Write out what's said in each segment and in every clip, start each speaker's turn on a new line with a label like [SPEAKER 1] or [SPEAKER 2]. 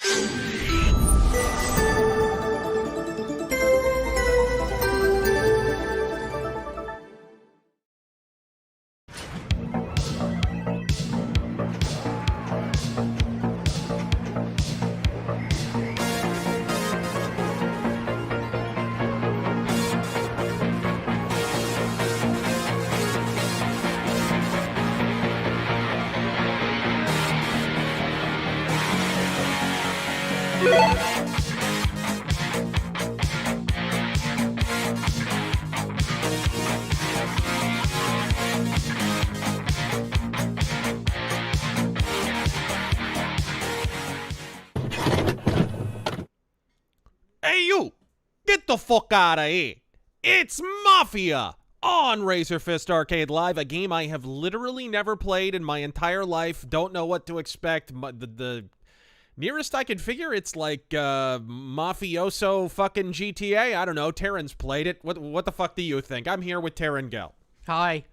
[SPEAKER 1] Hey, you! Get the fuck out of here! It's Mafia on RazörFist Arcade Live, a game I have literally never played in my entire life. Don't know what to expect. The nearest I can figure, it's like mafioso fucking GTA. I don't know. Terran's played it. What the fuck do you think? I'm here with Terran Gell.
[SPEAKER 2] Hi.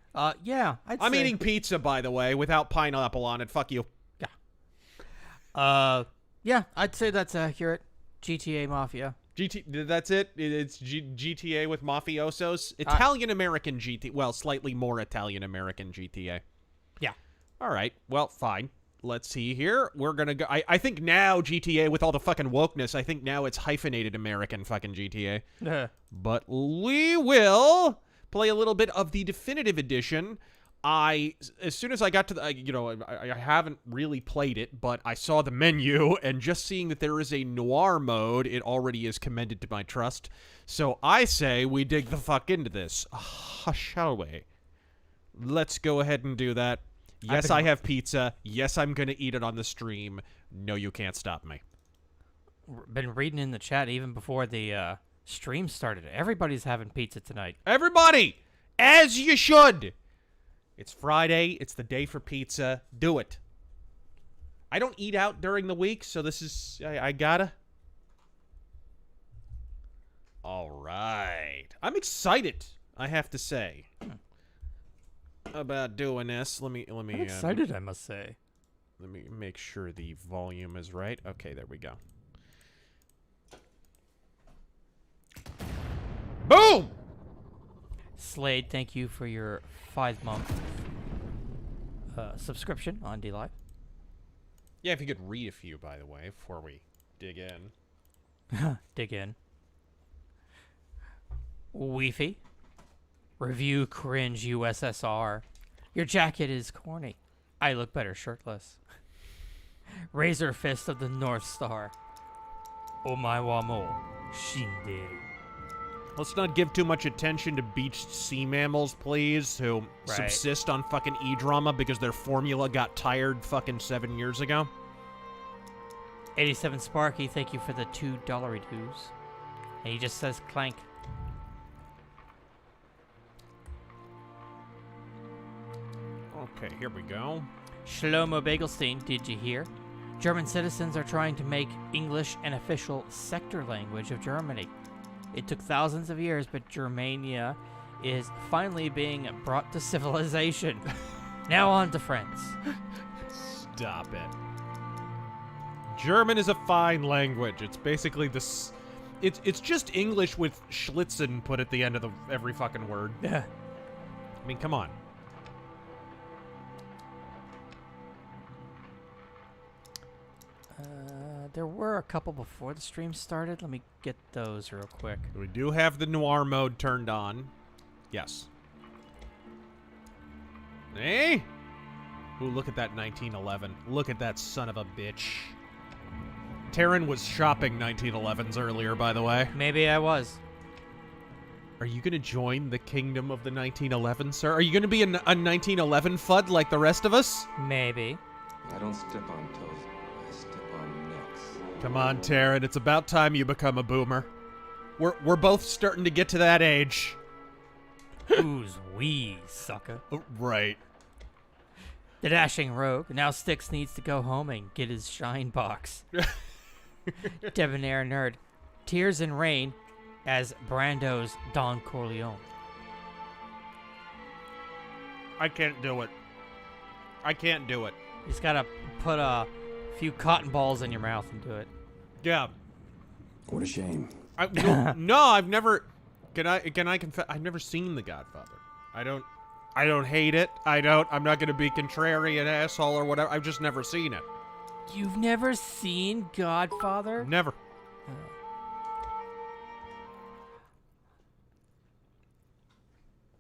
[SPEAKER 2] Yeah,
[SPEAKER 1] I'm eating pizza, by the way, without pineapple on it. Fuck you.
[SPEAKER 2] Yeah. Yeah, I'd say that's accurate. GTA Mafia.
[SPEAKER 1] That's it? It's GTA with mafiosos? Italian-American GTA. Well, slightly more Italian-American GTA.
[SPEAKER 2] Yeah.
[SPEAKER 1] All right. Well, fine. Let's see here. We're gonna go... I think now GTA, with all the fucking wokeness, I think now it's hyphenated American fucking GTA. But we will play a little bit of the definitive edition. As soon as I got to the, I haven't really played it, but I saw the menu, and just seeing that there is a noir mode, it already is commended to my trust. So I say we dig the fuck into this. Shall we? Let's go ahead and do that. Yes, I have pizza. Yes, I'm gonna eat it on the stream. No, you can't stop me.
[SPEAKER 2] Been reading in the chat even before the stream started. Everybody's having pizza tonight.
[SPEAKER 1] Everybody! As you should! It's Friday. It's the day for pizza. Do it. I don't eat out during the week, so this is... I gotta. All right. I'm excited, I have to say, about doing this. Let me.
[SPEAKER 2] I'm excited, I must say.
[SPEAKER 1] Let me make sure the volume is right. Okay, there we go. Boom!
[SPEAKER 2] Slade, thank you for your 5-month subscription on DLive.
[SPEAKER 1] Yeah, if you could read a few, by the way, before we dig in.
[SPEAKER 2] Dig in. Weefy. Review cringe USSR. Your jacket is corny. I look better shirtless. RazörFist of the North Star. Omae wa mo shinderu.
[SPEAKER 1] Let's not give too much attention to beached sea mammals, please, who subsist on fucking E-drama because their formula got tired fucking 7 years ago.
[SPEAKER 2] 87 Sparky, thank you for the $2 dues. And he just says clank.
[SPEAKER 1] Okay, here we go.
[SPEAKER 2] Shlomo Bagelstein, did you hear? German citizens are trying to make English an official sector language of Germany. It took thousands of years, but Germania is finally being brought to civilization. Now on to France.
[SPEAKER 1] Stop it. German is a fine language. It's basically this... It's just English with Schlitzen put at the end of every fucking word.
[SPEAKER 2] Yeah.
[SPEAKER 1] I mean, come on.
[SPEAKER 2] There were a couple before the stream started. Let me get those real quick.
[SPEAKER 1] We do have the noir mode turned on. Yes. Hey? Ooh, look at that 1911. Look at that son of a bitch. Terran was shopping 1911s earlier, by the way.
[SPEAKER 2] Maybe I was.
[SPEAKER 1] Are you going to join the kingdom of the 1911s, sir? Are you going to be a 1911 FUD like the rest of us?
[SPEAKER 2] Maybe.
[SPEAKER 3] I don't step on toes. I step on necks.
[SPEAKER 1] Come on, Terran. It's about time you become a boomer. We're both starting to get to that age.
[SPEAKER 2] Who's we, sucker?
[SPEAKER 1] Right.
[SPEAKER 2] The dashing rogue. Now Styx needs to go home and get his shine box. Debonair nerd. Tears and Rain as Brando's Don Corleone.
[SPEAKER 1] I can't do it. I can't do it.
[SPEAKER 2] You just gotta put a few cotton balls in your mouth and do it.
[SPEAKER 1] Yeah.
[SPEAKER 4] What a shame.
[SPEAKER 1] No, I've never. Can I confess? I've never seen The Godfather. I don't hate it. I'm not gonna be contrarian asshole or whatever. I've just never seen it.
[SPEAKER 2] You've never seen Godfather?
[SPEAKER 1] Never.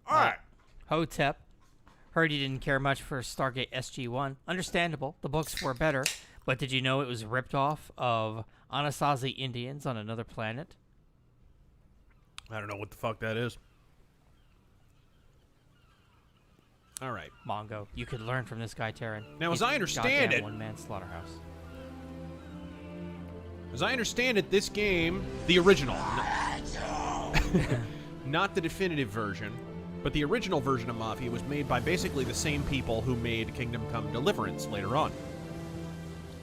[SPEAKER 1] All right.
[SPEAKER 2] Hotep. Heard you didn't care much for Stargate SG-1. Understandable. The books were better. But did you know it was ripped off of Anasazi Indians on another planet?
[SPEAKER 1] I don't know what the fuck that is. All right.
[SPEAKER 2] Mongo. You could learn from this guy, Terran.
[SPEAKER 1] Now, as
[SPEAKER 2] He's
[SPEAKER 1] I
[SPEAKER 2] a
[SPEAKER 1] understand
[SPEAKER 2] goddamn
[SPEAKER 1] it-
[SPEAKER 2] one-man slaughterhouse.
[SPEAKER 1] As I understand it, this game, the original, not the definitive version, but the original version of Mafia was made by basically the same people who made Kingdom Come Deliverance later on.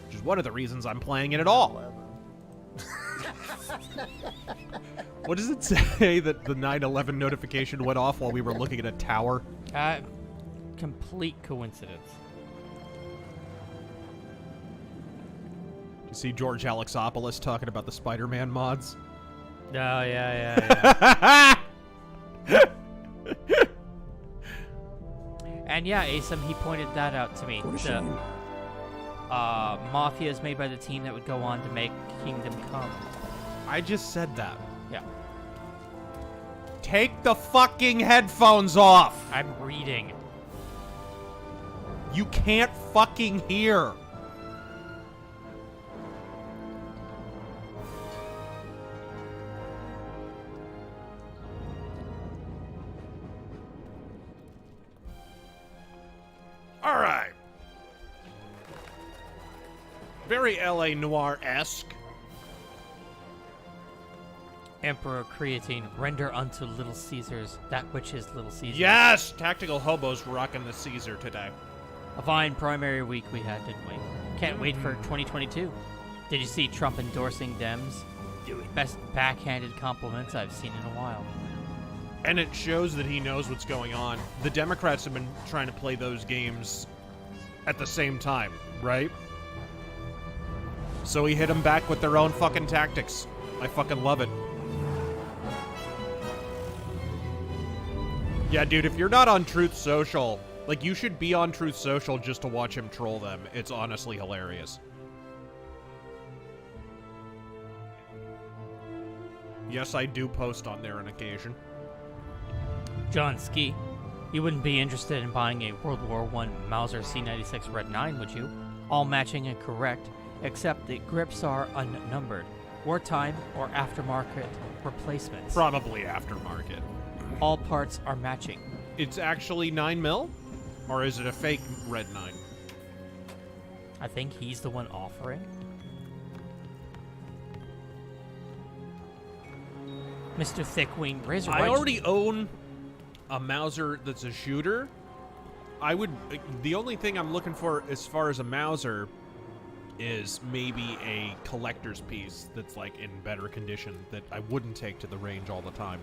[SPEAKER 1] Which is one of the reasons I'm playing it at all. What does it say that the 9/11 notification went off while we were looking at a tower?
[SPEAKER 2] Complete coincidence.
[SPEAKER 1] You see George Alexopoulos talking about the Spider-Man mods?
[SPEAKER 2] Oh, yeah. And yeah, Asim, he pointed that out to me.
[SPEAKER 4] What a shame.
[SPEAKER 2] Mafia is made by the team that would go on to make Kingdom Come.
[SPEAKER 1] I just said that.
[SPEAKER 2] Yeah.
[SPEAKER 1] Take the fucking headphones off!
[SPEAKER 2] I'm reading.
[SPEAKER 1] You can't fucking hear. All right. Very LA Noire-esque.
[SPEAKER 2] Emperor Creatine, render unto Little Caesars that which is Little Caesars.
[SPEAKER 1] Yes! Tactical Hobos rocking the Caesar today.
[SPEAKER 2] A fine primary week we had, didn't we? Can't wait for 2022. Did you see Trump endorsing Dems? Best backhanded compliments I've seen in a while.
[SPEAKER 1] And it shows that he knows what's going on. The Democrats have been trying to play those games at the same time, right? So he hit them back with their own fucking tactics. I fucking love it. Yeah, dude, if you're not on Truth Social, like, you should be on Truth Social just to watch him troll them. It's honestly hilarious. Yes, I do post on there on occasion.
[SPEAKER 2] John Ski, you wouldn't be interested in buying a World War I Mauser C96 Red 9, would you? All matching and correct, except the grips are unnumbered. Wartime or aftermarket replacements.
[SPEAKER 1] Probably aftermarket.
[SPEAKER 2] All parts are matching.
[SPEAKER 1] It's actually 9mm? Or is it a fake Red 9?
[SPEAKER 2] I think he's the one offering. Mr. Thickwing, Razor.
[SPEAKER 1] I already own a Mauser that's a shooter. The only thing I'm looking for as far as a Mauser is maybe a collector's piece that's like in better condition that I wouldn't take to the range all the time.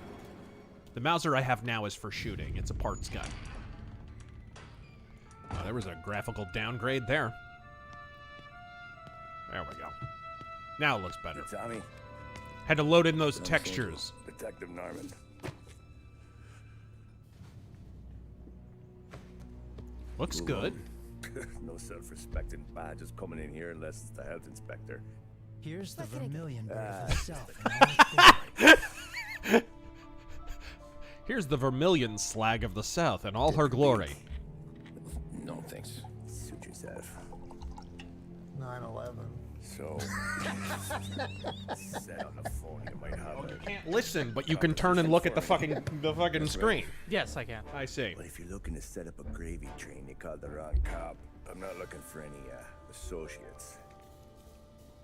[SPEAKER 1] The Mauser I have now is for shooting. It's a parts gun. Oh, there was a graphical downgrade there. There we go. Now it looks better.
[SPEAKER 4] Tommy.
[SPEAKER 1] Had to load in those textures.
[SPEAKER 4] Detective Norman.
[SPEAKER 1] Looks good.
[SPEAKER 4] No self-respecting badges coming in here unless it's the health inspector.
[SPEAKER 5] Here's the vermilion bird for self in all its glory.
[SPEAKER 1] Here's the vermilion slag of the South in all her glory.
[SPEAKER 4] No thanks. Suit yourself.
[SPEAKER 5] 9/11.
[SPEAKER 4] So, said on the phone you might have it.
[SPEAKER 1] Can't listen, but you can turn and look at the fucking screen.
[SPEAKER 2] Yes, I can.
[SPEAKER 1] I see.
[SPEAKER 4] Well, if you're looking to set up a gravy train, you called the wrong cop. I'm not looking for any associates.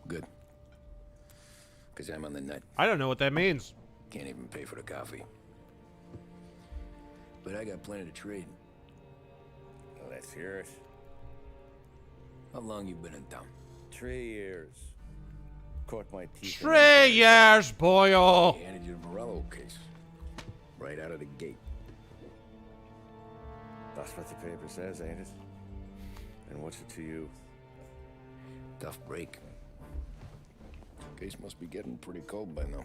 [SPEAKER 6] Good. Because I'm on the net.
[SPEAKER 1] I don't know what that means.
[SPEAKER 6] Can't even pay for the coffee. But I got plenty to trade.
[SPEAKER 4] Well, let's hear it.
[SPEAKER 6] How long you been in town?
[SPEAKER 4] 3 years. Caught my teeth.
[SPEAKER 1] 3 years, boyo.
[SPEAKER 6] He handed you the Morello case. Right out of the gate.
[SPEAKER 4] That's what the paper says, ain't it? And what's it to you?
[SPEAKER 6] Tough break. Base must be getting pretty cold by now.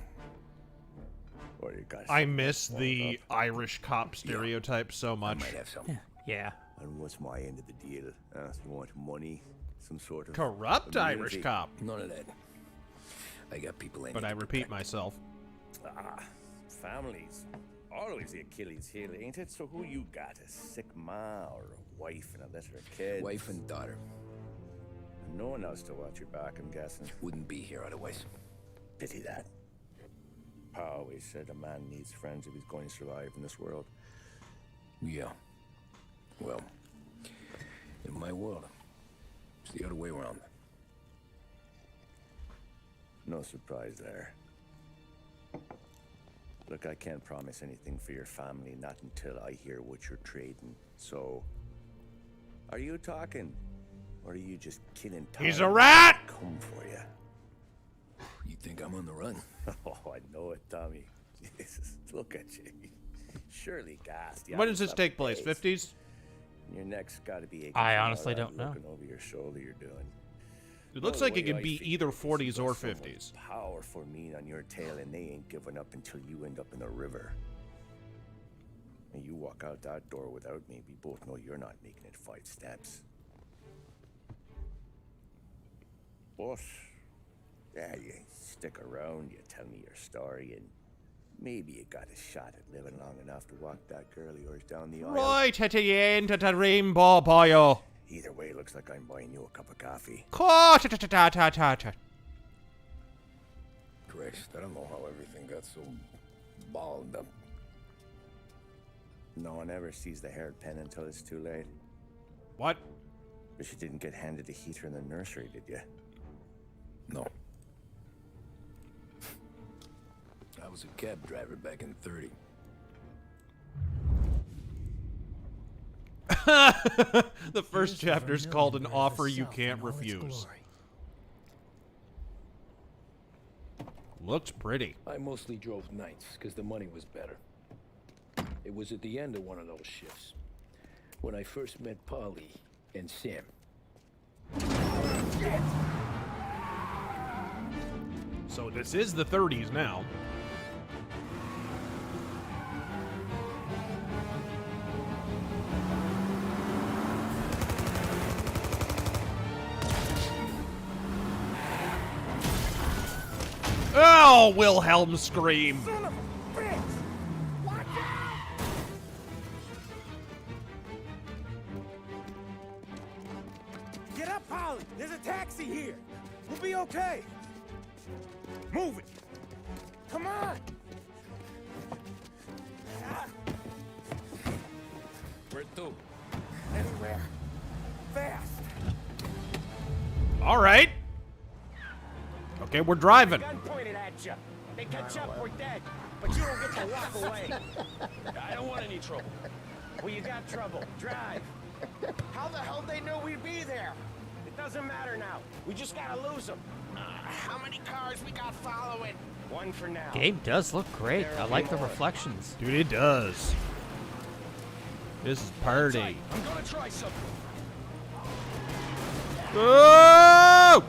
[SPEAKER 4] Or you got
[SPEAKER 1] I
[SPEAKER 4] something
[SPEAKER 1] miss
[SPEAKER 4] warmed
[SPEAKER 1] the
[SPEAKER 4] up.
[SPEAKER 1] Irish cop stereotype so
[SPEAKER 4] I
[SPEAKER 1] much.
[SPEAKER 4] might have some.
[SPEAKER 2] Yeah.
[SPEAKER 4] And what's my end of the deal? You want money? Some sort of
[SPEAKER 1] Corrupt Irish
[SPEAKER 4] immunity?
[SPEAKER 1] cop.
[SPEAKER 6] None of that. I got people I
[SPEAKER 1] But
[SPEAKER 6] need
[SPEAKER 1] I
[SPEAKER 6] to
[SPEAKER 1] repeat
[SPEAKER 6] protect.
[SPEAKER 1] myself.
[SPEAKER 4] Families. Always the Achilles heel, ain't it? So who you got? A sick ma or a wife and a litter of kids?
[SPEAKER 6] Wife and daughter.
[SPEAKER 4] And no one else to watch your back, I'm guessing.
[SPEAKER 6] Wouldn't be here otherwise.
[SPEAKER 4] Pity that. Pa always said a man needs friends if he's going to survive in this world.
[SPEAKER 6] Yeah. Well, in my world, it's the other way around.
[SPEAKER 4] No surprise there. Look, I can't promise anything for your family, not until I hear what you're trading. So, are you talking? Or are you just killing time?
[SPEAKER 1] He's a rat!
[SPEAKER 4] Come for you.
[SPEAKER 6] You think I'm on the run?
[SPEAKER 4] Oh, I know it, Tommy. Jesus, look at you. Surely gassed.
[SPEAKER 1] When does this take place? 50s?
[SPEAKER 4] Your neck's got to be aching.
[SPEAKER 2] I
[SPEAKER 4] from all
[SPEAKER 2] honestly
[SPEAKER 4] that
[SPEAKER 2] don't know.
[SPEAKER 4] Looking over your shoulder, you're doing.
[SPEAKER 1] It looks
[SPEAKER 4] No
[SPEAKER 1] like it
[SPEAKER 4] way
[SPEAKER 1] could
[SPEAKER 4] I
[SPEAKER 1] be
[SPEAKER 4] feel
[SPEAKER 1] either
[SPEAKER 4] is you
[SPEAKER 1] 40s or
[SPEAKER 4] got someone
[SPEAKER 1] 50s.
[SPEAKER 4] Powerful mean on your tail, and they ain't giving up until you end up in the river. And you walk out that door without me, we both know you're not making it 5 steps. But, yeah, you stick around, you tell me your story, and maybe you got a shot at living long enough to walk that girl of yours down the aisle.
[SPEAKER 1] Right at the end of the rainbow, boyo.
[SPEAKER 4] Either way, looks like I'm buying you a cup of coffee.
[SPEAKER 1] Correct.
[SPEAKER 6] Christ, I don't know how everything got so balled up.
[SPEAKER 4] No one ever sees the haired pen until it's too late.
[SPEAKER 1] What?
[SPEAKER 4] But you didn't get handed a heater in the nursery, did you?
[SPEAKER 6] No. I was a cab driver back in 30.
[SPEAKER 1] The first chapter's called An Offer You Can't Refuse. Looks pretty.
[SPEAKER 6] I mostly drove nights because the money was better. It was at the end of one of those shifts when I first met Polly and Sam.
[SPEAKER 1] So this is the 30s now. Oh, Wilhelm scream.
[SPEAKER 7] Get up, Polly! There's a taxi here! We'll be okay! Move it! Come on!
[SPEAKER 6] Where to?
[SPEAKER 7] Anywhere. Fast!
[SPEAKER 1] All right. Okay, we're driving.
[SPEAKER 7] Gun pointed at you. They catch up, we're dead. But you don't get to walk away. I don't want any trouble. Well, you got trouble. Drive. How the hell they knew we'd be there? It doesn't matter now. We just gotta lose them. How many cars we got following? One for now.
[SPEAKER 2] Game does look great. I like the reflections.
[SPEAKER 1] Dude, it does. This is party.
[SPEAKER 7] I'm gonna try something.
[SPEAKER 1] Oh!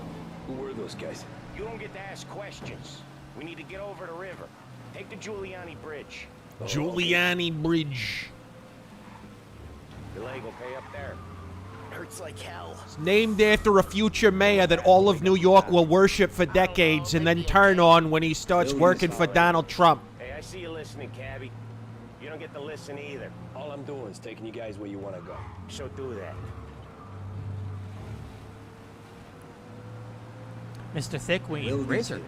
[SPEAKER 6] Who were those guys?
[SPEAKER 7] You don't get to ask questions. We need to get over the river. Take the Giuliani Bridge.
[SPEAKER 1] Giuliani Bridge.
[SPEAKER 7] The leg will pay up there. Hurts like hell.
[SPEAKER 1] It's named after a future mayor that all of New York will worship for decades and then turn on when he starts working for Donald Trump.
[SPEAKER 7] Hey, I see you listening, cabbie. You don't get to listen either.
[SPEAKER 6] All I'm doing is taking you guys where you want to go.
[SPEAKER 7] So do that.
[SPEAKER 2] Mr. Thickween, Razor,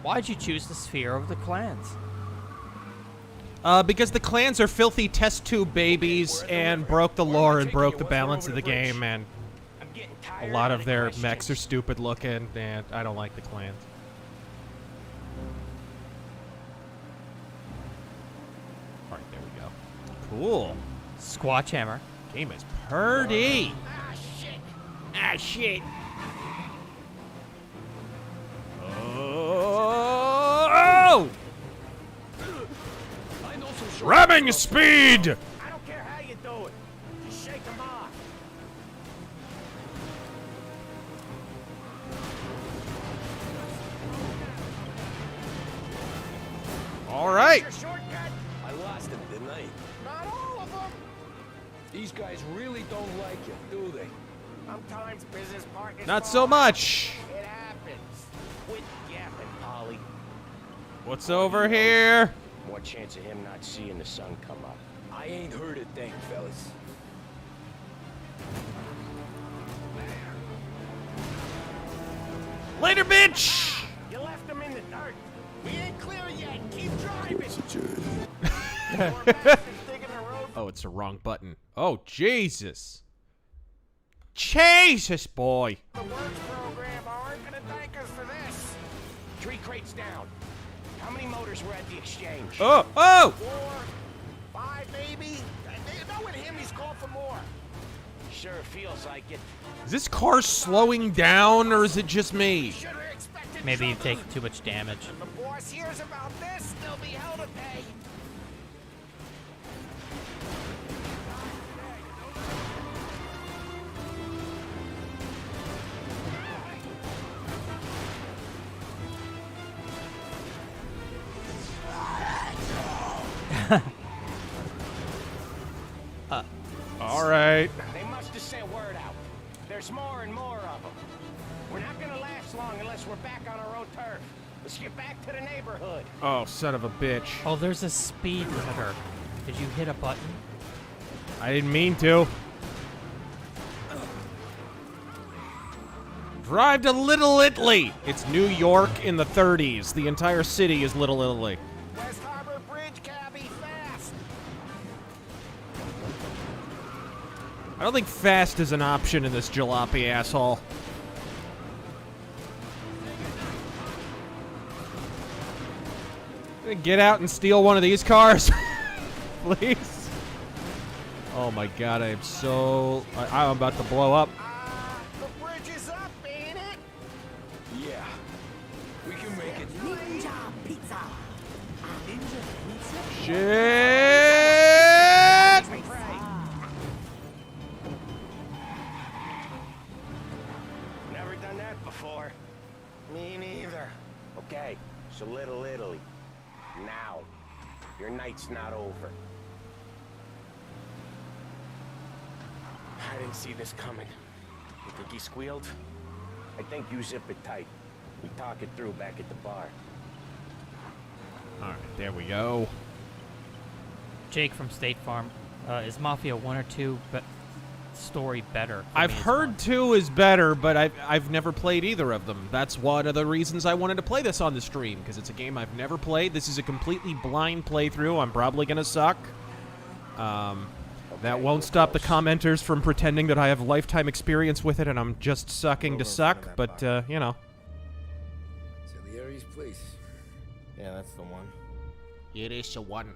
[SPEAKER 2] why'd you choose the sphere over the clans?
[SPEAKER 1] Because the clans are filthy test tube babies and broke the lore and broke the balance of the game, and
[SPEAKER 7] I'm getting
[SPEAKER 1] a
[SPEAKER 7] tired
[SPEAKER 1] lot of
[SPEAKER 7] the
[SPEAKER 1] their
[SPEAKER 7] questions.
[SPEAKER 1] mechs are stupid looking, and I don't like the clans. Alright, there we go. Cool.
[SPEAKER 2] Squatch Hammer.
[SPEAKER 1] Game is purty.
[SPEAKER 7] Ah, shit.
[SPEAKER 1] Ah, shit. Oh!
[SPEAKER 7] I know some short-
[SPEAKER 1] Ramming speed!
[SPEAKER 7] I don't care how you do it. Just shake them off.
[SPEAKER 1] All right.
[SPEAKER 7] Your shortcut?
[SPEAKER 6] I lost him, didn't I?
[SPEAKER 7] Not all of them.
[SPEAKER 6] These guys really don't like you, do they?
[SPEAKER 7] Sometimes business partners.
[SPEAKER 1] Not
[SPEAKER 7] fall
[SPEAKER 1] so
[SPEAKER 7] out.
[SPEAKER 1] much.
[SPEAKER 7] It happens. Quit yapping, Polly.
[SPEAKER 1] What's over here?
[SPEAKER 7] More chance of him not seeing the sun come up.
[SPEAKER 6] I ain't heard a thing, fellas.
[SPEAKER 1] Later, bitch.
[SPEAKER 7] You left him in the dirt. We ain't clear yet. Keep driving. Digging the road.
[SPEAKER 1] Oh, it's the wrong button. Oh, Jesus. Jesus, boy.
[SPEAKER 7] The works program aren't gonna thank us for this. 3 crates down. How many motors were at the exchange?
[SPEAKER 1] Oh, oh.
[SPEAKER 7] 4, 5, maybe. Knowing him, he's called for more. Sure feels like it.
[SPEAKER 1] Is this car slowing down, or is it just me?
[SPEAKER 7] Should've expected
[SPEAKER 2] Maybe you've
[SPEAKER 7] trouble.
[SPEAKER 2] taken too much damage.
[SPEAKER 7] If the boss hears about this, there'll be hell to pay.
[SPEAKER 1] All right.
[SPEAKER 7] They must have sent word out. There's more and more of them. We're not gonna last long unless we're back on our own turf. Let's get back to the neighborhood.
[SPEAKER 1] Oh, son of a bitch.
[SPEAKER 2] Oh, there's a speed limiter. Did you hit a button?
[SPEAKER 1] I didn't mean to. Drive to Little Italy. It's New York in the 30s. The entire city is Little Italy.
[SPEAKER 7] West Harbor Bridge, cabbie, fast.
[SPEAKER 1] I don't think fast is an option in this jalopy, asshole. Get out and steal one of these cars, please. Oh my God, I am so... I'm about to blow up.
[SPEAKER 7] The bridge is up, ain't it?
[SPEAKER 6] Yeah. We can make it.
[SPEAKER 1] Shit!
[SPEAKER 7] We pray. Never done that before. Me neither. Okay, so Little Italy. Now, your night's not over. I didn't see this coming. You think he squealed? I think you zip it tight. We talk it through back at the bar.
[SPEAKER 1] All right, there we go.
[SPEAKER 2] Jake from State Farm. Is Mafia 1 or 2 story better? For
[SPEAKER 1] I've
[SPEAKER 2] me, it's
[SPEAKER 1] heard
[SPEAKER 2] 1.
[SPEAKER 1] 2 is better, but I've never played either of them. That's one of the reasons I wanted to play this on the stream, because it's a game I've never played. This is a completely blind playthrough. I'm probably gonna suck. That won't stop the commenters from pretending that I have lifetime experience with it and I'm just sucking to suck, but, you know.
[SPEAKER 3] Salieri's place. Yeah, that's the one.
[SPEAKER 1] It is the one.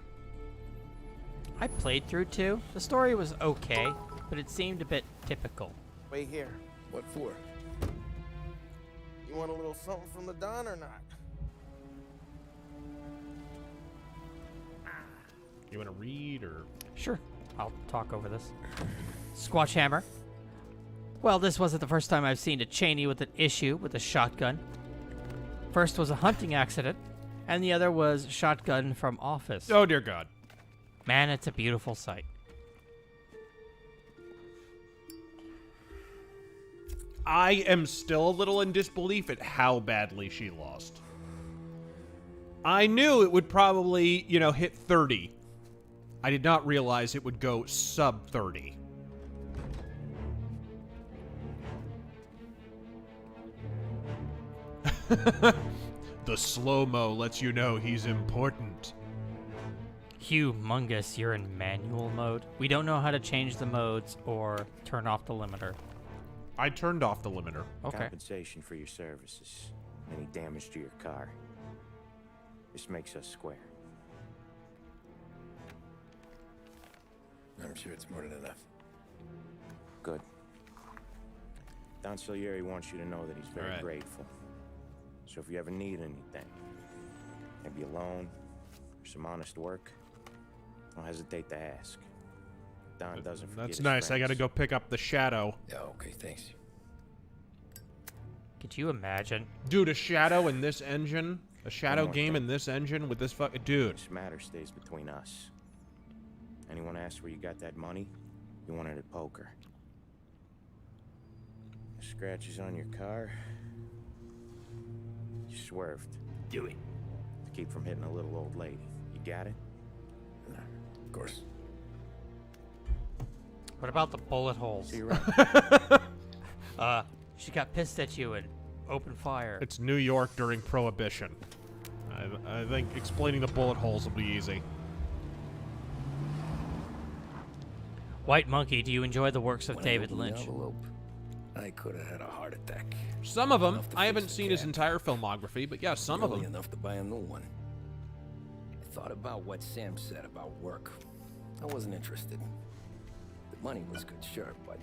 [SPEAKER 2] I played through 2. The story was okay, but it seemed a bit typical.
[SPEAKER 8] Wait here.
[SPEAKER 3] What for?
[SPEAKER 8] You want a little something from the Don or not?
[SPEAKER 1] You want to read, or...?
[SPEAKER 2] Sure, I'll talk over this. Squatch Hammer. Well, this wasn't the first time I've seen a Cheney with an issue with a shotgun. First was a hunting accident, and the other was shotgun from Office.
[SPEAKER 1] Oh, dear God.
[SPEAKER 2] Man, it's a beautiful sight.
[SPEAKER 1] I am still a little in disbelief at how badly she lost. I knew it would probably, you know, hit 30. I did not realize it would go sub 30. The slow-mo lets you know he's important.
[SPEAKER 2] Humongous, you're in manual mode. We don't know how to change the modes or turn off the limiter.
[SPEAKER 1] I turned off the limiter.
[SPEAKER 2] Okay.
[SPEAKER 4] Compensation for your services. Any damage to your car. This makes us square.
[SPEAKER 3] I'm sure it's more than enough.
[SPEAKER 4] Good. Don Salieri wants you to know that he's very
[SPEAKER 1] Alright.
[SPEAKER 4] grateful. So if you ever need anything, maybe a loan or some honest work, don't hesitate to ask. Don doesn't forget
[SPEAKER 1] That's
[SPEAKER 4] his
[SPEAKER 1] nice. I gotta
[SPEAKER 4] friends.
[SPEAKER 1] go pick up the Shadow.
[SPEAKER 3] Yeah, okay, thanks.
[SPEAKER 2] Could you imagine?
[SPEAKER 1] Dude, a Shadow in this engine? A shadow
[SPEAKER 4] One more
[SPEAKER 1] game
[SPEAKER 4] thing.
[SPEAKER 1] in this engine with this fucking dude.
[SPEAKER 4] This matter stays between us. Anyone asks where you got that money, you won it at poker. Scratches on your car. You swerved.
[SPEAKER 6] Do it.
[SPEAKER 4] To keep from hitting a little old lady. You got it?
[SPEAKER 6] Of course.
[SPEAKER 2] What about the bullet holes?
[SPEAKER 4] See you around.
[SPEAKER 2] She got pissed at you and opened fire.
[SPEAKER 1] It's New York during Prohibition. I think explaining the bullet holes will be easy.
[SPEAKER 2] White Monkey, do you enjoy the works of
[SPEAKER 6] When I
[SPEAKER 2] David
[SPEAKER 6] opened the
[SPEAKER 2] Lynch?
[SPEAKER 6] envelope, I could have had a heart attack.
[SPEAKER 1] Some of them.
[SPEAKER 6] Enough to
[SPEAKER 1] I
[SPEAKER 6] fix
[SPEAKER 1] haven't
[SPEAKER 6] the
[SPEAKER 1] seen his
[SPEAKER 6] cat.
[SPEAKER 1] entire filmography, but yeah, some of
[SPEAKER 6] Really
[SPEAKER 1] them.
[SPEAKER 6] enough to buy a new one. I thought about what Sam said about work. I wasn't interested. The money was good, sure, but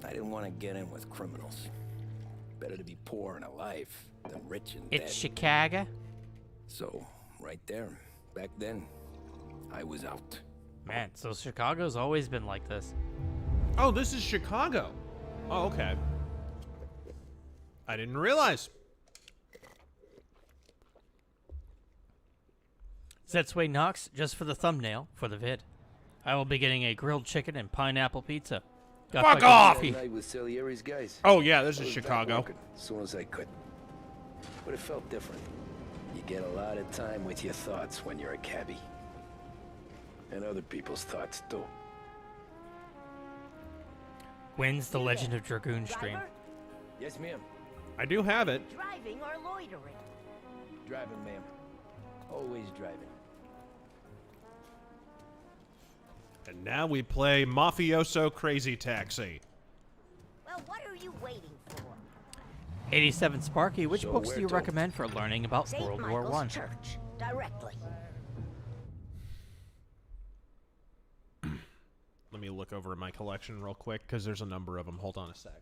[SPEAKER 6] I didn't want to get in with criminals. Better to be poor and alive than rich and dead.
[SPEAKER 2] It's Chicago.
[SPEAKER 6] So, right there, back then, I was out.
[SPEAKER 2] Man, so Chicago's always been like this.
[SPEAKER 1] Oh, this is Chicago. Oh, okay. I didn't realize.
[SPEAKER 2] Zetsway Knox, just for the thumbnail, for the vid. I will be getting a grilled chicken and pineapple pizza. Got
[SPEAKER 1] Fuck
[SPEAKER 2] fucking
[SPEAKER 1] off!
[SPEAKER 2] P-
[SPEAKER 6] That night with Salieri's guys.
[SPEAKER 1] Oh, yeah, this
[SPEAKER 6] I
[SPEAKER 1] is
[SPEAKER 6] was back
[SPEAKER 1] Chicago.
[SPEAKER 6] working as soon as I could. But it felt different. You get a lot of time with your thoughts when you're a cabbie. And other people's thoughts, too.
[SPEAKER 2] Wins the Legend of Dragoon stream.
[SPEAKER 9] Driver?
[SPEAKER 6] Yes, ma'am.
[SPEAKER 1] I do have it.
[SPEAKER 9] Driving or loitering?
[SPEAKER 6] Driving, ma'am. Always driving.
[SPEAKER 1] And now we play Mafioso Crazy Taxi.
[SPEAKER 9] Well, what are you waiting for?
[SPEAKER 2] 87 Sparky, which
[SPEAKER 6] So
[SPEAKER 2] books
[SPEAKER 6] where
[SPEAKER 2] do you
[SPEAKER 6] to?
[SPEAKER 2] recommend for learning about
[SPEAKER 9] St.
[SPEAKER 2] World War
[SPEAKER 9] Michael's
[SPEAKER 2] One?
[SPEAKER 9] Church, directly.
[SPEAKER 1] Let me look over my collection real quick, because there's a number of them. Hold on a sec.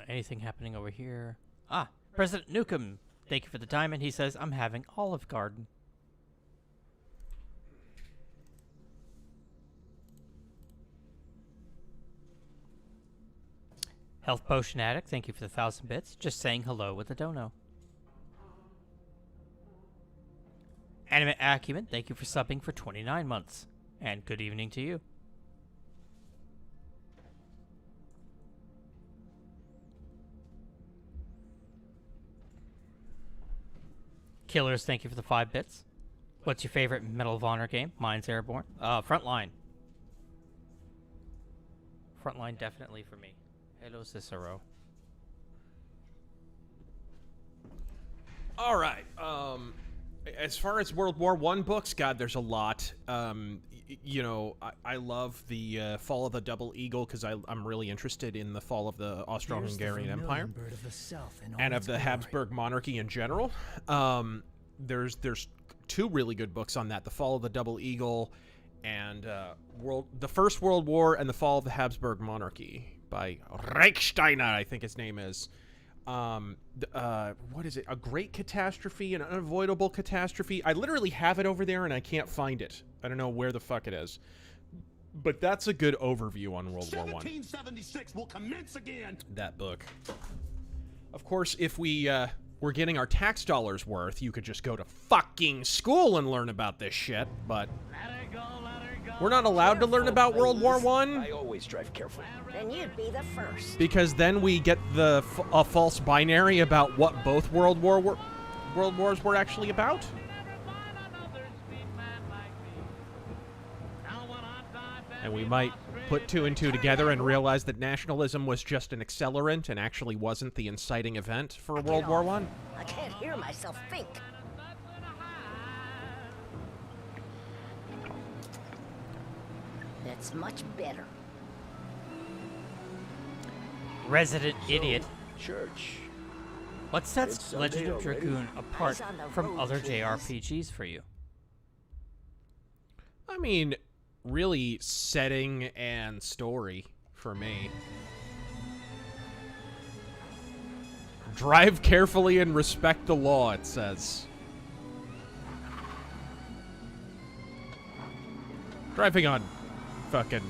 [SPEAKER 2] Anything happening over here? Ah, President Newcomb. Thank you for the diamond. He says, I'm having Olive Garden. Health Potion Addict, thank you for the 1,000 bits. Just saying hello with a dono. Anime Acumen, thank you for subbing for 29 months. And good evening to you. Killers, thank you for the 5 bits. What's your favorite Medal of Honor game? Mine's Airborne. Frontline. Frontline definitely for me. Hello, Cicero.
[SPEAKER 1] All right. As far as World War I books, God, there's a lot. You know, I love the Fall of the Double Eagle because I'm really interested in the fall of the Austro-Hungarian Empire
[SPEAKER 5] Bird of the South in all
[SPEAKER 1] and of
[SPEAKER 5] its
[SPEAKER 1] the
[SPEAKER 5] glory.
[SPEAKER 1] Habsburg monarchy in general. There's two really good books on that: The Fall of the Double Eagle and the First World War and the Fall of the Habsburg Monarchy by Reichsteiner, I think his name is. What is it? A Great Catastrophe, an Unavoidable Catastrophe. I literally have it over there and I can't find it. I don't know where the fuck it is. But that's a good overview on World War I.
[SPEAKER 10] 1776 will commence again.
[SPEAKER 1] That book. Of course, if we were getting our tax dollars worth, you could just go to fucking school and learn about this shit, but we're not allowed to learn about World War
[SPEAKER 6] I
[SPEAKER 1] I
[SPEAKER 6] always drive careful.
[SPEAKER 9] Then you'd be the first.
[SPEAKER 1] because then we get a false binary about what both World Wars were actually about. And we might put two and two together and realize that nationalism was just an accelerant and actually wasn't the inciting event for World War I.
[SPEAKER 9] I can't hear myself think. That's much better.
[SPEAKER 2] Resident Idiot.
[SPEAKER 6] Church.
[SPEAKER 2] What sets
[SPEAKER 6] It's
[SPEAKER 2] Legend
[SPEAKER 6] Sunday
[SPEAKER 2] of
[SPEAKER 6] already.
[SPEAKER 2] Dragoon apart
[SPEAKER 9] Eyes on the
[SPEAKER 2] from
[SPEAKER 9] road,
[SPEAKER 2] other
[SPEAKER 9] please.
[SPEAKER 2] JRPGs for you?
[SPEAKER 1] I mean, really setting and story for me. Drive carefully and respect the law, it says. Driving on fucking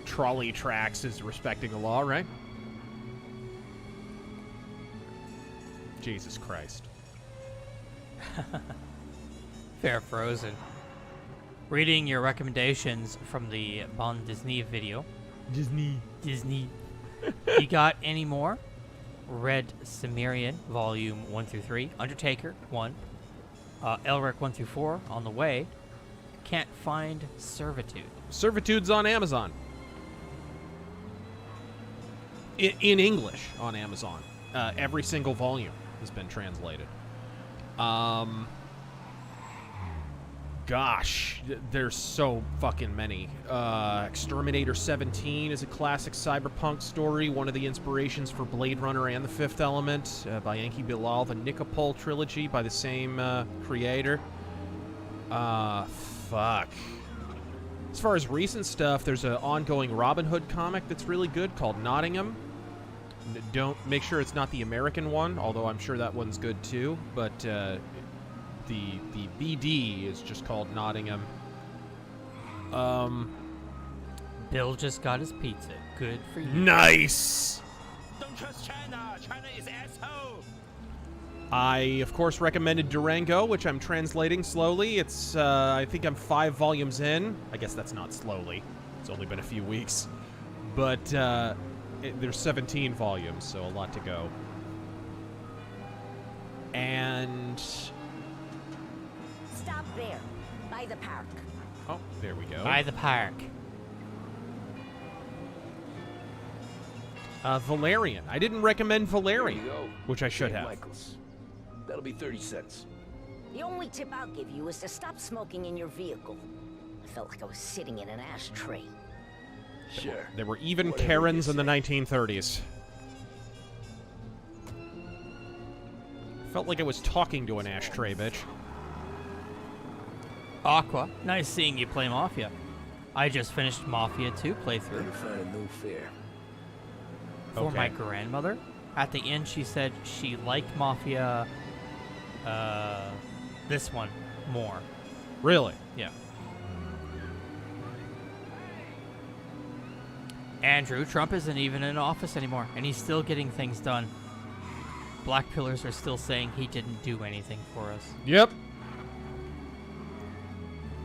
[SPEAKER 1] trolley tracks is respecting the law, right? Jesus Christ.
[SPEAKER 2] Fair frozen. Reading your recommendations from the Bon Disney video. Disney. You got any more? Red Cimmerian, Volume 1 through 3. Undertaker, 1. Elric 1 through 4, on the way. Can't find Servitude.
[SPEAKER 1] Servitude's on Amazon. In English on Amazon. Every single volume has been translated. Gosh, there's so fucking many. Exterminator 17 is a classic cyberpunk story, one of the inspirations for Blade Runner and The Fifth Element, by Enki Bilal. The Nikopol trilogy by the same creator. Fuck. As far as recent stuff, there's an ongoing Robin Hood comic that's really good called Nottingham. Don't make sure it's not the American one, although I'm sure that one's good too. But the BD is just called Nottingham.
[SPEAKER 2] Bill just got his pizza. Good for you.
[SPEAKER 1] Nice.
[SPEAKER 7] Don't trust China. China is asshole.
[SPEAKER 1] I, of course, recommended Durango, which I'm translating slowly. It's, I think I'm 5 volumes in. I guess that's not slowly. It's only been a few weeks. But, there's 17 volumes, so a lot to go. And...
[SPEAKER 9] Stop there, by the park.
[SPEAKER 1] Oh, there we go.
[SPEAKER 2] By the park.
[SPEAKER 1] Valerian. I didn't recommend Valerian,
[SPEAKER 6] There you go.
[SPEAKER 1] which I should
[SPEAKER 6] St.
[SPEAKER 1] have.
[SPEAKER 6] Michael's. That'll be 30 cents.
[SPEAKER 9] The only tip I'll give you is to stop smoking in your vehicle. I felt like I was sitting in an ashtray.
[SPEAKER 6] Sure.
[SPEAKER 1] There were even
[SPEAKER 6] Whatever
[SPEAKER 1] Karens
[SPEAKER 6] you
[SPEAKER 1] in the
[SPEAKER 6] say.
[SPEAKER 1] 1930s. Felt like I was talking to an ashtray, bitch.
[SPEAKER 2] Aqua, nice seeing you play Mafia. I just finished Mafia 2
[SPEAKER 6] Better
[SPEAKER 2] playthrough
[SPEAKER 6] find a new fare.
[SPEAKER 2] for my
[SPEAKER 1] Okay.
[SPEAKER 2] grandmother. At the end, she said she liked Mafia, this one more.
[SPEAKER 1] Really?
[SPEAKER 2] Yeah. Andrew, Trump isn't even in office anymore, and he's still getting things done. Black pillars are still saying he didn't do anything for us.
[SPEAKER 1] Yep.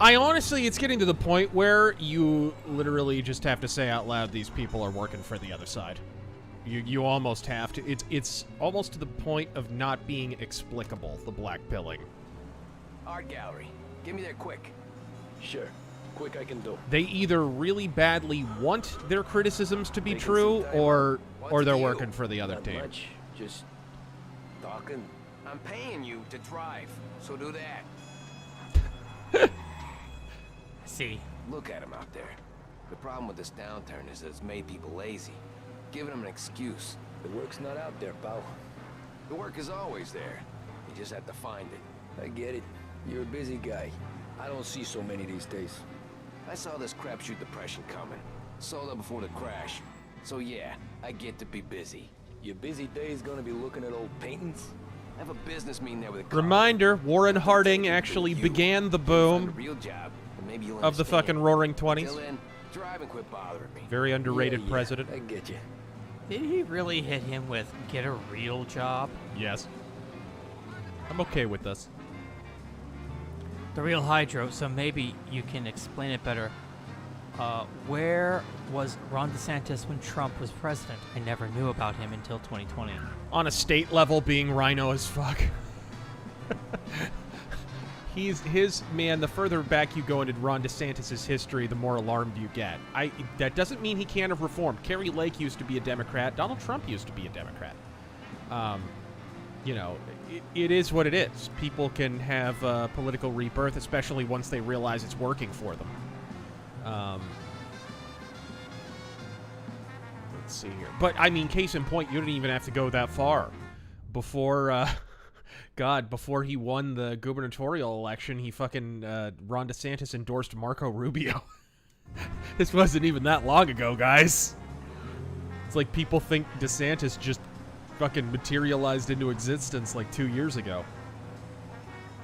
[SPEAKER 1] I honestly, it's getting to the point where you literally just have to say out loud these people are working for the other side. You almost have to. It's almost to the point of not being explicable, the black pilling.
[SPEAKER 6] Art gallery. Get me there quick. Sure. Quick I can do.
[SPEAKER 1] They either really badly want their criticisms to be
[SPEAKER 6] Taking
[SPEAKER 1] true,
[SPEAKER 6] some time
[SPEAKER 1] or
[SPEAKER 6] off. What's
[SPEAKER 1] they're
[SPEAKER 6] the deal?
[SPEAKER 1] working for the other
[SPEAKER 6] Not
[SPEAKER 1] team.
[SPEAKER 6] much. Just talking.
[SPEAKER 7] I'm paying you to drive, so do that.
[SPEAKER 2] See,
[SPEAKER 6] Look at him out there. The problem with this downturn is that it's made people lazy. Giving them an excuse. The work's not out there, pal. The work is always there. You just have to find it. I get it. You're a busy guy. I don't see so many these days. I saw this crapshoot depression coming. Sold up before the crash. So yeah, I get to be busy. Your busy day's gonna be looking at old paintings? I have a business meeting there with a colleague.
[SPEAKER 1] Reminder, Warren Harding actually
[SPEAKER 6] You
[SPEAKER 1] began the
[SPEAKER 6] find a
[SPEAKER 1] boom
[SPEAKER 6] real job, and maybe you'll
[SPEAKER 1] of the
[SPEAKER 6] understand.
[SPEAKER 1] fucking Roaring
[SPEAKER 6] Till
[SPEAKER 1] 20s.
[SPEAKER 6] then, drive and quit bothering me.
[SPEAKER 1] Very underrated
[SPEAKER 6] Yeah,
[SPEAKER 1] president.
[SPEAKER 6] I get you.
[SPEAKER 2] did he really hit him with get a real job?
[SPEAKER 1] Yes. I'm okay with this.
[SPEAKER 2] The real Hydro, so maybe you can explain it better. Where was Ron DeSantis when Trump was president? I never knew about him until 2020.
[SPEAKER 1] On a state level, being rhino as fuck. Man, the further back you go into Ron DeSantis' history, the more alarmed you get. That doesn't mean he can't have reformed. Carrie Lake used to be a Democrat. Donald Trump used to be a Democrat. You know, it is what it is. People can have political rebirth, especially once they realize it's working for them. Let's see here. But, I mean, case in point, you don't even have to go that far. Before, before he won the gubernatorial election, he fucking, Ron DeSantis endorsed Marco Rubio. This wasn't even that long ago, guys. It's like people think DeSantis just fucking materialized into existence like 2 years ago.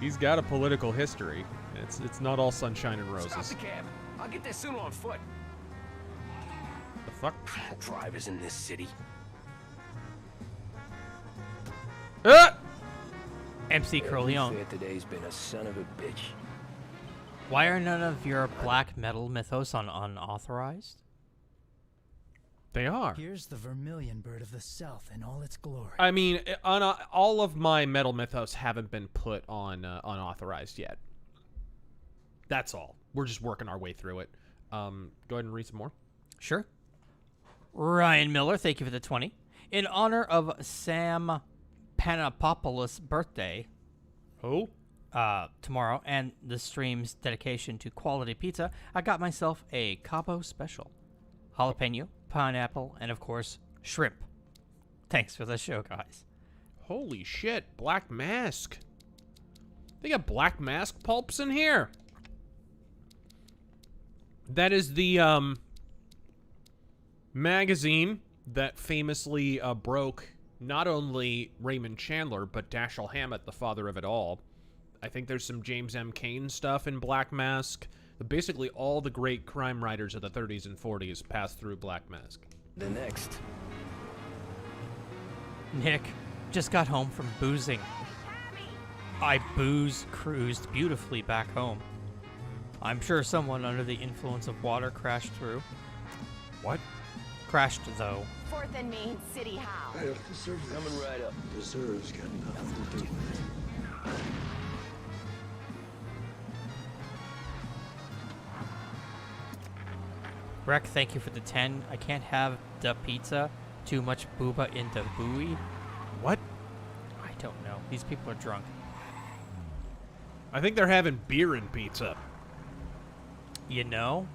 [SPEAKER 1] He's got a political history. It's not all sunshine and
[SPEAKER 7] Stop
[SPEAKER 1] roses.
[SPEAKER 7] the cab. I'll get there soon on foot.
[SPEAKER 1] The fuck?
[SPEAKER 7] Drivers in this city.
[SPEAKER 1] Ah!
[SPEAKER 2] MC Corleone.
[SPEAKER 6] Every fair today's been a son of a bitch.
[SPEAKER 2] Why are none of your black metal mythos on unauthorized?
[SPEAKER 1] They are.
[SPEAKER 5] Here's the vermilion bird of the south in all its glory.
[SPEAKER 1] I mean, all of my metal mythos haven't been put on unauthorized yet. That's all. We're just working our way through it. Go ahead and read some more.
[SPEAKER 2] Sure. Ryan Miller, thank you for the 20. In honor of Sam Panapopoulos' birthday, tomorrow, and the stream's dedication to quality pizza, I got myself a Cabo Special. Jalapeno, pineapple, and of course, shrimp. Thanks for the show, guys.
[SPEAKER 1] Holy shit, Black Mask. They got Black Mask pulps in here. That is the magazine that famously broke not only Raymond Chandler, but Dashiell Hammett, the father of it all. I think there's some James M. Cain stuff in Black Mask. Basically, all the great crime writers of the 30s and 40s passed through Black Mask.
[SPEAKER 6] The next.
[SPEAKER 2] Nick just got home from boozing. I cruised beautifully back home. I'm sure someone under the influence of water crashed through.
[SPEAKER 1] What?
[SPEAKER 2] Crashed, though.
[SPEAKER 11] 4th and Main, City Hall.
[SPEAKER 6] Coming right up.
[SPEAKER 10] Reserve's got nothing to do with it.
[SPEAKER 2] Rec, thank you for the 10. I can't have the pizza. Too much booba in the buoy.
[SPEAKER 1] What?
[SPEAKER 2] I don't know. These people are drunk.
[SPEAKER 1] I think they're having beer and pizza.
[SPEAKER 2] You know?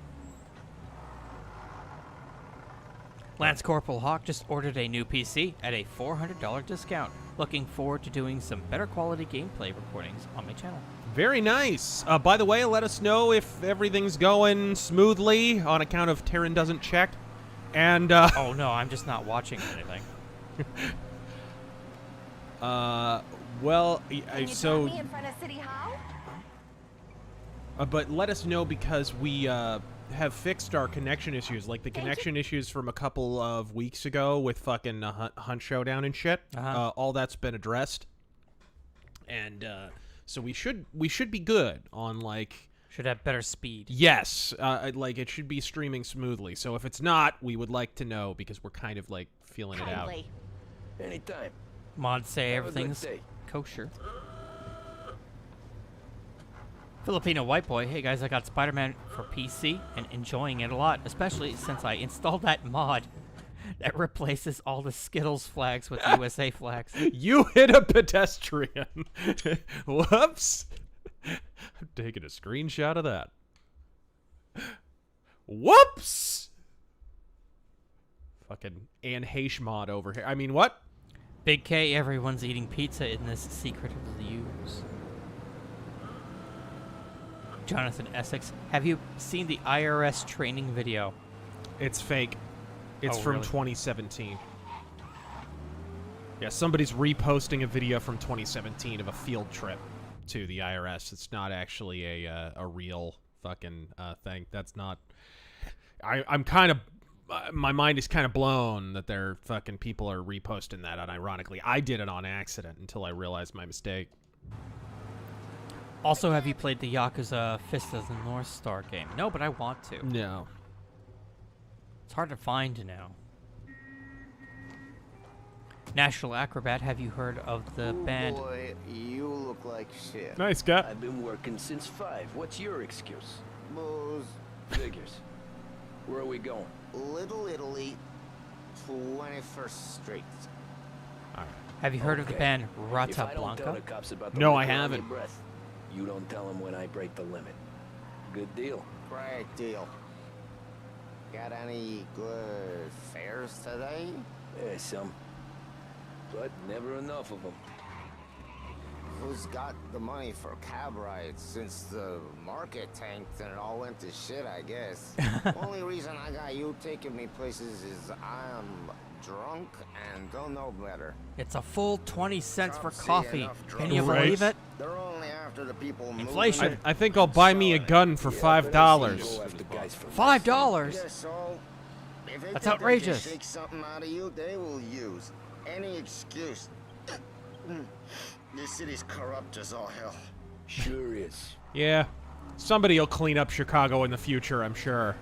[SPEAKER 2] Lance Corporal Hawk just ordered a new PC at a $400 discount. Looking forward to doing some better quality gameplay recordings on my channel.
[SPEAKER 1] Very nice. By the way, let us know if everything's going smoothly on account of Taryn doesn't check. And,
[SPEAKER 2] Oh, no, I'm just not watching anything.
[SPEAKER 1] well,
[SPEAKER 11] Can you
[SPEAKER 1] so...
[SPEAKER 11] drop me in front of City Hall?
[SPEAKER 1] But let us know because we have fixed our connection issues, like the connection issues from a couple of weeks ago with fucking Hunt Showdown and shit. All that's been addressed, and so we should be good on like.
[SPEAKER 2] Should have better speed.
[SPEAKER 1] Yes, like it should be streaming smoothly. So if it's not, we would like to know because we're kind of like feeling it out.
[SPEAKER 11] Kindly.
[SPEAKER 6] Anytime.
[SPEAKER 2] Mods say
[SPEAKER 6] Have a good
[SPEAKER 2] everything's
[SPEAKER 6] day.
[SPEAKER 2] kosher. Filipino White Boy, hey guys, I got Spider-Man for PC and enjoying it a lot, especially since I installed that mod that replaces all the Skittles flags with USA flags.
[SPEAKER 1] You hit a pedestrian. Whoops. I'm taking a screenshot of that. Whoops. Fucking Anne Heche mod over here. I mean, what?
[SPEAKER 2] Big K, everyone's eating pizza in this secret of the use. Jonathan Essex, have you seen the IRS training video?
[SPEAKER 1] It's fake. It's from
[SPEAKER 2] really?
[SPEAKER 1] 2017. Yeah, somebody's reposting a video from 2017 of a field trip to the IRS. It's not actually a real fucking thing. That's not... I'm kind of... my mind is kind of blown that they're fucking people are reposting that unironically. I did it on accident until I realized my mistake.
[SPEAKER 2] Also, have you played the Yakuza Fist of the North Star game? No, but I want to.
[SPEAKER 1] No.
[SPEAKER 2] It's hard to find now. National Acrobat, have you heard of the band?
[SPEAKER 4] Boy, you look like shit.
[SPEAKER 1] Nice guy.
[SPEAKER 6] I've been working since 5. What's your excuse?
[SPEAKER 4] Booze.
[SPEAKER 6] Figures. Where are we going?
[SPEAKER 4] Little Italy, 21st Street.
[SPEAKER 2] Have you heard of the band
[SPEAKER 6] If I
[SPEAKER 2] Rata
[SPEAKER 6] don't tell
[SPEAKER 2] Blanca?
[SPEAKER 6] the cops about the
[SPEAKER 1] No, I
[SPEAKER 6] liquor on your
[SPEAKER 1] haven't.
[SPEAKER 6] breath, you don't tell them when I break the limit. Good deal.
[SPEAKER 4] Great deal. Got any good fares today?
[SPEAKER 6] Yeah, some. But never enough of them.
[SPEAKER 4] Who's got the money for cab rides since the market tanked and it all went to shit, I guess. Only reason I got you taking me places is I'm drunk and don't know better.
[SPEAKER 2] It's a full 20 cents for
[SPEAKER 4] Can't see
[SPEAKER 2] coffee.
[SPEAKER 4] enough
[SPEAKER 2] Can you
[SPEAKER 1] Right.
[SPEAKER 2] believe it?
[SPEAKER 4] They're only after the people moving.
[SPEAKER 2] Inflation.
[SPEAKER 1] I think I'll buy me a gun for
[SPEAKER 6] Yeah, but I see you
[SPEAKER 1] $5.
[SPEAKER 6] go after guys for
[SPEAKER 2] $5?
[SPEAKER 4] Yes, so if they
[SPEAKER 2] That's
[SPEAKER 4] think
[SPEAKER 2] outrageous.
[SPEAKER 4] They can shake something out of you, they will use any excuse. This city's corrupt as all hell.
[SPEAKER 6] Sure is.
[SPEAKER 1] Yeah. Somebody will clean up Chicago in the future, I'm sure.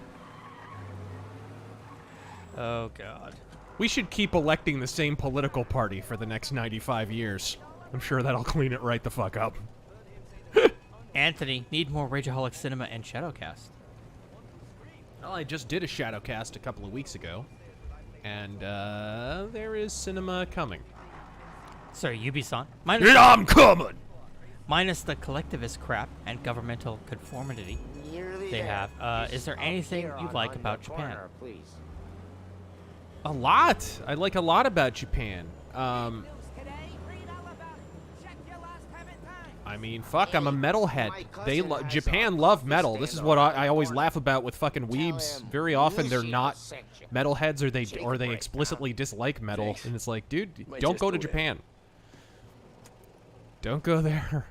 [SPEAKER 2] Oh, God.
[SPEAKER 1] We should keep electing the same political party for the next 95 years. I'm sure that'll clean it right the fuck up.
[SPEAKER 2] Anthony, need more Rageaholic Cinema and Shadowcast.
[SPEAKER 1] Well, I just did a Shadowcast a couple of weeks ago. And, there is cinema coming.
[SPEAKER 2] Sorry, Ubisoft.
[SPEAKER 1] I'm coming!
[SPEAKER 2] Minus the collectivist crap and governmental conformity they have. Is there anything you like about Japan?
[SPEAKER 1] A lot. I like a lot about Japan. I mean, fuck, I'm a metalhead. Japan love metal. This is what I always laugh about with fucking weebs. Very often they're not metalheads, or they explicitly dislike metal, and it's like, dude, don't go to Japan. Don't go there.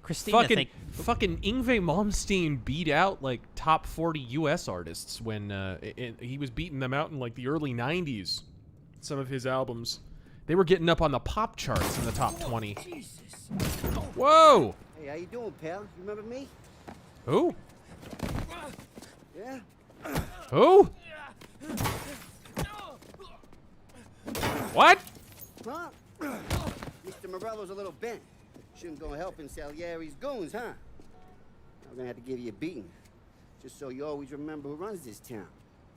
[SPEAKER 2] Christina,
[SPEAKER 1] fucking Yngwie Malmsteen beat out like top 40 U.S. artists when he was beating them out in like the early 90s. Some of his albums, they were getting up on the pop charts in the top 20. Whoa!
[SPEAKER 12] Hey, how you doing, pal? You remember me?
[SPEAKER 1] Who?
[SPEAKER 12] Yeah?
[SPEAKER 1] Who? What?
[SPEAKER 12] Huh? Mr. Morello's a little bent. Shouldn't go helping Salieri's goons, huh? I'm gonna have to give you a beating. Just so you always remember who runs this town.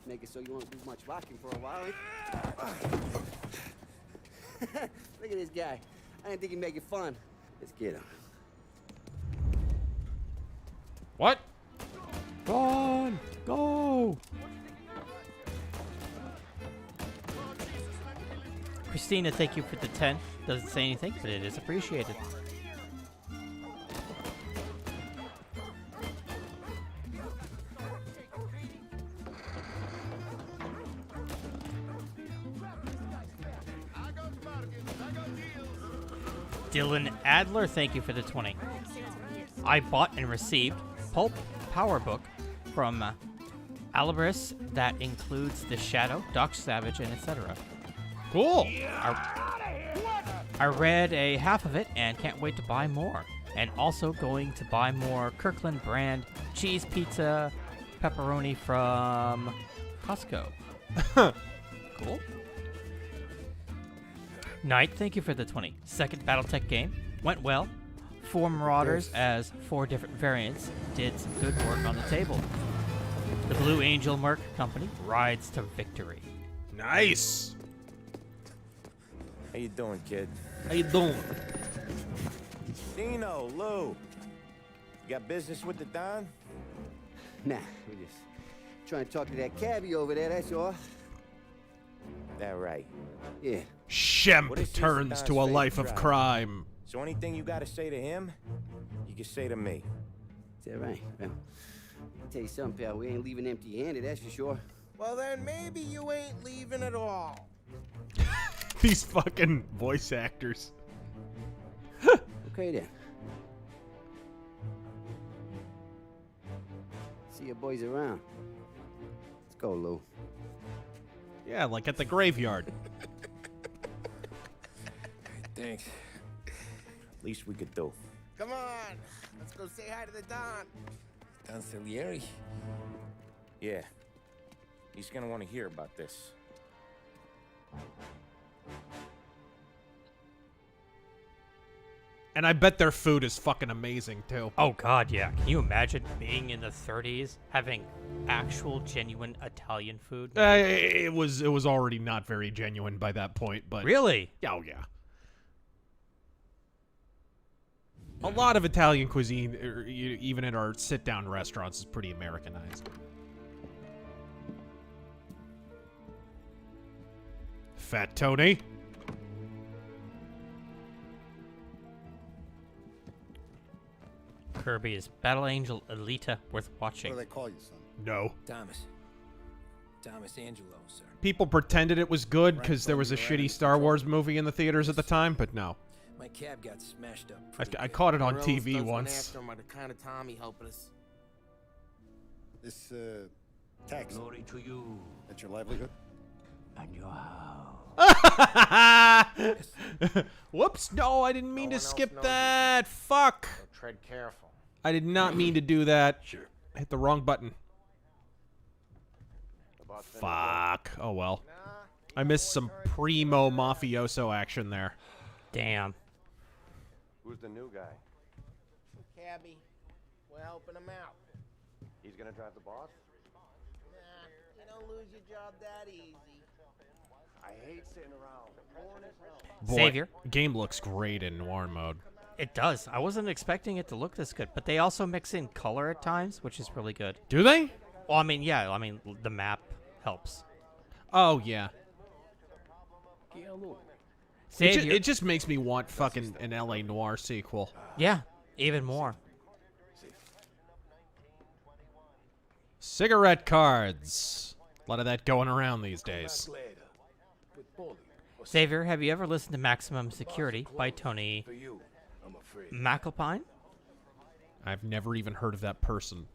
[SPEAKER 12] Make it so you won't do much rocking for a while. Look at this guy. I didn't think he'd make it fun. Let's get him.
[SPEAKER 1] What?
[SPEAKER 2] Go on! Go! Christina, thank you for the 10. Doesn't say anything, but it is appreciated. Dylan Adler, thank you for the 20. I bought and received Pulp Power Book from Alibris that includes The Shadow, Doc Savage, and etc.
[SPEAKER 1] Cool.
[SPEAKER 2] I read a half of it and can't wait to buy more. And also going to buy more Kirkland brand cheese pizza pepperoni from Costco. Cool. Knight, thank you for the 20. Second Battletech game. Went well. 4 Marauders as 4 different variants did some good work on the table. The Blue Angel Merc Company rides to victory.
[SPEAKER 1] Nice.
[SPEAKER 6] How you doing, kid?
[SPEAKER 1] How you doing?
[SPEAKER 6] Dino, Lou. You got business with the Don?
[SPEAKER 12] Nah, we're just trying to talk to that cabbie over there, that's all.
[SPEAKER 6] That right.
[SPEAKER 12] Yeah.
[SPEAKER 1] Shemp turns to a life of crime.
[SPEAKER 6] So anything you gotta say to him, you can say to me.
[SPEAKER 12] Is that right? Well, I'll tell you something, pal. We ain't leaving empty-handed, that's for sure.
[SPEAKER 8] Well, then maybe you ain't leaving at all.
[SPEAKER 1] These fucking voice actors.
[SPEAKER 12] Okay, then. See your boys around. Let's go, Lou.
[SPEAKER 1] Yeah, like at the graveyard.
[SPEAKER 6] Thanks. Least we could do.
[SPEAKER 8] Come on, let's go say hi to the Don.
[SPEAKER 6] Don Salieri? Yeah. He's gonna want to hear about this.
[SPEAKER 1] And I bet their food is fucking amazing, too.
[SPEAKER 2] Oh, God, yeah. Can you imagine being in the 30s, having actual, genuine Italian food?
[SPEAKER 1] It was already not very genuine by that point, but...
[SPEAKER 2] Really?
[SPEAKER 1] Oh, yeah. A lot of Italian cuisine, even in our sit-down restaurants, is pretty Americanized. Fat Tony.
[SPEAKER 2] Kirby is Battle Angel Alita worth watching.
[SPEAKER 8] What do they call you, son?
[SPEAKER 1] No.
[SPEAKER 6] Thomas Angelo, sir.
[SPEAKER 1] People pretended it was good because there was a shitty Star Wars movie in the theaters at the time, but no.
[SPEAKER 6] My cab got smashed up.
[SPEAKER 1] I caught it on
[SPEAKER 8] Morello's
[SPEAKER 1] TV
[SPEAKER 8] stunts
[SPEAKER 1] once.
[SPEAKER 8] After him are the kind of Tommy helping us.
[SPEAKER 13] This, tax.
[SPEAKER 10] Glory to you
[SPEAKER 13] That's your livelihood?
[SPEAKER 10] and your house.
[SPEAKER 1] Whoops! No, I didn't mean
[SPEAKER 7] No
[SPEAKER 1] to
[SPEAKER 7] one else
[SPEAKER 1] skip
[SPEAKER 7] knows
[SPEAKER 1] that. Fuck!
[SPEAKER 7] So tread careful.
[SPEAKER 1] I did not mean to do that.
[SPEAKER 10] Sure.
[SPEAKER 1] I hit the wrong button.
[SPEAKER 8] The boss finished
[SPEAKER 1] Fuck. Oh well. I missed some primo mafioso action there.
[SPEAKER 2] Damn.
[SPEAKER 8] Who's the new guy?
[SPEAKER 7] Cabby, we're helping him out.
[SPEAKER 8] He's gonna drive the boss?
[SPEAKER 7] Nah, you don't lose your job that easy.
[SPEAKER 8] I hate sitting around. Boring as hell.
[SPEAKER 1] Boy,
[SPEAKER 2] Savior.
[SPEAKER 1] Game looks great in noir mode.
[SPEAKER 2] It does. I wasn't expecting it to look this good, but they also mix in color at times, which is really good.
[SPEAKER 1] Do they?
[SPEAKER 2] Well, I mean, yeah. I mean, the map helps.
[SPEAKER 1] Oh yeah.
[SPEAKER 2] Savior.
[SPEAKER 1] It just makes me want fucking an LA Noir sequel.
[SPEAKER 2] Yeah, even more.
[SPEAKER 1] Cigarette cards. A lot of that going around these days.
[SPEAKER 2] Savior, have you ever listened to Maximum Security by Tony McAlpine?
[SPEAKER 1] I've never even heard of that person.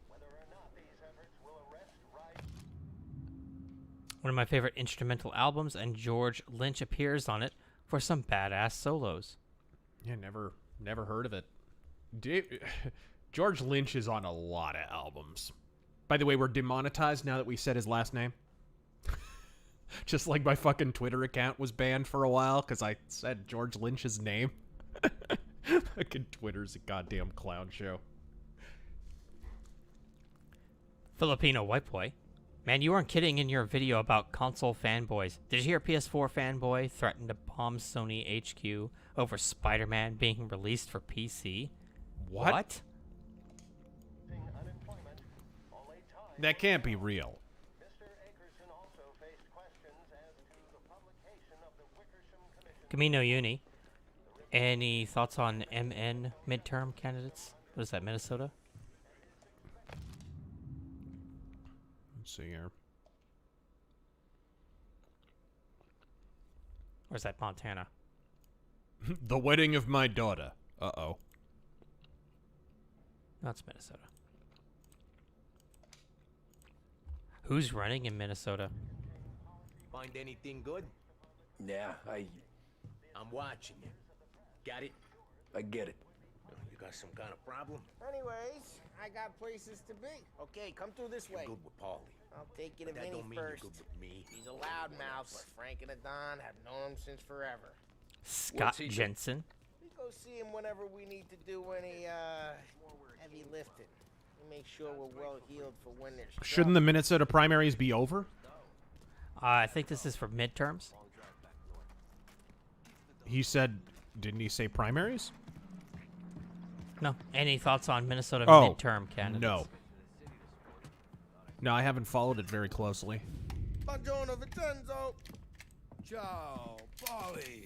[SPEAKER 2] One of my favorite instrumental albums, and George Lynch appears on it for some badass solos.
[SPEAKER 1] Yeah, never heard of it. George Lynch is on a lot of albums. By the way, we're demonetized now that we said his last name. Just like my fucking Twitter account was banned for a while because I said George Lynch's name. Fucking Twitter's a goddamn clown show.
[SPEAKER 2] Filipino white boy. Man, you weren't kidding in your video about console fanboys. Did you hear PS4 fanboy threatened to bomb Sony HQ over Spider-Man being released for PC? What?
[SPEAKER 1] That can't be real.
[SPEAKER 2] Camino Uni. Any thoughts on MN midterm candidates? What is that, Minnesota?
[SPEAKER 1] Let's see here.
[SPEAKER 2] Or is that Montana?
[SPEAKER 1] The wedding of my daughter. Uh-oh.
[SPEAKER 2] No, it's Minnesota. Who's running in Minnesota?
[SPEAKER 13] Find anything good?
[SPEAKER 6] Yeah,
[SPEAKER 13] I'm watching you. Got it?
[SPEAKER 6] I get it.
[SPEAKER 13] You got some kind of problem?
[SPEAKER 7] Anyways, I got places to be. Okay, come through this way.
[SPEAKER 13] You're good with Paulie.
[SPEAKER 7] I'll take you to
[SPEAKER 13] But that
[SPEAKER 7] Vinny
[SPEAKER 13] don't mean you're
[SPEAKER 7] first.
[SPEAKER 13] good with me.
[SPEAKER 7] He's a loudmouth, but Frank and the Don have known him since forever.
[SPEAKER 2] Scott
[SPEAKER 6] he do?
[SPEAKER 2] Jensen.
[SPEAKER 7] We go see him whenever we need to do any heavy lifting. We make sure we're well healed for when there's
[SPEAKER 1] Shouldn't the Minnesota primaries be over?
[SPEAKER 2] I think this is for midterms.
[SPEAKER 1] He said, didn't he say primaries?
[SPEAKER 2] No. Any thoughts on Minnesota
[SPEAKER 1] Oh,
[SPEAKER 2] midterm candidates?
[SPEAKER 1] no. No, I haven't followed it very closely.
[SPEAKER 8] Buongiorno, Vincenzo.
[SPEAKER 5] Ciao, Polly.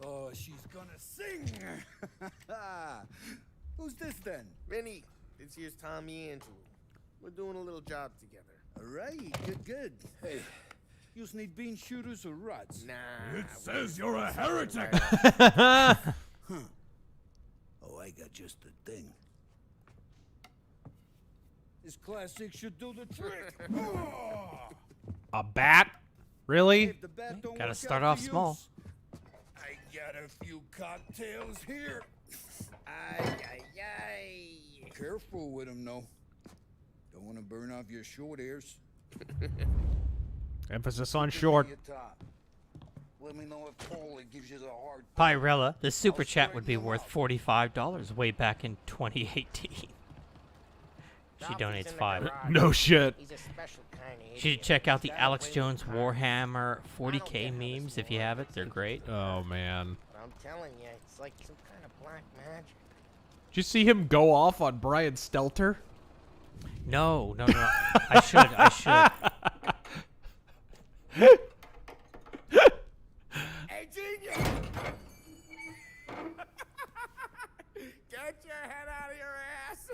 [SPEAKER 5] Oh, she's gonna sing. Who's this then?
[SPEAKER 8] Vinny, this here's Tommy Andrew. We're doing a little job together.
[SPEAKER 5] All right, good. Hey, you need bean shooters or rods?
[SPEAKER 8] Nah.
[SPEAKER 5] It says you're a heretic. Oh, I got just the thing. This classic should do the trick.
[SPEAKER 1] A bat? Really?
[SPEAKER 5] If the bat don't
[SPEAKER 2] Gotta
[SPEAKER 5] work
[SPEAKER 2] start
[SPEAKER 5] out
[SPEAKER 2] off
[SPEAKER 5] for you,
[SPEAKER 2] small.
[SPEAKER 5] I got a few cocktails here.
[SPEAKER 7] Ay.
[SPEAKER 5] Careful with them, though. Don't want to burn off your short hairs.
[SPEAKER 1] Emphasis on short.
[SPEAKER 5] Let me know if Paulie gives you the hard.
[SPEAKER 2] Pyrella, the super chat would be worth $45 way back in 2018. She donates $5.
[SPEAKER 1] No shit.
[SPEAKER 7] He's a special kind of
[SPEAKER 2] You should check out the Alex Jones Warhammer 40k memes if you have it. They're great.
[SPEAKER 1] Oh, man.
[SPEAKER 7] I'm telling you, it's like some kind of black magic.
[SPEAKER 1] Did you see him go off on Brian Stelter?
[SPEAKER 2] No. I should.
[SPEAKER 7] Hey, genius! Get your head out of your ass!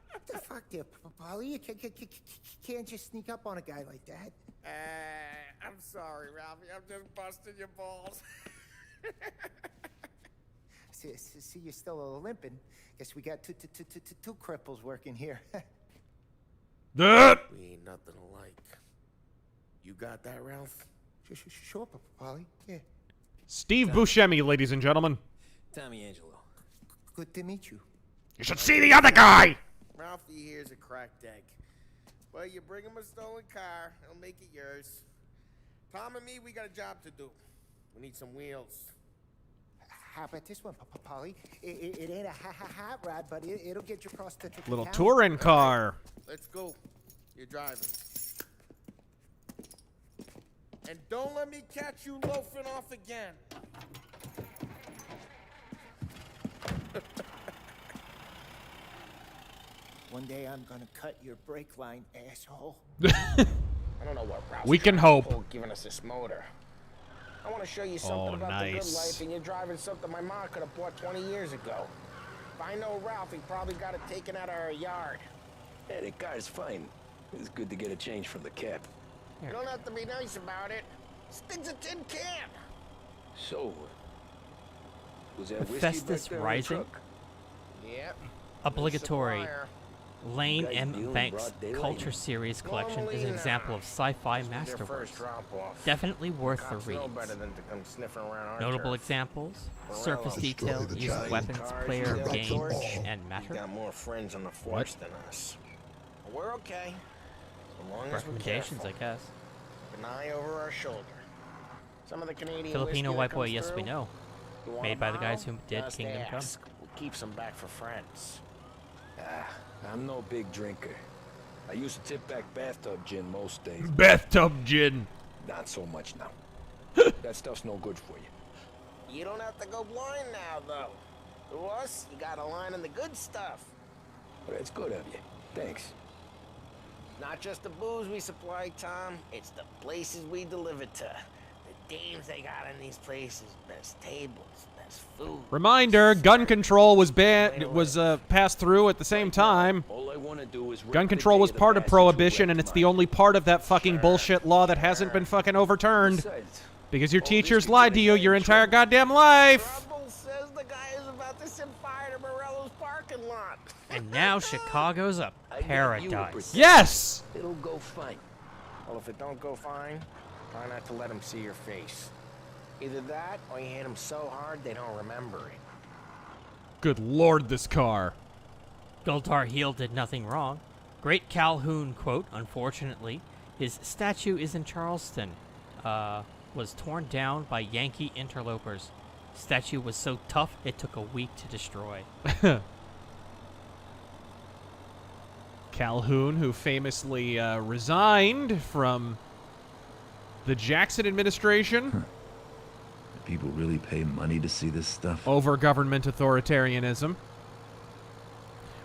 [SPEAKER 14] What the fuck there, Polly? You can't just sneak up on a guy like that.
[SPEAKER 7] I'm sorry, Ralphie. I'm just busting your balls.
[SPEAKER 14] See, you're still limping. Guess we got two cripples working here.
[SPEAKER 8] We ain't nothing alike. You got that, Ralph?
[SPEAKER 14] Sure, Polly. Yeah.
[SPEAKER 1] Steve Buscemi, ladies and gentlemen.
[SPEAKER 6] Tommy Angelo.
[SPEAKER 14] Good to meet you.
[SPEAKER 1] You should see the other guy!
[SPEAKER 8] Ralphie here's a cracked egg. But you bring him a stolen car, he'll make it yours. Tom and me, we got a job to do. We need some wheels.
[SPEAKER 14] How about this one, Polly? It ain't a hot rod, but it'll get you across the
[SPEAKER 1] Little
[SPEAKER 14] town.
[SPEAKER 1] touring car.
[SPEAKER 8] Let's go. You're driving. And don't let me catch you loafing off again.
[SPEAKER 14] One day I'm gonna cut your brake line, asshole.
[SPEAKER 8] I don't know what Ralph's
[SPEAKER 1] We can
[SPEAKER 8] trying to
[SPEAKER 1] hope.
[SPEAKER 8] pull giving us this motor. I want to show you something about the good life, and you're driving something my mom could have bought 20 years ago. If I know Ralph, he probably got it taken out of our yard.
[SPEAKER 6] Yeah, the car's fine. It's good to get a change from the cab.
[SPEAKER 8] You don't have to be nice about it. This thing's a tin can.
[SPEAKER 6] So, was that whiskey back
[SPEAKER 2] Festus
[SPEAKER 6] there in the
[SPEAKER 2] Rising?
[SPEAKER 6] truck?
[SPEAKER 8] Yep.
[SPEAKER 2] Obligatory.
[SPEAKER 8] Supplier.
[SPEAKER 2] Lane
[SPEAKER 6] Guys
[SPEAKER 2] M.
[SPEAKER 6] dealing
[SPEAKER 2] Banks'
[SPEAKER 6] broad daylight.
[SPEAKER 2] Culture Series collection is an example of sci-fi
[SPEAKER 8] This was their
[SPEAKER 2] masterworks.
[SPEAKER 8] first drop-off.
[SPEAKER 2] Definitely worth the
[SPEAKER 8] Cops know
[SPEAKER 2] read.
[SPEAKER 8] better than to come sniffing around our
[SPEAKER 2] Notable
[SPEAKER 8] turf.
[SPEAKER 2] exampents:
[SPEAKER 8] Morello.
[SPEAKER 2] surface detail,
[SPEAKER 10] the
[SPEAKER 2] use of
[SPEAKER 10] giant
[SPEAKER 2] weapons,
[SPEAKER 8] Cars,
[SPEAKER 2] player,
[SPEAKER 8] you got
[SPEAKER 2] game,
[SPEAKER 8] torch.
[SPEAKER 2] and
[SPEAKER 8] We
[SPEAKER 2] matter.
[SPEAKER 8] got more friends on the force than us. But we're okay. As long as we're
[SPEAKER 2] Recommendations,
[SPEAKER 8] careful.
[SPEAKER 2] I guess.
[SPEAKER 8] An eye over our shoulder. Some of the Canadian
[SPEAKER 2] Filipino
[SPEAKER 8] whiskey
[SPEAKER 2] white
[SPEAKER 8] that
[SPEAKER 2] boy,
[SPEAKER 8] comes
[SPEAKER 2] yes we
[SPEAKER 8] through,
[SPEAKER 2] know.
[SPEAKER 8] you want
[SPEAKER 2] Made
[SPEAKER 8] a
[SPEAKER 2] by the guys
[SPEAKER 8] bottle?
[SPEAKER 2] who did
[SPEAKER 8] Just
[SPEAKER 2] Kingdom Come.
[SPEAKER 8] ask. We'll keep some back for friends.
[SPEAKER 6] I'm no big drinker. I used to tip back bathtub gin most days.
[SPEAKER 1] Bathtub gin.
[SPEAKER 6] Not so much now. That stuff's no good for you.
[SPEAKER 8] You don't have to go blind now, though. To us, you got a line on the good stuff.
[SPEAKER 6] Well, that's good of you. Thanks.
[SPEAKER 8] Not just the booze we supply, Tom. It's the places we deliver to. The dames they got in these places. Best tables, best food.
[SPEAKER 1] Reminder, gun control was passed through at the same time.
[SPEAKER 6] All I want to do is
[SPEAKER 1] Gun control was part of Prohibition, and it's the only part of that fucking bullshit law that hasn't been fucking overturned. Because your teachers lied to you your entire goddamn life.
[SPEAKER 8] Trouble says the guy is about to set fire to Morello's parking lot.
[SPEAKER 2] And now Chicago's a paradise.
[SPEAKER 1] Yes!
[SPEAKER 6] It'll go fine.
[SPEAKER 8] Well, if it don't go fine, try not to let them see your face. Either that, or you hit them so hard they don't remember it.
[SPEAKER 1] Good lord, this car.
[SPEAKER 2] Goldar Heel did nothing wrong. Great Calhoun quote, unfortunately, his statue is in Charleston. Was torn down by Yankee interlopers. Statue was so tough it took a week to destroy.
[SPEAKER 1] Calhoun, who famously resigned from the Jackson administration
[SPEAKER 10] People really pay money to see this stuff.
[SPEAKER 1] over government authoritarianism.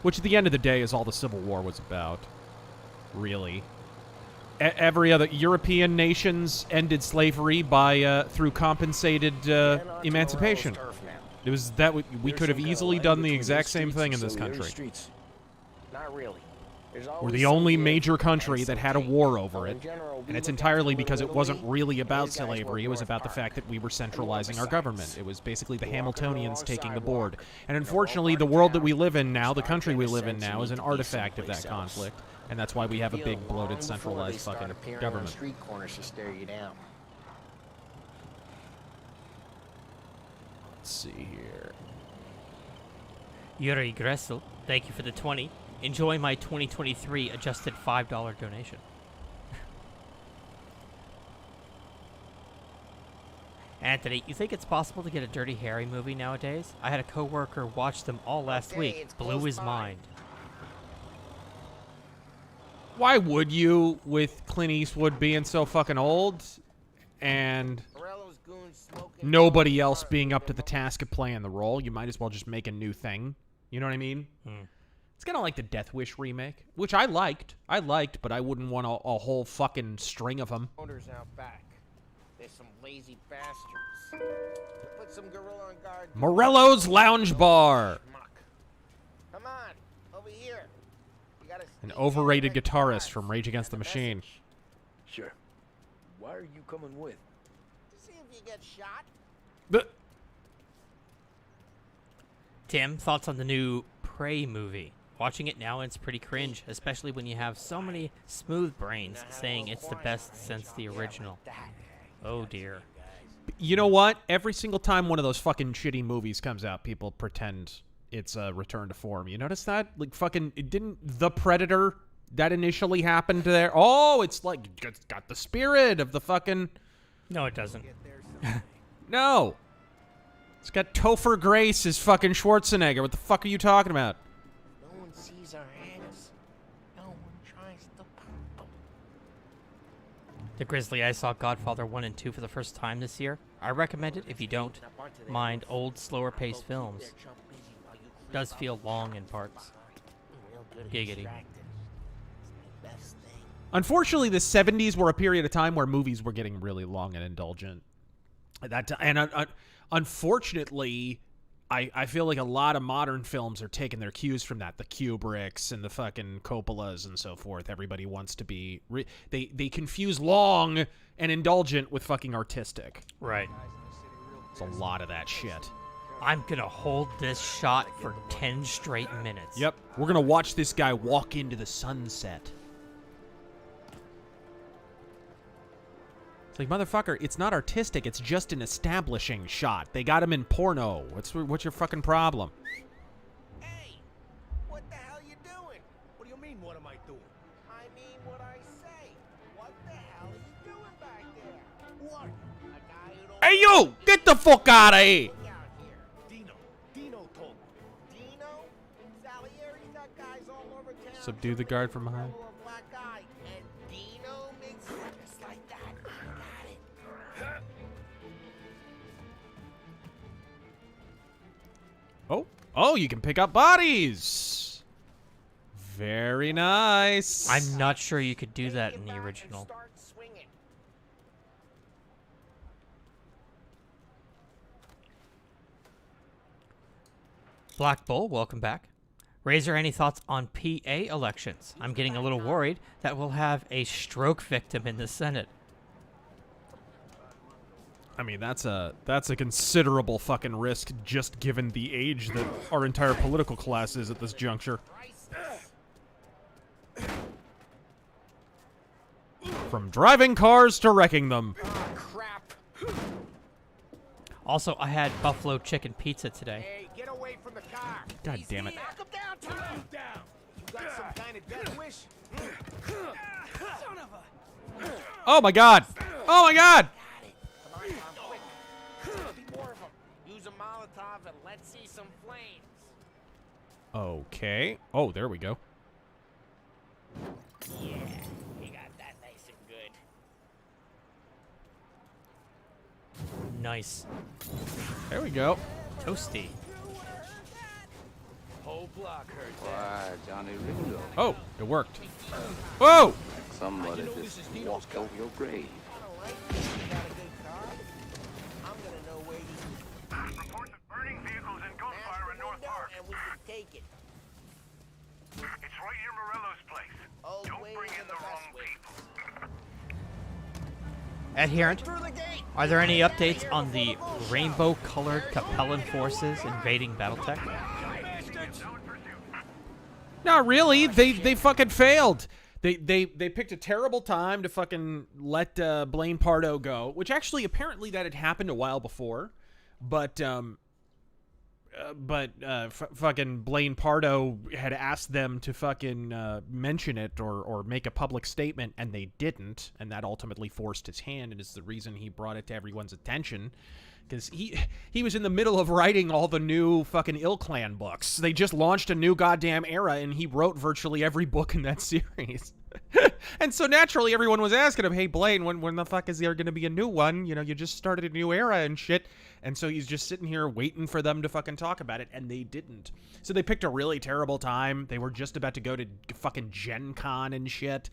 [SPEAKER 1] Which at the end of the day is all the Civil War was about. Really. Every other European nations ended slavery by through compensated emancipation. It was that we could have easily done the exact same thing in this country.
[SPEAKER 8] Not really.
[SPEAKER 1] We're the only major country that had a war over it, and it's entirely because it wasn't really about slavery. It was about the fact that we were centralizing our government. It was basically the Hamiltonians taking the board. And unfortunately, the world that we live in now, the country we live in now, is an artifact of that conflict. And that's why we have a big, bloated, centralized fucking government.
[SPEAKER 8] Street corners to stare you down.
[SPEAKER 1] Let's see here.
[SPEAKER 2] Yuri Gressel, thank you for the 20. Enjoy my 2023 adjusted $5 donation. Anthony, you think it's possible to get a Dirty Harry movie nowadays? I had a coworker watch them all last week. Blew his mind.
[SPEAKER 1] Why would you, with Clint Eastwood being so fucking old, and nobody else being up to the task of playing the role? You might as well just make a new thing. You know what I mean? It's kind of like the Death Wish remake, which I liked, but I wouldn't want a whole fucking string of them.
[SPEAKER 8] Motors out back. There's some lazy bastards. Put some gorilla on guard.
[SPEAKER 1] Morello's Lounge Bar.
[SPEAKER 8] Come on, over here. You gotta
[SPEAKER 1] An overrated guitarist from Rage Against the Machine.
[SPEAKER 6] Sure. Why are you coming with?
[SPEAKER 8] To see if you get shot.
[SPEAKER 2] Tim, thoughts on the new Prey movie? Watching it now, it's pretty cringe, especially when you have so many smooth brains saying it's the best since the original. Oh, dear.
[SPEAKER 1] You know what? Every single time one of those fucking shitty movies comes out, people pretend it's a return to form. You notice that? Like, fucking, it didn't The Predator, that initially happened there? Oh, it's like, it's got the spirit of the fucking...
[SPEAKER 2] No, it doesn't.
[SPEAKER 1] No. It's got Topher Grace as fucking Schwarzenegger. What the fuck are you talking about?
[SPEAKER 8] No one sees our hands. No one tries to pop them.
[SPEAKER 2] The Grizzly, I saw Godfather 1 and 2 for the first time this year. I recommend it if you don't mind old, slower-paced films. It does feel long in parts. Giggity.
[SPEAKER 1] Unfortunately, the 70s were a period of time where movies were getting really long and indulgent. Unfortunately, I feel like a lot of modern films are taking their cues from that. The Kubricks and the fucking Coppolas and so forth. Everybody wants to be... They confuse long and indulgent with fucking artistic.
[SPEAKER 2] Right.
[SPEAKER 1] It's a lot of that shit.
[SPEAKER 2] I'm gonna hold this shot for 10 straight minutes.
[SPEAKER 1] Yep. We're gonna watch this guy walk into the sunset. It's like, motherfucker, it's not artistic, it's just an establishing shot. They got him in porno. What's your fucking problem?
[SPEAKER 8] Hey, what the hell you doing?
[SPEAKER 13] What do you mean, what am I doing?
[SPEAKER 8] I mean what I say. What the hell are you doing back there? What? A guy who don't...
[SPEAKER 1] Hey, you! Get the fuck out of here!
[SPEAKER 8] Look out here.
[SPEAKER 13] Dino told me.
[SPEAKER 8] Dino? Salieri's got guys all over town.
[SPEAKER 1] Subdue the guard from behind.
[SPEAKER 8] A black guy. And Dino makes it just like that. I got it.
[SPEAKER 1] Oh, you can pick up bodies! Very nice.
[SPEAKER 2] I'm not sure you could do that in the original.
[SPEAKER 8] Start swinging.
[SPEAKER 2] Black Bull, welcome back. Razor, any thoughts on PA elections? I'm getting a little worried that we'll have a stroke victim in the Senate.
[SPEAKER 1] I mean, that's a considerable fucking risk just given the age that our entire political class is at this juncture. From driving cars to wrecking them.
[SPEAKER 8] Oh, crap.
[SPEAKER 2] Also, I had buffalo chicken pizza today.
[SPEAKER 8] Hey, get away from the car.
[SPEAKER 1] God damn it.
[SPEAKER 8] Knock him down, Tom. Knock him down. You got some kind of death wish? Son of a...
[SPEAKER 1] Oh my god! Oh my god!
[SPEAKER 8] Come on, Tom, quick. Be more of them. Use a Molotov and let's see some flames.
[SPEAKER 1] Okay. Oh, there we go.
[SPEAKER 8] Yeah, we got that nice and good.
[SPEAKER 2] Nice.
[SPEAKER 1] There we go.
[SPEAKER 2] Toasty.
[SPEAKER 13] Whole block heard
[SPEAKER 10] Why, Johnny Ringo.
[SPEAKER 1] Oh, it worked. Whoa!
[SPEAKER 10] Somebody just walked over your grave.
[SPEAKER 8] All right, you got a good car. I'm gonna know where you...
[SPEAKER 15] Reports of burning vehicles and gunfire in North Park.
[SPEAKER 8] And we can take it.
[SPEAKER 15] It's right near Morello's place.
[SPEAKER 8] Old
[SPEAKER 15] Don't
[SPEAKER 8] ways
[SPEAKER 15] bring
[SPEAKER 8] are
[SPEAKER 15] in
[SPEAKER 8] the
[SPEAKER 15] the wrong
[SPEAKER 8] best ways.
[SPEAKER 15] people.
[SPEAKER 2] Adherent,
[SPEAKER 8] Through the gate.
[SPEAKER 2] are there any updates on the rainbow-colored Capellan forces invading Battletech?
[SPEAKER 1] Not really. They fucking failed. They picked a terrible time to fucking let Blaine Pardo go, which actually apparently that had happened a while before, but fucking Blaine Pardo had asked them to fucking mention it or make a public statement, and they didn't, and that ultimately forced his hand, and is the reason he brought it to everyone's attention. Because he was in the middle of writing all the new fucking Ill Clan books. They just launched a new goddamn era, and he wrote virtually every book in that series. And so naturally, everyone was asking him, hey, Blaine, when the fuck is there going to be a new one? You know, you just started a new era and shit. And so he's just sitting here waiting for them to fucking talk about it, and they didn't. So they picked a really terrible time. They were just about to go to fucking Gen Con and shit.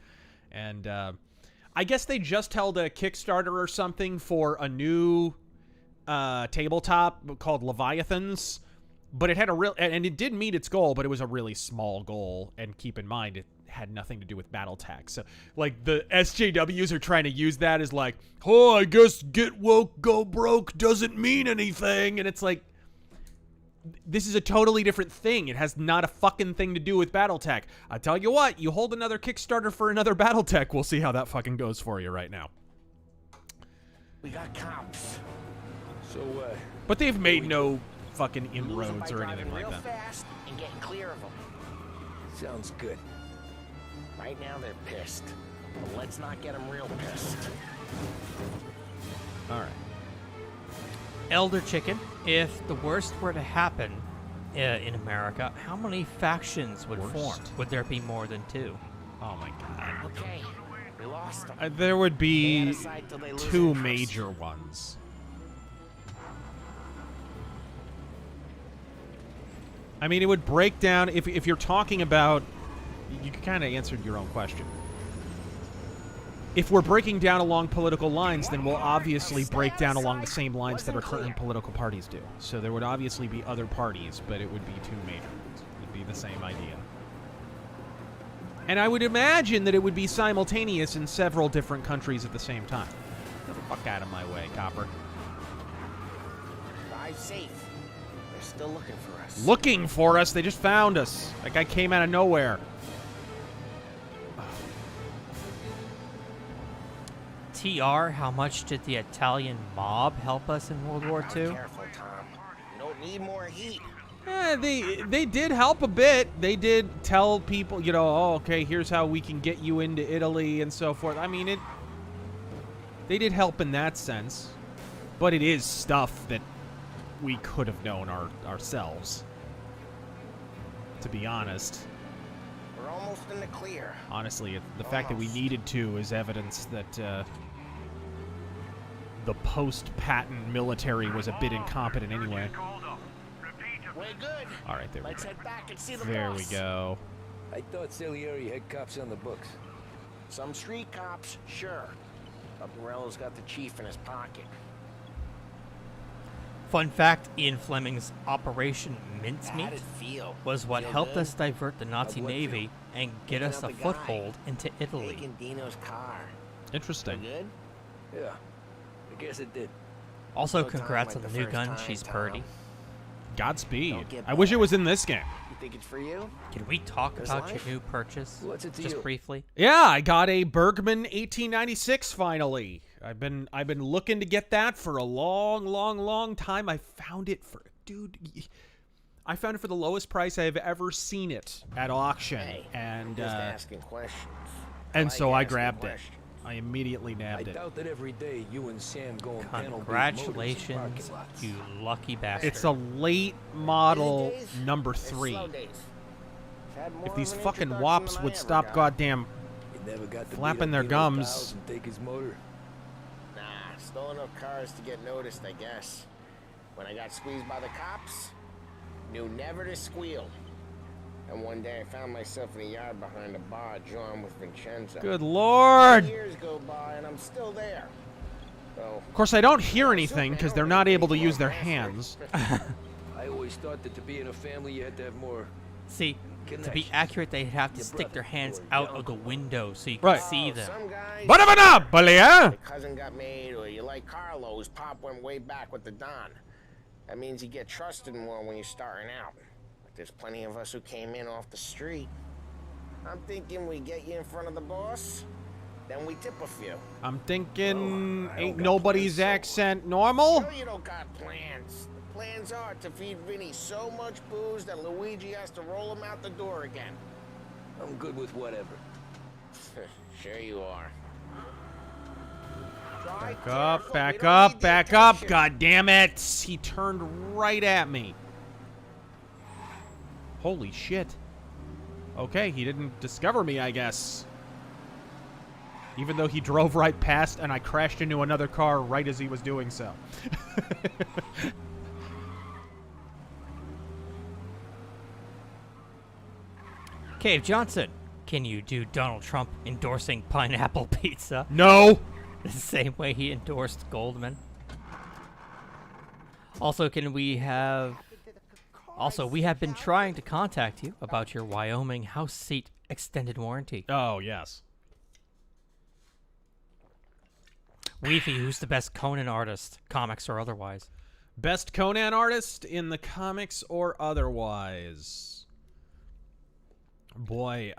[SPEAKER 1] And I guess they just held a Kickstarter or something for a new... tabletop called Leviathans, but it had and it did meet its goal, but it was a really small goal, and keep in mind it had nothing to do with Battletech. So like the SJWs are trying to use that as like, oh, I guess get woke, go broke doesn't mean anything, and it's like, this is a totally different thing. It has not a fucking thing to do with Battletech. I tell you what, you hold another Kickstarter for another Battletech, we'll see how that fucking goes for you right now.
[SPEAKER 8] We got cops.
[SPEAKER 6] So,
[SPEAKER 1] But they've made no fucking
[SPEAKER 8] Lose 'em by
[SPEAKER 1] inroads or anything
[SPEAKER 8] driving
[SPEAKER 1] like
[SPEAKER 8] real
[SPEAKER 1] that.
[SPEAKER 8] fast and getting clear of them.
[SPEAKER 6] sounds good.
[SPEAKER 8] Right now they're pissed. But let's not get them real pissed.
[SPEAKER 1] All right.
[SPEAKER 2] Elder Chicken, if the worst were to happen in America, how many factions would form? Would there be more than 2?
[SPEAKER 1] Oh my god.
[SPEAKER 8] Okay, we lost them.
[SPEAKER 1] There would be
[SPEAKER 8] Stand aside till they lose
[SPEAKER 1] 2
[SPEAKER 8] interest.
[SPEAKER 1] major ones. I mean, it would break down, if you're talking about, you kind of answered your own question. If we're breaking down along political lines, then we'll obviously break down along the same lines that our current political parties do. So there would obviously be other parties, but it would be 2 major ones. It would be the same idea. And I would imagine that it would be simultaneous in several different countries at the same time. Get the fuck out of my way, Copper.
[SPEAKER 8] Drive safe. They're still looking for us.
[SPEAKER 1] Looking for us? They just found us. That guy came out of nowhere.
[SPEAKER 2] TR, how much did the Italian mob help us in World War II?
[SPEAKER 8] Careful, Tom. You don't need more heat.
[SPEAKER 1] They did help a bit. They did tell people, you know, oh, okay, here's how we can get you into Italy and so forth. I mean, they did help in that sense. But it is stuff that we could have known ourselves. To be honest.
[SPEAKER 8] We're almost in the clear.
[SPEAKER 1] Honestly, the fact that we needed to is evidence that the post-patent military was a bit incompetent anyway.
[SPEAKER 8] We're good.
[SPEAKER 1] All right, there we
[SPEAKER 8] Let's
[SPEAKER 1] go.
[SPEAKER 8] head back and see the
[SPEAKER 1] There
[SPEAKER 8] boss.
[SPEAKER 1] we go.
[SPEAKER 6] I thought Salieri had cops on the books.
[SPEAKER 8] Some street cops, sure. But Morello's got the chief in his pocket.
[SPEAKER 2] Fun fact, Ian Fleming's Operation
[SPEAKER 8] How'd
[SPEAKER 2] Mincemeat
[SPEAKER 8] it feel?
[SPEAKER 2] was what
[SPEAKER 8] Feel
[SPEAKER 2] helped
[SPEAKER 8] good?
[SPEAKER 2] us divert the Nazi
[SPEAKER 8] How'd what
[SPEAKER 2] Navy
[SPEAKER 8] feel?
[SPEAKER 2] and get
[SPEAKER 8] Picking
[SPEAKER 2] us a
[SPEAKER 8] up the guy.
[SPEAKER 2] foothold into Italy.
[SPEAKER 8] Taking Dino's car.
[SPEAKER 1] Interesting.
[SPEAKER 8] Good?
[SPEAKER 6] Yeah, I guess it did.
[SPEAKER 2] Also,
[SPEAKER 8] No time
[SPEAKER 2] congrats
[SPEAKER 8] like
[SPEAKER 2] on the
[SPEAKER 8] the
[SPEAKER 2] new
[SPEAKER 8] first
[SPEAKER 2] gun,
[SPEAKER 8] time,
[SPEAKER 2] she's
[SPEAKER 8] Tom.
[SPEAKER 2] purty.
[SPEAKER 1] Godspeed.
[SPEAKER 8] Don't get
[SPEAKER 1] I wish it
[SPEAKER 8] bored.
[SPEAKER 1] was in this game.
[SPEAKER 8] You think it's for you?
[SPEAKER 2] Can we talk
[SPEAKER 8] There's
[SPEAKER 2] about
[SPEAKER 8] life.
[SPEAKER 2] your new purchase?
[SPEAKER 6] What's it to
[SPEAKER 2] Just
[SPEAKER 6] you?
[SPEAKER 2] briefly.
[SPEAKER 1] Yeah, I got a Bergman 1896 finally. I've been looking to get that for a long time. I found it for I found it for the lowest price I've ever seen it at auction,
[SPEAKER 8] Hey,
[SPEAKER 1] and
[SPEAKER 8] just asking questions.
[SPEAKER 1] and so I
[SPEAKER 8] asking
[SPEAKER 1] grabbed it.
[SPEAKER 8] questions.
[SPEAKER 1] I immediately
[SPEAKER 6] I
[SPEAKER 1] nabbed it.
[SPEAKER 6] doubt that every day you and Sam go and panel beat motors in
[SPEAKER 2] Congratulations,
[SPEAKER 6] parking lots.
[SPEAKER 2] you lucky bastard.
[SPEAKER 1] It's a late model
[SPEAKER 8] Busy days
[SPEAKER 1] number
[SPEAKER 8] and
[SPEAKER 1] 3.
[SPEAKER 8] slow days. Had more
[SPEAKER 1] If these
[SPEAKER 8] of an
[SPEAKER 1] fucking
[SPEAKER 8] introduction
[SPEAKER 1] wops
[SPEAKER 8] than I
[SPEAKER 1] would
[SPEAKER 8] ever
[SPEAKER 1] stop
[SPEAKER 8] got.
[SPEAKER 1] goddamn
[SPEAKER 6] You never got to
[SPEAKER 1] flapping
[SPEAKER 6] beat
[SPEAKER 1] their
[SPEAKER 6] up
[SPEAKER 1] gums.
[SPEAKER 6] Dino's and take his motor.
[SPEAKER 8] Nah, stole enough cars to get noticed, I guess. When I got squeezed by the cops, knew never to squeal. And one day I found myself in the yard behind a bar, John with Vincenzo.
[SPEAKER 1] Good lord!
[SPEAKER 8] Years go by and I'm still there. So,
[SPEAKER 1] Of course, I don't hear anything because they're not able to use their hands.
[SPEAKER 6] I always thought that to be in a family you had to have more.
[SPEAKER 2] See, to be
[SPEAKER 6] Connections.
[SPEAKER 2] accurate, they'd have to
[SPEAKER 6] Your
[SPEAKER 2] stick
[SPEAKER 6] brother
[SPEAKER 2] their hands
[SPEAKER 6] or
[SPEAKER 2] out
[SPEAKER 6] your
[SPEAKER 2] of the
[SPEAKER 6] uncle.
[SPEAKER 2] window so you
[SPEAKER 1] Right.
[SPEAKER 2] can see them.
[SPEAKER 8] Some guys,
[SPEAKER 1] Your
[SPEAKER 8] your cousin got made, or you like Carlo, whose pop went way back with the Don. That means you get trusted more when you're starting out. But there's plenty of us who came in off the street. I'm thinking we get you in front of the boss, then we tip a few.
[SPEAKER 1] I'm thinking,
[SPEAKER 6] Oh, I
[SPEAKER 1] ain't
[SPEAKER 6] don't got
[SPEAKER 1] nobody's
[SPEAKER 6] plans, so-
[SPEAKER 1] accent normal?
[SPEAKER 8] Sure you don't got plans. The plans are to feed Vinny so much booze that Luigi has to roll him out the door again.
[SPEAKER 6] I'm good with whatever.
[SPEAKER 8] Sure you are.
[SPEAKER 1] Back up, back up, back up. God damn it. He turned right at me. Holy shit. Okay, he didn't discover me, I guess. Even though he drove right past and I crashed into another car right as he was doing so.
[SPEAKER 2] Cave Johnson, can you do Donald Trump endorsing pineapple pizza
[SPEAKER 1] No.
[SPEAKER 2] the same way he endorsed Goldman? Also, we have been trying to contact you about your Wyoming house seat extended warranty.
[SPEAKER 1] Oh, yes.
[SPEAKER 2] Weefy, who's the best Conan artist, comics or otherwise?
[SPEAKER 1] Best Conan artist in the comics or otherwise? Boy,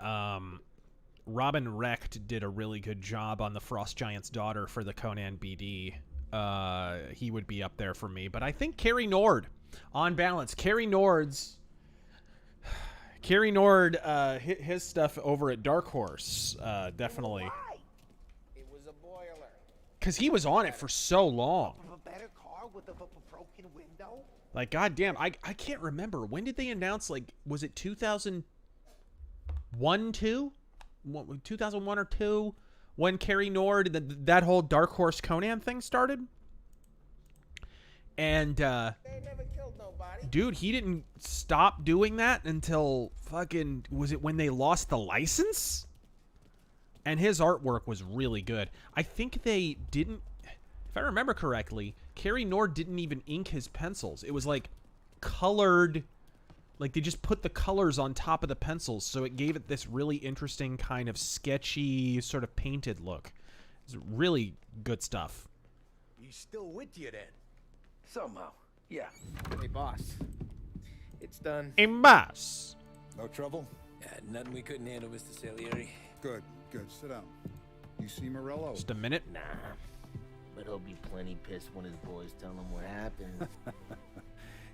[SPEAKER 1] Robin Recht did a really good job on the Frost Giant's daughter for the Conan BD. he would be up there for me. But I think Carrie Nord, on balance, Carrie Nord, his stuff over at Dark Horse, definitely.
[SPEAKER 8] It was a boiler.
[SPEAKER 1] Because he was on it for so long.
[SPEAKER 14] A better car with a broken window?
[SPEAKER 1] Like, goddamn, I can't remember. When did they announce, like, was it 2001, 2001 or 2? When Carrie Nord, that whole Dark Horse Conan thing started? And,
[SPEAKER 8] They never killed nobody.
[SPEAKER 1] dude, he didn't stop doing that until fucking, was it when they lost the license? And his artwork was really good. I think they didn't, if I remember correctly, Carrie Nord didn't even ink his pencils. It was like colored, like they just put the colors on top of the pencils, so it gave it this really interesting kind of sketchy, sort of painted look. It's really good stuff.
[SPEAKER 13] He's still with you then?
[SPEAKER 6] Somehow, yeah.
[SPEAKER 7] Hey, boss. It's done.
[SPEAKER 1] A boss.
[SPEAKER 16] No trouble?
[SPEAKER 6] Nothing we couldn't handle, Mr. Salieri.
[SPEAKER 16] Good, good. Sit down. You see Morello?
[SPEAKER 1] Just a minute.
[SPEAKER 17] Nah, but he'll be plenty pissed when his boys tell him what happened.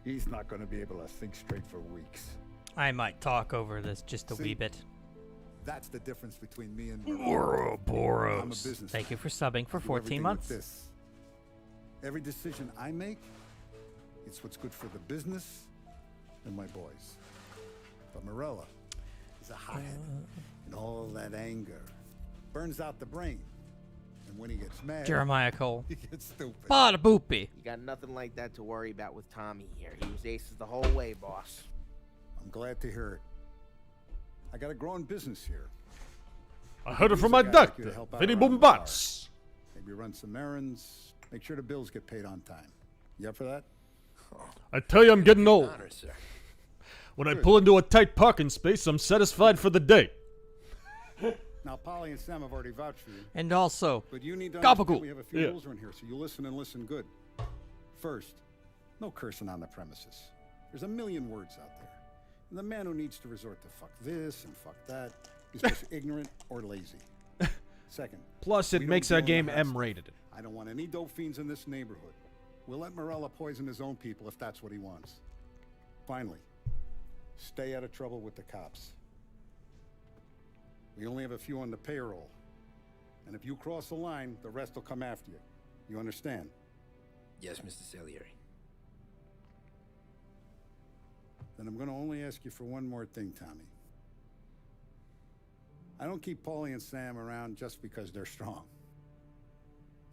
[SPEAKER 16] He's not going to be able to think straight for weeks.
[SPEAKER 2] I might talk over this just a wee bit.
[SPEAKER 16] That's the difference between me and
[SPEAKER 2] Ouroboros.
[SPEAKER 16] I'm a business.
[SPEAKER 2] Thank you for subbing for
[SPEAKER 16] I do
[SPEAKER 2] 14
[SPEAKER 16] everything
[SPEAKER 2] months.
[SPEAKER 16] with this. Every decision I make, it's what's good for the business and my boys. But Morella is a hothead, and all that anger burns out the brain. And when he gets mad,
[SPEAKER 2] Jeremiah Cole.
[SPEAKER 16] he gets stupid.
[SPEAKER 2] Bada boopy.
[SPEAKER 7] You got nothing like that to worry about with Tommy here. He was aces the whole way, boss.
[SPEAKER 16] I'm glad to hear it. I got a growing business here.
[SPEAKER 1] I heard it from
[SPEAKER 16] Use
[SPEAKER 1] my
[SPEAKER 16] a guy like you
[SPEAKER 1] doctor,
[SPEAKER 16] to help out
[SPEAKER 1] Vinny
[SPEAKER 16] around the
[SPEAKER 1] Boombots.
[SPEAKER 16] bar. Maybe run some errands, make sure the bills get paid on time. You up for that?
[SPEAKER 1] I tell you, I'm getting old.
[SPEAKER 6] Honor, sir.
[SPEAKER 1] When I pull into a tight parking space, I'm satisfied for the day.
[SPEAKER 16] Now, Polly and Sam have already vouched for you.
[SPEAKER 2] And also,
[SPEAKER 16] But you need to
[SPEAKER 2] Gabagool.
[SPEAKER 16] understand we have a few
[SPEAKER 1] Yeah.
[SPEAKER 16] rules around here, so you listen and listen good. First, no cursing on the premises. There's a million words out there. And the man who needs to resort to fuck this and fuck that is just ignorant or lazy. Second,
[SPEAKER 1] Plus, it
[SPEAKER 16] we
[SPEAKER 1] makes
[SPEAKER 16] don't
[SPEAKER 1] our
[SPEAKER 16] deal in
[SPEAKER 1] game
[SPEAKER 16] the house.
[SPEAKER 1] M-rated.
[SPEAKER 16] I don't want any dope fiends in this neighborhood. We'll let Morella poison his own people if that's what he wants. Finally, stay out of trouble with the cops. We only have a few on the payroll. And if you cross the line, the rest will come after you. You understand?
[SPEAKER 6] Yes, Mr. Salieri.
[SPEAKER 16] Then I'm going to only ask you for one more thing, Tommy. I don't keep Paulie and Sam around just because they're strong.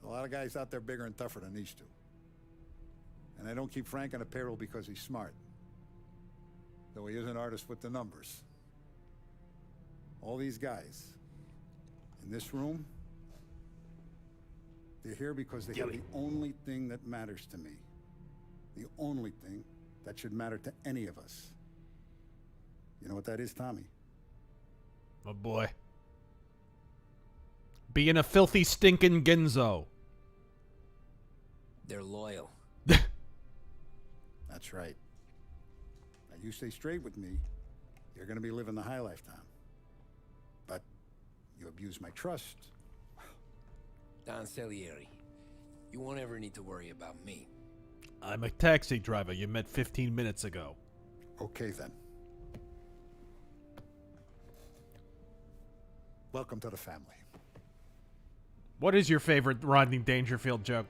[SPEAKER 16] A lot of guys out there bigger and tougher than these two. And I don't keep Frank on a payroll because he's smart. Though he is an artist with the numbers. All these guys in this room, they're here because they have the only thing that matters to me. The only thing that should matter to any of us. You know what that is, Tommy?
[SPEAKER 1] My boy. Being a filthy, stinking Genzo.
[SPEAKER 6] They're loyal.
[SPEAKER 16] That's right. Now you stay straight with me, you're gonna be living the high life, Tom. But you abuse my trust.
[SPEAKER 6] Don Salieri, you won't ever need to worry about me.
[SPEAKER 1] I'm a taxi driver you met 15 minutes ago.
[SPEAKER 16] Okay, then. Welcome to the family.
[SPEAKER 1] What is your favorite Rodney Dangerfield joke?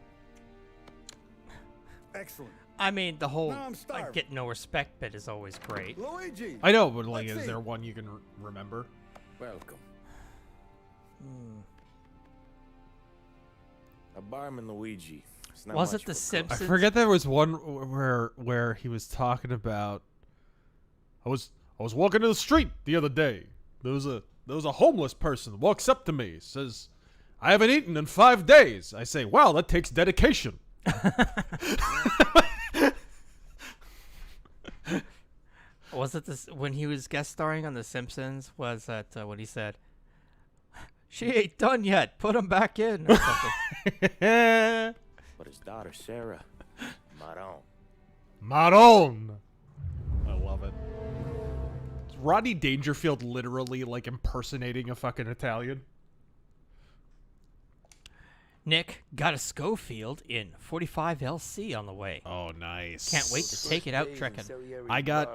[SPEAKER 16] Excellent.
[SPEAKER 2] I mean, the whole
[SPEAKER 16] No, I'm
[SPEAKER 2] like,
[SPEAKER 16] starving.
[SPEAKER 2] get no respect bit is always great.
[SPEAKER 16] Luigi!
[SPEAKER 1] I know, but like,
[SPEAKER 16] Let's
[SPEAKER 1] is
[SPEAKER 16] see.
[SPEAKER 1] there one you can remember?
[SPEAKER 6] Welcome.
[SPEAKER 17] A barman Luigi. It's not
[SPEAKER 2] Was
[SPEAKER 17] much
[SPEAKER 2] it The
[SPEAKER 17] of a cook.
[SPEAKER 2] Simpsons?
[SPEAKER 1] I forget there was one where he was talking about. I was walking in the street the other day. There was a homeless person walks up to me, says, "I haven't eaten in 5 days." I say, "Wow, that takes dedication."
[SPEAKER 2] Was it this when he was guest starring on The Simpsons? Was that what he said? She ain't done yet. Put him back in. Or something.
[SPEAKER 17] But his daughter, Sarah, Maron.
[SPEAKER 1] Maron. I love it. Is Rodney Dangerfield literally like impersonating a fucking Italian?
[SPEAKER 2] Nick got a Schofield in 45 LC on the way.
[SPEAKER 1] Oh, nice.
[SPEAKER 2] Can't wait to take it out trekking.
[SPEAKER 1] I got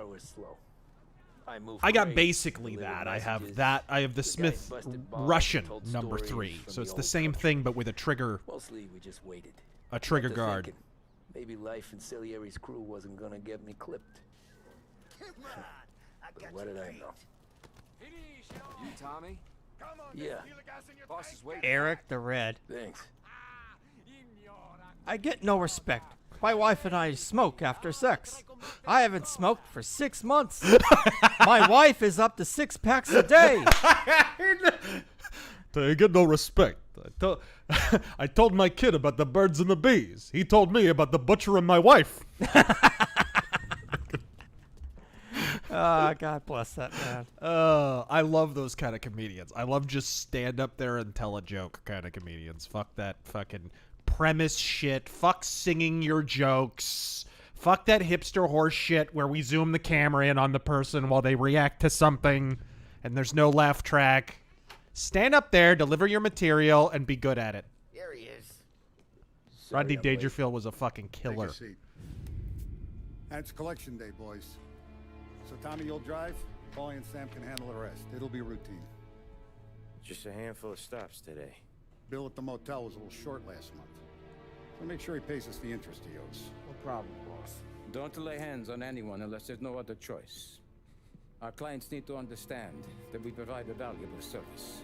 [SPEAKER 1] basically that. I have that. I have the Smith Russian number 3. So it's the same thing, but with a trigger.
[SPEAKER 6] Mostly we just waited.
[SPEAKER 1] A trigger guard.
[SPEAKER 6] Thinking, maybe life in Salieri's crew wasn't gonna get me clipped. But what did I know?
[SPEAKER 3] You, Tommy?
[SPEAKER 6] Yeah.
[SPEAKER 3] Boss is waiting.
[SPEAKER 2] Eric the Red.
[SPEAKER 6] Thanks.
[SPEAKER 2] I get no respect. My wife and I smoke after sex. I haven't smoked for 6 months. My wife is up to 6 packs a day.
[SPEAKER 1] I get no respect. I told my kid about the birds and the bees. He told me about the butcher and my wife.
[SPEAKER 2] God bless that man.
[SPEAKER 1] I love those kind of comedians. I love just stand up there and tell a joke kind of comedians. Fuck that fucking premise shit. Fuck singing your jokes. Fuck that hipster horse shit where we zoom the camera in on the person while they react to something and there's no laugh track. Stand up there, deliver your material, and be good at it.
[SPEAKER 8] There he is.
[SPEAKER 1] Rodney Dangerfield was a fucking killer.
[SPEAKER 16] Take a seat. And it's collection day, boys. So Tommy, you'll drive. Paulie and Sam can handle the rest. It'll be routine.
[SPEAKER 3] Just a handful of stops today.
[SPEAKER 16] Bill at the motel was a little short last month. So make sure he pays us the interest he owes.
[SPEAKER 3] No problem, boss.
[SPEAKER 18] Don't lay hands on anyone unless there's no other choice. Our clients need to understand that we provide a valuable service.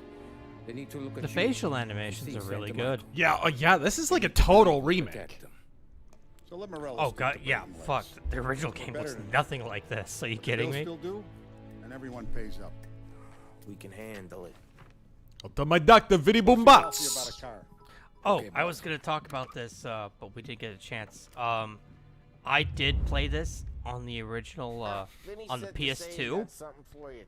[SPEAKER 18] They need to look at
[SPEAKER 2] The facial animations are really good.
[SPEAKER 1] Yeah, yeah, this is like a total remake.
[SPEAKER 16] So let Morello
[SPEAKER 2] Oh god, yeah, fuck. The original game looks nothing like this. Are you kidding me?
[SPEAKER 16] Still do, and everyone pays up.
[SPEAKER 3] We can handle it.
[SPEAKER 1] I'll tell my doctor, Vinny Boombox.
[SPEAKER 2] Oh, I was gonna talk about this, but we did get a chance. I did play this on the original, on the PS2.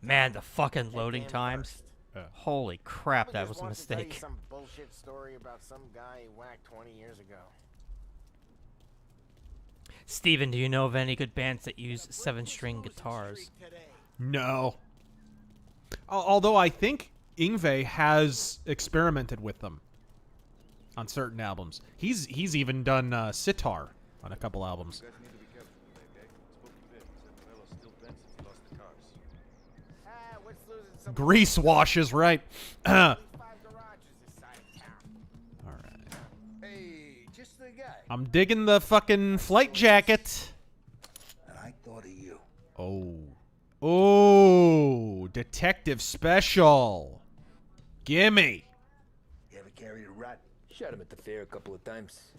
[SPEAKER 2] Man, the fucking loading times. Holy crap, that was a mistake.
[SPEAKER 8] Some bullshit story about some guy he whacked 20 years ago.
[SPEAKER 2] Steven, do you know of any good bands that use 7-string guitars?
[SPEAKER 1] No. Although I think Yngwie has experimented with them on certain albums. He's even done sitar on a couple albums. Grease wash is right. Alright.
[SPEAKER 14] Hey, just the guy.
[SPEAKER 1] I'm digging the fucking flight jacket.
[SPEAKER 14] And I thought of you.
[SPEAKER 1] Oh. Oh, detective special. Gimme.
[SPEAKER 14] You ever carried a rat?
[SPEAKER 6] Shot him at the fair a couple of times.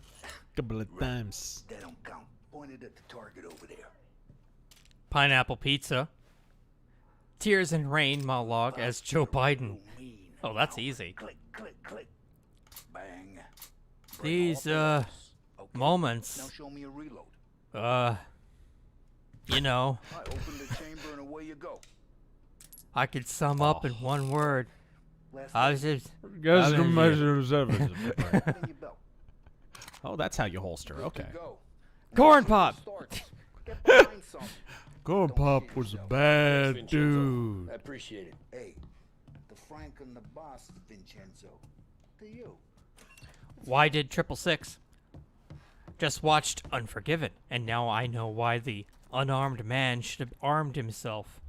[SPEAKER 1] Couple of times.
[SPEAKER 14] That don't count. Pointed at the target over there.
[SPEAKER 2] Pineapple pizza. Tears and Rain monologue as Joe Biden. Oh, that's easy.
[SPEAKER 14] Click, click, click. Bang.
[SPEAKER 2] These, moments.
[SPEAKER 14] Now show me a reload.
[SPEAKER 2] You know.
[SPEAKER 14] I open the chamber and away you go.
[SPEAKER 2] I could sum up in one word. I was just...
[SPEAKER 1] Oh, that's how you holster. Okay.
[SPEAKER 2] Corn Pop!
[SPEAKER 1] Corn Pop was a bad dude.
[SPEAKER 6] I appreciate it.
[SPEAKER 14] Hey, the Frank and the boss, Vincenzo. To you.
[SPEAKER 2] Why did 666? Just watched Unforgiven, and now I know why the unarmed man should have armed himself.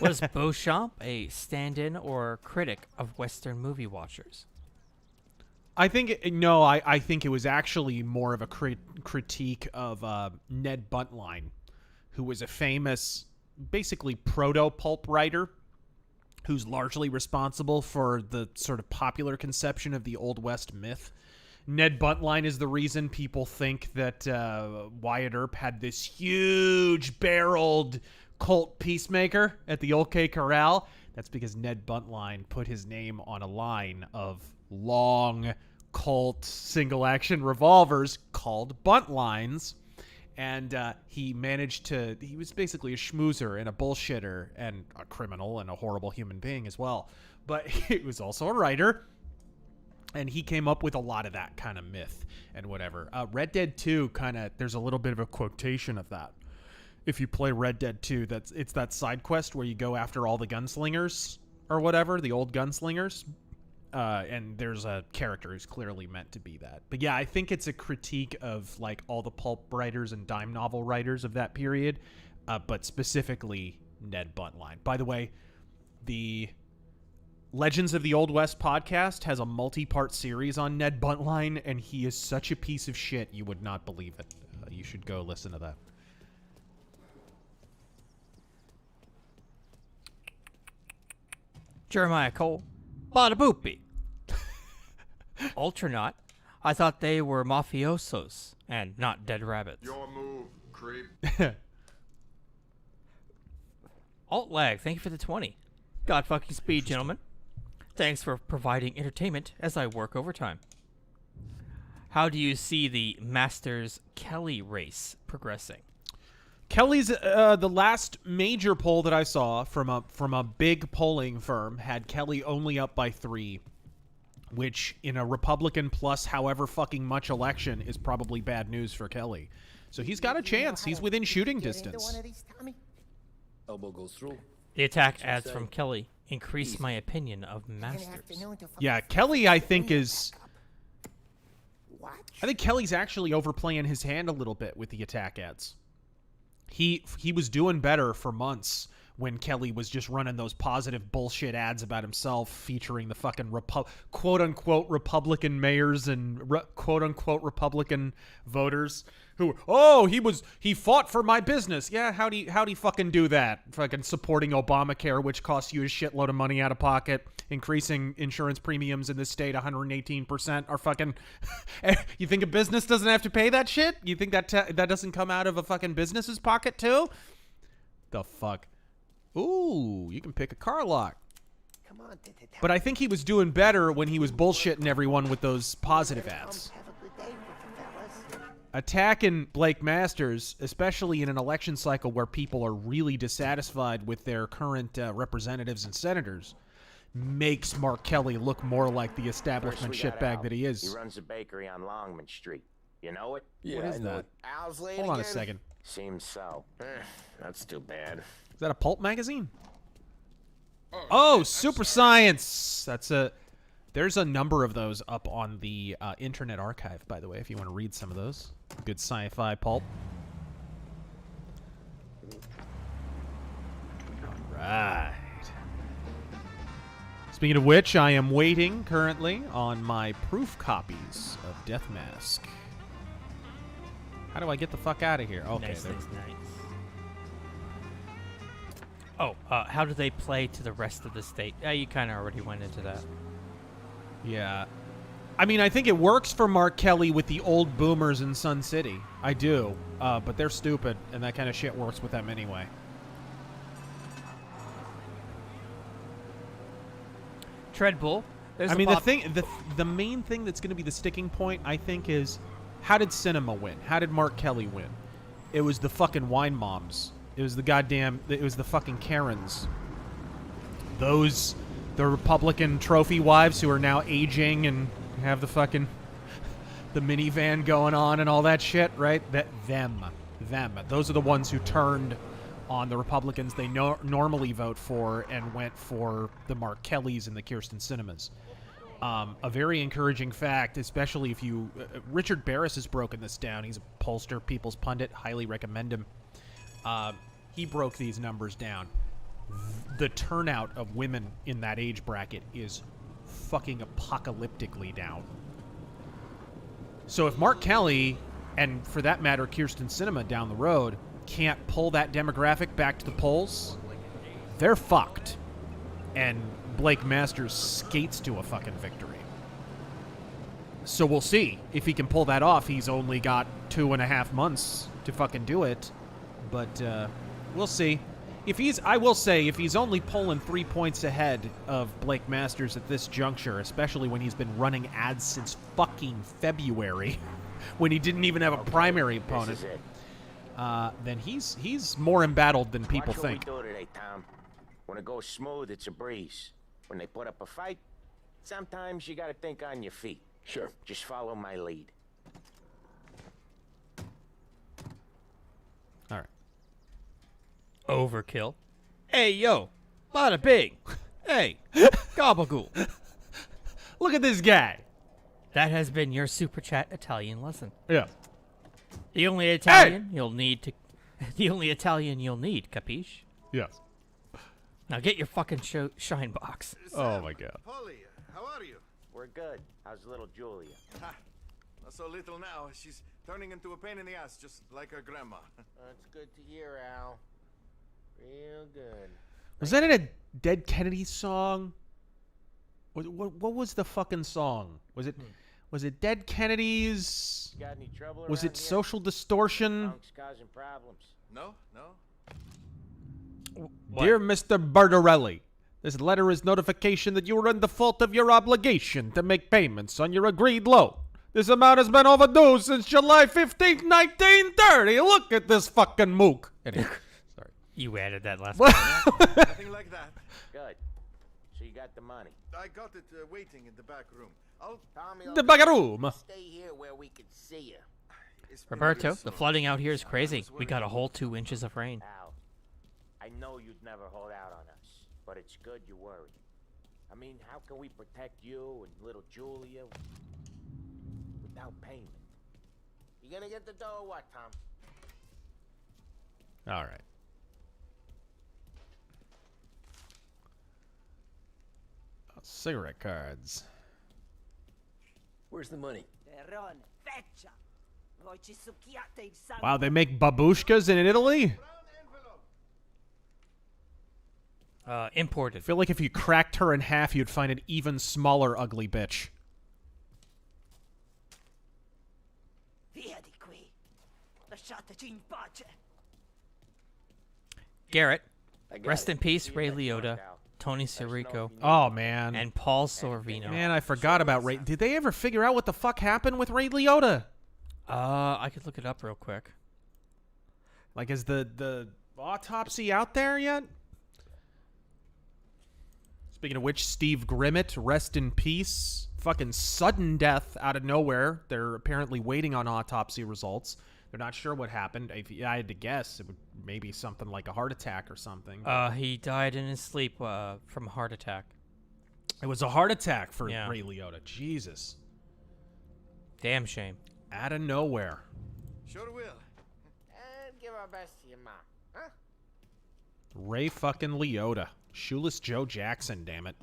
[SPEAKER 2] Was Beauchamp a stand-in or critic of Western movie watchers?
[SPEAKER 1] I think I think it was actually more of a critique of Ned Buntline, who was a famous, basically proto-pulp writer who's largely responsible for the sort of popular conception of the Old West myth. Ned Buntline is the reason people think that Wyatt Earp had this huge barreled Colt Peacemaker at the OK Corral. That's because Ned Buntline put his name on a line of long Colt single-action revolvers called Buntlines. And he was basically a schmoozer and a bullshitter and a criminal and a horrible human being as well. But he was also a writer. And he came up with a lot of that kind of myth and whatever. Red Dead 2 there's a little bit of a quotation of that. If you play Red Dead 2, it's that side quest where you go after all the gunslingers or whatever, the old gunslingers. And there's a character who's clearly meant to be that. But yeah, I think it's a critique of like all the pulp writers and dime novel writers of that period, but specifically Ned Buntline. By the way, the Legends of the Old West podcast has a multi-part series on Ned Buntline, and he is such a piece of shit you would not believe it. You should go listen to that.
[SPEAKER 2] Jeremiah Cole. Bada boopy. Ultranaut. I thought they were mafiosos and not dead rabbits.
[SPEAKER 19] Your move, creep.
[SPEAKER 2] Alt lag, thank you for the 20. God fucking speed, gentlemen. Thanks for providing entertainment as I work overtime. How do you see the Masters Kelly race progressing?
[SPEAKER 1] Kelly's the last major poll that I saw from a big polling firm had Kelly only up by 3, which in a Republican plus however fucking much election is probably bad news for Kelly. So he's got a chance. He's within shooting distance.
[SPEAKER 6] Elbow goes through.
[SPEAKER 2] The attack ads from Kelly increase my opinion of Masters.
[SPEAKER 1] Yeah, Kelly I think Kelly's actually overplaying his hand a little bit with the attack ads. He was doing better for months when Kelly was just running those positive bullshit ads about himself featuring the fucking quote-unquote Republican mayors and quote-unquote Republican voters who, he fought for my business. Yeah, how'd he fucking do that? Fucking supporting Obamacare, which costs you a shitload of money out of pocket, increasing insurance premiums in this state 118% are fucking... You think a business doesn't have to pay that shit? You think that that doesn't come out of a fucking business's pocket too? The fuck? Ooh, you can pick a car lock.
[SPEAKER 14] Come on,
[SPEAKER 1] but I think he was doing better when he was bullshitting everyone with those positive ads. Attacking Blake Masters, especially in an election cycle where people are really dissatisfied with their current representatives and senators, makes Mark Kelly look more like the establishment shitbag that he is.
[SPEAKER 8] He runs a bakery on Longman Street. You know it?
[SPEAKER 1] Yeah, what is that?
[SPEAKER 8] Al's late
[SPEAKER 1] Hold on a
[SPEAKER 8] again?
[SPEAKER 1] second.
[SPEAKER 8] Seems so. That's too bad.
[SPEAKER 1] Is that a pulp magazine? Oh, Super Science! There's a number of those up on the Internet Archive, by the way, if you want to read some of those. Good sci-fi pulp. Right. Speaking of which, I am waiting currently on my proof copies of Death Mask. How do I get the fuck out of here? Okay,
[SPEAKER 2] nice.
[SPEAKER 1] Oh,
[SPEAKER 2] how do they play to the rest of the state? Yeah, you kind of already went into that.
[SPEAKER 1] Yeah. I mean, I think it works for Mark Kelly with the old boomers in Sun City. I do. But they're stupid, and that kind of shit works with them anyway.
[SPEAKER 2] Treadbull.
[SPEAKER 1] I mean, the main thing that's going to be the sticking point, I think, is how did cinema win? How did Mark Kelly win? It was the fucking wine moms. It was the fucking Karens. The Republican trophy wives who are now aging and have the fucking, the minivan going on and all that shit, right? Them. Those are the ones who turned on the Republicans they normally vote for and went for the Mark Kellys and the Kirsten Sinemas. A very encouraging fact, especially if you... Richard Barris has broken this down. He's a pollster, People's Pundit. Highly recommend him. He broke these numbers down. The turnout of women in that age bracket is fucking apocalyptically down. So if Mark Kelly, and for that matter Kirsten Sinema down the road, can't pull that demographic back to the polls, they're fucked. And Blake Masters skates to a fucking victory. So we'll see if he can pull that off. He's only got 2.5 months to fucking do it. But we'll see. I will say, if he's only pulling 3 points ahead of Blake Masters at this juncture, especially when he's been running ads since fucking February, when he didn't even have a primary opponent, then he's more embattled than people think.
[SPEAKER 8] Watch what we do today, Tom. When it goes smooth, it's a breeze. When they put up a fight, sometimes you gotta think on your feet.
[SPEAKER 6] Sure.
[SPEAKER 8] Just follow my lead.
[SPEAKER 1] All right.
[SPEAKER 2] Overkill. Hey, yo. Bada bing. Hey. Gabagool.
[SPEAKER 1] Look at this guy.
[SPEAKER 2] That has been your super chat Italian lesson.
[SPEAKER 1] Yeah.
[SPEAKER 2] The only Italian you'll need, capiche?
[SPEAKER 1] Yes.
[SPEAKER 2] Now get your fucking shine box.
[SPEAKER 1] Oh my god.
[SPEAKER 19] Polly, how are you?
[SPEAKER 8] We're good. How's little Julia?
[SPEAKER 19] Ha, not so little now. She's turning into a pain in the ass, just like her grandma.
[SPEAKER 8] That's good to hear, Al. Real good.
[SPEAKER 1] Was that in a Dead Kennedys song? What was the fucking song? Was it Dead Kennedys?
[SPEAKER 8] You got any trouble
[SPEAKER 1] Was
[SPEAKER 8] around
[SPEAKER 1] it
[SPEAKER 8] here?
[SPEAKER 1] Social Distortion?
[SPEAKER 8] Punk's causing problems.
[SPEAKER 19] No, no.
[SPEAKER 1] Dear Mr. Bardarelli, this letter is notification that you are in default of your obligation to make payments on your agreed loan. This amount has been overdue since July 15th, 1930. Look at this fucking mook. Anyway, sorry.
[SPEAKER 2] You added that last
[SPEAKER 19] Nothing like that.
[SPEAKER 8] Good. So you got the money.
[SPEAKER 19] I got it waiting in the back room. I'll
[SPEAKER 8] Tommy,
[SPEAKER 1] The back room.
[SPEAKER 8] Stay here where we can see you.
[SPEAKER 2] Roberto, the flooding out here is crazy. We got a whole 2 inches of rain.
[SPEAKER 8] Al, I know you'd never hold out on us, but it's good you worry. I mean, how can we protect you and little Julia without payment? You gonna get the dough or what, Tom?
[SPEAKER 1] All right. Cigarette cards.
[SPEAKER 6] Where's the money?
[SPEAKER 1] Wow, they make babushkas in Italy?
[SPEAKER 2] Imported.
[SPEAKER 1] I feel like if you cracked her in half, you'd find an even smaller ugly bitch.
[SPEAKER 2] Garrett, rest in peace, Ray Liotta, Tony Sirico,
[SPEAKER 1] Oh, man.
[SPEAKER 2] and Paul Sorvino.
[SPEAKER 1] Man, I forgot about Ray. Did they ever figure out what the fuck happened with Ray Liotta?
[SPEAKER 2] I could look it up real quick.
[SPEAKER 1] Like, is the autopsy out there yet? Speaking of which, Steve Grimmett, rest in peace. Fucking sudden death out of nowhere. They're apparently waiting on autopsy results. They're not sure what happened. If I had to guess, it would maybe something like a heart attack or something.
[SPEAKER 2] He died in his sleep from a heart attack.
[SPEAKER 1] It was a heart attack for
[SPEAKER 2] Yeah.
[SPEAKER 1] Ray Liotta. Jesus.
[SPEAKER 2] Damn shame.
[SPEAKER 1] Out of nowhere.
[SPEAKER 19] Sure will.
[SPEAKER 8] And give our best to your mom, huh?
[SPEAKER 1] Ray fucking Liotta. Shoeless Joe Jackson, damn it.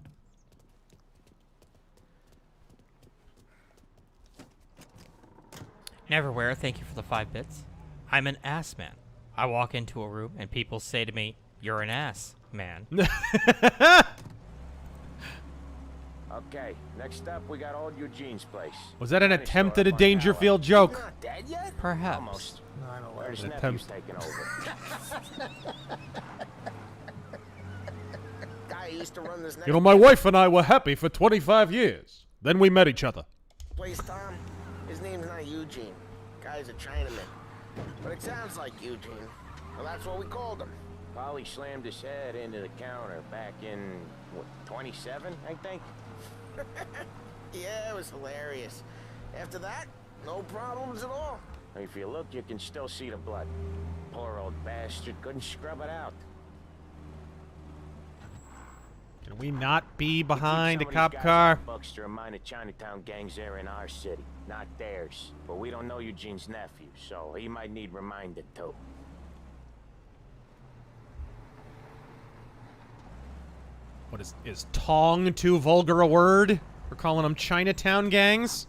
[SPEAKER 2] Neverwhere, thank you for the 5 bits. I'm an ass man. I walk into a room and people say to me, "You're an ass man."
[SPEAKER 8] Okay, next up we got old Eugene's place.
[SPEAKER 1] Was that an
[SPEAKER 8] Funny
[SPEAKER 1] attempt
[SPEAKER 8] story
[SPEAKER 1] at a
[SPEAKER 8] about
[SPEAKER 1] Dangerfield
[SPEAKER 8] Howard.
[SPEAKER 1] joke?
[SPEAKER 8] He's not dead yet?
[SPEAKER 2] Perhaps.
[SPEAKER 8] Almost. Or his
[SPEAKER 1] An
[SPEAKER 8] nephew's
[SPEAKER 1] attempt.
[SPEAKER 8] taking over. Guy who used to run this
[SPEAKER 1] You know, my wife and I were happy for 25 years. Then we met each other.
[SPEAKER 8] place, Tom. His name's not Eugene. Guy's a Chinaman. But it sounds like Eugene. Well, that's what we called him. Polly slammed his head into the counter back in, what, 27, I think? Yeah, it was hilarious. After that, no problems at all. If you look, you can still see the blood. Poor old bastard couldn't scrub it out.
[SPEAKER 1] Can we not be behind a
[SPEAKER 8] Some of these
[SPEAKER 1] cop
[SPEAKER 8] guys
[SPEAKER 1] car?
[SPEAKER 8] in Bucks to remind the Chinatown gangs there in our city, not theirs. But we don't know Eugene's nephew, so he might need reminded too.
[SPEAKER 1] What is tong too vulgar a word? We're calling them Chinatown gangs?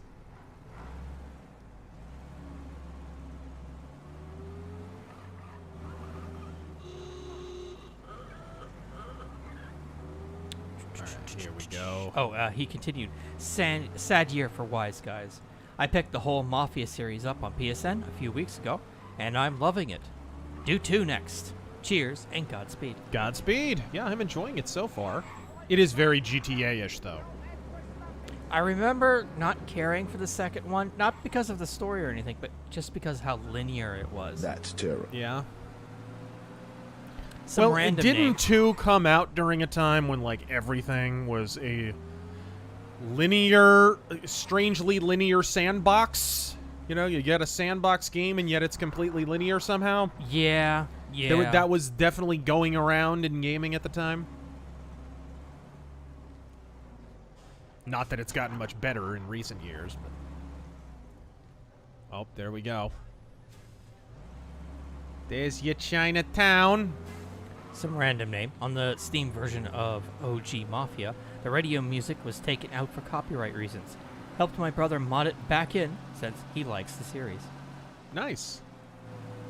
[SPEAKER 1] Here we go.
[SPEAKER 2] Oh, he continued. Sad year for wise guys. I picked the whole Mafia series up on PSN a few weeks ago, and I'm loving it. Do 2 next. Cheers and Godspeed.
[SPEAKER 1] Godspeed. Yeah, I'm enjoying it so far. It is very GTA-ish, though.
[SPEAKER 2] I remember not caring for the second one, not because of the story or anything, but just because how linear it was.
[SPEAKER 10] That's terrible.
[SPEAKER 1] Yeah.
[SPEAKER 2] Some
[SPEAKER 1] well,
[SPEAKER 2] random
[SPEAKER 1] didn't
[SPEAKER 2] name.
[SPEAKER 1] 2 come out during a time when, like, everything was a linear, strangely linear sandbox? You know, you get a sandbox game and yet it's completely linear somehow?
[SPEAKER 2] Yeah, yeah.
[SPEAKER 1] That was definitely going around in gaming at the time. Not that it's gotten much better in recent years, but... Oh, there we go. There's your Chinatown.
[SPEAKER 2] Some random name. On the Steam version of OG Mafia, the radio music was taken out for copyright reasons. Helped my brother mod it back in, since he likes the series.
[SPEAKER 1] Nice.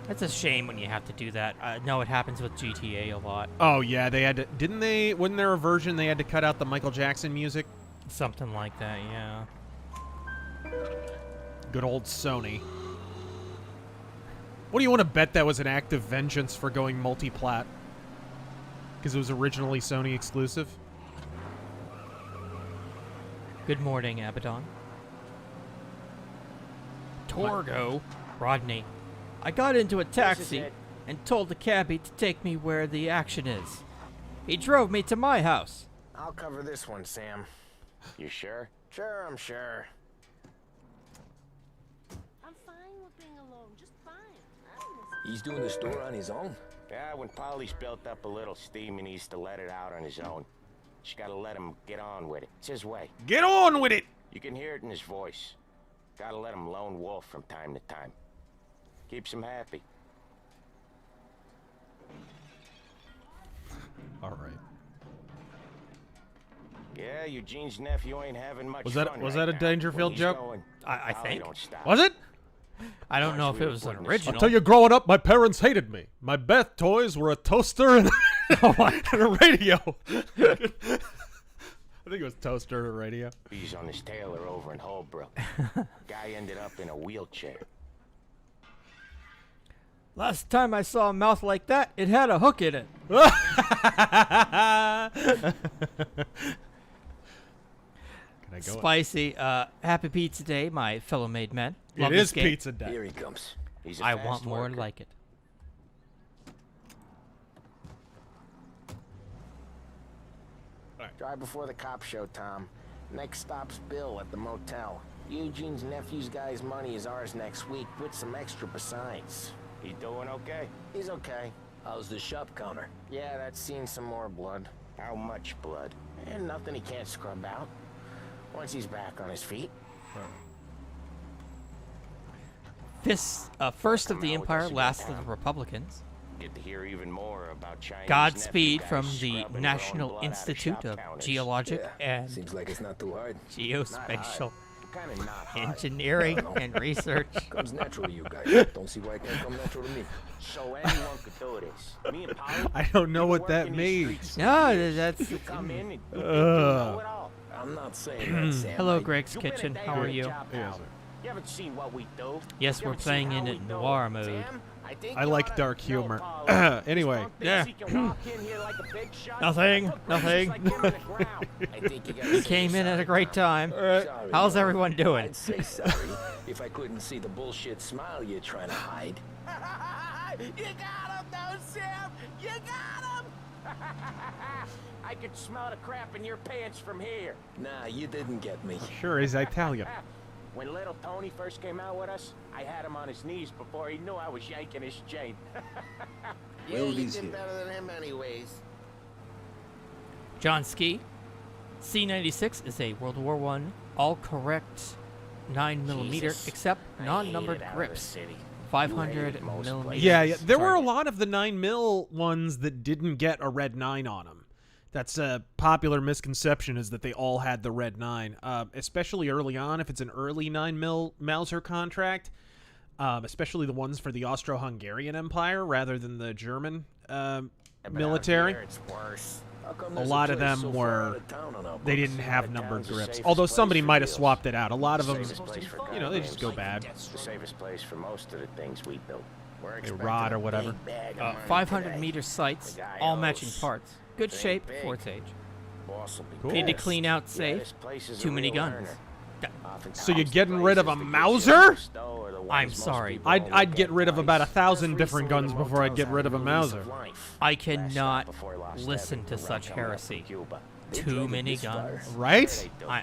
[SPEAKER 2] It's a shame when you have to do that. No, it happens with GTA a lot.
[SPEAKER 1] Oh, yeah, they had to... Didn't they... Wasn't there a version they had to cut out the Michael Jackson music?
[SPEAKER 2] Something like that, yeah.
[SPEAKER 1] Good old Sony. What do you want to bet that was an act of vengeance for going multi-plat? Because it was originally Sony exclusive?
[SPEAKER 2] Good morning, Abaddon. Torgo. Rodney. I got into a taxi and told the cabbie to take me where the action is. He drove me to my house.
[SPEAKER 8] I'll cover this one, Sam. You sure? Sure, I'm sure.
[SPEAKER 11] I'm fine with being alone, just fine.
[SPEAKER 6] He's doing the store on his own?
[SPEAKER 8] Yeah, when Polly's built up a little steam, he needs to let it out on his own. Just gotta let him get on with it. It's his way.
[SPEAKER 1] Get on with it!
[SPEAKER 8] You can hear it in his voice. Gotta let him lone wolf from time to time. Keeps him happy.
[SPEAKER 1] All right.
[SPEAKER 8] Yeah, Eugene's nephew ain't having much
[SPEAKER 1] Was
[SPEAKER 8] fun
[SPEAKER 1] that a Dangerfield joke?
[SPEAKER 2] I think.
[SPEAKER 1] Was it?
[SPEAKER 2] I don't know if it was an original.
[SPEAKER 1] I'll tell you, growing up, my parents hated me. My Beth toys were a toaster and, and a radio. I think it was toaster and a radio.
[SPEAKER 8] He's on his tailor over in Holbrook. Guy ended up in a wheelchair.
[SPEAKER 2] Last time I saw a mouth like that, it had a hook in it.
[SPEAKER 1] Can I go
[SPEAKER 2] Spicy. Happy Pizza Day, my fellow made men.
[SPEAKER 1] It is pizza day.
[SPEAKER 6] Here he comes.
[SPEAKER 8] He's a
[SPEAKER 2] I
[SPEAKER 8] fast
[SPEAKER 2] want more
[SPEAKER 8] worker.
[SPEAKER 2] like it.
[SPEAKER 8] Drive before the cops show, Tom. Next stop's Bill at the motel. Eugene's nephew's guy's money is ours next week, with some extra besides. He doing okay? He's okay.
[SPEAKER 6] How's the shop counter?
[SPEAKER 8] Yeah, that's seen some more blood. How much blood? And nothing he can't scrub out. Once he's back on his feet.
[SPEAKER 2] First of the Empire, last of the Republicans.
[SPEAKER 8] Get to hear even more about Chinese
[SPEAKER 2] Godspeed
[SPEAKER 8] nephew
[SPEAKER 2] from
[SPEAKER 8] guys
[SPEAKER 2] the
[SPEAKER 8] scrubbing their own
[SPEAKER 2] National
[SPEAKER 8] blood out
[SPEAKER 2] Institute
[SPEAKER 8] shop
[SPEAKER 2] of
[SPEAKER 8] counters.
[SPEAKER 2] Geologic and
[SPEAKER 6] Seems like it's not too hard.
[SPEAKER 2] Geospatial
[SPEAKER 8] Kinda not hard.
[SPEAKER 2] Engineering and Research.
[SPEAKER 6] Comes natural to you guys. Don't see why it can't come natural to me.
[SPEAKER 8] So anyone could do this. Me and Polly,
[SPEAKER 1] I don't know
[SPEAKER 8] we
[SPEAKER 1] what
[SPEAKER 8] work
[SPEAKER 1] that
[SPEAKER 8] in these
[SPEAKER 1] means.
[SPEAKER 8] streets
[SPEAKER 2] No,
[SPEAKER 8] for years.
[SPEAKER 2] that's.
[SPEAKER 8] You come in and you think you know it all.
[SPEAKER 6] I'm not saying that, Sam.
[SPEAKER 2] Hello,
[SPEAKER 6] I-
[SPEAKER 2] Greg's
[SPEAKER 8] You been a
[SPEAKER 2] Kitchen.
[SPEAKER 8] day
[SPEAKER 2] How
[SPEAKER 8] on
[SPEAKER 2] are
[SPEAKER 8] the
[SPEAKER 2] you?
[SPEAKER 8] job,
[SPEAKER 1] Yes,
[SPEAKER 8] pal.
[SPEAKER 1] sir.
[SPEAKER 8] You haven't seen what we do.
[SPEAKER 2] Yes,
[SPEAKER 8] You
[SPEAKER 2] we're
[SPEAKER 8] haven't
[SPEAKER 2] playing
[SPEAKER 8] seen
[SPEAKER 2] in
[SPEAKER 8] how
[SPEAKER 2] it
[SPEAKER 8] we do
[SPEAKER 2] noir
[SPEAKER 8] it.
[SPEAKER 2] mode.
[SPEAKER 8] Sam, I think
[SPEAKER 1] I
[SPEAKER 8] you
[SPEAKER 1] like
[SPEAKER 8] oughta
[SPEAKER 1] dark
[SPEAKER 8] know
[SPEAKER 1] humor.
[SPEAKER 8] Polly.
[SPEAKER 1] Anyway.
[SPEAKER 8] This punk
[SPEAKER 2] Yeah.
[SPEAKER 8] thinks he can walk in here like a big shot.
[SPEAKER 2] Nothing,
[SPEAKER 8] Put
[SPEAKER 2] nothing.
[SPEAKER 8] bruises like him in the ground.
[SPEAKER 6] I think you gotta
[SPEAKER 2] You
[SPEAKER 6] say
[SPEAKER 2] came in at a
[SPEAKER 6] sorry,
[SPEAKER 2] great
[SPEAKER 6] Tom.
[SPEAKER 2] time.
[SPEAKER 6] Sorry,
[SPEAKER 2] How's
[SPEAKER 6] man.
[SPEAKER 2] everyone doing?
[SPEAKER 6] I'd say sorry if I couldn't see the bullshit smile you're trying to hide.
[SPEAKER 8] You got him, though, Sam. You got him. I could smell the crap in your pants from here.
[SPEAKER 6] Nah, you didn't get me.
[SPEAKER 1] Sure is Italian.
[SPEAKER 8] When little Tony first came out with us, I had him on his knees before he knew I was yanking his chain.
[SPEAKER 4] Yeah,
[SPEAKER 10] Well,
[SPEAKER 4] you
[SPEAKER 10] he's
[SPEAKER 4] did
[SPEAKER 10] here.
[SPEAKER 4] better than him anyways.
[SPEAKER 2] John Ski. C96 is a World War I all-correct 9mm,
[SPEAKER 8] Jesus.
[SPEAKER 2] except
[SPEAKER 8] I
[SPEAKER 2] non-numbered
[SPEAKER 8] hated out of the
[SPEAKER 2] grips.
[SPEAKER 8] city.
[SPEAKER 2] 500
[SPEAKER 8] most
[SPEAKER 2] millimeter.
[SPEAKER 8] places.
[SPEAKER 1] Yeah, there were a
[SPEAKER 2] target.
[SPEAKER 1] lot of the 9mm ones that didn't get a red 9 on them. That's a popular misconception, is that they all had the red 9, especially early on. If it's an early 9mm Mauser contract, especially the ones for the Austro-Hungarian Empire rather than the German
[SPEAKER 8] But out
[SPEAKER 1] military.
[SPEAKER 8] here, it's worse.
[SPEAKER 6] How come
[SPEAKER 1] A
[SPEAKER 6] there's
[SPEAKER 1] lot of
[SPEAKER 6] place
[SPEAKER 1] them
[SPEAKER 6] so far
[SPEAKER 1] were,
[SPEAKER 6] out of town on our
[SPEAKER 1] they
[SPEAKER 6] books?
[SPEAKER 1] didn't have
[SPEAKER 8] The
[SPEAKER 1] numbered
[SPEAKER 8] town's the
[SPEAKER 1] grips.
[SPEAKER 8] safest
[SPEAKER 1] Although
[SPEAKER 8] place
[SPEAKER 1] somebody
[SPEAKER 8] for
[SPEAKER 1] might have
[SPEAKER 8] deals.
[SPEAKER 1] swapped it out. A lot of them,
[SPEAKER 8] Safest place for
[SPEAKER 1] you know, they just go
[SPEAKER 8] goddamn
[SPEAKER 1] bad.
[SPEAKER 8] It's the safest place for most of the things we built. We're
[SPEAKER 1] They
[SPEAKER 8] expecting
[SPEAKER 1] rot or
[SPEAKER 8] a
[SPEAKER 1] whatever.
[SPEAKER 8] big bag of money
[SPEAKER 2] 500
[SPEAKER 8] today.
[SPEAKER 2] meter sights,
[SPEAKER 8] The guy
[SPEAKER 2] all
[SPEAKER 8] owes.
[SPEAKER 2] matching parts. Good
[SPEAKER 8] Think
[SPEAKER 2] shape
[SPEAKER 8] big.
[SPEAKER 2] for its age.
[SPEAKER 8] Boss will be
[SPEAKER 1] Cool.
[SPEAKER 2] Need to
[SPEAKER 8] pissed.
[SPEAKER 2] clean out
[SPEAKER 8] Yeah,
[SPEAKER 2] safe.
[SPEAKER 8] this place is a
[SPEAKER 2] Too many
[SPEAKER 8] real
[SPEAKER 2] guns.
[SPEAKER 8] learner.
[SPEAKER 2] Yeah.
[SPEAKER 8] Oftentimes
[SPEAKER 1] So you're
[SPEAKER 8] the
[SPEAKER 1] getting rid of a
[SPEAKER 8] places that get you
[SPEAKER 1] Mauser?
[SPEAKER 8] most, though, are the ones
[SPEAKER 2] I'm
[SPEAKER 8] most
[SPEAKER 2] sorry.
[SPEAKER 8] people
[SPEAKER 1] I'd
[SPEAKER 8] only
[SPEAKER 1] get rid of
[SPEAKER 8] twice.
[SPEAKER 1] about 1,000
[SPEAKER 8] Just
[SPEAKER 1] different
[SPEAKER 8] recently,
[SPEAKER 1] guns
[SPEAKER 8] the
[SPEAKER 1] before I'd
[SPEAKER 8] motels
[SPEAKER 1] get rid
[SPEAKER 8] had
[SPEAKER 1] of a
[SPEAKER 8] lease
[SPEAKER 1] Mauser.
[SPEAKER 8] life.
[SPEAKER 2] I
[SPEAKER 8] Crashed out
[SPEAKER 2] cannot
[SPEAKER 8] before he lost
[SPEAKER 2] listen
[SPEAKER 8] everything
[SPEAKER 2] to
[SPEAKER 8] run
[SPEAKER 2] such
[SPEAKER 8] coming up
[SPEAKER 2] heresy.
[SPEAKER 8] from Cuba.
[SPEAKER 6] They
[SPEAKER 2] Too
[SPEAKER 6] drove it
[SPEAKER 2] many
[SPEAKER 6] this far.
[SPEAKER 2] guns.
[SPEAKER 1] Right?
[SPEAKER 8] Sure they do.
[SPEAKER 2] I,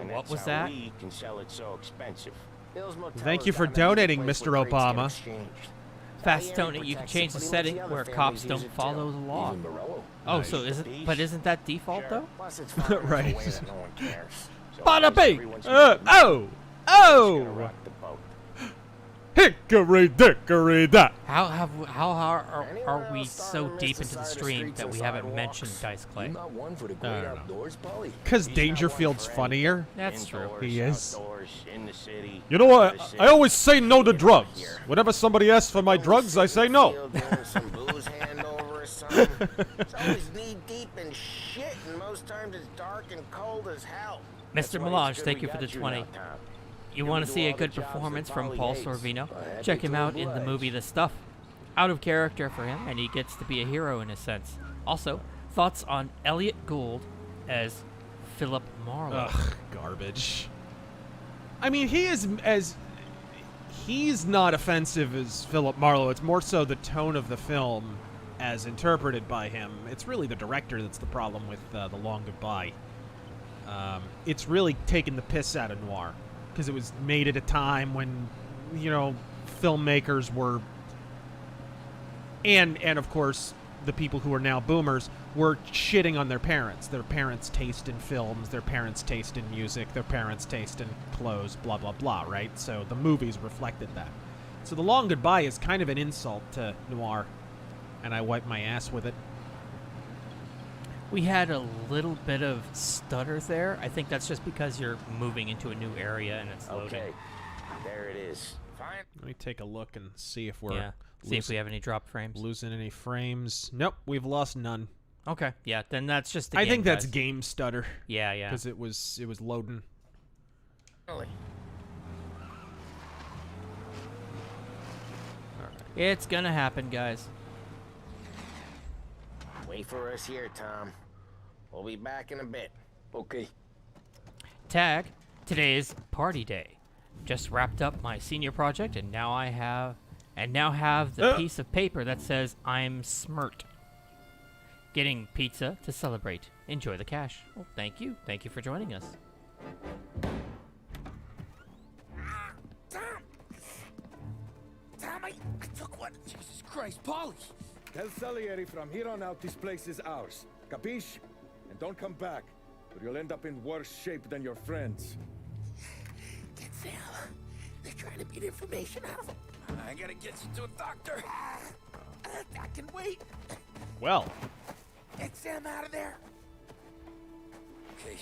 [SPEAKER 8] And
[SPEAKER 2] what
[SPEAKER 8] that's
[SPEAKER 2] was
[SPEAKER 8] how
[SPEAKER 2] that?
[SPEAKER 8] we can sell it so expensive. Bill's Motel
[SPEAKER 1] Thank
[SPEAKER 8] is
[SPEAKER 1] you for
[SPEAKER 8] down there, the
[SPEAKER 1] donating,
[SPEAKER 8] place
[SPEAKER 1] Mr.
[SPEAKER 8] where crates get
[SPEAKER 1] Obama.
[SPEAKER 8] exchanged.
[SPEAKER 2] Fast Tony, you can change the setting where cops don't follow the law. Oh, so isn't that default though?
[SPEAKER 8] Plus, it's far enough
[SPEAKER 1] Right.
[SPEAKER 8] away that no one cares. So
[SPEAKER 1] Bada bing!
[SPEAKER 8] everyone's
[SPEAKER 1] Oh! Oh!
[SPEAKER 8] gonna rock the boat.
[SPEAKER 1] Hickory dickory dock!
[SPEAKER 2] How are we so deep into the stream that we haven't mentioned Dice Clay?
[SPEAKER 6] Not one for the great outdoors, Polly.
[SPEAKER 1] Because Dangerfield's funnier.
[SPEAKER 2] That's true.
[SPEAKER 1] He is.
[SPEAKER 8] Outdoors, in the city.
[SPEAKER 1] You know what? I always say no to drugs. Whenever somebody asks for my drugs, I say no.
[SPEAKER 8] Some booze handover or something. It's always knee deep in shit, and most times it's dark and cold as hell.
[SPEAKER 2] Mr. Melange, thank you for the 20. You want to see a good performance from Paul Sorvino? Check him out in the movie The Stuff. Out of character for him, and he gets to be a hero in a sense. Also, thoughts on Elliot Gould as Philip Marlowe.
[SPEAKER 1] Ugh, garbage. I mean, he's not offensive as Philip Marlowe. It's more so the tone of the film as interpreted by him. It's really the director that's the problem with The Long Goodbye. It's really taking the piss out of noir. Because it was made at a time when, you know, filmmakers were, and of course, the people who are now boomers were shitting on their parents' taste in films, their parents' taste in music, their parents' taste in clothes, blah, blah, blah, right? So the movies reflected that. So The Long Goodbye is kind of an insult to noir, and I wipe my ass with it.
[SPEAKER 2] We had a little bit of stutter there. I think that's just because you're moving into a new area and it's loading.
[SPEAKER 8] Okay, there it is. Fine.
[SPEAKER 1] Let me take a look and see if we're
[SPEAKER 2] see if we have any drop frames.
[SPEAKER 1] Losing any frames. Nope, we've lost none.
[SPEAKER 2] Okay, yeah, then that's just the
[SPEAKER 1] I
[SPEAKER 2] game,
[SPEAKER 1] think that's
[SPEAKER 2] guys.
[SPEAKER 1] game stutter.
[SPEAKER 2] Yeah, yeah.
[SPEAKER 1] Because it was loading.
[SPEAKER 8] Really?
[SPEAKER 2] It's gonna happen, guys.
[SPEAKER 8] Wait for us here, Tom. We'll be back in a bit.
[SPEAKER 6] Okay.
[SPEAKER 2] Tag, today is party day. Just wrapped up my senior project and now have the piece of paper that says I'm smirt. Getting pizza to celebrate. Enjoy the cash. Well, thank you. Thank you for joining us.
[SPEAKER 14] Tom, I took one. Jesus Christ, Polly.
[SPEAKER 20] Tell Salieri from here on out this place is ours. Capiche? And don't come back, or you'll end up in worse shape than your friends.
[SPEAKER 14] Get Sam. They're trying to beat information out of him. I gotta get you to a doctor. I can wait.
[SPEAKER 1] Well.
[SPEAKER 14] Get Sam out of there.
[SPEAKER 6] Okay.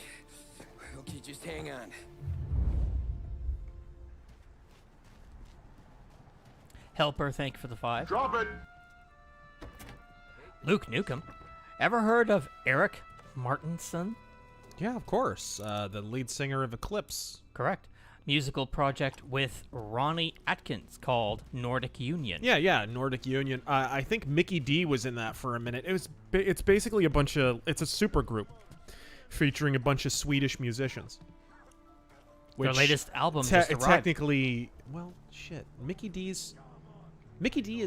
[SPEAKER 6] Okay, just hang on.
[SPEAKER 2] Helper, thank you for the 5.
[SPEAKER 20] Drop it!
[SPEAKER 2] Luke Newcomb. Ever heard of Eric Martinson?
[SPEAKER 1] Yeah, of course. The lead singer of Eclipse.
[SPEAKER 2] Correct. Musical project with Ronnie Atkins called Nordic Union.
[SPEAKER 1] Yeah, Nordic Union. I think Mickey D was in that for a minute. It's basically it's a super group featuring a bunch of Swedish musicians.
[SPEAKER 2] Their latest album just arrived.
[SPEAKER 1] Technically, well, shit. Mickey D is,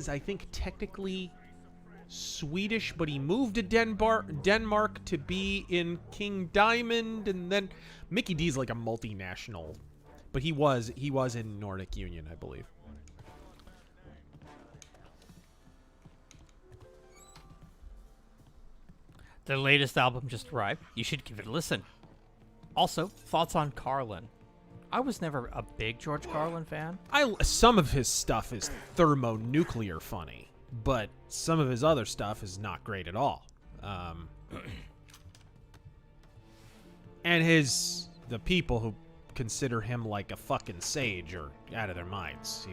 [SPEAKER 1] I think, technically Swedish, but he moved to Denmark to be in King Diamond, and then Mickey D's like a multinational, but he was in Nordic Union, I believe.
[SPEAKER 2] Their latest album just arrived. You should give it a listen. Also, thoughts on Carlin. I was never a big George Carlin fan.
[SPEAKER 1] Some of his stuff is thermonuclear funny, but some of his other stuff is not great at all. And the people who consider him like a fucking sage are out of their minds.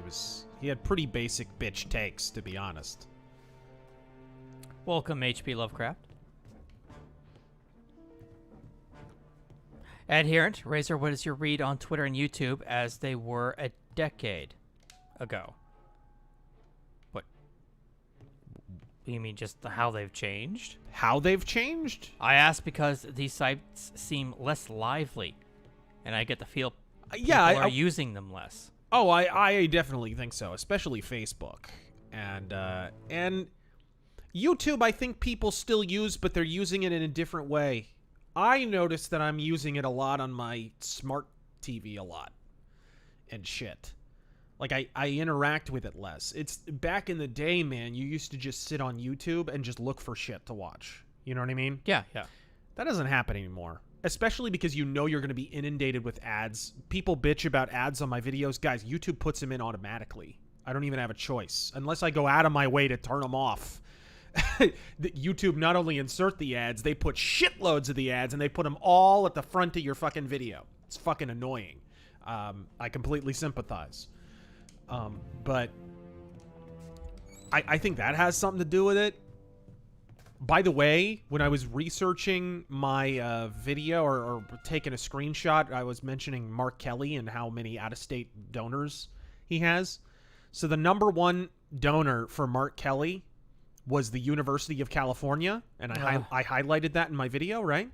[SPEAKER 1] He had pretty basic bitch takes, to be honest.
[SPEAKER 2] Welcome, H.P. Lovecraft. Adherent, Razor, what is your read on Twitter and YouTube as they were a decade ago? What? You mean just how they've changed?
[SPEAKER 1] How they've changed?
[SPEAKER 2] I ask because these sites seem less lively, and I get the feel people are using them less.
[SPEAKER 1] Oh, I definitely think so, especially Facebook. And YouTube, I think people still use, but they're using it in a different way. I noticed that I'm using it a lot on my smart TV a lot and shit. Like, I interact with it less. It's back in the day, man, you used to just sit on YouTube and just look for shit to watch. You know what I mean?
[SPEAKER 2] Yeah, yeah.
[SPEAKER 1] That doesn't happen anymore. Especially because you know you're going to be inundated with ads. People bitch about ads on my videos. Guys, YouTube puts them in automatically. I don't even have a choice. Unless I go out of my way to turn them off. YouTube not only insert the ads, they put shitloads of the ads, and they put them all at the front of your fucking video. It's fucking annoying. I completely sympathize. But I think that has something to do with it. By the way, when I was researching my video or taking a screenshot, I was mentioning Mark Kelly and how many out-of-state donors he has. So the #1 donor for Mark Kelly was the University of California, and I highlighted that in my video, right?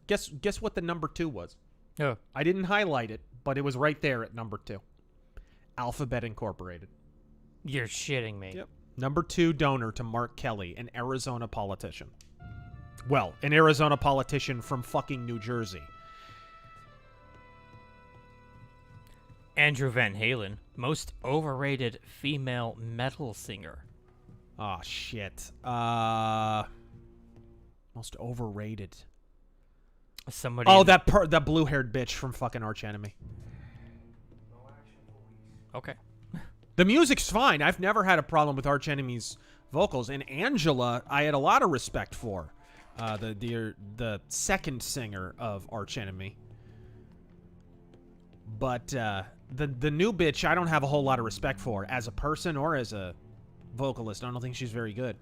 [SPEAKER 1] Guess what the #2 was?
[SPEAKER 2] Oh.
[SPEAKER 1] I didn't highlight it, but it was right there at #2. Alphabet Incorporated.
[SPEAKER 2] You're shitting me.
[SPEAKER 1] Yep. #2 donor to Mark Kelly, an Arizona politician. Well, an Arizona politician from fucking New Jersey.
[SPEAKER 2] Andrew Van Halen, most overrated female metal singer.
[SPEAKER 1] Oh, shit. Most overrated.
[SPEAKER 2] Somebody.
[SPEAKER 1] Oh, that blue-haired bitch from fucking Arch Enemy.
[SPEAKER 2] Okay.
[SPEAKER 1] The music's fine. I've never had a problem with Arch Enemy's vocals. And Angela, I had a lot of respect for. The second singer of Arch Enemy. But the new bitch, I don't have a whole lot of respect for. As a person or as a vocalist, I don't think she's very good.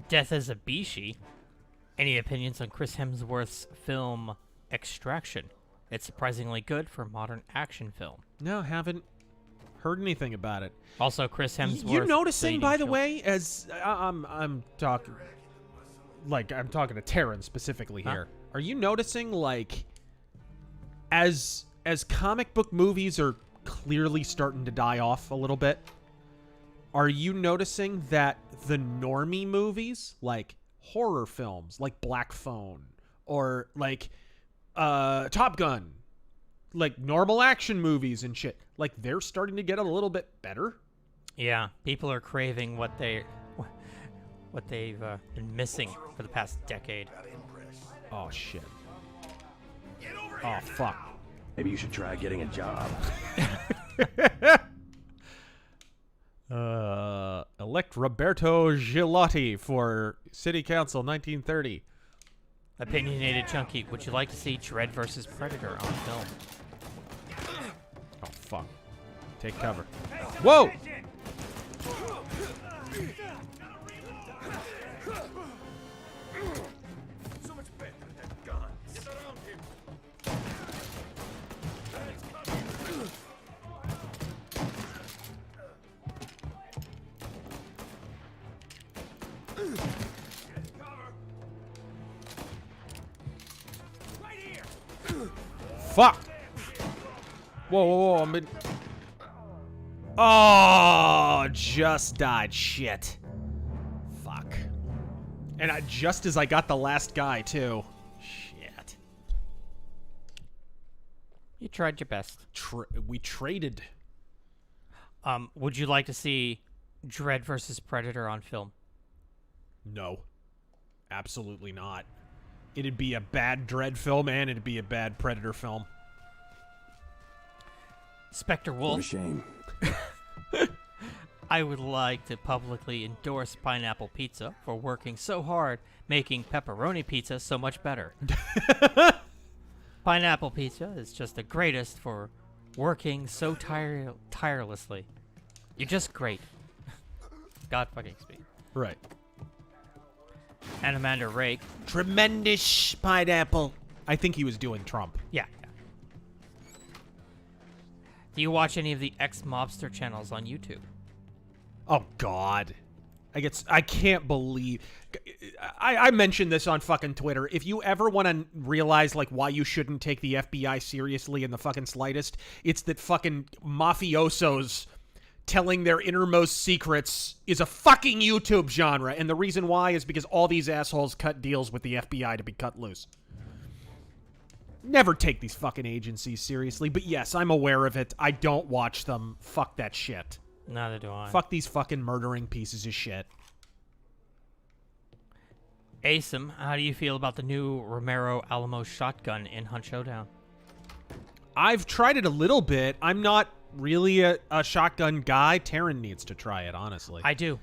[SPEAKER 2] Death as a Bishi. Any opinions on Chris Hemsworth's film Extraction? It's surprisingly good for a modern action film.
[SPEAKER 1] No, haven't heard anything about it.
[SPEAKER 2] Also, Chris Hemsworth.
[SPEAKER 1] You noticing, by the way, as I'm talking, like I'm talking to Taryn specifically here. Are you noticing, like, as comic book movies are clearly starting to die off a little bit, are you noticing that the normie movies, like horror films, like Black Phone, or like Top Gun, like normal action movies and shit, like they're starting to get a little bit better?
[SPEAKER 2] Yeah, people are craving what they've been missing for the past decade.
[SPEAKER 1] Oh shit. Oh fuck.
[SPEAKER 21] Maybe you should try getting a job.
[SPEAKER 1] Elect Roberto Gilotti for City Council 1930.
[SPEAKER 2] Opinionated Chunky, would you like to see Dredd vs. Predator on film?
[SPEAKER 1] Oh fuck. Take cover. Whoa!
[SPEAKER 20] So much better than that gun. Get around him.
[SPEAKER 1] Fuck! Whoa, whoa, whoa, I'm in... Oh, just died. Shit. Fuck. And just as I got the last guy, too. Shit.
[SPEAKER 2] You tried your best.
[SPEAKER 1] We traded.
[SPEAKER 2] Would you like to see Dredd vs. Predator on film?
[SPEAKER 1] No. Absolutely not. It'd be a bad Dredd film, and it'd be a bad Predator film.
[SPEAKER 2] Spectre Wolf.
[SPEAKER 21] What a shame.
[SPEAKER 2] I would like to publicly endorse Pineapple Pizza for working so hard making pepperoni pizza so much better. Pineapple Pizza is just the greatest for working so tirelessly. You're just great. God fucking speak.
[SPEAKER 1] Right.
[SPEAKER 2] And Amanda Rake.
[SPEAKER 1] Tremendous pineapple. I think he was doing Trump.
[SPEAKER 2] Yeah. Do you watch any of the ex-mobster channels on YouTube?
[SPEAKER 1] Oh, God. I can't believe... I mentioned this on fucking Twitter. If you ever want to realize, like, why you shouldn't take the FBI seriously in the fucking slightest, it's that fucking mafiosos telling their innermost secrets is a fucking YouTube genre. And the reason why is because all these assholes cut deals with the FBI to be cut loose. never take these fucking agencies seriously. But yes, I'm aware of it. I don't watch them. Fuck that shit.
[SPEAKER 2] Neither do I.
[SPEAKER 1] Fuck these fucking murdering pieces of shit.
[SPEAKER 2] Asim, how do you feel about the new Romero Alamo shotgun in Hunt Showdown?
[SPEAKER 1] I've tried it a little bit. I'm not really a shotgun guy. Taryn needs to try it, honestly.
[SPEAKER 2] I do.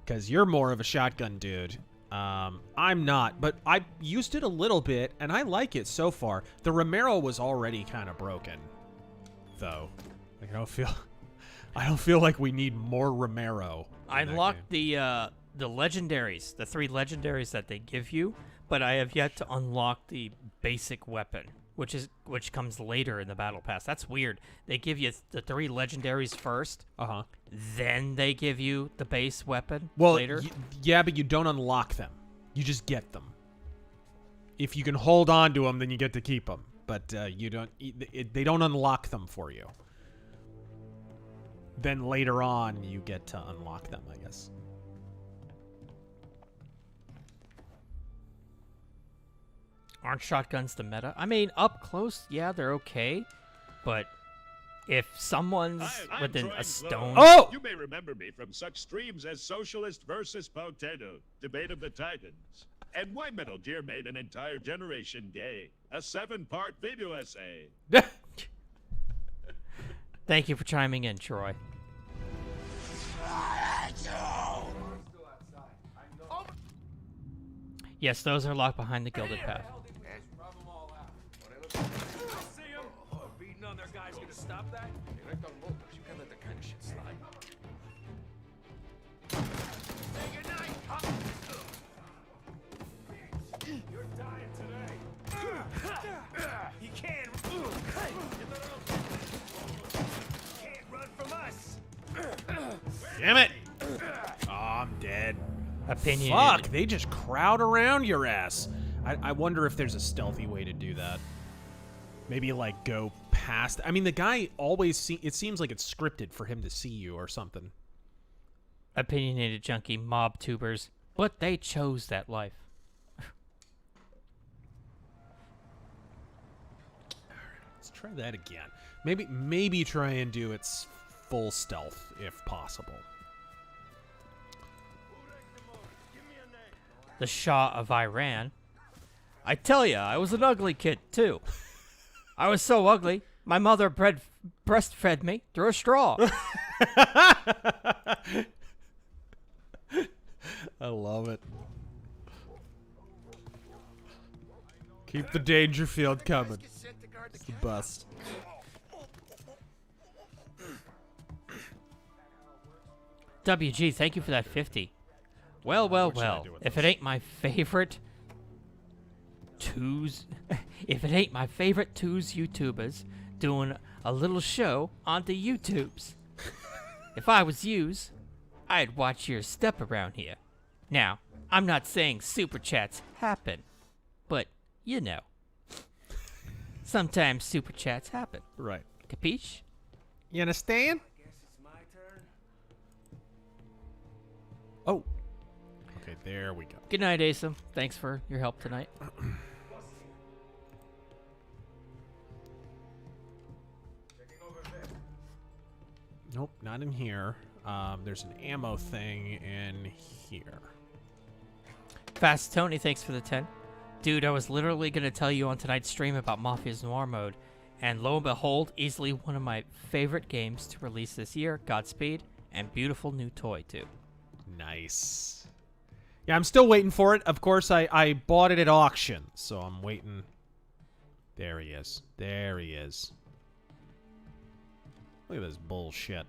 [SPEAKER 1] Because you're more of a shotgun dude. I'm not, but I used it a little bit, and I like it so far. The Romero was already kind of broken, though. Like, I don't feel like we need more Romero.
[SPEAKER 2] I unlocked the legendaries, the 3 legendaries that they give you, but I have yet to unlock the basic weapon, which comes later in the battle pass. That's weird. They give you the 3 legendaries first. Then they give you the base weapon later.
[SPEAKER 1] Yeah, but you don't unlock them. You just get them. If you can hold on to them, then you get to keep them. But you don't. They don't unlock them for you. Then later on, you get to unlock them, I guess.
[SPEAKER 2] Aren't shotguns the meta? I mean, up close, yeah, they're okay. But if someone's within a stone...
[SPEAKER 9] Oh! You may remember me from such streams as Socialist versus Potato, Debate of the Titans, and why Metal Gear made an entire generation gay, a 7-part video essay.
[SPEAKER 2] Thank you for chiming in, Troy. Yes, those are locked behind the gilded path.
[SPEAKER 7] Beating on their guys gonna stop that? You can't let that kind of shit slide. Say goodnight, huh? You're dying today. You can't. Can't run from us.
[SPEAKER 1] Damn it! Oh, I'm dead.
[SPEAKER 2] Opinion.
[SPEAKER 1] Fuck, they just crowd around your ass. I wonder if there's a stealthy way to do that. Maybe, like, go past... I mean, the guy always... it seems like it's scripted for him to see you or something.
[SPEAKER 2] Opinionated junkie, mob tubers. But they chose that life.
[SPEAKER 1] Let's try that again. Maybe try and do its full stealth, if possible.
[SPEAKER 2] The Shah of Iran. I tell ya, I was an ugly kid, too. I was so ugly, my mother breastfed me through a straw.
[SPEAKER 1] I love it. Keep the Dangerfield coming. It's the best.
[SPEAKER 2] WG, thank you for that 50. Well. If it ain't my favorite twos YouTubers doing a little show on the YouTubes. If I was yous, I'd watch your step around here. Now, I'm not saying super chats happen, but you know. Sometimes super chats happen.
[SPEAKER 1] Right.
[SPEAKER 2] Capiche?
[SPEAKER 1] You understand? Oh. Okay, there we go.
[SPEAKER 2] Good night, Asim. Thanks for your help tonight.
[SPEAKER 1] Nope, not in here. There's an ammo thing in here.
[SPEAKER 2] Fast Tony, thanks for the 10. Dude, I was literally going to tell you on tonight's stream about Mafia's Noir mode, and lo and behold, easily one of my favorite games to release this year. Godspeed, and beautiful new toy, too.
[SPEAKER 1] Nice. Yeah, I'm still waiting for it. Of course, I bought it at auction, so I'm waiting. There he is. There he is. Look at this bullshit.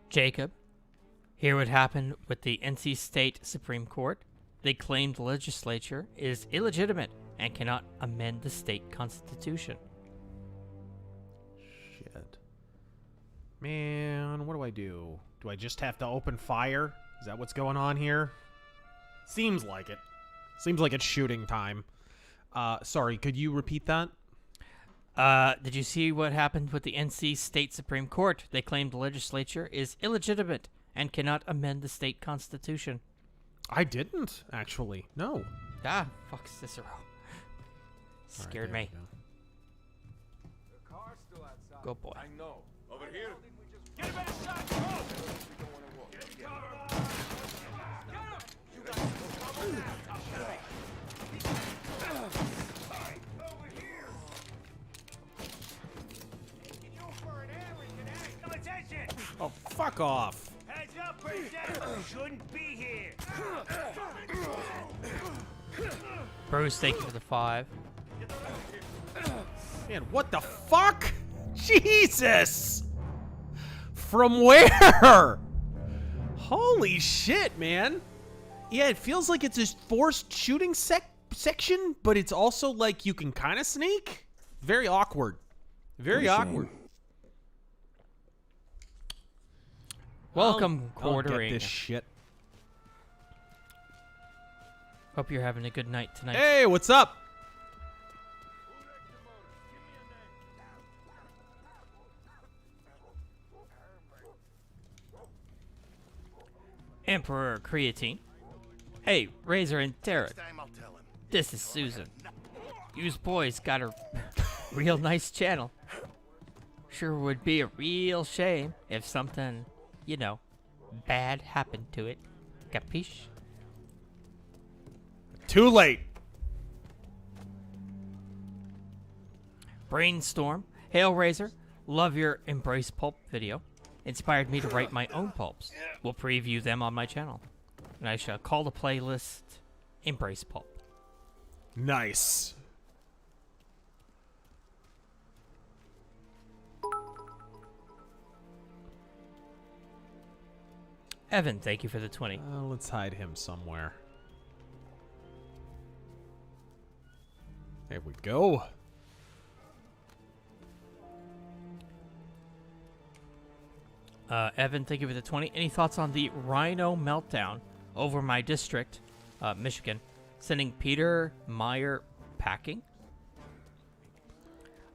[SPEAKER 2] Jacob, hear what happened with the NC State Supreme Court? They claimed the legislature is illegitimate and cannot amend the state constitution.
[SPEAKER 1] Shit. Man, what do I do? Do I just have to open fire? Is that what's going on here? Seems like it. Seems like it's shooting time. Sorry, could you repeat that?
[SPEAKER 2] Did you see what happened with the NC State Supreme Court? They claimed the legislature is illegitimate and cannot amend the state constitution.
[SPEAKER 1] I didn't, actually. No.
[SPEAKER 2] Ah, fuck Cicero. Scared me. Go boy.
[SPEAKER 20] I know. Over here.
[SPEAKER 7] Get him inside. Oh. Get cover. Get him. Over here. Taking you for an average today. Some attention.
[SPEAKER 1] Oh, fuck off.
[SPEAKER 7] Heads up, Bruce. Shouldn't be here.
[SPEAKER 2] Bruce, thank you for the 5.
[SPEAKER 1] Man, what the fuck? Jesus! From where? Holy shit, man. Yeah, it feels like it's a forced shooting section, but it's also like you can kind of sneak. Very awkward. Very awkward.
[SPEAKER 2] Welcome,
[SPEAKER 1] I'll
[SPEAKER 2] quartering.
[SPEAKER 1] get this shit.
[SPEAKER 2] Hope you're having a good night tonight.
[SPEAKER 1] Hey, what's up?
[SPEAKER 2] Emperor Creatine. Hey, Razor and Tarot. This is Susan. Yous boys got a real nice channel. Sure would be a real shame if something, you know, bad happened to it. Capiche?
[SPEAKER 1] Too late.
[SPEAKER 2] Brainstorm. Hail Razor. Love your Embrace Pulp video. Inspired me to write my own pulps. We'll preview them on my channel. And I shall call the playlist Embrace Pulp.
[SPEAKER 1] Nice.
[SPEAKER 2] Evan, thank you for the 20.
[SPEAKER 1] Let's hide him somewhere. There we go.
[SPEAKER 2] Evan, thank you for the 20. Any thoughts on the Rhino meltdown over my district, Michigan, sending Peter Meyer packing?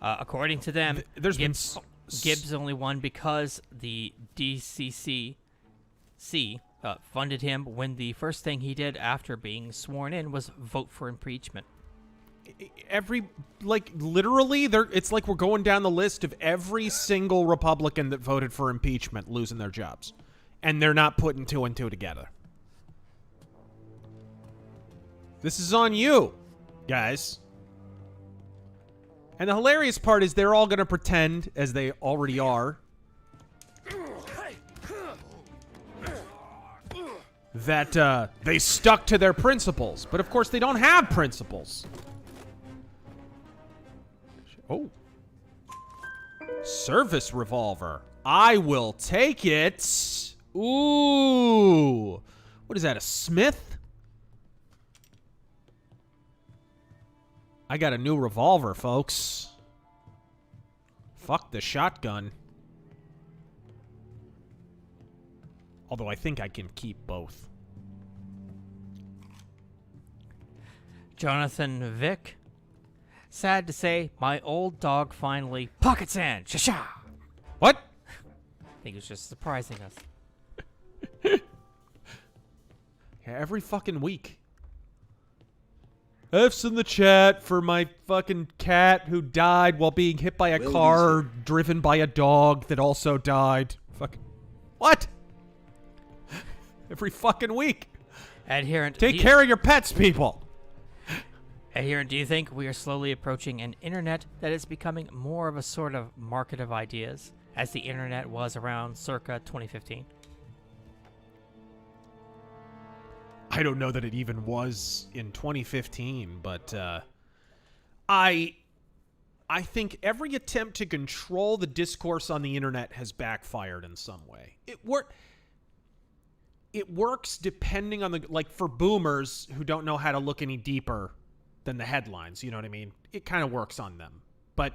[SPEAKER 2] According to them, Gibbs only won because the DCCC funded him when the first thing he did after being sworn in was vote for impeachment.
[SPEAKER 1] Literally, it's like we're going down the list of every single Republican that voted for impeachment losing their jobs. And they're not putting 2 and 2 together. This is on you, guys. And the hilarious part is they're all going to pretend, as they already are, that they stuck to their principles. But of course, they don't have principles. Oh. Service revolver. I will take it. Ooh. What is that, a Smith? I got a new revolver, folks. Fuck the shotgun. Although I think I can keep both.
[SPEAKER 2] Jonathan Vick. Sad to say, my old dog finally pocket sand. Sha-sha.
[SPEAKER 1] What?
[SPEAKER 2] I think it's just surprising us.
[SPEAKER 1] Yeah, every fucking week. F's in the chat for my fucking cat who died while being hit by a car driven by a dog that also died. Fucking what? Every fucking week.
[SPEAKER 2] Adherent.
[SPEAKER 1] Take care of your pets, people.
[SPEAKER 2] Adherent, do you think we are slowly approaching an internet that is becoming more of a sort of market of ideas, as the internet was around circa 2015?
[SPEAKER 1] I don't know that it even was in 2015, but I think every attempt to control the discourse on the internet has backfired in some way. It works depending on like for boomers who don't know how to look any deeper than the headlines, you know what I mean? It kind of works on them. But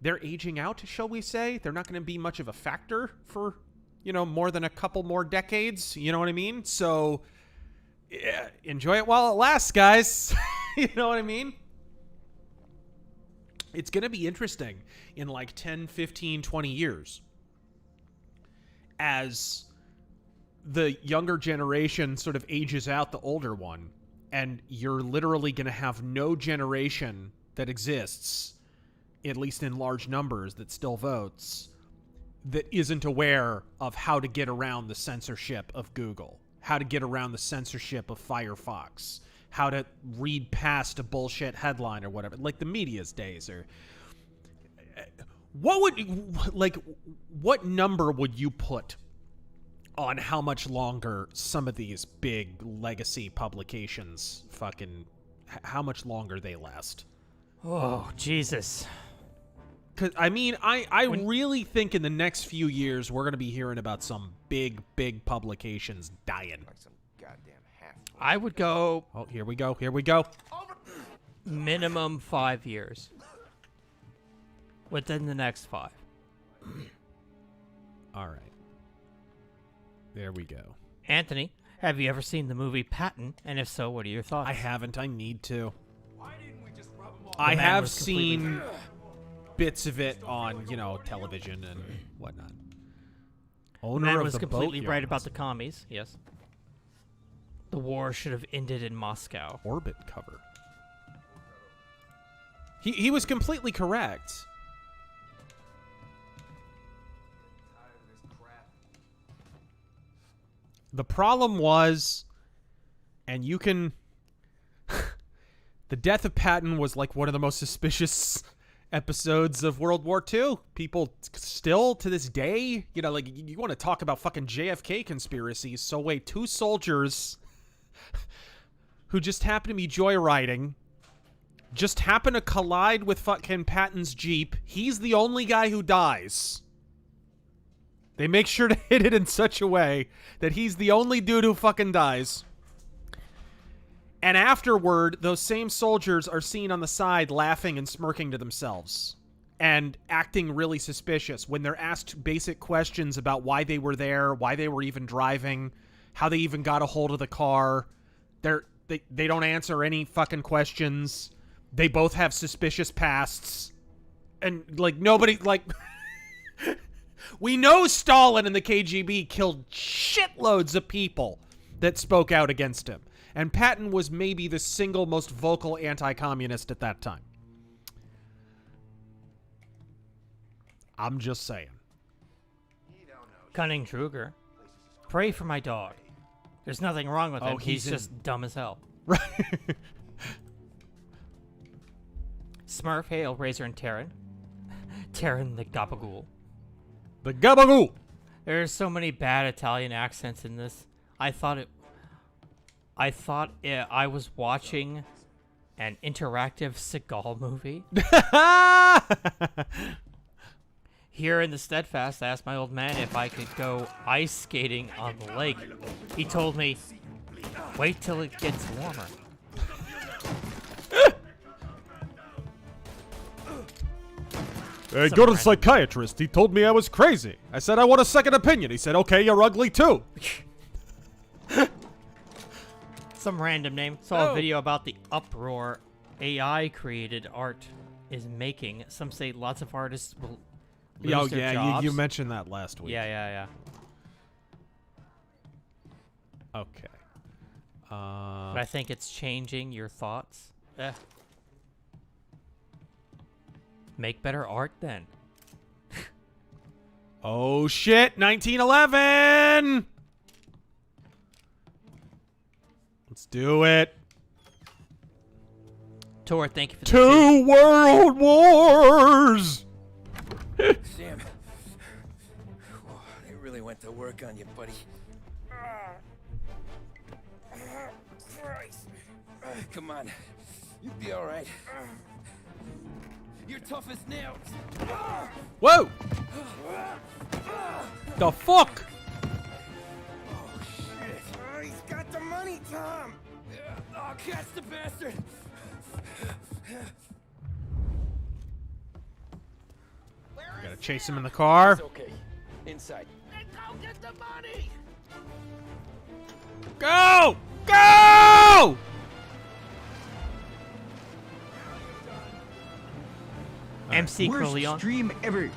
[SPEAKER 1] they're aging out, shall we say? They're not going to be much of a factor for, more than a couple more decades, you know what I mean? So, yeah, enjoy it while it lasts, guys. You know what I mean? It's going to be interesting in like 10, 15, 20 years as the younger generation sort of ages out the older one And you're literally going to have no generation that exists, at least in large numbers, that still votes, that isn't aware of how to get around the censorship of Google, how to get around the censorship of Firefox, how to read past a bullshit headline or whatever, like the media's days. Or what number would you put on how much longer some of these big legacy publications how much longer they last?
[SPEAKER 2] Oh, Jesus.
[SPEAKER 1] Cause I mean, I really think in the next few years we're gonna be hearing about some big publications dying.
[SPEAKER 19] Like some goddamn half.
[SPEAKER 2] I would go.
[SPEAKER 1] Oh, here we go. Here we go.
[SPEAKER 2] Minimum 5 years. Within the next 5.
[SPEAKER 1] All right. There we go.
[SPEAKER 2] Anthony, have you ever seen the movie Patton? And if so, what are your thoughts?
[SPEAKER 1] I haven't. I need to.
[SPEAKER 20] Why didn't we just rub 'em off?
[SPEAKER 1] I have seen bits of it on, television and whatnot.
[SPEAKER 2] The man was completely right about the commies, yes. The war should have ended in Moscow.
[SPEAKER 1] Orbit cover. He was completely correct. The problem was, and you can... the death of Patton was like one of the most suspicious episodes of World War II. People still, to this day, you want to talk about fucking JFK conspiracies. So wait, 2 soldiers who just happened to be joyriding, just happen to collide with fucking Patton's Jeep. He's the only guy who dies. They make sure to hit it in such a way that he's the only dude who fucking dies. And afterward, those same soldiers are seen on the side laughing and smirking to themselves and acting really suspicious when they're asked basic questions about why they were there, why they were even driving, how they even got a hold of the car. They don't answer any fucking questions. They both have suspicious pasts. And, nobody, we know Stalin and the KGB killed shitloads of people that spoke out against him. And Patton was maybe the single most vocal anti-communist at that time. I'm just saying.
[SPEAKER 2] Cunning Truger. Pray for my dog. There's nothing wrong with him. He's just dumb as hell.
[SPEAKER 1] Right.
[SPEAKER 2] Smurf, Hale, Razor, and Terran. Terran the Gabagool.
[SPEAKER 1] The Gabagool!
[SPEAKER 2] There's so many bad Italian accents in this. I thought I was watching an interactive Seagal movie. Here in the Steadfast, I asked my old man if I could go ice skating on the lake. He told me, wait till it gets warmer.
[SPEAKER 1] I go to the psychiatrist. He told me I was crazy. I said I want a second opinion. He said, okay, you're ugly too.
[SPEAKER 2] Some random name. Saw a video about the uproar AI created art is making. Some say lots of artists will lose their jobs.
[SPEAKER 1] You mentioned that last week.
[SPEAKER 2] Yeah.
[SPEAKER 1] Okay.
[SPEAKER 2] But I think it's changing your thoughts. Make better art then.
[SPEAKER 1] Oh shit, 1911! Let's do it.
[SPEAKER 2] Tor, thank you for the
[SPEAKER 1] 2 world wars!
[SPEAKER 6] Sam, they really went to work on you, buddy. Christ. Come on, you'll be all right. You're tough as nails.
[SPEAKER 1] Whoa! The fuck?
[SPEAKER 6] Oh, shit. He's got the money, Tom. Oh, catch the bastard.
[SPEAKER 1] Gotta chase him in the car.
[SPEAKER 6] It's okay. Inside.
[SPEAKER 7] Then go get the money!
[SPEAKER 1] Go! Go!
[SPEAKER 2] MC Corleone.
[SPEAKER 12] Stream ever.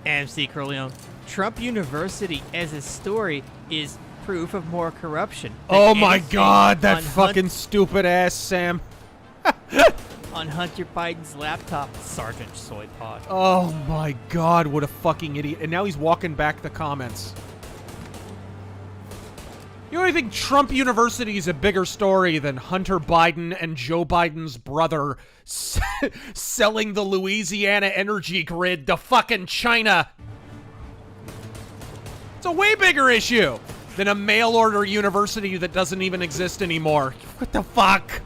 [SPEAKER 2] MC Corleone. Trump University as a story is proof of more corruption.
[SPEAKER 1] Oh my God, that fucking stupid ass Sam.
[SPEAKER 2] On Hunter Biden's laptop, Sergeant Soypod.
[SPEAKER 1] Oh my God, what a fucking idiot. And now he's walking back the comments. You don't think Trump University is a bigger story than Hunter Biden and Joe Biden's brother selling the Louisiana energy grid to fucking China? It's a way bigger issue than a mail-order university that doesn't even exist anymore. What the fuck?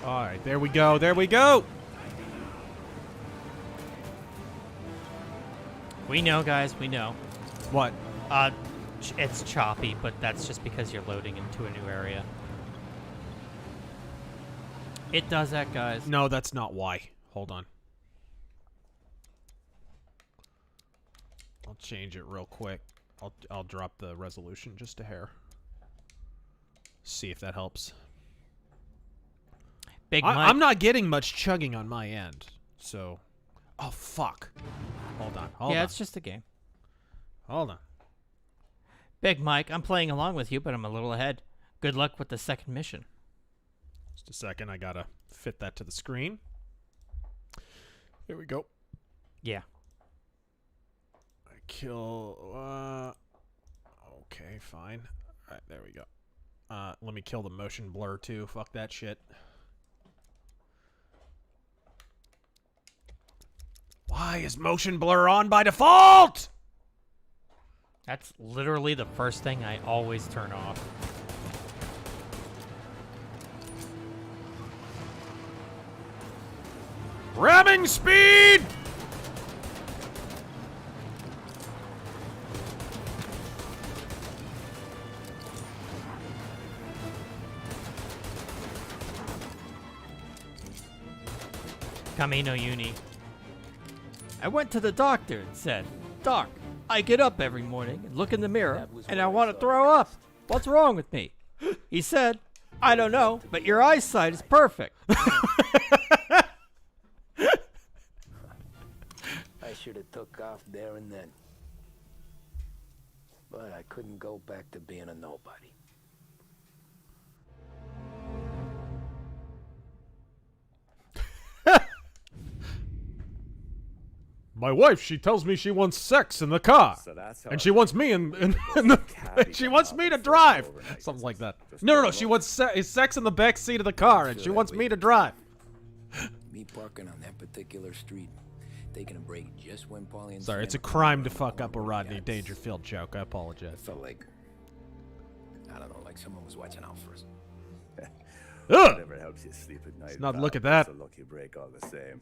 [SPEAKER 1] All right, there we go. There we go.
[SPEAKER 2] We know, guys. We know.
[SPEAKER 1] What?
[SPEAKER 2] It's choppy, but that's just because you're loading into a new area. It does that, guys.
[SPEAKER 1] No, that's not why. Hold on. I'll change it real quick. I'll drop the resolution just a hair. See if that helps. I'm not getting much chugging on my end, so... Oh, fuck. Hold on, hold on.
[SPEAKER 2] Yeah, it's just a game.
[SPEAKER 1] Hold on.
[SPEAKER 2] Big Mike, I'm playing along with you, but I'm a little ahead. Good luck with the second mission.
[SPEAKER 1] Just a second, I gotta fit that to the screen. Here we go.
[SPEAKER 2] Yeah.
[SPEAKER 1] I kill... Okay, fine. Alright, there we go. Let me kill the motion blur, too. Fuck that shit. Why is motion blur on by default?
[SPEAKER 2] That's literally the first thing I always turn off.
[SPEAKER 1] Ramming speed!
[SPEAKER 2] Camino Uni. I went to the doctor and said, "Doc, I get up every morning and look in the mirror and I want to throw up. What's wrong with me?" He said, "I don't know, but your eyesight is perfect."
[SPEAKER 6] I should have took off there and then. But I couldn't go back to being a nobody.
[SPEAKER 1] My wife, she tells me she wants sex in the car, and she wants me she wants me to drive, something like that. No, she wants sex in the back seat of the car, and she wants me to drive.
[SPEAKER 6] Me parking on that particular street, taking a break just when Paulie and
[SPEAKER 1] Sorry,
[SPEAKER 6] Sam
[SPEAKER 1] it's a crime to fuck up a Rodney Dangerfield joke. I apologize.
[SPEAKER 6] It felt like, I don't know, like someone was watching out for us.
[SPEAKER 10] Whatever helps you sleep at night.
[SPEAKER 1] Let's not
[SPEAKER 10] pal.
[SPEAKER 1] look at that.
[SPEAKER 10] It's a lucky break all the same.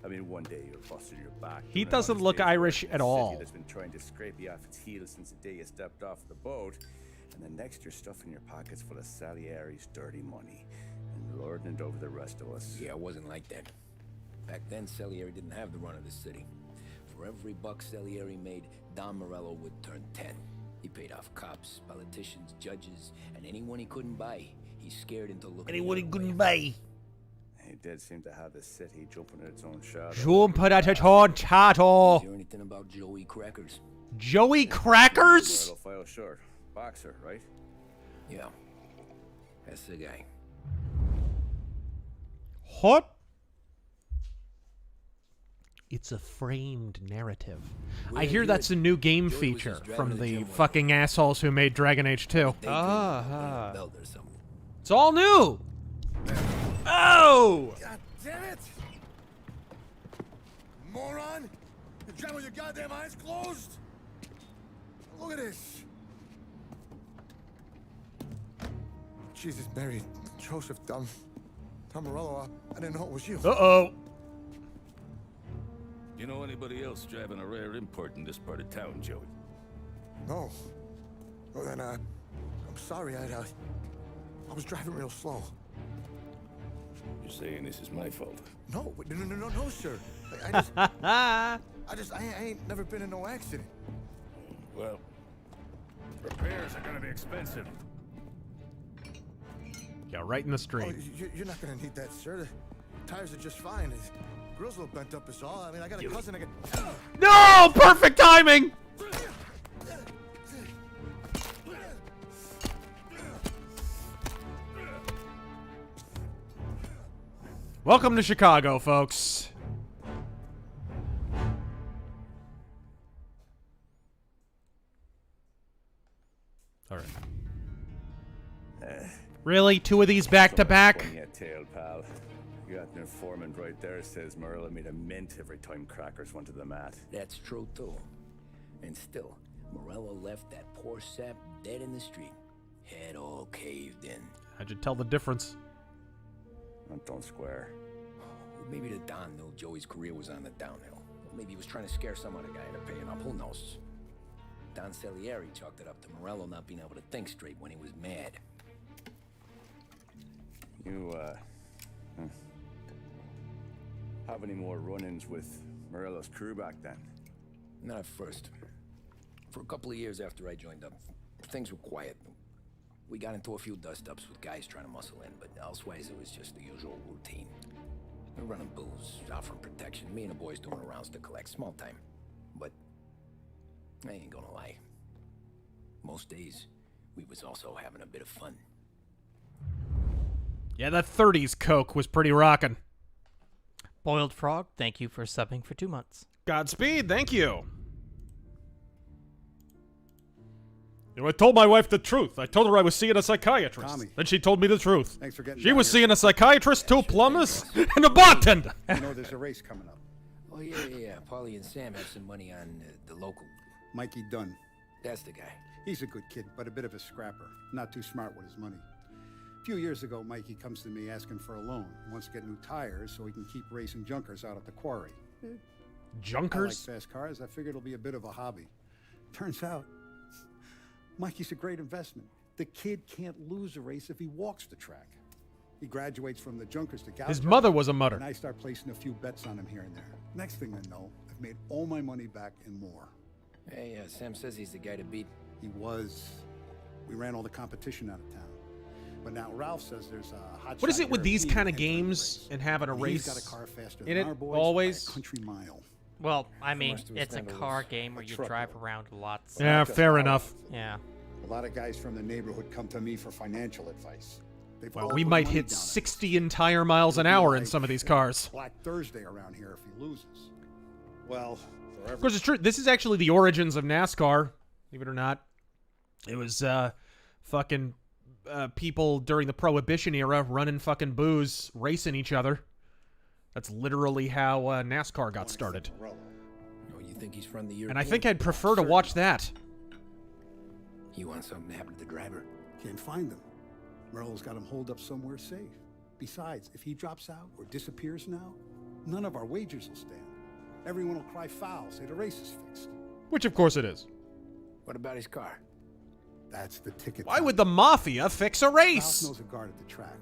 [SPEAKER 10] I mean, one day you're busting your back.
[SPEAKER 1] He doesn't look Irish at all.
[SPEAKER 10] That's been trying to scrape you off its heels since the day you stepped off the boat, and then next you're stuffing your pockets full of Salieri's dirty money and lording it over the rest of us.
[SPEAKER 6] Yeah, it wasn't like that. Back then, Salieri didn't have the run of the city. For every buck Salieri made, Don Morello would turn 10. He paid off cops, politicians, judges, and anyone he couldn't buy. He scared into looking.
[SPEAKER 1] Anyone he couldn't buy.
[SPEAKER 10] He did seem to have the city jumping at its own shadow.
[SPEAKER 1] Jumping at its own shadow.
[SPEAKER 6] Hear anything about Joey Crackers?
[SPEAKER 1] Joey Crackers?
[SPEAKER 10] File short. Boxer, right?
[SPEAKER 6] Yeah. That's the guy.
[SPEAKER 1] What? It's a framed narrative. I hear that's a new game feature from the fucking assholes who made Dragon Age 2. It's all new! Oh!
[SPEAKER 16] God damn it! Moron! You driving with your goddamn eyes closed? Look at this! Jesus, Mary, Joseph, Tom Morello, I didn't know it was you.
[SPEAKER 1] Uh-oh.
[SPEAKER 12] You know anybody else driving a rare import in this part of town, Joey?
[SPEAKER 16] No. Well, then, I'm sorry, I was driving real slow.
[SPEAKER 12] You're saying this is my fault?
[SPEAKER 16] No, no, sir. I ain't never been in no accident.
[SPEAKER 12] Well, repairs are gonna be expensive.
[SPEAKER 1] Go right in the
[SPEAKER 19] Oh,
[SPEAKER 1] street.
[SPEAKER 19] you're not gonna need that, sir. The tires are just fine. His grill's a little bent up is all. I mean, I got a cousin I can...
[SPEAKER 1] No! Perfect timing! Welcome to Chicago, folks. All right. Really? 2 of these back to back?
[SPEAKER 10] Pulling your tail, pal. You got an informant right there says Morello made a mint every time crackers went to the mat.
[SPEAKER 6] That's true, too. And still, Morello left that poor sap dead in the street. Head all caved in.
[SPEAKER 1] How'd you tell the difference?
[SPEAKER 10] That don't square.
[SPEAKER 6] Maybe the Don knew Joey's career was on the downhill. Maybe he was trying to scare some other guy into paying up. Who knows? Don Salieri chalked it up to Morello not being able to think straight when he was mad.
[SPEAKER 10] You, have any more run-ins with Morello's crew back then?
[SPEAKER 6] Not at first. For a couple of years after I joined up, things were quiet. We got into a few dust-ups with guys trying to muscle in, but elsewise it was just the usual routine. We're running booze, offering protection, me and the boys doing rounds to collect, small time. But I ain't gonna lie. Most days, we was also having a bit of fun.
[SPEAKER 1] Yeah, that 30s Coke was pretty rockin'.
[SPEAKER 2] Boiled Frog, thank you for subbing for 2 months.
[SPEAKER 1] Godspeed, thank you. You know, I told my wife the truth. I told her I was seeing a psychiatrist.
[SPEAKER 16] Tommy.
[SPEAKER 1] Then she told me the truth.
[SPEAKER 16] Thanks for getting
[SPEAKER 1] She
[SPEAKER 16] down
[SPEAKER 1] was
[SPEAKER 16] here.
[SPEAKER 1] seeing a psychiatrist, 2 plumbers, and a bartender.
[SPEAKER 16] You know, there's a race coming up.
[SPEAKER 6] Oh, yeah. Paulie and Sam have some money on the local.
[SPEAKER 16] Mikey Dunn.
[SPEAKER 6] That's the guy.
[SPEAKER 16] He's a good kid, but a bit of a scrapper. Not too smart with his money. A few years ago, Mikey comes to me asking for a loan. He wants to get new tires so he can keep racing junkers out at the quarry.
[SPEAKER 1] Junkers?
[SPEAKER 16] I like fast cars. I figured it'll be a bit of a hobby. Turns out, Mikey's a great investment. The kid can't lose a race if he walks the track. He graduates from the junkers to gouge.
[SPEAKER 1] His mother was a mutter.
[SPEAKER 16] And I start placing a few bets on him here and there. Next thing I know, I've made all my money back and more.
[SPEAKER 6] Hey, Sam says he's the guy to beat.
[SPEAKER 16] He was. We ran all the competition out of town. But now Ralph says there's a hot
[SPEAKER 1] What is
[SPEAKER 16] shot
[SPEAKER 1] it with these
[SPEAKER 16] European
[SPEAKER 1] kind of
[SPEAKER 16] entry
[SPEAKER 1] games
[SPEAKER 16] race.
[SPEAKER 1] and having a
[SPEAKER 16] And
[SPEAKER 1] race
[SPEAKER 16] He's got a car faster
[SPEAKER 1] in
[SPEAKER 16] than
[SPEAKER 1] it
[SPEAKER 16] our boys
[SPEAKER 1] always?
[SPEAKER 16] by a country mile.
[SPEAKER 2] Well, I mean,
[SPEAKER 16] must have
[SPEAKER 2] it's a
[SPEAKER 16] handled
[SPEAKER 2] car
[SPEAKER 16] this
[SPEAKER 2] game where
[SPEAKER 16] a
[SPEAKER 2] you
[SPEAKER 16] truck
[SPEAKER 2] drive
[SPEAKER 16] road.
[SPEAKER 2] around lots.
[SPEAKER 1] Yeah,
[SPEAKER 16] Not just
[SPEAKER 1] fair
[SPEAKER 16] ours.
[SPEAKER 1] enough.
[SPEAKER 2] Yeah.
[SPEAKER 16] A lot of guys from the neighborhood come to me for financial advice. They've
[SPEAKER 1] Well,
[SPEAKER 16] all
[SPEAKER 1] we
[SPEAKER 16] put
[SPEAKER 1] might
[SPEAKER 16] money
[SPEAKER 1] hit
[SPEAKER 16] down on
[SPEAKER 1] 60 entire miles an
[SPEAKER 16] It'll be
[SPEAKER 1] hour in
[SPEAKER 16] like
[SPEAKER 1] some of these cars.
[SPEAKER 16] Black Thursday around here if he loses. Well,
[SPEAKER 1] Of course, it's true. This is actually the origins of NASCAR, believe it or not. It was fucking people during the Prohibition era running fucking booze, racing each other. That's literally how NASCAR got started.
[SPEAKER 6] Oh, you think he's from the European?
[SPEAKER 1] And I think I'd prefer to watch that.
[SPEAKER 6] You want something to happen to the driver?
[SPEAKER 16] Can't find him. Merle's got him holed up somewhere safe. Besides, if he drops out or disappears now, none of our wagers will stand. Everyone will cry foul, say the race is fixed.
[SPEAKER 1] Which, of course, it is.
[SPEAKER 6] What about his car?
[SPEAKER 16] That's the ticket.
[SPEAKER 1] Why would the Mafia fix a race?
[SPEAKER 16] Ralph knows a guard at the track.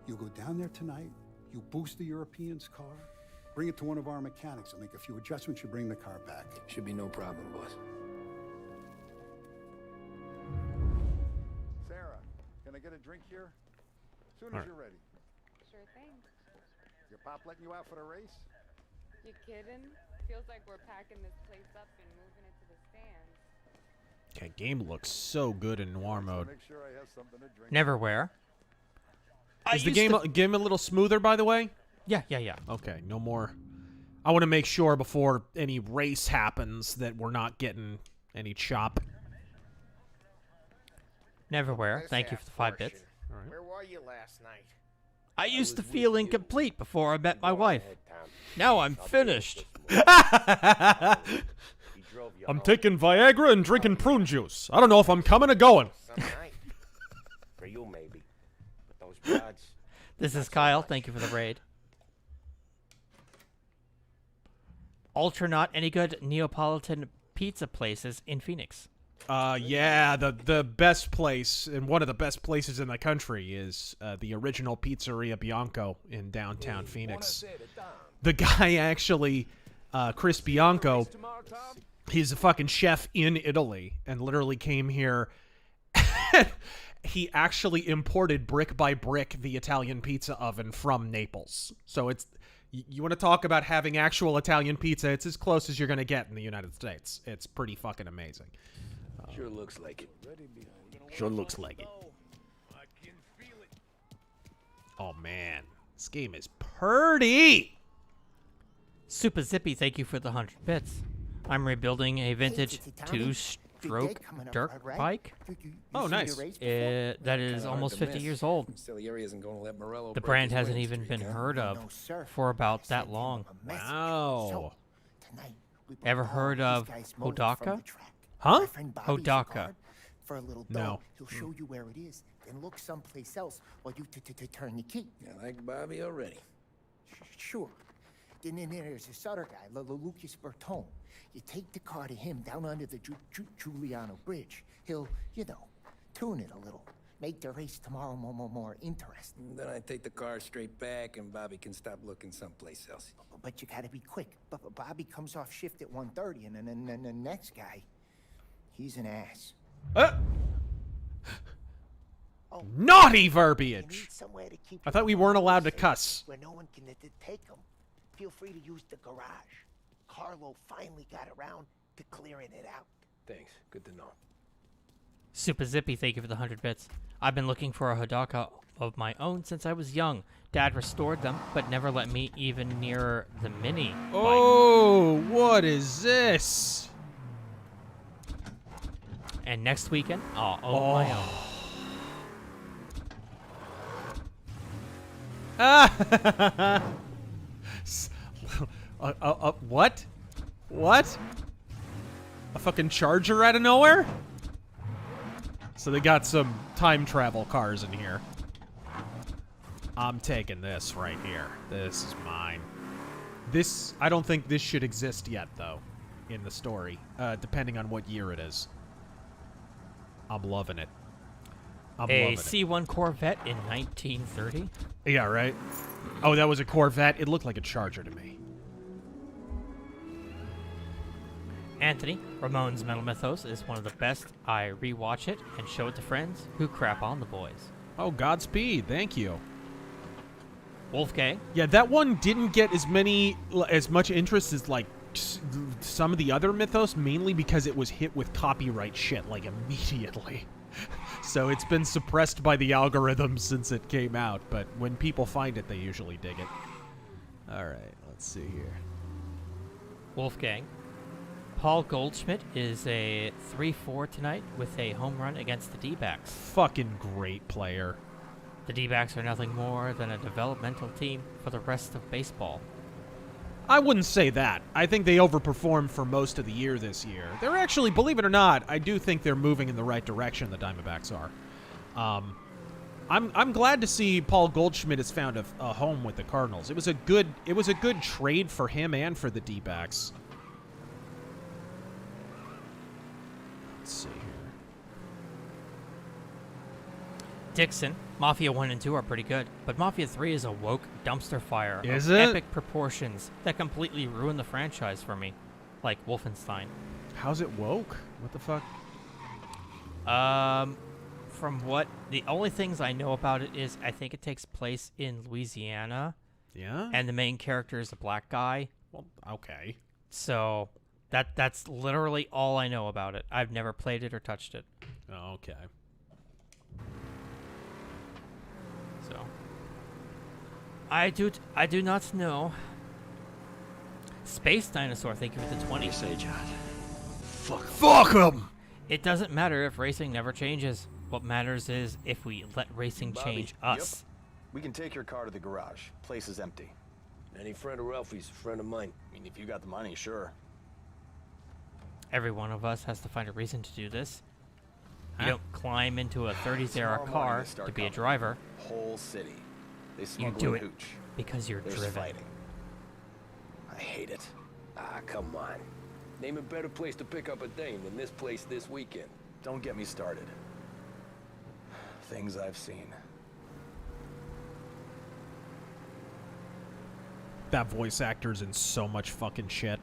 [SPEAKER 16] You go down there tonight, you boost the European's car, bring it to one of our mechanics. I'll make a few adjustments, you bring the car back.
[SPEAKER 6] Should be no problem, boss.
[SPEAKER 16] Sarah, can I get a drink here? As soon as you're ready.
[SPEAKER 5] Sure thing.
[SPEAKER 16] Your pop letting you out for the race?
[SPEAKER 5] You kidding? Feels like we're packing this place up and moving it to the stands.
[SPEAKER 1] Okay, game looks so good in noir mode.
[SPEAKER 16] Make sure I have something to drink.
[SPEAKER 2] Neverwhere.
[SPEAKER 1] Is the game a little smoother, by the way?
[SPEAKER 2] Yeah.
[SPEAKER 1] Okay, no more. I want to make sure before any race happens that we're not getting any chop.
[SPEAKER 2] Neverwhere, thank you for the 5 bits.
[SPEAKER 8] Where were you last night?
[SPEAKER 2] I used to feel incomplete before I met my wife. Now I'm finished.
[SPEAKER 1] I'm taking Viagra and drinking prune juice. I don't know if I'm coming or going.
[SPEAKER 8] Some night. For you, maybe. But those broads...
[SPEAKER 2] This is Kyle. Thank you for the raid. Ultranaut, any good Neapolitan pizza places in Phoenix?
[SPEAKER 1] Yeah, the best place, and one of the best places in the country is the original Pizzeria Bianco in downtown Phoenix. The guy actually, Chris Bianco, he's a fucking chef in Italy and literally came here he actually imported brick by brick the Italian pizza oven from Naples. So it's, you want to talk about having actual Italian pizza, it's as close as you're going to get in the United States. It's pretty fucking amazing.
[SPEAKER 6] Sure looks like it.
[SPEAKER 1] Sure looks like it. Oh man, this game is pretty.
[SPEAKER 2] Super Zippy, thank you for the 100 bits. I'm rebuilding a vintage 2-stroke dirt bike.
[SPEAKER 1] Oh, nice.
[SPEAKER 2] That is almost 50 years old.
[SPEAKER 6] Salieri isn't going to let Morello
[SPEAKER 2] The
[SPEAKER 6] break
[SPEAKER 2] brand
[SPEAKER 6] his
[SPEAKER 2] hasn't
[SPEAKER 6] wings,
[SPEAKER 2] even been
[SPEAKER 6] Street, huh?
[SPEAKER 2] heard of for about that long.
[SPEAKER 1] Wow.
[SPEAKER 2] Ever heard of Hodaka?
[SPEAKER 1] Huh?
[SPEAKER 2] Hodaka.
[SPEAKER 15] For a little
[SPEAKER 1] No.
[SPEAKER 15] dough, he'll show you where it is, then look someplace else while you turn the key.
[SPEAKER 6] I like Bobby already.
[SPEAKER 15] Sure. Then there's this other guy, Lucas Bertone. You take the car to him down under the Giuliano Bridge. He'll, you know, tune it a little. Make the race tomorrow more interesting.
[SPEAKER 6] Then I take the car straight back and Bobby can stop looking someplace else.
[SPEAKER 15] But you gotta be quick. But Bobby comes off shift at 1:30, and then the next guy, he's an ass.
[SPEAKER 1] Naughty verbiage!
[SPEAKER 15] Somewhere to keep
[SPEAKER 1] I thought we weren't allowed to cuss.
[SPEAKER 15] where no one can take him. Feel free to use the garage. Carlo finally got around to clearing it out.
[SPEAKER 6] Thanks. Good to know.
[SPEAKER 2] Super Zippy, thank you for the 100 bits. I've been looking for a Hodaka of my own since I was young. Dad restored them, but never let me even near the mini.
[SPEAKER 1] Oh, what is this?
[SPEAKER 2] And next weekend, I'll own my own.
[SPEAKER 1] What? What? A fucking charger out of nowhere? So they got some time travel cars in here. I'm taking this right here. This is mine. This, I don't think this should exist yet, though, in the story, depending on what year it is. I'm loving it. I'm loving
[SPEAKER 2] A
[SPEAKER 1] it.
[SPEAKER 2] C1 Corvette in 1930.
[SPEAKER 1] Yeah, right? Oh, that was a Corvette? It looked like a Charger to me.
[SPEAKER 2] Anthony, Ramon's Metal Mythos is one of the best. I rewatch it and show it to friends who crap on the boys.
[SPEAKER 1] Oh, Godspeed. Thank you.
[SPEAKER 2] Wolfgang.
[SPEAKER 1] Yeah, that one didn't get as much interest as, like, some of the other Mythos, mainly because it was hit with copyright shit, like, immediately. So it's been suppressed by the algorithm since it came out, but when people find it, they usually dig it. Alright, let's see here.
[SPEAKER 2] Wolfgang. Paul Goldschmidt is a 3-4 tonight with a home run against the D-backs.
[SPEAKER 1] Fucking great player.
[SPEAKER 2] The D-backs are nothing more than a developmental team for the rest of baseball.
[SPEAKER 1] I wouldn't say that. I think they overperformed for most of the year this year. They're actually, believe it or not, I do think they're moving in the right direction, the Diamondbacks are. I'm glad to see Paul Goldschmidt has found a home with the Cardinals. It was a good trade for him and for the D-backs. Let's see here.
[SPEAKER 2] Dixon, Mafia 1 and 2 are pretty good, but Mafia 3 is a woke dumpster fire
[SPEAKER 1] Is
[SPEAKER 2] of
[SPEAKER 1] it?
[SPEAKER 2] epic proportions that completely ruined the franchise for me, like Wolfenstein.
[SPEAKER 1] How's it woke? What the fuck?
[SPEAKER 2] From what the only things I know about it is I think it takes place in Louisiana.
[SPEAKER 1] Yeah?
[SPEAKER 2] And the main character is a black guy.
[SPEAKER 1] Well, okay.
[SPEAKER 2] So that's literally all I know about it. I've never played it or touched it.
[SPEAKER 1] Oh, okay.
[SPEAKER 2] So I do not know. Space Dinosaur, thank you for the 20.
[SPEAKER 21] Say, John.
[SPEAKER 1] Fuck him!
[SPEAKER 2] It doesn't matter if racing never changes. What matters is if we let racing
[SPEAKER 22] Bobby,
[SPEAKER 2] change us.
[SPEAKER 22] Yep. We can take your car to the garage. Place is empty.
[SPEAKER 6] Any friend of Ralphie's a friend of mine.
[SPEAKER 22] I mean, if you got the money, sure.
[SPEAKER 2] Every one of us has to find a reason to do this. You
[SPEAKER 1] Huh?
[SPEAKER 2] don't climb into a 30s era
[SPEAKER 22] Tomorrow morning
[SPEAKER 2] car
[SPEAKER 22] they start
[SPEAKER 2] to be a
[SPEAKER 22] coming.
[SPEAKER 2] driver.
[SPEAKER 22] Whole city. They
[SPEAKER 2] You
[SPEAKER 22] smuggle
[SPEAKER 2] do
[SPEAKER 22] in
[SPEAKER 2] it
[SPEAKER 22] hooch.
[SPEAKER 2] because you're
[SPEAKER 22] There's
[SPEAKER 2] driven.
[SPEAKER 22] fighting. I hate it.
[SPEAKER 6] Ah, come on. Name a better place to pick up a dame than this place this weekend.
[SPEAKER 22] Don't get me started. Things I've seen.
[SPEAKER 1] That voice actor's in so much fucking shit.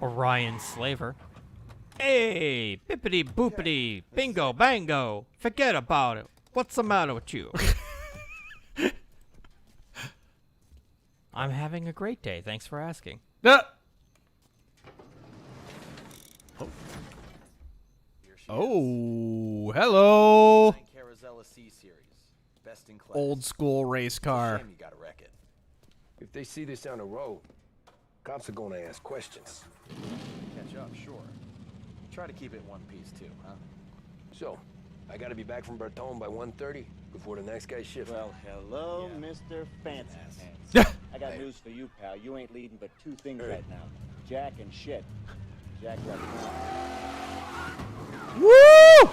[SPEAKER 2] Orion Slaver. Hey, bippity boopity, bingo bango. Forget about it. What's the matter with you? I'm having a great day. Thanks for asking.
[SPEAKER 1] Oh, hello.
[SPEAKER 10] Best in class.
[SPEAKER 1] Old school race car.
[SPEAKER 10] Shame you gotta wreck it.
[SPEAKER 13] If they see this on the road, cops are gonna ask questions.
[SPEAKER 10] Catch up, sure. Try to keep it one piece too, huh?
[SPEAKER 13] So, I gotta be back from Bertone by 1:30 before the next guy shifts.
[SPEAKER 17] Well, hello, Mr. Fancy Pants. I got news for you, pal. You ain't leading but two things right now. Jack and shit. Jack right now.
[SPEAKER 1] Woo!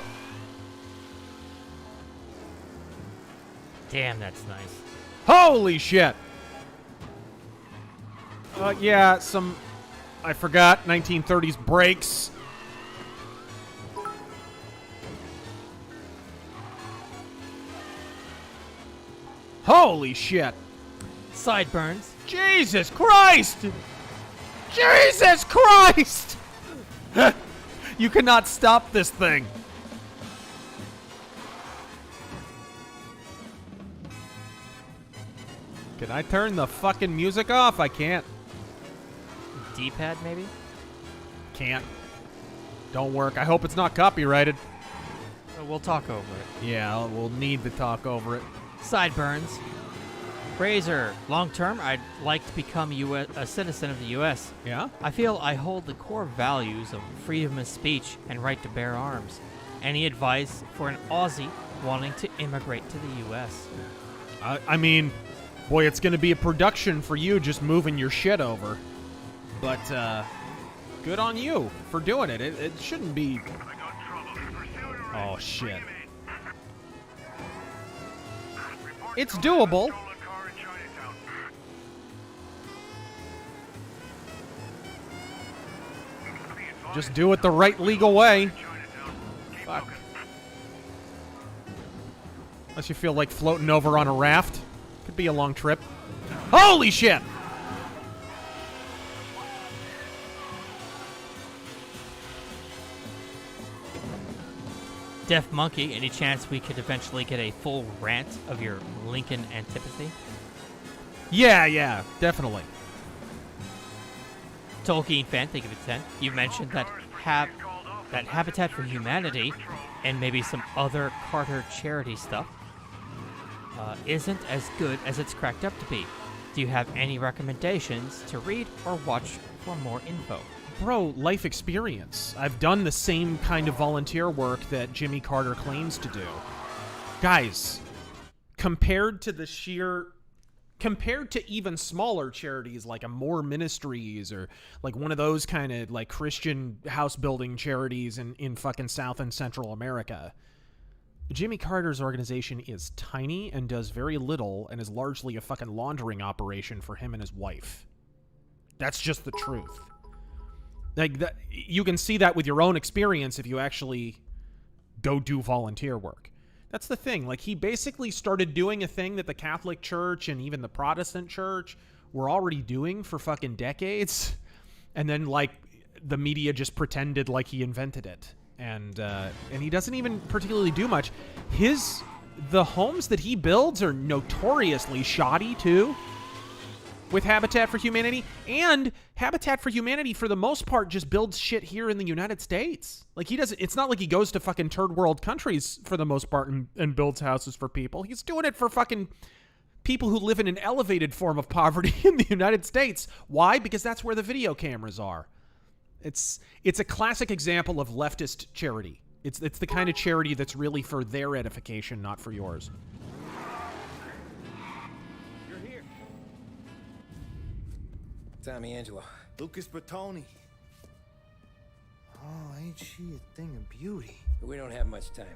[SPEAKER 2] Damn, that's nice.
[SPEAKER 1] Holy shit! Yeah, some... I forgot, 1930s brakes. Holy shit!
[SPEAKER 2] Sideburns.
[SPEAKER 1] Jesus Christ! Jesus Christ! You cannot stop this thing. Can I turn the fucking music off? I can't.
[SPEAKER 2] D-pad, maybe?
[SPEAKER 1] Can't. Don't work. I hope it's not copyrighted.
[SPEAKER 2] We'll talk over it.
[SPEAKER 1] Yeah, we'll need to talk over it.
[SPEAKER 2] Sideburns. Razor, long term, I'd like to become a citizen of the U.S.
[SPEAKER 1] Yeah?
[SPEAKER 2] I feel I hold the core values of freedom of speech and right to bear arms. Any advice for an Aussie wanting to immigrate to the U.S.?
[SPEAKER 1] I mean, boy, it's going to be a production for you just moving your shit over. But, good on you for doing it. It shouldn't be... Oh, shit. It's doable. Just do it the right legal way. Fuck. Unless you feel like floating over on a raft. Could be a long trip. Holy shit!
[SPEAKER 2] Deaf Monkey, any chance we could eventually get a full rant of your Lincoln antipathy?
[SPEAKER 1] Yeah, definitely.
[SPEAKER 2] Tolkien fan, think of it 10. You mentioned that Habitat for Humanity and maybe some other Carter charity stuff isn't as good as it's cracked up to be. Do you have any recommendations to read or watch for more info?
[SPEAKER 1] Bro, life experience. I've done the same kind of volunteer work that Jimmy Carter claims to do. Guys, compared to even smaller charities like Amore Ministries or like one of those kind of like Christian house building charities in fucking South and Central America, Jimmy Carter's organization is tiny and does very little and is largely a fucking laundering operation for him and his wife. That's just the truth. Like that, you can see that with your own experience if you actually go do volunteer work. That's the thing. Like, he basically started doing a thing that the Catholic Church and even the Protestant Church were already doing for fucking decades. And then, like, the media just pretended like he invented it. And he doesn't even particularly do much. The homes that he builds are notoriously shoddy, too, with Habitat for Humanity. And Habitat for Humanity, for the most part, just builds shit here in the United States. Like, it's not like he goes to fucking third world countries for the most part and builds houses for people. He's doing it for fucking people who live in an elevated form of poverty in the United States. Why? Because that's where the video cameras are. It's a classic example of leftist charity. It's the kind of charity that's really for their edification, not for yours.
[SPEAKER 6] Tommy Angelo.
[SPEAKER 19] Lucas Bertoni. Oh, ain't she a thing of beauty?
[SPEAKER 6] We don't have much time.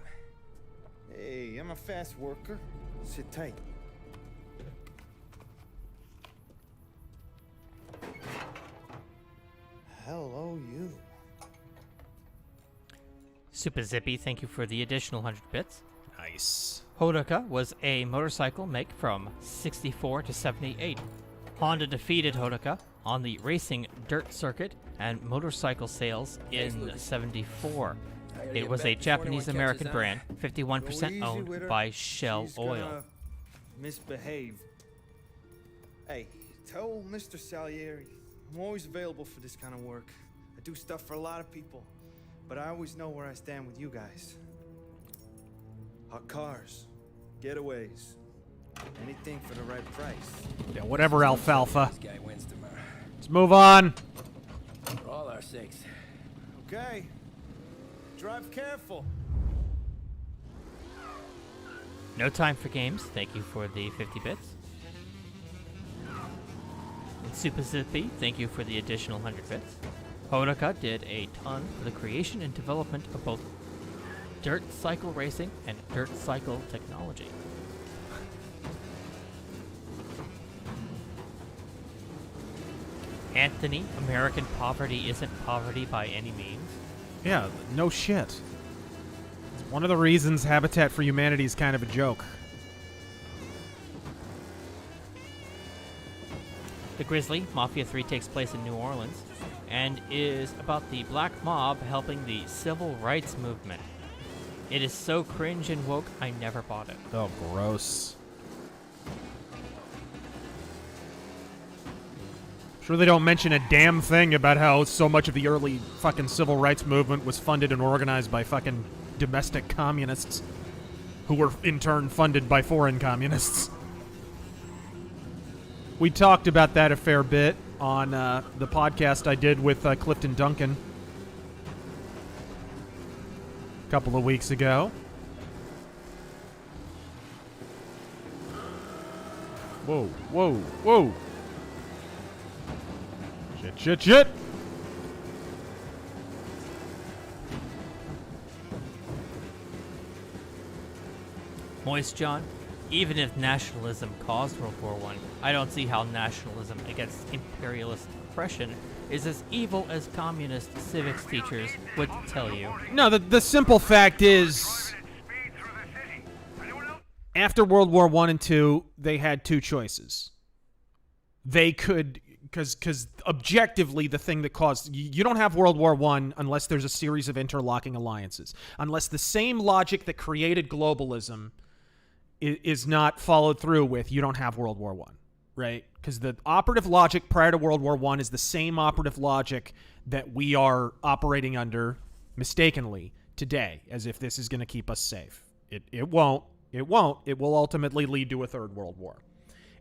[SPEAKER 19] Hey, I'm a fast worker. Sit tight. Hello, you.
[SPEAKER 2] Super Zippy, thank you for the additional 100 bits.
[SPEAKER 1] Nice.
[SPEAKER 2] Hodoka was a motorcycle make from 64 to 78. Honda defeated Hodoka on the racing dirt circuit and motorcycle sales in '74. It was a Japanese-American brand, 51% owned by Shell Oil.
[SPEAKER 3] Misbehave. Hey, tell Mr. Salieri I'm always available for this kind of work. I do stuff for a lot of people, but I always know where I stand with you guys. Hot cars, getaways, anything for the right price.
[SPEAKER 1] Yeah, whatever, alfalfa.
[SPEAKER 6] This guy wins tomorrow.
[SPEAKER 1] Let's move on.
[SPEAKER 6] For all our sakes.
[SPEAKER 3] Okay. Drive careful.
[SPEAKER 2] No Time for Games, thank you for the 50 bits. And Super Zippy, thank you for the additional 100 bits. Hodaka did a ton for the creation and development of both dirt cycle racing and dirt cycle technology. Anthony, American poverty isn't poverty by any means.
[SPEAKER 1] Yeah, no shit. It's one of the reasons Habitat for Humanity is kind of a joke.
[SPEAKER 2] The Grizzly, Mafia 3 takes place in New Orleans and is about the black mob helping the civil rights movement. It is so cringe and woke, I never bought it.
[SPEAKER 1] Oh, gross. Sure they don't mention a damn thing about how so much of the early fucking civil rights movement was funded and organized by fucking domestic communists who were in turn funded by foreign communists. We talked about that a fair bit on the podcast I did with Clifton Duncan a couple of weeks ago. Whoa, whoa, whoa. Shit.
[SPEAKER 2] Moist John, even if nationalism caused World War I don't see how nationalism against imperialist oppression is as evil as communist civics teachers would tell you.
[SPEAKER 1] No, the simple fact is, after World War I and II, they had two choices. They could... Because objectively, the thing that caused... You don't have World War I unless there's a series of interlocking alliances. Unless the same logic that created globalism is not followed through with, you don't have World War I, right? Because the operative logic prior to World War I is the same operative logic that we are operating under, mistakenly, today, as if this is going to keep us safe. It won't. It won't. It will ultimately lead to a third World War.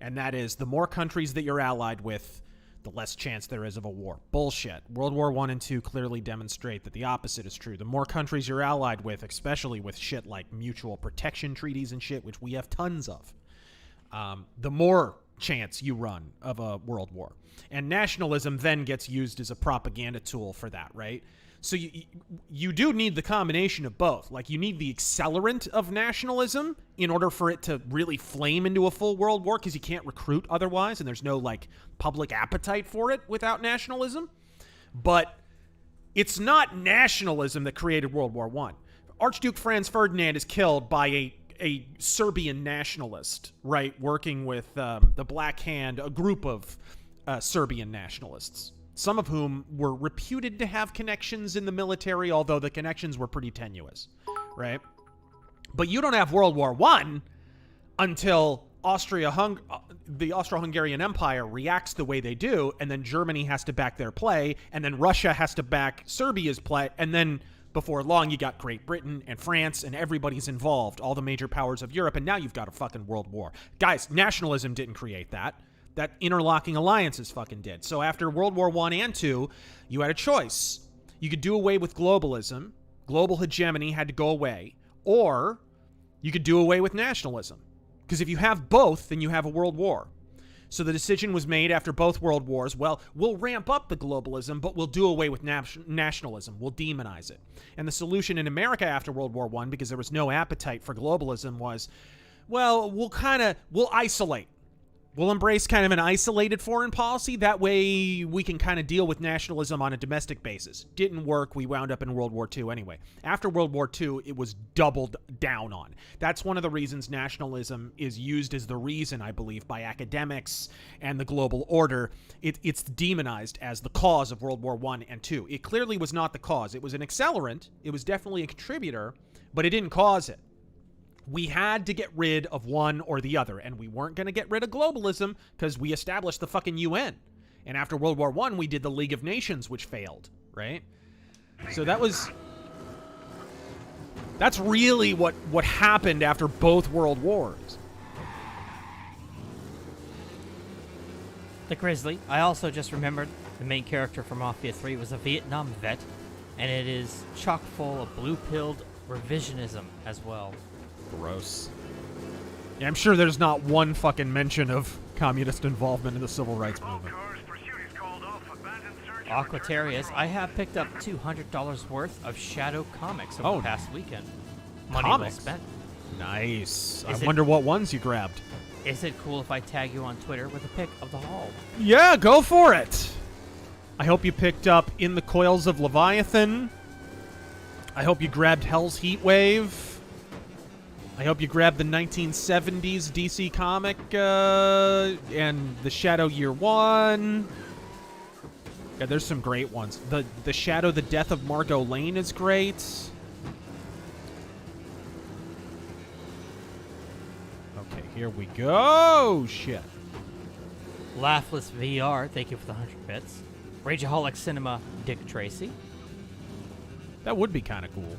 [SPEAKER 1] And that is, the more countries that you're allied with, the less chance there is of a war. Bullshit. World War I and II clearly demonstrate that the opposite is true. The more countries you're allied with, especially with shit like mutual protection treaties and shit, which we have tons of, the more chance you run of a world war. And nationalism then gets used as a propaganda tool for that, right? So you do need the combination of both. Like, you need the accelerant of nationalism in order for it to really flame into a full world war, because you can't recruit otherwise, and there's no, like, public appetite for it without nationalism. But it's not nationalism that created World War I. Archduke Franz Ferdinand is killed by a Serbian nationalist, right, working with the Black Hand, a group of Serbian nationalists, some of whom were reputed to have connections in the military, although the connections were pretty tenuous, right? But you don't have World War I until the Austro-Hungarian Empire reacts the way they do, and then Germany has to back their play, and then Russia has to back Serbia's play, and then before long you got Great Britain and France, and everybody's involved, all the major powers of Europe, and now you've got a fucking world war. Guys, nationalism didn't create that. That interlocking alliances fucking did. So after World War I and II, you had a choice. You could do away with globalism. Global hegemony had to go away. Or you could do away with nationalism. Because if you have both, then you have a world war. So the decision was made after both world wars, well, we'll ramp up the globalism, but we'll do away with nationalism. We'll demonize it. And the solution in America after World War I, because there was no appetite for globalism, was, well, we'll isolate. We'll embrace kind of an isolated foreign policy. That way we can kind of deal with nationalism on a domestic basis. Didn't work. We wound up in World War II anyway. After World War II, it was doubled down on. That's one of the reasons nationalism is used as the reason, I believe, by academics and the global order. It's demonized as the cause of World War I and II. It clearly was not the cause. It was an accelerant. It was definitely a contributor, but it didn't cause it. We had to get rid of one or the other, and we weren't going to get rid of globalism because we established the fucking UN. And after World War I, we did the League of Nations, which failed, right? So that's really what happened after both world wars.
[SPEAKER 2] The Grizzly. I also just remembered the main character from Mafia 3 was a Vietnam vet, and it is chock full of blue-pilled revisionism as well.
[SPEAKER 1] Gross. Yeah, I'm sure there's not one fucking mention of communist involvement in the civil rights movement.
[SPEAKER 2] Aquatarius, I have picked up $200 worth of Shadow comics over the past weekend. Money well spent.
[SPEAKER 1] Nice. I wonder what ones you grabbed.
[SPEAKER 2] Is it cool if I tag you on Twitter with a pic of the haul?
[SPEAKER 1] Yeah, go for it. I hope you picked up In the Coils of Leviathan. I hope you grabbed Hell's Heatwave. I hope you grabbed the 1970s DC comic and the Shadow Year One. Yeah, there's some great ones. The Shadow, the Death of Margot Lane is great. Okay, here we go. Shit.
[SPEAKER 2] Laughless VR, thank you for the 100 bits. Rageaholic Cinema, Dick Tracy.
[SPEAKER 1] That would be kind of cool.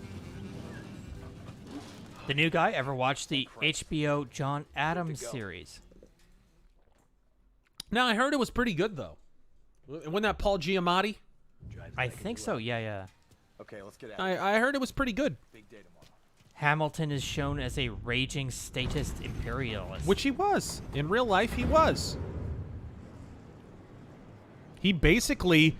[SPEAKER 2] The new guy, ever watched the HBO John Adams series?
[SPEAKER 1] No, I heard it was pretty good, though. Wasn't that Paul Giamatti?
[SPEAKER 2] I think so, yeah.
[SPEAKER 22] Okay, let's get out.
[SPEAKER 1] I heard it was pretty good.
[SPEAKER 22] Big day tomorrow.
[SPEAKER 2] Hamilton is shown as a raging statist imperialist.
[SPEAKER 1] Which he was. In real life, he was. He basically...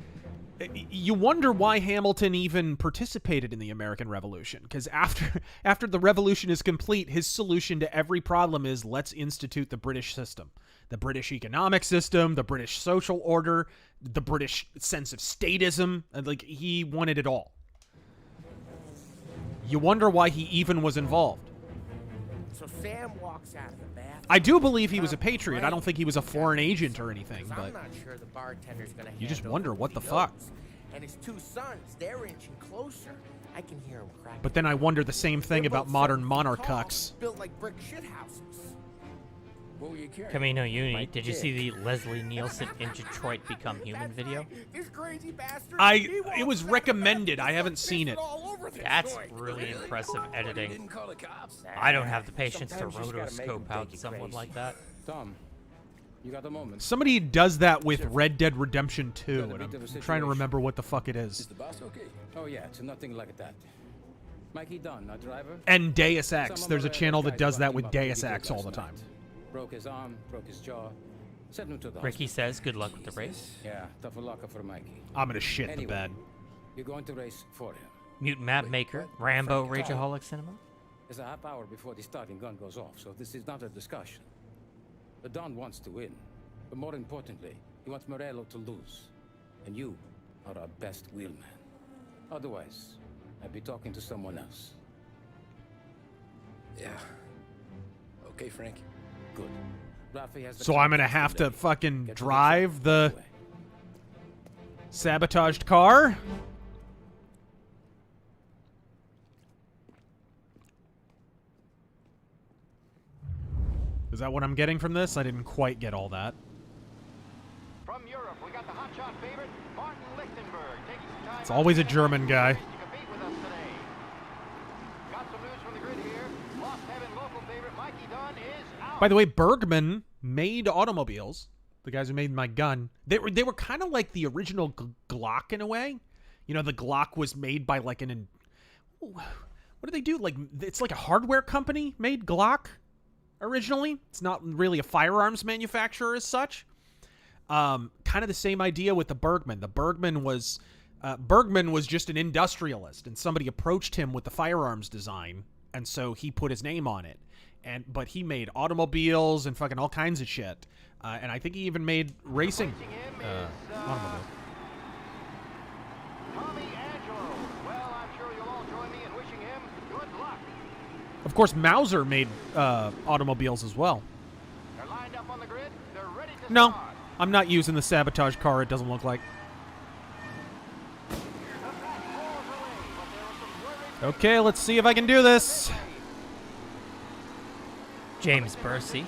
[SPEAKER 1] You wonder why Hamilton even participated in the American Revolution, because after the revolution is complete, his solution to every problem is let's institute the British system, the British economic system, the British social order, the British sense of statism. Like, he wanted it all. You wonder why he even was involved.
[SPEAKER 14] So Sam walks out of the bathroom.
[SPEAKER 1] I do believe he was a patriot. I don't think he was a foreign agent or anything, but
[SPEAKER 14] I'm not sure the bartender's gonna
[SPEAKER 1] you just
[SPEAKER 14] hand
[SPEAKER 1] wonder
[SPEAKER 14] over
[SPEAKER 1] what the
[SPEAKER 14] he
[SPEAKER 1] fuck.
[SPEAKER 14] knows. And his two sons, they're inching closer. I can hear him cracking.
[SPEAKER 1] But then I wonder the same thing about modern monarchs.
[SPEAKER 14] Built like brick shithouses.
[SPEAKER 6] What were you carrying?
[SPEAKER 2] Camino Uni, did you see the Leslie Nielsen in Detroit Become Human video?
[SPEAKER 14] This crazy bastard.
[SPEAKER 1] It was recommended. I haven't seen it.
[SPEAKER 2] That's really impressive editing. I don't have the patience to rotoscope out someone like that.
[SPEAKER 11] Tom, you got a moment.
[SPEAKER 1] Somebody does that with Red Dead Redemption 2, and I'm trying to remember what the fuck it is.
[SPEAKER 11] Is the boss okay? Oh yeah, it's nothing like that. Mikey Dunn, our driver.
[SPEAKER 1] And Deus Ex. There's a channel that does that with Deus Ex all the time.
[SPEAKER 11] Broke his arm, broke his jaw. Sent him to the
[SPEAKER 2] Ricky says good luck with the race.
[SPEAKER 11] Yeah, tougher luck for Mikey.
[SPEAKER 1] I'm gonna shit the bed.
[SPEAKER 11] You're going to race for him.
[SPEAKER 2] Mutant Map Maker, Rambo, Rageaholic Cinema.
[SPEAKER 11] It's a half hour before the starting gun goes off, so this is not a discussion. The Don wants to win, but more importantly, he wants Morello to lose. And you are our best wheelman. Otherwise, I'd be talking to someone else.
[SPEAKER 6] Yeah. Okay, Frank.
[SPEAKER 11] Good. Rafi has the
[SPEAKER 1] So I'm gonna have to fucking drive the sabotaged car? Is that what I'm getting from this? I didn't quite get all that.
[SPEAKER 18] From Europe, we got the hotshot favorite, Martin Lichtenberg, taking some time.
[SPEAKER 1] It's always a German guy.
[SPEAKER 18] To compete with us today. Got some news from the grid here. Lost Heaven local favorite Mikey Dunn is out.
[SPEAKER 1] By the way, Bergman made automobiles. The guys who made my gun. They were kind of like the original Glock in a way. You know, the Glock was made by like what do they do? Like, it's like a hardware company made Glock originally. It's not really a firearms manufacturer as such. Kind of the same idea with the Bergman. The Bergman was just an industrialist, and somebody approached him with the firearms design, and so he put his name on it. But he made automobiles and fucking all kinds of shit. And I think he even made racing automobile. Of course, Mauser made automobiles as well. No, I'm not using the sabotage car. It doesn't look like. Okay, let's see if I can do this.
[SPEAKER 2] James Bursey,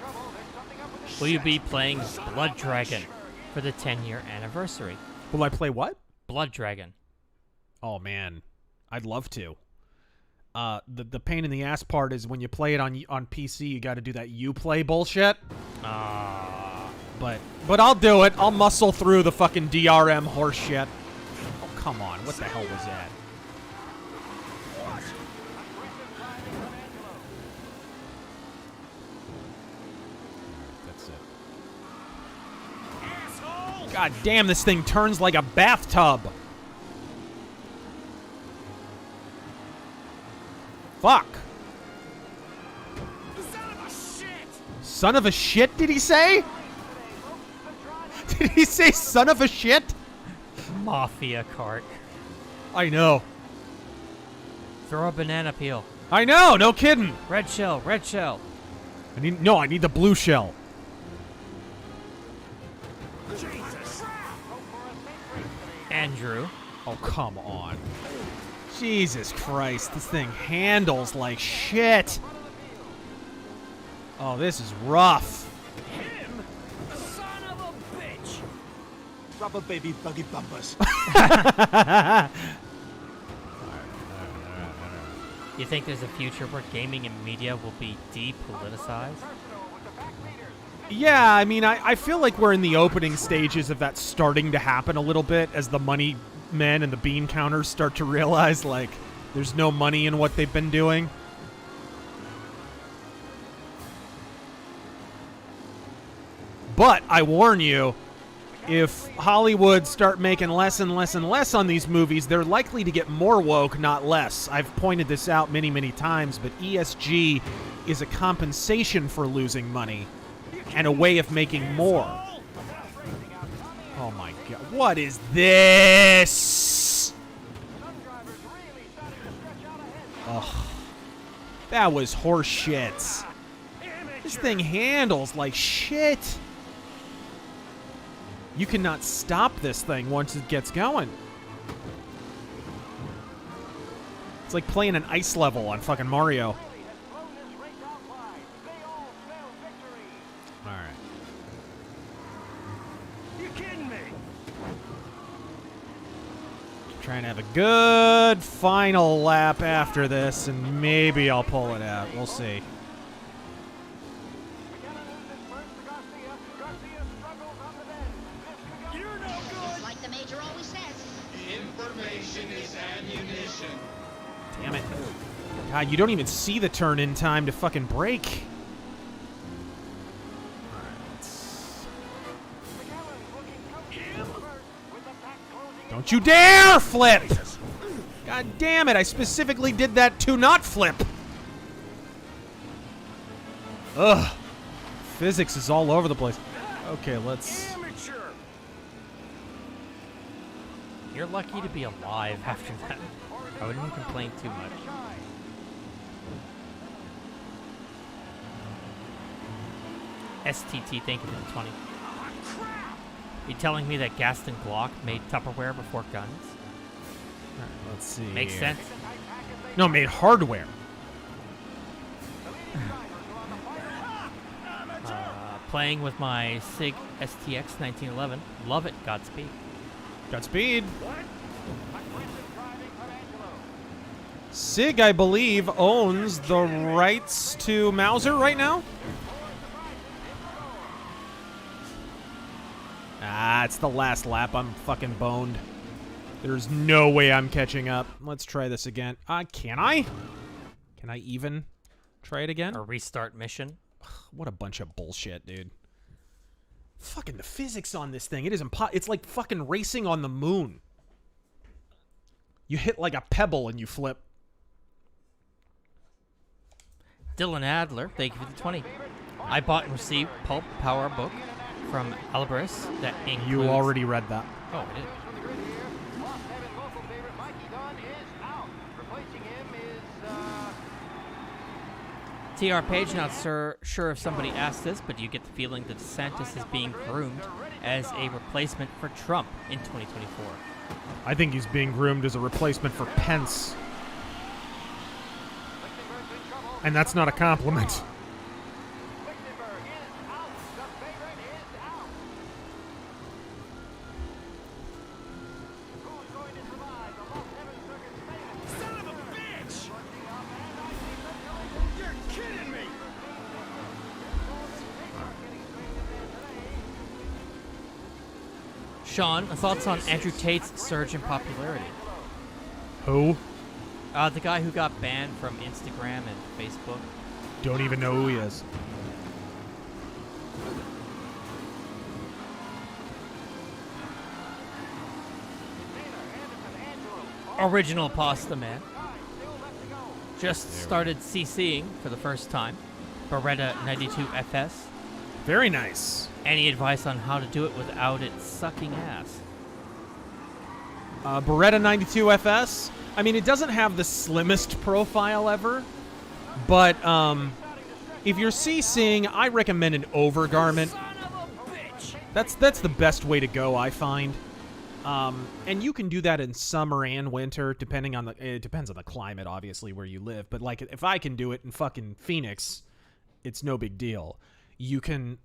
[SPEAKER 2] will you be playing Blood Dragon for the 10-year anniversary?
[SPEAKER 1] Will I play what?
[SPEAKER 2] Blood Dragon.
[SPEAKER 1] Oh man, I'd love to. The pain in the ass part is when you play it on PC, you got to do that Uplay bullshit. But I'll do it. I'll muscle through the fucking DRM horse shit. Oh come on, what the hell was that? That's it. God damn, this thing turns like a bathtub. Fuck. Son of a shit, did he say? Did he say son of a shit?
[SPEAKER 2] Mafia cart.
[SPEAKER 1] I know.
[SPEAKER 2] Throw a banana peel.
[SPEAKER 1] I know, no kidding.
[SPEAKER 2] Red shell, red shell.
[SPEAKER 1] I need the blue shell.
[SPEAKER 2] Andrew.
[SPEAKER 1] Oh, come on. Jesus Christ, this thing handles like shit. Oh, this is rough.
[SPEAKER 7] Him? Son of a bitch! Rubber baby buggy bumpers.
[SPEAKER 2] You think there's a future where gaming and media will be depoliticized?
[SPEAKER 1] Yeah, I mean, I feel like we're in the opening stages of that starting to happen a little bit as the money men and the bean counters start to realize, like, there's no money in what they've been doing. But I warn you, if Hollywood start making less and less and less on these movies, they're likely to get more woke, not less. I've pointed this out many, many times, but ESG is a compensation for losing money and a way of making more. Oh my god. What is this? Ugh. That was horse shit. This thing handles like shit. You cannot stop this thing once it gets going. It's like playing an ice level on fucking Mario. Alright.
[SPEAKER 7] You kidding me?
[SPEAKER 1] Trying to have a good final lap after this, and maybe I'll pull it out. We'll see.
[SPEAKER 4] Like the Major always says.
[SPEAKER 9] Information is ammunition.
[SPEAKER 1] Damn it. God, you don't even see the turn in time to fucking brake. Don't you dare flip! God damn it, I specifically did that to not flip. Ugh. Physics is all over the place. Okay, let's...
[SPEAKER 2] You're lucky to be alive after that. I wouldn't complain too much. STT, thank you for the 20. You telling me that Gaston Glock made Tupperware before guns?
[SPEAKER 1] Alright, let's see.
[SPEAKER 2] Makes sense.
[SPEAKER 1] No, made hardware.
[SPEAKER 2] Playing with my SIG STX 1911. Love it. Godspeed.
[SPEAKER 1] Godspeed. SIG, I believe, owns the rights to Mauser right now. Ah, it's the last lap. I'm fucking boned. There's no way I'm catching up. Let's try this again. Can I? Can I even try it again?
[SPEAKER 2] A restart mission.
[SPEAKER 1] What a bunch of bullshit, dude. Fucking the physics on this thing. It is it's like fucking racing on the moon. You hit like a pebble and you flip.
[SPEAKER 2] Dylan Adler, thank you for the 20. I bought and received Pulp Power Book from Alvarez that includes...
[SPEAKER 1] You already read that.
[SPEAKER 2] Oh, I did. TR Page, not sure if somebody asked this, but you get the feeling that DeSantis is being groomed as a replacement for Trump in 2024.
[SPEAKER 1] I think he's being groomed as a replacement for Pence. And that's not a compliment.
[SPEAKER 2] Sean, thoughts on Andrew Tate's surge in popularity?
[SPEAKER 1] Who?
[SPEAKER 2] The guy who got banned from Instagram and Facebook.
[SPEAKER 1] Don't even know who he is.
[SPEAKER 2] Original Pasta Man. Just started CCing for the first time. Beretta 92FS.
[SPEAKER 1] Very nice.
[SPEAKER 2] Any advice on how to do it without it sucking ass?
[SPEAKER 1] Beretta 92FS. I mean, it doesn't have the slimmest profile ever, but if you're CCing, I recommend an overgarment. That's the best way to go, I find. And you can do that in summer and winter, depending on it depends on the climate, obviously, where you live. But like, if I can do it in fucking Phoenix, it's no big deal. You can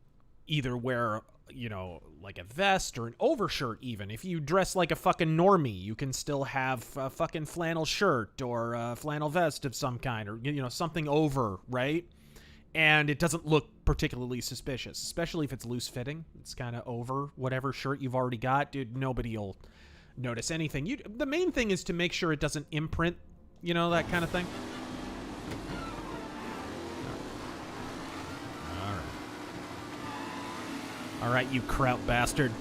[SPEAKER 1] either wear, you know, like a vest or an overshirt even. If you dress like a fucking normie, you can still have a fucking flannel shirt or a flannel vest of some kind, or, you know, something over, right? And it doesn't look particularly suspicious, especially if it's loose fitting. It's kind of over whatever shirt you've already got. Dude, nobody will notice anything. The main thing is to make sure it doesn't imprint, you know, that kind of thing. All right, you kraut bastard.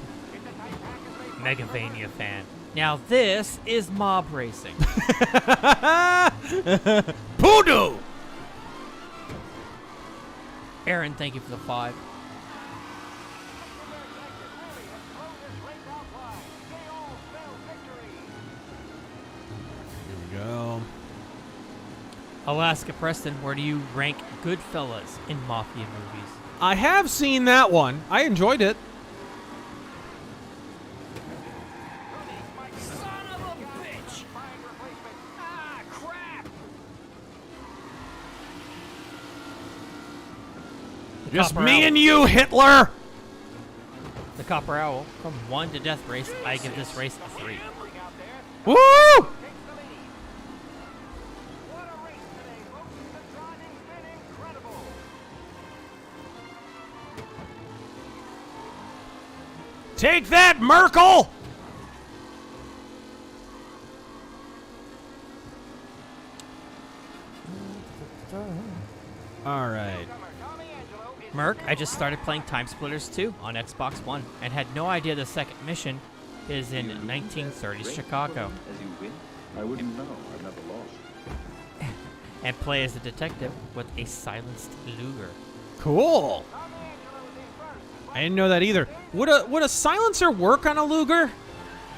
[SPEAKER 2] Megavania fan. Now this is mob racing.
[SPEAKER 1] Poodoo!
[SPEAKER 2] Aaron, thank you for the 5.
[SPEAKER 1] Here we go.
[SPEAKER 2] Alaska Preston, where do you rank Goodfellas in Mafia movies?
[SPEAKER 1] I have seen that one. I enjoyed it. Just me and you, Hitler!
[SPEAKER 2] The Copper Owl, from 1 to death race, I give this race a 3.
[SPEAKER 1] Woo! Take that, Merkel! All right.
[SPEAKER 2] Merc, I just started playing Time Splitters 2 on Xbox One and had no idea the second mission is in 1930s Chicago.
[SPEAKER 12] As you win? I wouldn't know. I've never lost.
[SPEAKER 2] And play as a detective with a silenced Luger.
[SPEAKER 1] Cool. I didn't know that either. Would a silencer work on a Luger?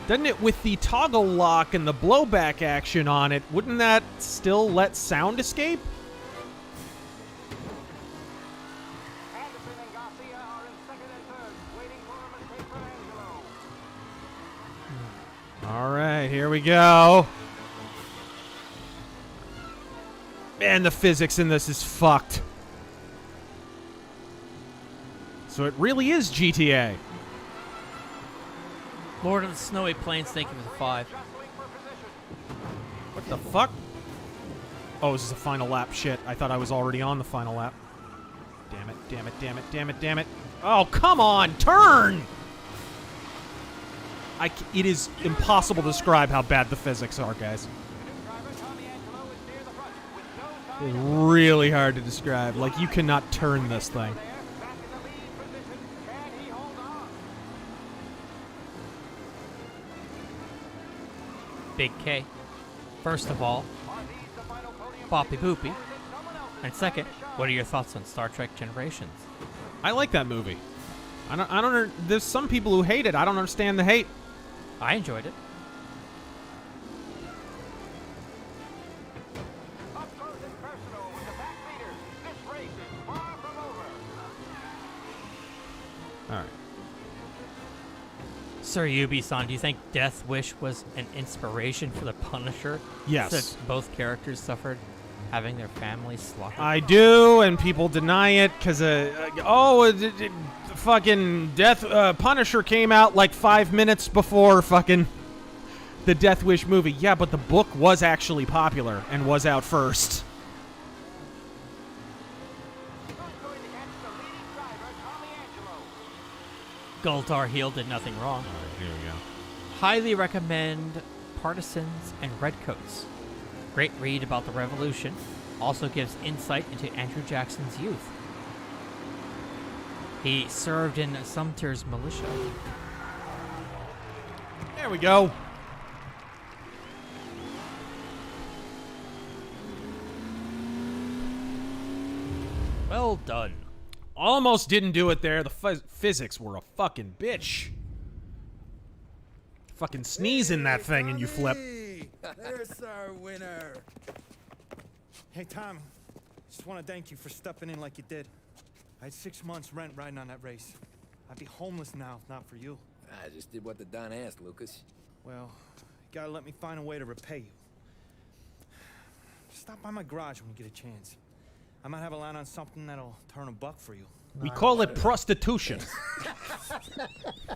[SPEAKER 1] Doesn't it, with the toggle lock and the blowback action on it, wouldn't that still let sound escape? All right, here we go. Man, the physics in this is fucked. So it really is GTA.
[SPEAKER 2] Lord of the Snowy Plains, thank you for the 5.
[SPEAKER 1] What the fuck? Oh, this is a final lap. Shit, I thought I was already on the final lap. Damn it, damn it, damn it, damn it, damn it. Oh, come on, turn! It is impossible to describe how bad the physics are, guys. It's really hard to describe. Like, you cannot turn this thing.
[SPEAKER 2] Big K. First of all, Boppy Boopy. And second, what are your thoughts on Star Trek Generations?
[SPEAKER 1] I like that movie. I don't. There's some people who hate it. I don't understand the hate.
[SPEAKER 2] I enjoyed it.
[SPEAKER 18] Up close and personal with the back leaders. This race is far from over.
[SPEAKER 1] All right.
[SPEAKER 2] Sir Yubi-san, do you think Death Wish was an inspiration for the Punisher?
[SPEAKER 1] Yes.
[SPEAKER 2] Since both characters suffered having their families slaughtered?
[SPEAKER 1] I do, and people deny it because fucking Punisher came out like 5 minutes before fucking the Death Wish movie. Yeah, but the book was actually popular and was out first.
[SPEAKER 2] Gultar Heel did nothing wrong.
[SPEAKER 1] Here we go.
[SPEAKER 2] Highly recommend Partisans and Redcoats. Great read about the Revolution. Also gives insight into Andrew Jackson's youth. He served in Sumter's militia.
[SPEAKER 1] There we go.
[SPEAKER 2] Well done.
[SPEAKER 1] Almost didn't do it there. The physics were a fucking bitch. Fucking sneeze in that thing and you flip.
[SPEAKER 19] There's our winner.
[SPEAKER 3] Hey, Tom. Just want to thank you for stepping in like you did. I had 6 months rent riding on that race. I'd be homeless now if not for you.
[SPEAKER 6] I just did what the Don asked, Lucas.
[SPEAKER 3] Well, you gotta let me find a way to repay you. Stop by my garage when you get a chance. I might have a line on something that'll turn a buck for you.
[SPEAKER 1] We call it prostitution.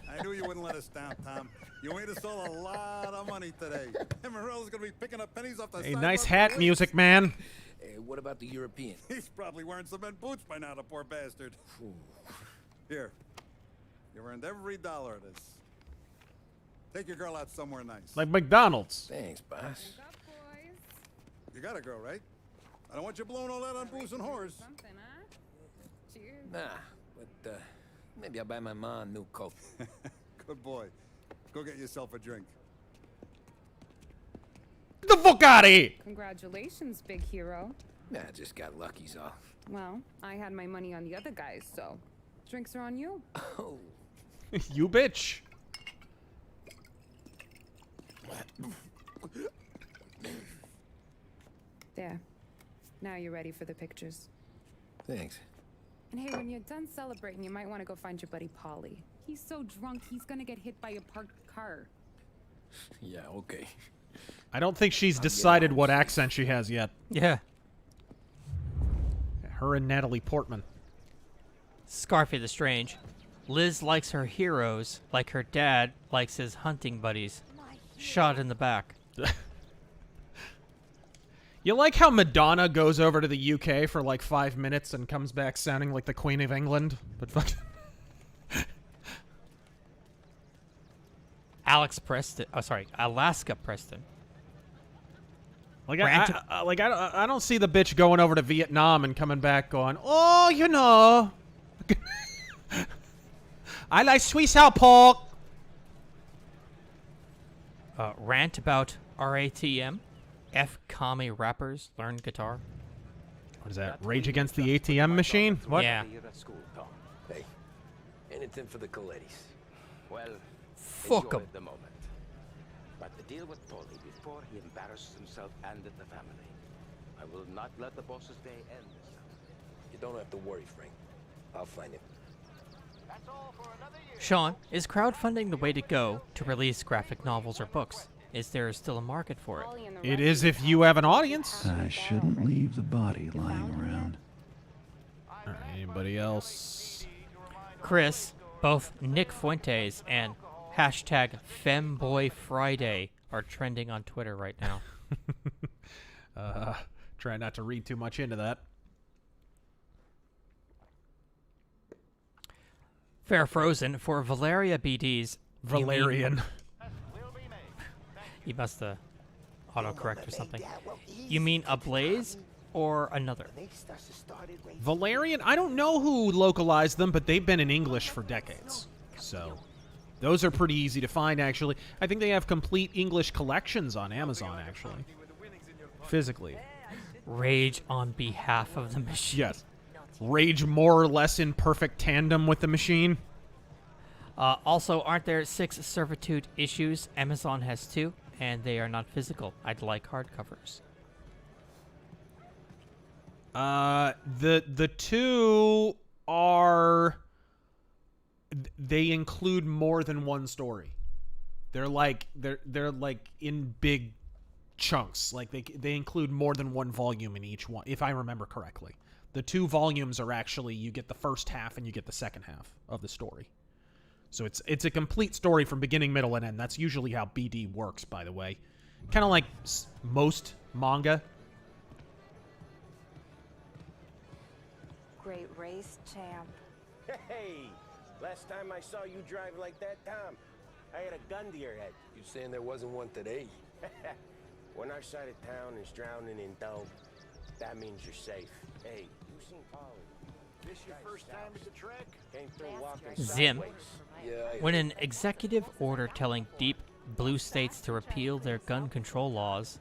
[SPEAKER 16] I knew you wouldn't let us down, Tom. You made us all a lot of money today. And Morello's gonna be picking up pennies off the
[SPEAKER 1] Hey,
[SPEAKER 16] sidewalk.
[SPEAKER 1] nice hat, music man.
[SPEAKER 6] Hey, what about the European?
[SPEAKER 16] He's probably wearing cement boots by now, the poor bastard. Here. You earned every dollar of this. Take your girl out somewhere nice.
[SPEAKER 1] Like McDonald's.
[SPEAKER 6] Thanks, boss.
[SPEAKER 16] You got a girl, right? I don't want you blowing all that on booze and whores.
[SPEAKER 6] Nah, but maybe I'll buy my mom a new coat.
[SPEAKER 16] Good boy. Go get yourself a drink.
[SPEAKER 1] Get the fuck out of here!
[SPEAKER 5] Congratulations, big hero.
[SPEAKER 6] Nah, just got lucky's all.
[SPEAKER 5] Well, I had my money on the other guys, so drinks are on you.
[SPEAKER 6] Oh.
[SPEAKER 1] You bitch.
[SPEAKER 5] There. Now you're ready for the pictures.
[SPEAKER 6] Thanks.
[SPEAKER 5] And hey, when you're done celebrating, you might want to go find your buddy Polly. He's so drunk, he's gonna get hit by a parked car.
[SPEAKER 6] Yeah, okay.
[SPEAKER 1] I don't think she's decided what accent she has yet.
[SPEAKER 2] Yeah.
[SPEAKER 1] Her and Natalie Portman.
[SPEAKER 2] Scarfy the Strange. Liz likes her heroes like her dad likes his hunting buddies. Shot in the back.
[SPEAKER 1] You like how Madonna goes over to the UK for like 5 minutes and comes back sounding like the Queen of England? But fuck.
[SPEAKER 2] Alex Preston. Oh, sorry. Alaska Preston.
[SPEAKER 1] Like I don't see the bitch going over to Vietnam and coming back going, oh, you know, I like sweet sour pork.
[SPEAKER 2] Rant about RATM. F commie rappers learn guitar.
[SPEAKER 1] What is that? Rage Against the ATM machine? What?
[SPEAKER 2] Yeah.
[SPEAKER 6] Hey, anything for the Colettis.
[SPEAKER 20] Well,
[SPEAKER 2] fuck
[SPEAKER 20] enjoy
[SPEAKER 2] him.
[SPEAKER 20] the moment. But the deal with Polly before he embarrasses himself and the family. I will not let the boss's day end this time.
[SPEAKER 6] You don't have to worry, Frank. I'll find him.
[SPEAKER 18] That's all for another year.
[SPEAKER 2] Sean, is crowdfunding the way to go to release graphic novels or books? Is there still a market for it?
[SPEAKER 1] It is if you have an audience.
[SPEAKER 12] I shouldn't leave the body lying around.
[SPEAKER 1] All right, anybody else?
[SPEAKER 2] Chris, both Nick Fuentes and hashtag FemboyFriday are trending on Twitter right now.
[SPEAKER 1] Try not to read too much into that.
[SPEAKER 2] Fair Frozen for Valeria BDs.
[SPEAKER 1] Valerian.
[SPEAKER 2] You must autocorrect or something. You mean a Blaze or another?
[SPEAKER 1] Valerian? I don't know who localized them, but they've been in English for decades. So those are pretty easy to find, actually. I think they have complete English collections on Amazon, actually. Physically.
[SPEAKER 2] Rage on behalf of the machine.
[SPEAKER 1] Yes. Rage more or less in perfect tandem with the machine.
[SPEAKER 2] Also, aren't there 6 servitude issues? Amazon has 2, and they are not physical. I'd like hardcovers.
[SPEAKER 1] The 2 are... They include more than one story. They're like in big chunks. Like they include more than one volume in each one, if I remember correctly. The 2 volumes are actually, you get the first half and you get the second half of the story. So it's a complete story from beginning, middle, and end. That's usually how BD works, by the way. Kind of like most manga.
[SPEAKER 8] Great race, champ.
[SPEAKER 7] Hey, last time I saw you drive like that, Tom, I had a gun to your head.
[SPEAKER 13] You saying there wasn't one today?
[SPEAKER 7] When our side of town is drowning in dough, that means you're safe. Hey, you seen Polly?
[SPEAKER 18] This your first time at the track?
[SPEAKER 7] Came through walking
[SPEAKER 2] Zim.
[SPEAKER 7] sideways.
[SPEAKER 2] When an executive order telling deep blue states to repeal their gun control laws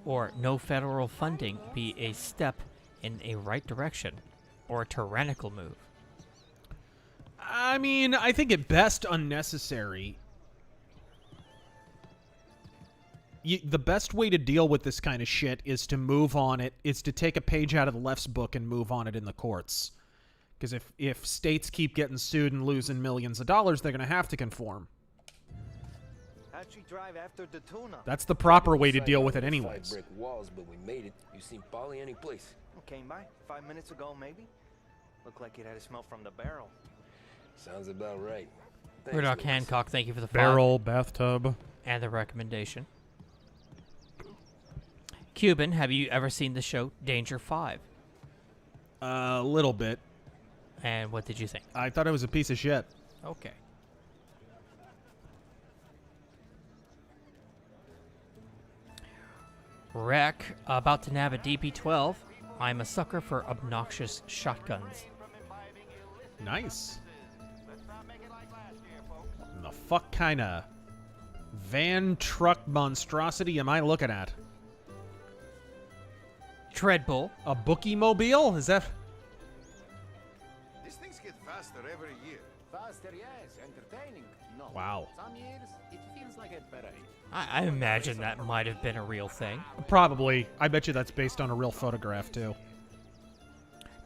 [SPEAKER 2] or no federal funding be a step in a right direction or a tyrannical move?
[SPEAKER 1] I mean, I think at best unnecessary. The best way to deal with this kind of shit is to move on it, is to take a page out of the left's book and move on it in the courts. Because if states keep getting sued and losing millions of dollars, they're going to have to conform.
[SPEAKER 3] How'd she drive after the tuna?
[SPEAKER 1] That's the proper way to deal with it anyways.
[SPEAKER 13] 5 brick walls, but we made it. You seen Polly any place?
[SPEAKER 3] Came by 5 minutes ago, maybe. Looked like it had a smell from the barrel.
[SPEAKER 13] Sounds about right.
[SPEAKER 2] Murdoch Hancock, thank you for the
[SPEAKER 1] barrel, bathtub,
[SPEAKER 2] and the recommendation. Cuban, have you ever seen the show Danger 5?
[SPEAKER 1] A little bit.
[SPEAKER 2] And what did you think?
[SPEAKER 1] I thought it was a piece of shit.
[SPEAKER 2] Okay. Wreck, about to nab a DP-12. I'm a sucker for obnoxious shotguns.
[SPEAKER 1] Nice. The fuck kind of van truck monstrosity am I looking at?
[SPEAKER 2] Treadbull.
[SPEAKER 1] A bookie mobile? Is that...
[SPEAKER 19] These things get faster every year.
[SPEAKER 11] Faster, yes. Entertaining, no.
[SPEAKER 1] Wow.
[SPEAKER 11] Some years, it feels like a parade.
[SPEAKER 2] I imagine that might have been a real thing.
[SPEAKER 1] Probably. I bet you that's based on a real photograph, too.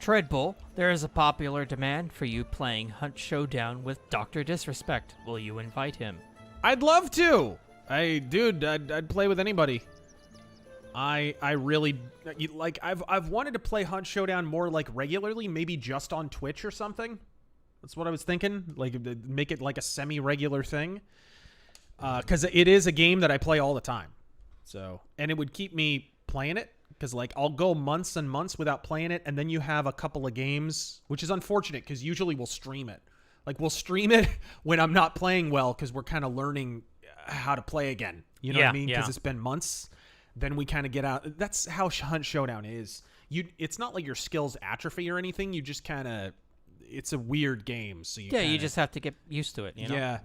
[SPEAKER 2] Treadbull, there is a popular demand for you playing Hunt Showdown with Dr. Disrespect. Will you invite him?
[SPEAKER 1] I'd love to! Dude, I'd play with anybody. I really... Like, I've wanted to play Hunt Showdown more, like, regularly, maybe just on Twitch or something. That's what I was thinking. Like, make it, like, a semi-regular thing. Because it is a game that I play all the time. So, and it would keep me playing it. Because, like, I'll go months and months without playing it, and then you have a couple of games, which is unfortunate, because usually we'll stream it. Like, we'll stream it when I'm not playing well, because we're kind of learning how to play again. You know what I mean? Because it's been months. Then we kind of get out. That's how Hunt Showdown is. It's not like your skills atrophy or anything. You just kind of... It's a weird game, so you
[SPEAKER 2] you just have to get used to it, you know?
[SPEAKER 1] Yeah.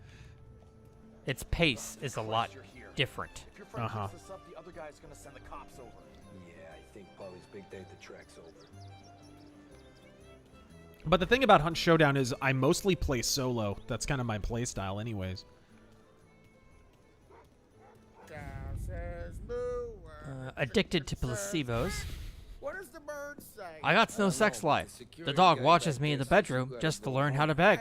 [SPEAKER 2] Its pace is a lot different.
[SPEAKER 1] Uh-huh.
[SPEAKER 7] The other guy's gonna send the cops over.
[SPEAKER 13] Yeah, I think Polly's big day at the track's over.
[SPEAKER 1] But the thing about Hunt Showdown is I mostly play solo. That's kind of my play style anyways.
[SPEAKER 2] Addicted to placebos.
[SPEAKER 19] What does the bird say?
[SPEAKER 2] I got no sex life. The dog watches me in the bedroom just to learn how to beg.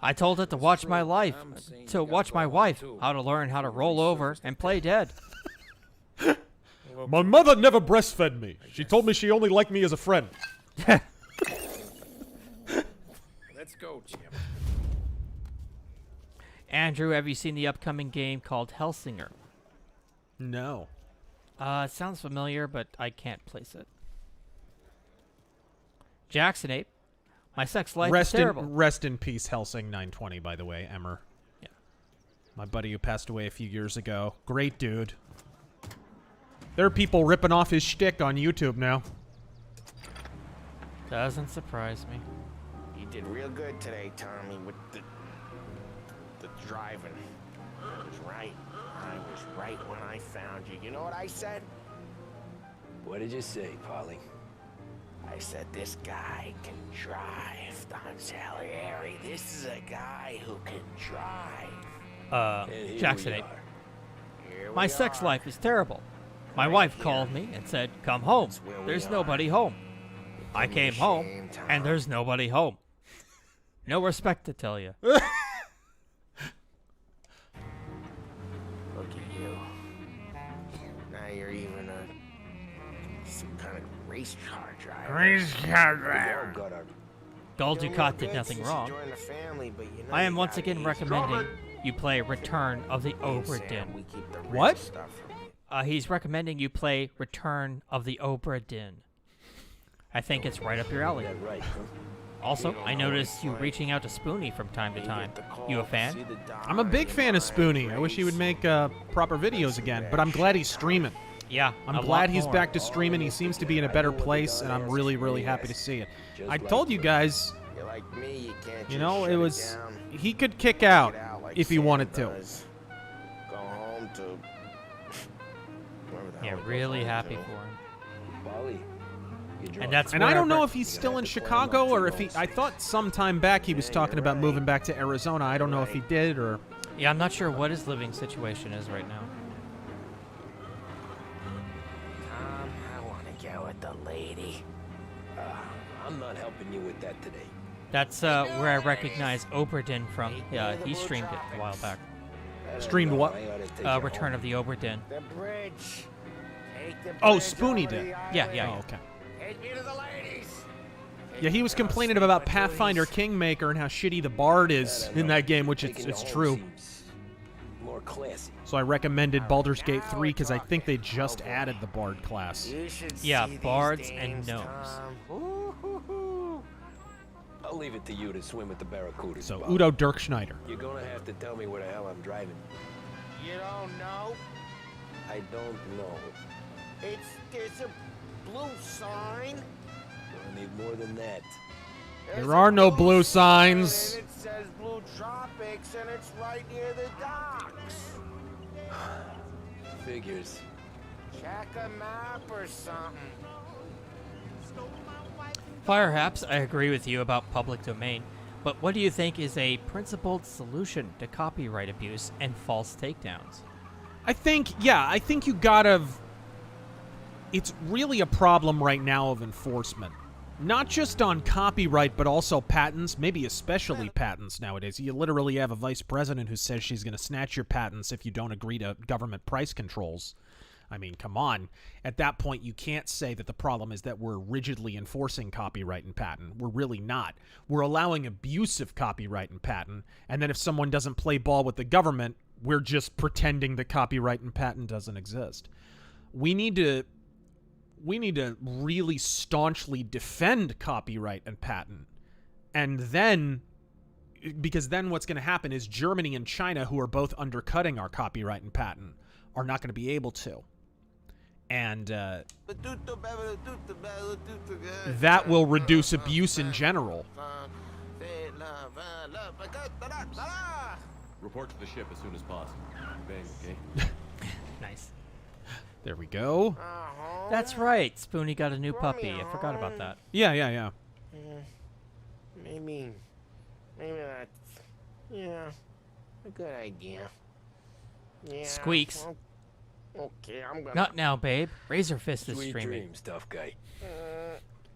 [SPEAKER 2] I told it to watch my wife how to learn how to roll over and play dead.
[SPEAKER 1] My mother never breastfed me. She told me she only liked me as a friend.
[SPEAKER 11] Let's go, champ.
[SPEAKER 2] Andrew, have you seen the upcoming game called Hellsinger?
[SPEAKER 1] No.
[SPEAKER 2] It sounds familiar, but I can't place it. Jackson Ape, my sex life is terrible.
[SPEAKER 1] Rest in peace, Helsing 920, by the way, Emmer.
[SPEAKER 2] Yeah.
[SPEAKER 1] My buddy who passed away a few years ago. Great dude. There are people ripping off his shtick on YouTube now.
[SPEAKER 2] Doesn't surprise me.
[SPEAKER 7] You did real good today, Tommy, with the driving. I was right. I was right when I found you. You know what I said?
[SPEAKER 13] What did you say, Polly?
[SPEAKER 7] I said, this guy can drive. The
[SPEAKER 14] on, Salieri. This is a guy who can drive.
[SPEAKER 2] Jackson 8. My sex life is terrible. My wife called me and said, come home. There's nobody home. I came home, and there's nobody home. No respect to tell you.
[SPEAKER 14] Look at you. Now you're even some kind of race car driver.
[SPEAKER 2] Race car driver. Gul Dukat did nothing wrong. I am once again recommending you play Return of the Obra Dinn.
[SPEAKER 1] What?
[SPEAKER 2] He's recommending you play Return of the Obra Dinn. I think it's right up your alley. Also, I noticed you reaching out to Spoonie from time to time. You a fan?
[SPEAKER 1] I'm a big fan of Spoonie. I wish he would make proper videos again, but I'm glad he's streaming.
[SPEAKER 2] Yeah,
[SPEAKER 1] I'm glad he's back to streaming. He seems to be in a better place, and I'm really, really happy to see it. I told you guys, you know, it was... He could kick out if he wanted to.
[SPEAKER 14] Go home to...
[SPEAKER 2] Yeah, really happy for him. And that's
[SPEAKER 1] and I don't know if he's still in Chicago or if he... I thought some time back he was talking about moving back to Arizona. I don't know if he did or...
[SPEAKER 2] Yeah, I'm not sure what his living situation is right now.
[SPEAKER 14] I want to go with the lady.
[SPEAKER 13] I'm not helping you with that today.
[SPEAKER 2] That's where I recognize Obra Dinn from. Yeah, he streamed it a while back.
[SPEAKER 1] Streamed what?
[SPEAKER 2] Return of the Obra Dinn.
[SPEAKER 14] The bridge.
[SPEAKER 1] Oh, Spoonie did.
[SPEAKER 2] Yeah.
[SPEAKER 1] Oh, okay.
[SPEAKER 14] Take me to the ladies.
[SPEAKER 1] Yeah, he was complaining about Pathfinder Kingmaker and how shitty the Bard is in that game, which it's true.
[SPEAKER 13] More classy.
[SPEAKER 1] So I recommended Baldur's Gate 3 because I think they just added the Bard class.
[SPEAKER 2] Yeah, Bards and Gnomes.
[SPEAKER 13] I'll leave it to you to swim with the Barracudas.
[SPEAKER 1] So
[SPEAKER 13] Bob.
[SPEAKER 1] Udo Dirkschneider.
[SPEAKER 13] You're gonna have to tell me where the hell I'm driving.
[SPEAKER 14] You don't know?
[SPEAKER 13] I don't know.
[SPEAKER 14] There's a blue sign.
[SPEAKER 13] I need more than that.
[SPEAKER 1] There are no blue signs.
[SPEAKER 14] It says Blue Tropics, and it's right near the docks.
[SPEAKER 13] Figures.
[SPEAKER 14] Check a map or something.
[SPEAKER 2] Firehaps, I agree with you about public domain, but what do you think is a principled solution to copyright abuse and false takedowns?
[SPEAKER 1] I think you gotta... It's really a problem right now of enforcement. Not just on copyright, but also patents, maybe especially patents nowadays. You literally have a vice president who says she's going to snatch your patents if you don't agree to government price controls. I mean, come on. At that point, you can't say that the problem is that we're rigidly enforcing copyright and patent. We're really not. We're allowing abuse of copyright and patent, and then if someone doesn't play ball with the government, we're just pretending that copyright and patent doesn't exist. We need to really staunchly defend copyright and patent. And then, because then what's going to happen is Germany and China, who are both undercutting our copyright and patent, are not going to be able to. And that will reduce abuse in general.
[SPEAKER 8] Report to the ship as soon as possible. Bang, okay?
[SPEAKER 2] Nice.
[SPEAKER 1] There we go.
[SPEAKER 2] That's right. Spoonie got a new puppy. I forgot about that.
[SPEAKER 1] Yeah.
[SPEAKER 14] Maybe that's, a good idea. Yeah.
[SPEAKER 2] Squeaks.
[SPEAKER 14] Well, okay, I'm gonna...
[SPEAKER 2] Not now, babe. RazörFist is
[SPEAKER 13] Sweet
[SPEAKER 2] streaming.
[SPEAKER 13] dreams, tough guy.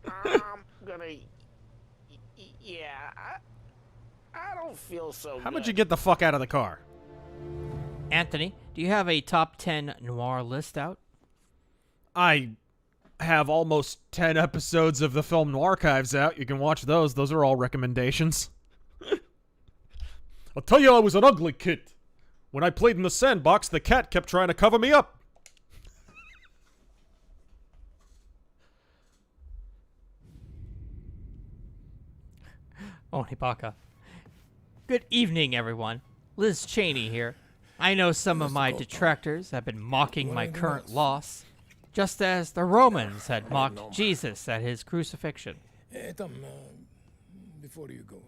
[SPEAKER 14] I'm gonna... Yeah, I don't feel so
[SPEAKER 1] How
[SPEAKER 14] good.
[SPEAKER 1] about you get the fuck out of the car?
[SPEAKER 2] Anthony, do you have a top 10 noir list out?
[SPEAKER 1] I have almost 10 episodes of the Film Noir Archives out. You can watch those. Those are all recommendations. I'll tell you I was an ugly kid. When I played in the sandbox, the cat kept trying to cover me up.
[SPEAKER 2] Oh, Hibaka. Good evening, everyone. Liz Cheney here. I know some of my detractors have been mocking my current loss, just as the Romans had mocked Jesus at his crucifixion.
[SPEAKER 11] Tom, before you go,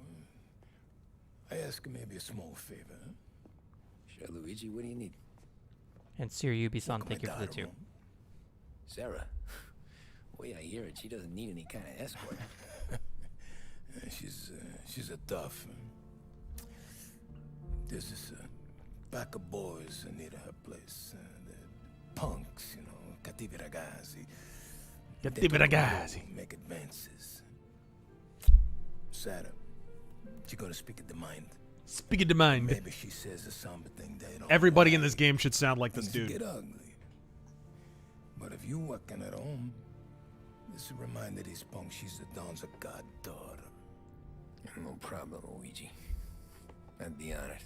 [SPEAKER 11] I ask maybe a small favor.
[SPEAKER 6] Sure, Luigi, what do you need?
[SPEAKER 2] And Sir Ubi-san, thank you for the 2.
[SPEAKER 6] Sarah? Way I hear it, she doesn't need any kind of escort.
[SPEAKER 14] She's a tough. This is a pack of boys near her place. They're punks, you know, cattivi ragazzi.
[SPEAKER 1] Cattivi ragazzi.
[SPEAKER 14] Make advances. Sarah, she gonna speak at the mind.
[SPEAKER 1] Speak of the mind.
[SPEAKER 14] Maybe she says a somber thing they don't.
[SPEAKER 1] Everybody in this game should sound like this
[SPEAKER 14] Things
[SPEAKER 1] dude.
[SPEAKER 14] get ugly. But if you working at home, this will remind these punks she's the Don's a goddaughter. No problem, Luigi. I'd be on it.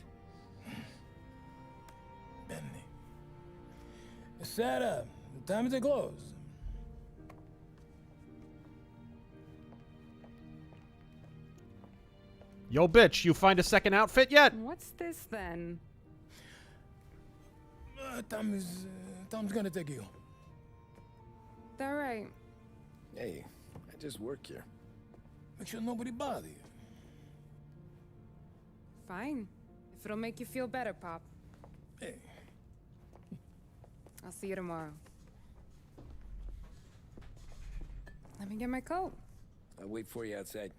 [SPEAKER 14] Benny. Sarah, the time to close.
[SPEAKER 1] Yo, bitch, you find a second outfit yet?
[SPEAKER 5] What's this then?
[SPEAKER 14] Tom's gonna take you.
[SPEAKER 5] All right.
[SPEAKER 6] Hey, I just work here.
[SPEAKER 14] Make sure nobody bother you.
[SPEAKER 5] Fine. If it'll make you feel better, Pop.
[SPEAKER 14] Hey.
[SPEAKER 5] I'll see you tomorrow. Let me get my coat.
[SPEAKER 6] I'll wait for you outside.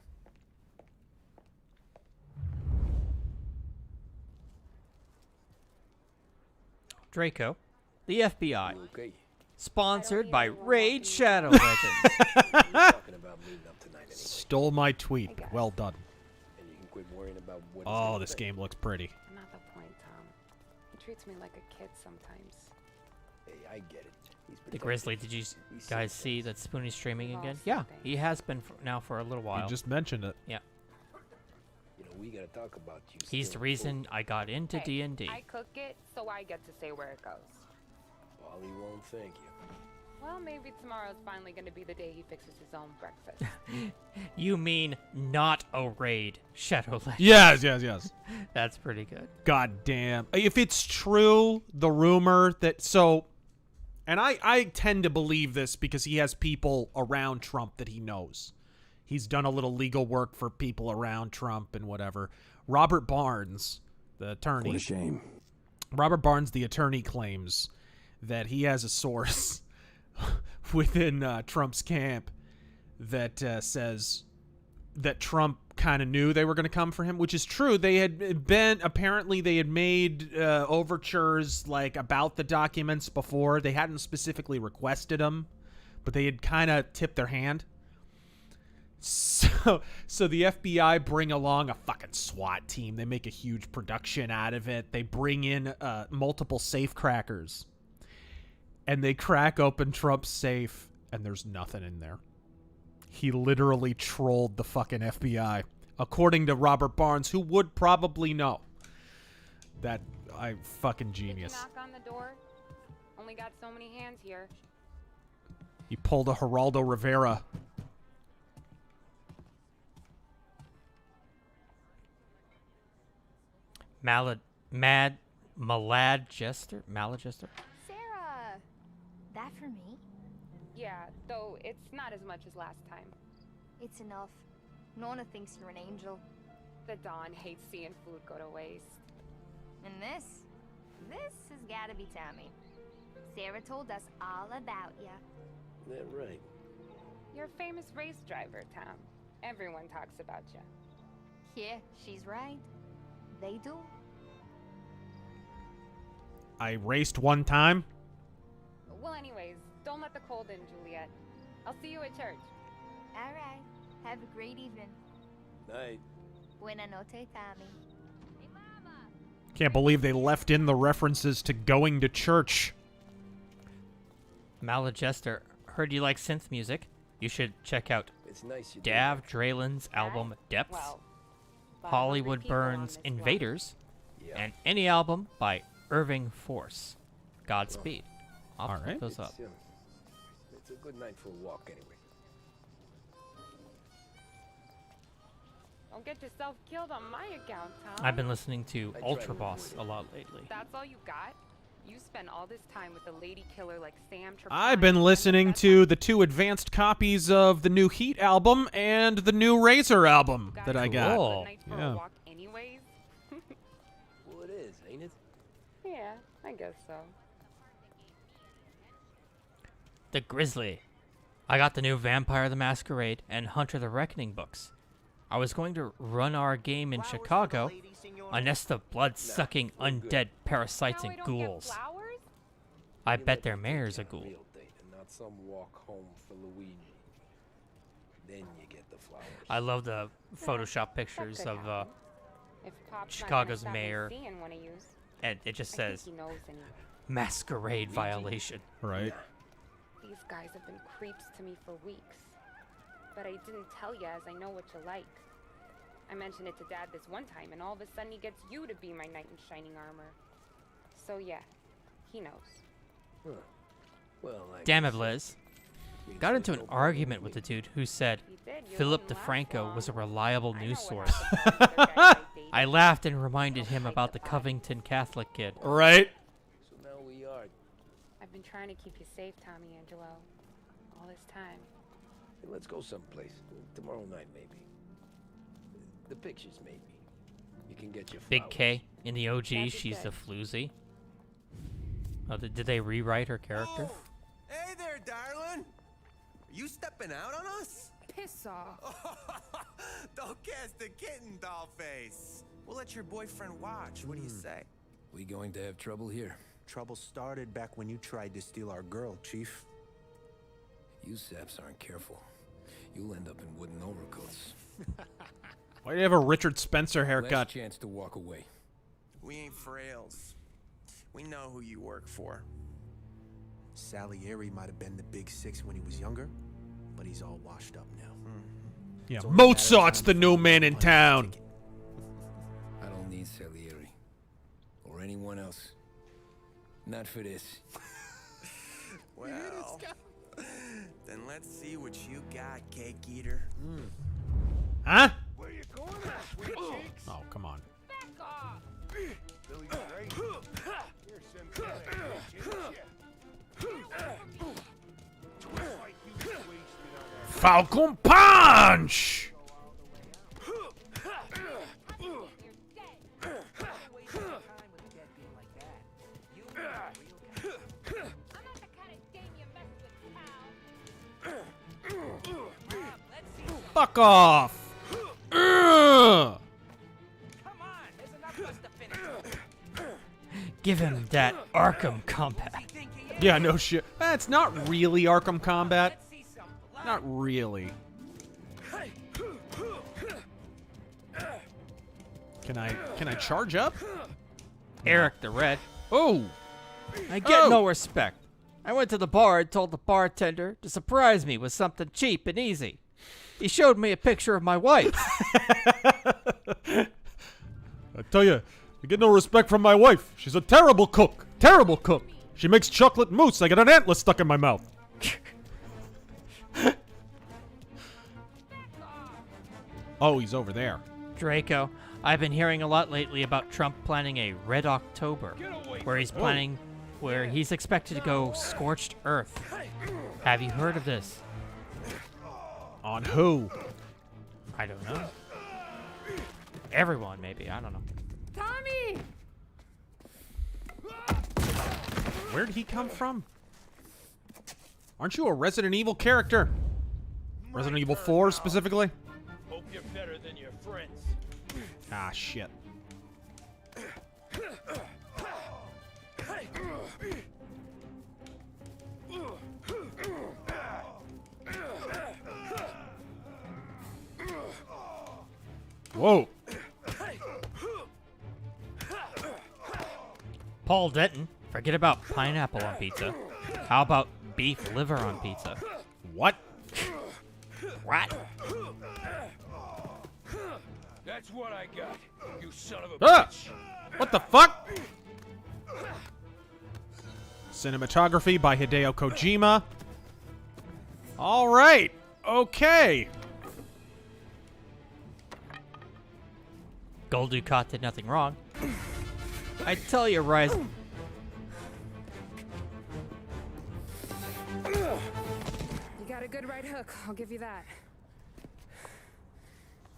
[SPEAKER 2] Draco, the FBI.
[SPEAKER 6] Okay.
[SPEAKER 2] Sponsored by Raid Shadow Legends.
[SPEAKER 6] Talking about meeting up tonight anyway.
[SPEAKER 1] Stole my tweet, but well done.
[SPEAKER 6] And you can quit worrying about what.
[SPEAKER 1] Oh, this game looks pretty.
[SPEAKER 5] Not the point, Tom. He treats me like a kid sometimes.
[SPEAKER 6] Hey, I get it. He's
[SPEAKER 2] The Grizzly, did you guys see that Spoonie's streaming again? Yeah, he has been now for a little while.
[SPEAKER 1] You just mentioned it.
[SPEAKER 2] Yeah.
[SPEAKER 6] You know, we gotta talk about you.
[SPEAKER 2] He's the reason I got into D&D.
[SPEAKER 5] I cook it, so I get to say where it goes.
[SPEAKER 6] Wally won't thank you.
[SPEAKER 5] Well, maybe tomorrow's finally going to be the day he fixes his own breakfast.
[SPEAKER 2] You mean not a Raid Shadow Legends?
[SPEAKER 1] Yes, yes, yes.
[SPEAKER 2] That's pretty good.
[SPEAKER 1] God damn. If it's true, the rumor that and I tend to believe this because he has people around Trump that he knows. He's done a little legal work for people around Trump and whatever. Robert Barnes, the attorney.
[SPEAKER 6] What a shame.
[SPEAKER 1] Robert Barnes, the attorney, claims that he has a source within Trump's camp that says that Trump kind of knew they were going to come for him, which is true. They had made overtures like about the documents before. They hadn't specifically requested them, but they had kind of tipped their hand. So the FBI bring along a fucking SWAT team. They make a huge production out of it. They bring in multiple safe crackers. And they crack open Trump's safe, and there's nothing in there. He literally trolled the fucking FBI, according to Robert Barnes, who would probably know. That fucking genius.
[SPEAKER 5] Did you knock on the door? Only got so many hands here.
[SPEAKER 1] He pulled a Geraldo Rivera.
[SPEAKER 2] Maladjester?
[SPEAKER 15] Sarah! That for me?
[SPEAKER 5] Yeah, though it's not as much as last time.
[SPEAKER 15] It's enough. Nona thinks you're an angel.
[SPEAKER 5] The Dawn hates seeing food go to waste.
[SPEAKER 15] And this has gotta be Tommy. Sarah told us all about ya.
[SPEAKER 6] That right.
[SPEAKER 5] You're a famous race driver, Tom. Everyone talks about you.
[SPEAKER 15] Yeah, she's right. They do.
[SPEAKER 1] I raced one time.
[SPEAKER 5] Well, anyways, don't let the cold in, Juliet. I'll see you at church.
[SPEAKER 15] All right. Have a great evening.
[SPEAKER 6] Night.
[SPEAKER 15] Buena noche, Tommy. Hey, Mama.
[SPEAKER 1] Can't believe they left in the references to going to church.
[SPEAKER 2] Maladjester, heard you like synth music. You should check out
[SPEAKER 6] It's nice you
[SPEAKER 2] Dav Dralen's album Depths,
[SPEAKER 5] Well,
[SPEAKER 2] Hollywood Burns' Invaders, and any album by Irving Force. Godspeed. I'll
[SPEAKER 1] All
[SPEAKER 2] put
[SPEAKER 1] right.
[SPEAKER 2] those up.
[SPEAKER 6] It's a good night for a walk anyway.
[SPEAKER 5] Don't get yourself killed on my account, Tom.
[SPEAKER 2] I've been listening to Ultra Boss a lot lately.
[SPEAKER 5] That's all you got? You spend all this time with a lady killer like Sam Trapani.
[SPEAKER 1] I've been listening to the 2 advanced copies of the new Heat album and the new Razor album that I got.
[SPEAKER 2] Cool.
[SPEAKER 1] Yeah.
[SPEAKER 5] Walk anyways?
[SPEAKER 6] Well, it is, ain't it?
[SPEAKER 5] Yeah, I guess so.
[SPEAKER 2] The Grizzly. I got the new Vampire the Masquerade and Hunter the Reckoning books. I was going to run our game in Chicago. A nest of blood-sucking undead parasites and ghouls. I bet their mayor's a ghoul.
[SPEAKER 13] Not some walk home for Luigi. Then you get the flowers.
[SPEAKER 2] I love the Photoshop pictures of Chicago's mayor. And it just says, masquerade violation.
[SPEAKER 1] Right.
[SPEAKER 5] These guys have been creeps to me for weeks. But I didn't tell you as I know what you like. I mentioned it to Dad this one time, and all of a sudden he gets you to be my knight in shining armor. So yeah, he knows.
[SPEAKER 13] Huh. Well,
[SPEAKER 2] Damn it, Liz. Got into an argument with the dude who said Philip DeFranco was a reliable news source. I laughed and reminded him about the Covington Catholic kid.
[SPEAKER 1] Right.
[SPEAKER 13] So now we are.
[SPEAKER 5] I've been trying to keep you safe, Tommy Angelo, all this time.
[SPEAKER 13] Hey, let's go someplace. Tomorrow night, maybe. The pictures, maybe. You can get your flowers.
[SPEAKER 2] Big K in the OG, she's the floozy. Oh, did they rewrite her character?
[SPEAKER 10] Oh, hey there, darling. Are you stepping out on us?
[SPEAKER 5] Piss off.
[SPEAKER 10] Don't cast a kitten, dollface. We'll let your boyfriend watch. What do you say?
[SPEAKER 6] We going to have trouble here?
[SPEAKER 21] Trouble started back when you tried to steal our girl, Chief.
[SPEAKER 6] You saps aren't careful. You'll end up in wooden overcoats.
[SPEAKER 1] Why do you have a Richard Spencer haircut?
[SPEAKER 6] Last chance to walk away.
[SPEAKER 10] We ain't frails. We know who you work for.
[SPEAKER 21] Salieri might have been the big six when he was younger, but he's all washed up now.
[SPEAKER 1] Yeah, Mozart's the new man in town.
[SPEAKER 6] I don't need Salieri. Or anyone else. Not for this.
[SPEAKER 10] Well, then let's see what you got, cake eater.
[SPEAKER 1] Huh?
[SPEAKER 7] Where you going, sweet cheeks?
[SPEAKER 1] Oh, come on.
[SPEAKER 7] Back off! Billy Ray. Here's some kind of
[SPEAKER 1] Falcon Punch! Fuck off! Ugh.
[SPEAKER 2] Give him that Arkham combat.
[SPEAKER 1] Yeah, no shit. That's not really Arkham Combat. Not really. Can I charge up?
[SPEAKER 2] Eric the Red.
[SPEAKER 1] Oh!
[SPEAKER 2] I get no respect. I went to the bar and told the bartender to surprise me with something cheap and easy. He showed me a picture of my wife.
[SPEAKER 1] I tell you, you get no respect from my wife. She's a terrible cook. Terrible cook. She makes chocolate mousse. I got an antler stuck in my mouth. Oh, he's over there.
[SPEAKER 2] Draco, I've been hearing a lot lately about Trump planning a Red October, where he's expected to go scorched earth. Have you heard of this?
[SPEAKER 1] On who?
[SPEAKER 2] I don't know. Everyone, maybe. I don't know.
[SPEAKER 5] Tommy!
[SPEAKER 1] Where'd he come from? Aren't you a Resident Evil character? Resident Evil 4 specifically?
[SPEAKER 7] Hope you're better than your friends.
[SPEAKER 1] Ah, shit. Whoa.
[SPEAKER 2] Paul Denton, forget about pineapple on pizza. How about beef liver on pizza?
[SPEAKER 1] What?
[SPEAKER 2] What?
[SPEAKER 7] That's what I got, you son of a
[SPEAKER 1] Ah!
[SPEAKER 7] bitch.
[SPEAKER 1] What the fuck? Cinematography by Hideo Kojima. All right. Okay.
[SPEAKER 2] Gold Ducat did nothing wrong. I tell you, Rise.
[SPEAKER 5] You got a good right hook, I'll give you that.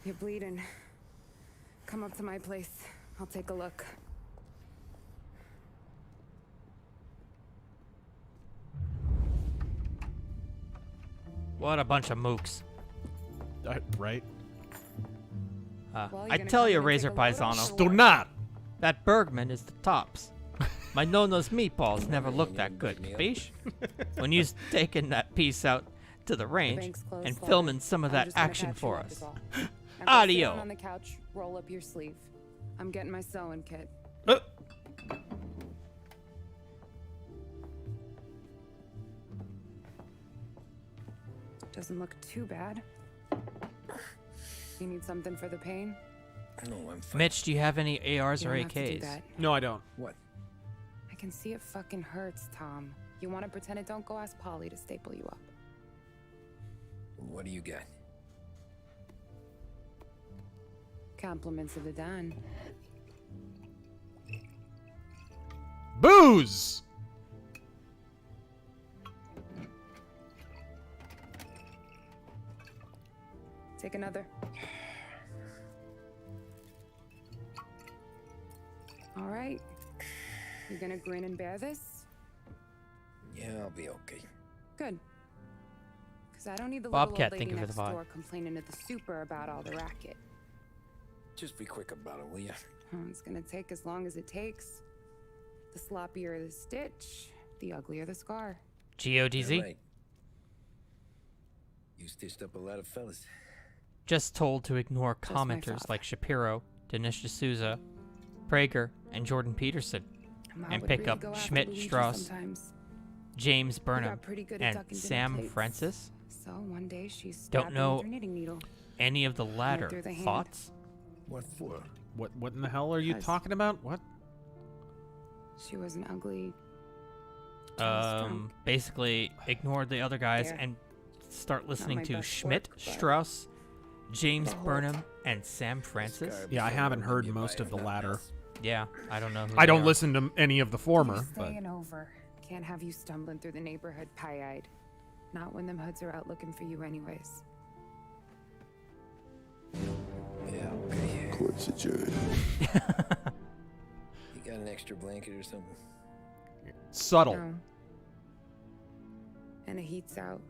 [SPEAKER 5] You're bleeding. Come up to my place. I'll take a look.
[SPEAKER 2] What a bunch of mooks.
[SPEAKER 1] Right?
[SPEAKER 2] I tell you, Razor Paisano.
[SPEAKER 1] Do not.
[SPEAKER 2] That Bergman is the tops. My Nono's meatballs never looked that good, capiche? When you's taking that piece out to the range and filming some of that action for us. Audio.
[SPEAKER 5] On the couch, roll up your sleeve. I'm getting my sewing kit. Doesn't look too bad. You need something for the pain?
[SPEAKER 13] No, I'm fine.
[SPEAKER 2] Mitch, do you have any ARs
[SPEAKER 5] You
[SPEAKER 2] or
[SPEAKER 5] don't have to do
[SPEAKER 2] AKs?
[SPEAKER 5] that.
[SPEAKER 1] No, I don't.
[SPEAKER 13] What?
[SPEAKER 5] I can see it fucking hurts, Tom. You want to pretend it? Don't go ask Polly to staple you up.
[SPEAKER 13] What do you got?
[SPEAKER 5] Compliments of the Don.
[SPEAKER 1] Booze!
[SPEAKER 5] Take another. All right. You gonna grin and bear this?
[SPEAKER 13] Yeah, I'll be okay.
[SPEAKER 5] Good. Because I don't need the
[SPEAKER 2] Bobcat,
[SPEAKER 5] little old
[SPEAKER 2] thank
[SPEAKER 5] lady
[SPEAKER 2] you for
[SPEAKER 5] next
[SPEAKER 2] the vibe.
[SPEAKER 5] door complaining to the super about all the racket.
[SPEAKER 13] Just be quick about it, will ya?
[SPEAKER 5] It's gonna take as long as it takes. The sloppier the stitch, the uglier the scar.
[SPEAKER 2] Odysee?
[SPEAKER 13] Right. You stitched up a lot of fellas.
[SPEAKER 2] Just told to ignore
[SPEAKER 5] Just my
[SPEAKER 2] commenters
[SPEAKER 5] father.
[SPEAKER 2] like Shapiro, Dinesh D'Souza, Prager, and Jordan Peterson,
[SPEAKER 5] Ma
[SPEAKER 2] and
[SPEAKER 5] would
[SPEAKER 2] pick
[SPEAKER 5] really
[SPEAKER 2] up
[SPEAKER 5] go after
[SPEAKER 2] Schmidt
[SPEAKER 5] Luigi
[SPEAKER 2] Strauss,
[SPEAKER 5] sometimes.
[SPEAKER 2] James
[SPEAKER 5] He
[SPEAKER 2] Burnham,
[SPEAKER 5] got pretty good at
[SPEAKER 2] and
[SPEAKER 5] ducking dinner
[SPEAKER 2] Sam
[SPEAKER 5] plates.
[SPEAKER 2] Francis.
[SPEAKER 5] So one day she stabbed
[SPEAKER 2] Don't
[SPEAKER 5] him
[SPEAKER 2] know
[SPEAKER 5] with her knitting needle.
[SPEAKER 2] any of the latter.
[SPEAKER 5] through the hand.
[SPEAKER 2] Thoughts?
[SPEAKER 13] What for?
[SPEAKER 1] What in the hell are you
[SPEAKER 5] Because-
[SPEAKER 1] talking about? What?
[SPEAKER 5] She was an ugly. jealous drunk.
[SPEAKER 2] Basically ignore the other guys
[SPEAKER 5] There.
[SPEAKER 2] and start listening
[SPEAKER 5] my
[SPEAKER 2] to
[SPEAKER 5] best
[SPEAKER 2] Schmidt,
[SPEAKER 5] work, but
[SPEAKER 2] Strauss, James
[SPEAKER 5] the whole-
[SPEAKER 2] Burnham, and Sam Francis.
[SPEAKER 1] Yeah, I haven't heard most of the latter.
[SPEAKER 2] Yeah, I don't know who
[SPEAKER 1] I
[SPEAKER 2] they
[SPEAKER 1] don't
[SPEAKER 2] are.
[SPEAKER 1] listen to any of the former,
[SPEAKER 5] He's
[SPEAKER 1] but
[SPEAKER 5] staying over. Can't have you stumbling through the neighborhood pie-eyed. Not when them hoods are out looking for you anyways.
[SPEAKER 13] Yeah, okay.
[SPEAKER 14] Court's adjourned.
[SPEAKER 13] You got an extra blanket or something?
[SPEAKER 1] subtle.
[SPEAKER 5] No. And the heat's out.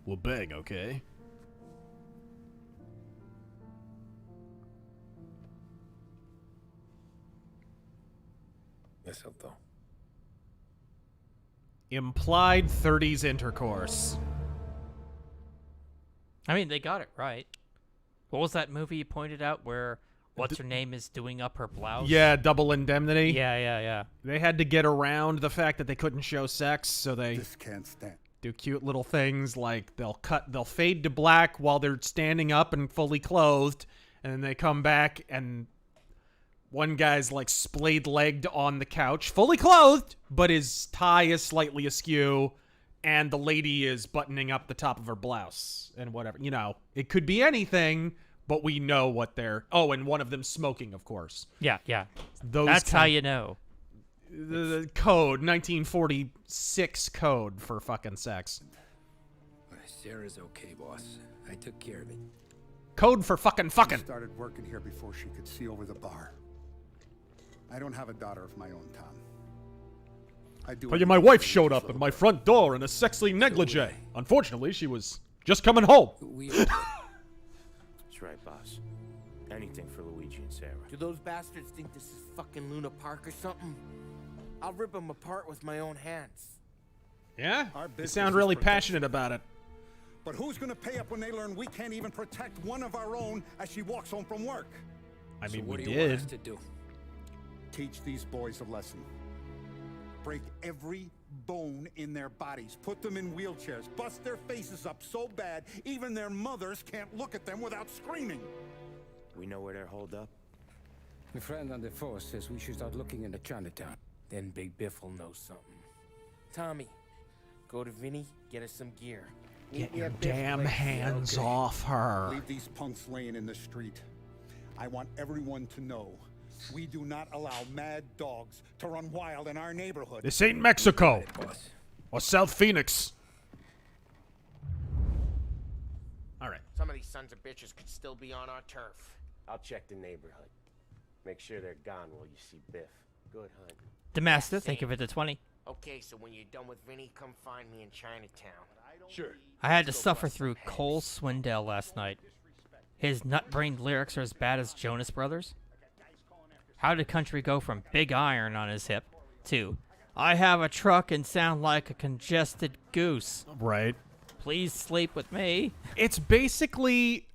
[SPEAKER 1] Well, bang, okay.
[SPEAKER 13] Mistletoe.
[SPEAKER 1] Implied 30s intercourse.
[SPEAKER 2] I mean, they got it right. What was that movie you pointed out where what's her name is doing up her blouse?
[SPEAKER 1] Yeah, Double Indemnity.
[SPEAKER 2] Yeah.
[SPEAKER 1] They had to get around the fact that they couldn't show sex, so they
[SPEAKER 16] This can't stand.
[SPEAKER 1] do cute little things like they'll fade to black while they're standing up and fully clothed, and then they come back and one guy's like splayed-legged on the couch, fully clothed, but his tie is slightly askew, and the lady is buttoning up the top of her blouse and whatever. You know, it could be anything, but we know what they're... Oh, and one of them smoking, of course.
[SPEAKER 2] Yeah.
[SPEAKER 1] Those
[SPEAKER 2] That's how you know.
[SPEAKER 1] The code, 1946 code for fucking sex.
[SPEAKER 13] Sarah's okay, boss. I took care of it.
[SPEAKER 1] Code for fucking.
[SPEAKER 16] She started working here before she could see over the bar. I don't have a daughter of my own, Tom. I do.
[SPEAKER 1] Tell you, my wife showed up at my front door in a sexy negligee. Unfortunately, she was just coming home.
[SPEAKER 21] That's right, boss. Anything for Luigi and Sarah.
[SPEAKER 7] Do those bastards think this is fucking Luna Park or something? I'll rip them apart with my own hands.
[SPEAKER 1] Yeah?
[SPEAKER 16] Our
[SPEAKER 1] You
[SPEAKER 16] business
[SPEAKER 1] sound
[SPEAKER 16] is
[SPEAKER 1] really
[SPEAKER 16] protection.
[SPEAKER 1] passionate about it.
[SPEAKER 16] But who's gonna pay up when they learn we can't even protect one of our own as she walks home from work?
[SPEAKER 1] I mean,
[SPEAKER 13] what
[SPEAKER 1] we
[SPEAKER 13] do you want
[SPEAKER 1] did.
[SPEAKER 13] us to do?
[SPEAKER 16] Teach these boys a lesson. Break every bone in their bodies. Put them in wheelchairs. Bust their faces up so bad even their mothers can't look at them without screaming.
[SPEAKER 21] We know where they're holed up.
[SPEAKER 11] The friend on the force says we should start looking into Chinatown.
[SPEAKER 7] Then Big Biff will know something. Tommy, go to Vinny, get us some gear.
[SPEAKER 1] Get
[SPEAKER 7] Meet me
[SPEAKER 1] your
[SPEAKER 7] at Biff's
[SPEAKER 1] damn
[SPEAKER 7] place.
[SPEAKER 1] hands
[SPEAKER 16] Okay.
[SPEAKER 1] off her.
[SPEAKER 16] Leave these punks laying in the street. I want everyone to know we do not allow mad dogs to run wild in our neighborhood.
[SPEAKER 1] This ain't Mexico. Or South Phoenix. Alright.
[SPEAKER 7] Some of these sons of bitches could still be on our turf.
[SPEAKER 20] I'll check the neighborhood. Make sure they're gone while you see Biff. Good hunt.
[SPEAKER 2] Demaster, thank you for the 20.
[SPEAKER 7] Okay, so when you're done with Vinny, come find me in Chinatown.
[SPEAKER 20] Sure.
[SPEAKER 2] I had to suffer through Cole Swindell last night. His nut-brained lyrics are as bad as Jonas Brothers? How did Country go from big iron on his hip to I have a truck and sound like a congested goose?
[SPEAKER 1] Right.
[SPEAKER 2] Please sleep with me.
[SPEAKER 1] It's basically...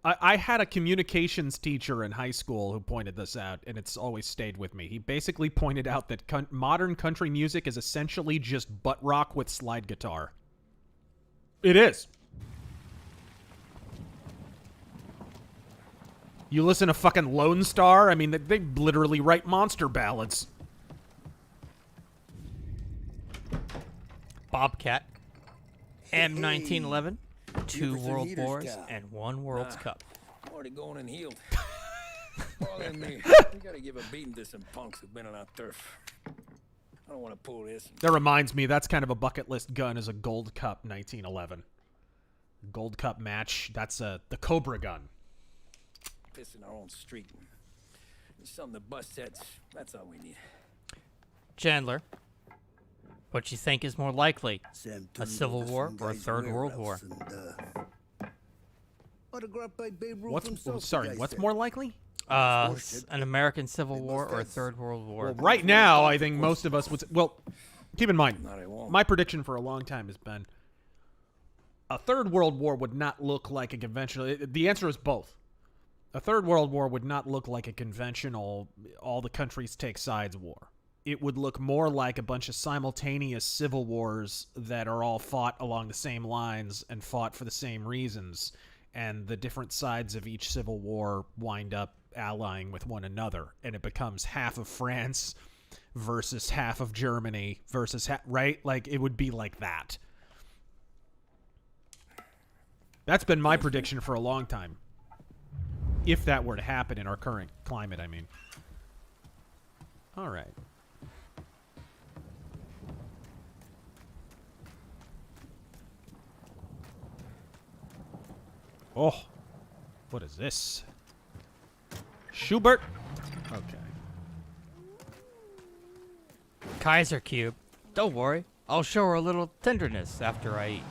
[SPEAKER 1] I had a communications teacher in high school who pointed this out, and it's always stayed with me. He basically pointed out that modern country music is essentially just butt rock with slide guitar. It is. You listen to fucking Lone Star? I mean, they literally write monster ballads.
[SPEAKER 2] Bobcat. M1911. 2 World Wars and 1 World's Cup.
[SPEAKER 6] I'm already going and healed. More than me. We gotta give a beating to some punks who've been on our turf. I don't want to pull this.
[SPEAKER 1] That reminds me, that's kind of a bucket list gun is a Gold Cup 1911. Gold Cup match. That's the Cobra gun.
[SPEAKER 6] Pissing our own street. Something to bust heads. That's all we need.
[SPEAKER 2] Chandler. What you think is more likely, a civil war or a third world war?
[SPEAKER 1] What's more likely?
[SPEAKER 2] An American civil war or a third world war?
[SPEAKER 1] Well, right now, I think most of us would... Well, keep in mind, my prediction for a long time has been a third world war would not look like a conventional... The answer is both. A third world war would not look like a conventional all the countries take sides war. It would look more like a bunch of simultaneous civil wars that are all fought along the same lines and fought for the same reasons, and the different sides of each civil war wind up allying with one another, and it becomes half of France versus half of Germany versus right? Like, it would be like that. That's been my prediction for a long time. If that were to happen in our current climate, I mean. All right. Oh, what is this? Schubert? Okay.
[SPEAKER 2] Kaiser Cube. Don't worry, I'll show her a little tenderness after I eat.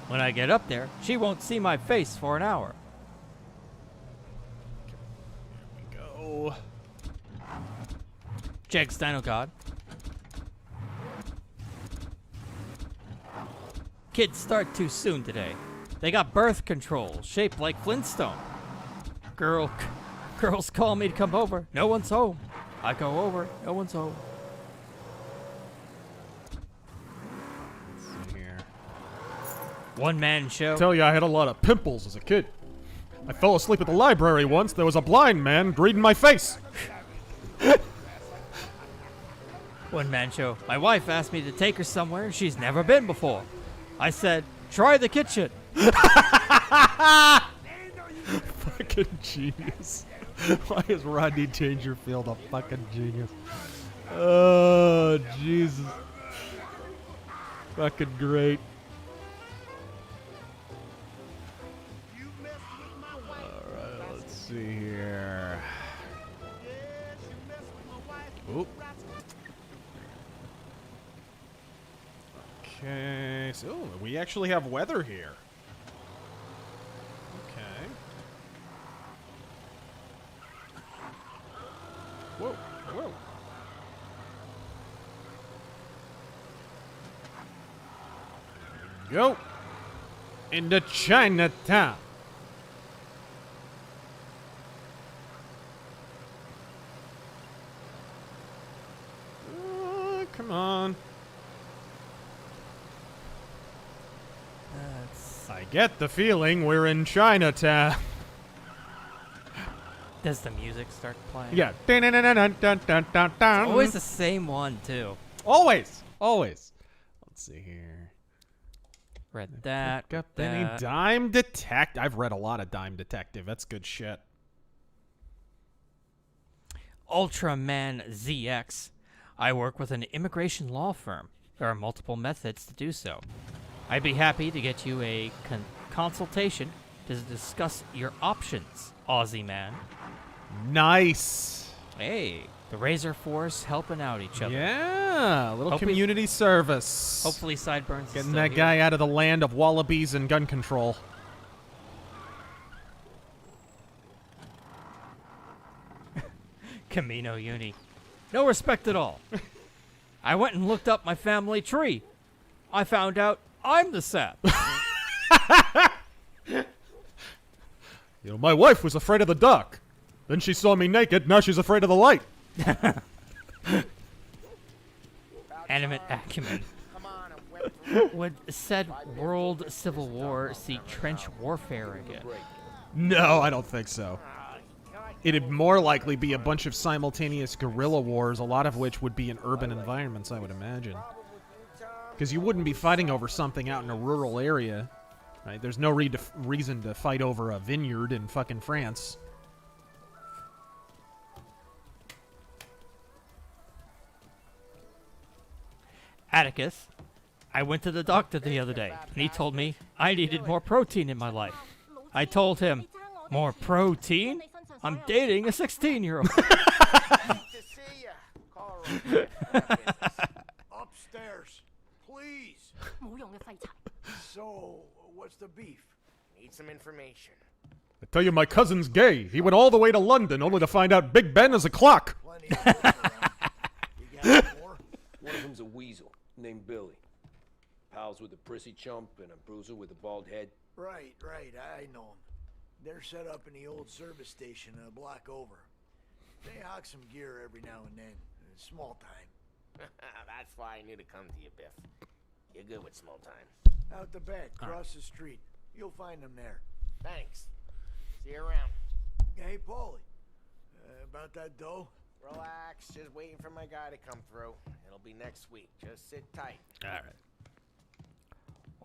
[SPEAKER 2] When I get up there, she won't see my face for an hour.
[SPEAKER 1] Here we go.
[SPEAKER 2] Jegs Dino God. Kids start too soon today. They got birth control, shaped like Flintstone. Girls call me to come over. No one's home. I go over. No one's home.
[SPEAKER 1] Let's see here.
[SPEAKER 2] One-man show.
[SPEAKER 1] Tell you, I had a lot of pimples as a kid. I fell asleep at the library once. There was a blind man greeting my face.
[SPEAKER 2] One-man show. My wife asked me to take her somewhere she's never been before. I said, try the kitchen.
[SPEAKER 1] Fucking genius. Why is Rodney Dangerfield a fucking genius? Oh, Jesus. Fucking great. Alright, let's see here. Oop. Okay, so we actually have weather here. Okay. Whoa, whoa. Go into Chinatown. Come on. I get the feeling we're in Chinatown.
[SPEAKER 2] Does the music start playing?
[SPEAKER 1] Yeah.
[SPEAKER 2] It's always the same one, too.
[SPEAKER 1] Always. Always. Let's see here.
[SPEAKER 2] Read that.
[SPEAKER 1] Pick up any Dime Detective. I've read a lot of Dime Detective. That's good shit.
[SPEAKER 2] Ultraman ZX. I work with an immigration law firm. There are multiple methods to do so. I'd be happy to get you a consultation to discuss your options, Aussie man.
[SPEAKER 1] Nice.
[SPEAKER 2] Hey, the RazörForce helping out each other.
[SPEAKER 1] Yeah, a little community service.
[SPEAKER 2] Hopefully Sideburns
[SPEAKER 1] Getting that guy out of the land of wallabies and gun control.
[SPEAKER 2] Camino Uni. No respect at all. I went and looked up my family tree. I found out I'm the sap.
[SPEAKER 1] You know, my wife was afraid of the dark. Then she saw me naked, now she's afraid of the light.
[SPEAKER 2] Animate acumen. Would said world civil war see trench warfare again?
[SPEAKER 1] No, I don't think so. It'd more likely be a bunch of simultaneous guerrilla wars, a lot of which would be in urban environments, I would imagine. Because you wouldn't be fighting over something out in a rural area. Right? There's no reason to fight over a vineyard in fucking France.
[SPEAKER 2] Atticus, I went to the doctor the other day, and he told me I needed more protein in my life. I told him, more protein? I'm dating a 16-year-old.
[SPEAKER 7] Upstairs, please. So, what's the beef? Need some information.
[SPEAKER 1] I tell you, my cousin's gay. He went all the way to London only to find out Big Ben is a clock.
[SPEAKER 13] One of them's a weasel named Billy. Pals with a prissy chump and a bruiser with a bald head.
[SPEAKER 7] Right, I know them. They're set up in the old service station a block over. They hawk some gear every now and then. Small time.
[SPEAKER 20] That's why I knew to come to you, Biff. You're good with small time.
[SPEAKER 7] Out the back, across the street. You'll find them there.
[SPEAKER 20] Thanks. See you around.
[SPEAKER 7] Hey, Paulie. About that dough?
[SPEAKER 20] Relax. Just waiting for my guy to come through. It'll be next week. Just sit tight.
[SPEAKER 2] All right.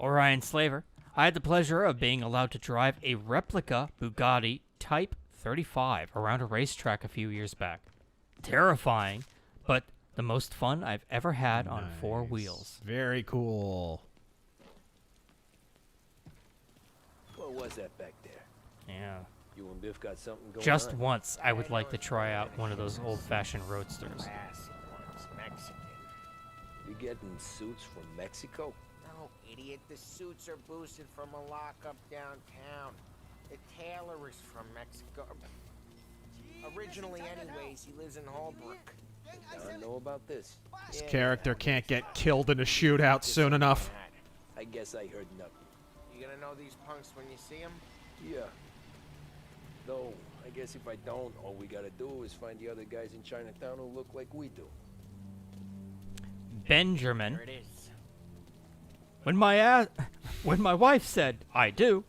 [SPEAKER 2] Orion Slaver. I had the pleasure of being allowed to drive a replica Bugatti Type 35 around a racetrack a few years back. Terrifying, but the most fun I've ever had on four wheels.
[SPEAKER 1] Very cool.
[SPEAKER 13] What was that back there?
[SPEAKER 2] Yeah.
[SPEAKER 13] You and Biff got something going
[SPEAKER 2] Just
[SPEAKER 13] on?
[SPEAKER 2] once, I would like to try out one of those old-fashioned roadsters.
[SPEAKER 20] Mexican.
[SPEAKER 13] You getting suits from Mexico?
[SPEAKER 20] No, idiot. The suits are boosted from a lockup downtown. The tailor is from Mexico. Originally, anyways, he lives in Holbrook.
[SPEAKER 13] I know about this.
[SPEAKER 1] This character can't get killed in a shootout soon enough.
[SPEAKER 13] I guess I heard nothing.
[SPEAKER 20] You gonna know these punks when you see them?
[SPEAKER 13] Yeah. Though, I guess if I don't, all we gotta do is find the other guys in Chinatown who look like we do.
[SPEAKER 2] Benjamin.
[SPEAKER 20] There it is.
[SPEAKER 2] When my wife said, I do,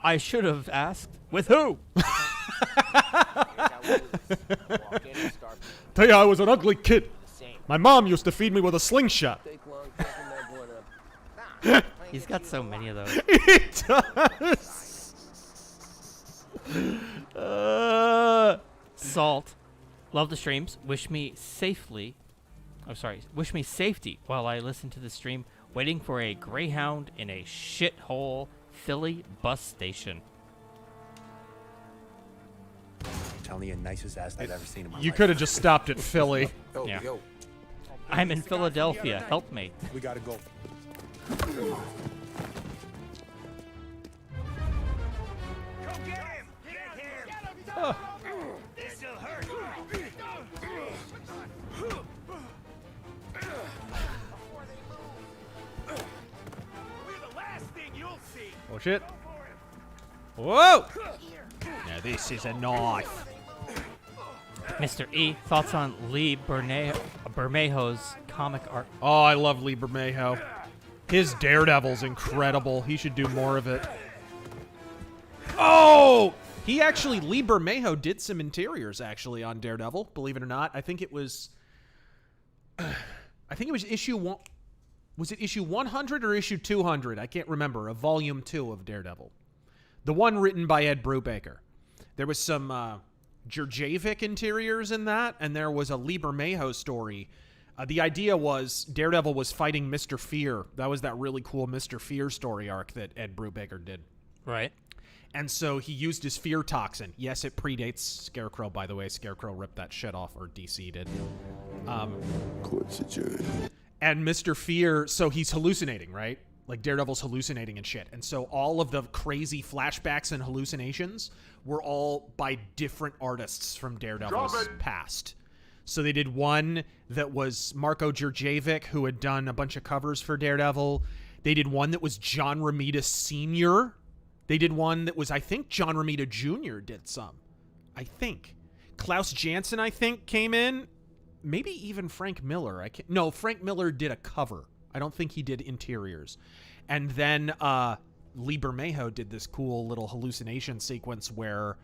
[SPEAKER 2] I should have asked, with who?
[SPEAKER 1] Tell you, I was an ugly kid. My mom used to feed me with a slingshot.
[SPEAKER 2] He's got so many of those.
[SPEAKER 1] He does.
[SPEAKER 2] Salt. Love the streams. Wish me safety while I listen to the stream, waiting for a Greyhound in a shithole Philly bus station.
[SPEAKER 21] Telling you, nicest ass I've ever seen in my life.
[SPEAKER 1] You could have just stopped at Philly.
[SPEAKER 2] Yeah. I'm in Philadelphia. Help me.
[SPEAKER 21] We gotta go.
[SPEAKER 7] Go get him! Get him! This'll hurt. We're the last thing you'll see.
[SPEAKER 1] Oh shit. Whoa! Now this is a knife.
[SPEAKER 2] Mr. E, thoughts on Lee Bermejo's comic art?
[SPEAKER 1] Oh, I love Lee Bermejo. His Daredevil's incredible. He should do more of it. Oh! Lee Bermejo did some interiors, actually, on Daredevil, believe it or not. I think it was issue 1... Was it issue 100 or issue 200? I can't remember. A volume 2 of Daredevil. The one written by Ed Brubaker. There was some Jurjevic interiors in that, and there was a Lee Bermejo story. The idea was Daredevil was fighting Mr. Fear. That was that really cool Mr. Fear story arc that Ed Brubaker did.
[SPEAKER 2] Right.
[SPEAKER 1] And so he used his fear toxin. Yes, it predates Scarecrow, by the way. Scarecrow ripped that shit off, or DC did. Court's adjourned. And Mr. Fear, so he's hallucinating, right? Like Daredevil's hallucinating and shit. And so all of the crazy flashbacks and hallucinations were all by different artists from Daredevil's past. So they did one that was Marko Djurjevic, who had done a bunch of covers for Daredevil. They did one that was John Romita Sr. They did one that was, I think, John Romita Jr. did some. I think. Klaus Janson, I think, came in. Maybe even Frank Miller. No, Frank Miller did a cover. I don't think he did interiors. And then Lee Bermejo did this cool little hallucination sequence where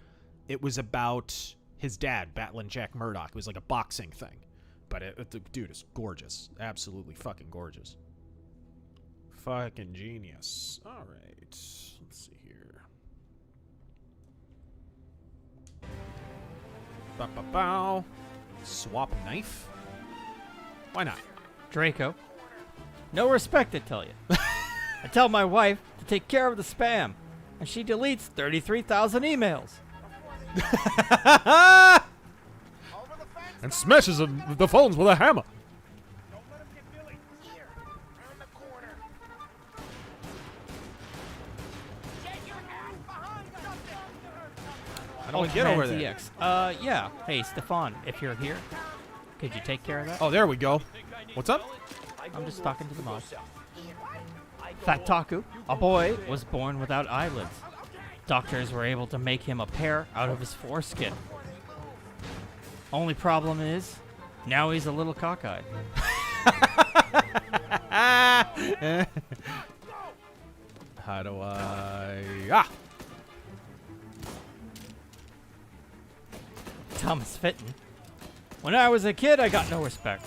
[SPEAKER 1] it was about his dad battling Jack Murdoch. It was like a boxing thing. But the dude is gorgeous. Absolutely fucking gorgeous. Fucking genius. All right. Let's see here. Bow. Swap knife? Why not?
[SPEAKER 2] Draco. No respect, I tell you. I tell my wife to take care of the spam, and she deletes 33,000 emails.
[SPEAKER 1] And smashes the phones with a hammer. I don't want to get over there.
[SPEAKER 2] Yeah. Hey, Stefan, if you're here, could you take care of that?
[SPEAKER 1] Oh, there we go. What's up?
[SPEAKER 2] I'm just talking to the mouse. Fat Taku, a boy, was born without eyelids. Doctors were able to make him a pair out of his foreskin. Only problem is, now he's a little cockeyed.
[SPEAKER 1] How do I... Ah!
[SPEAKER 2] Thomas Fitton. When I was a kid, I got no respect.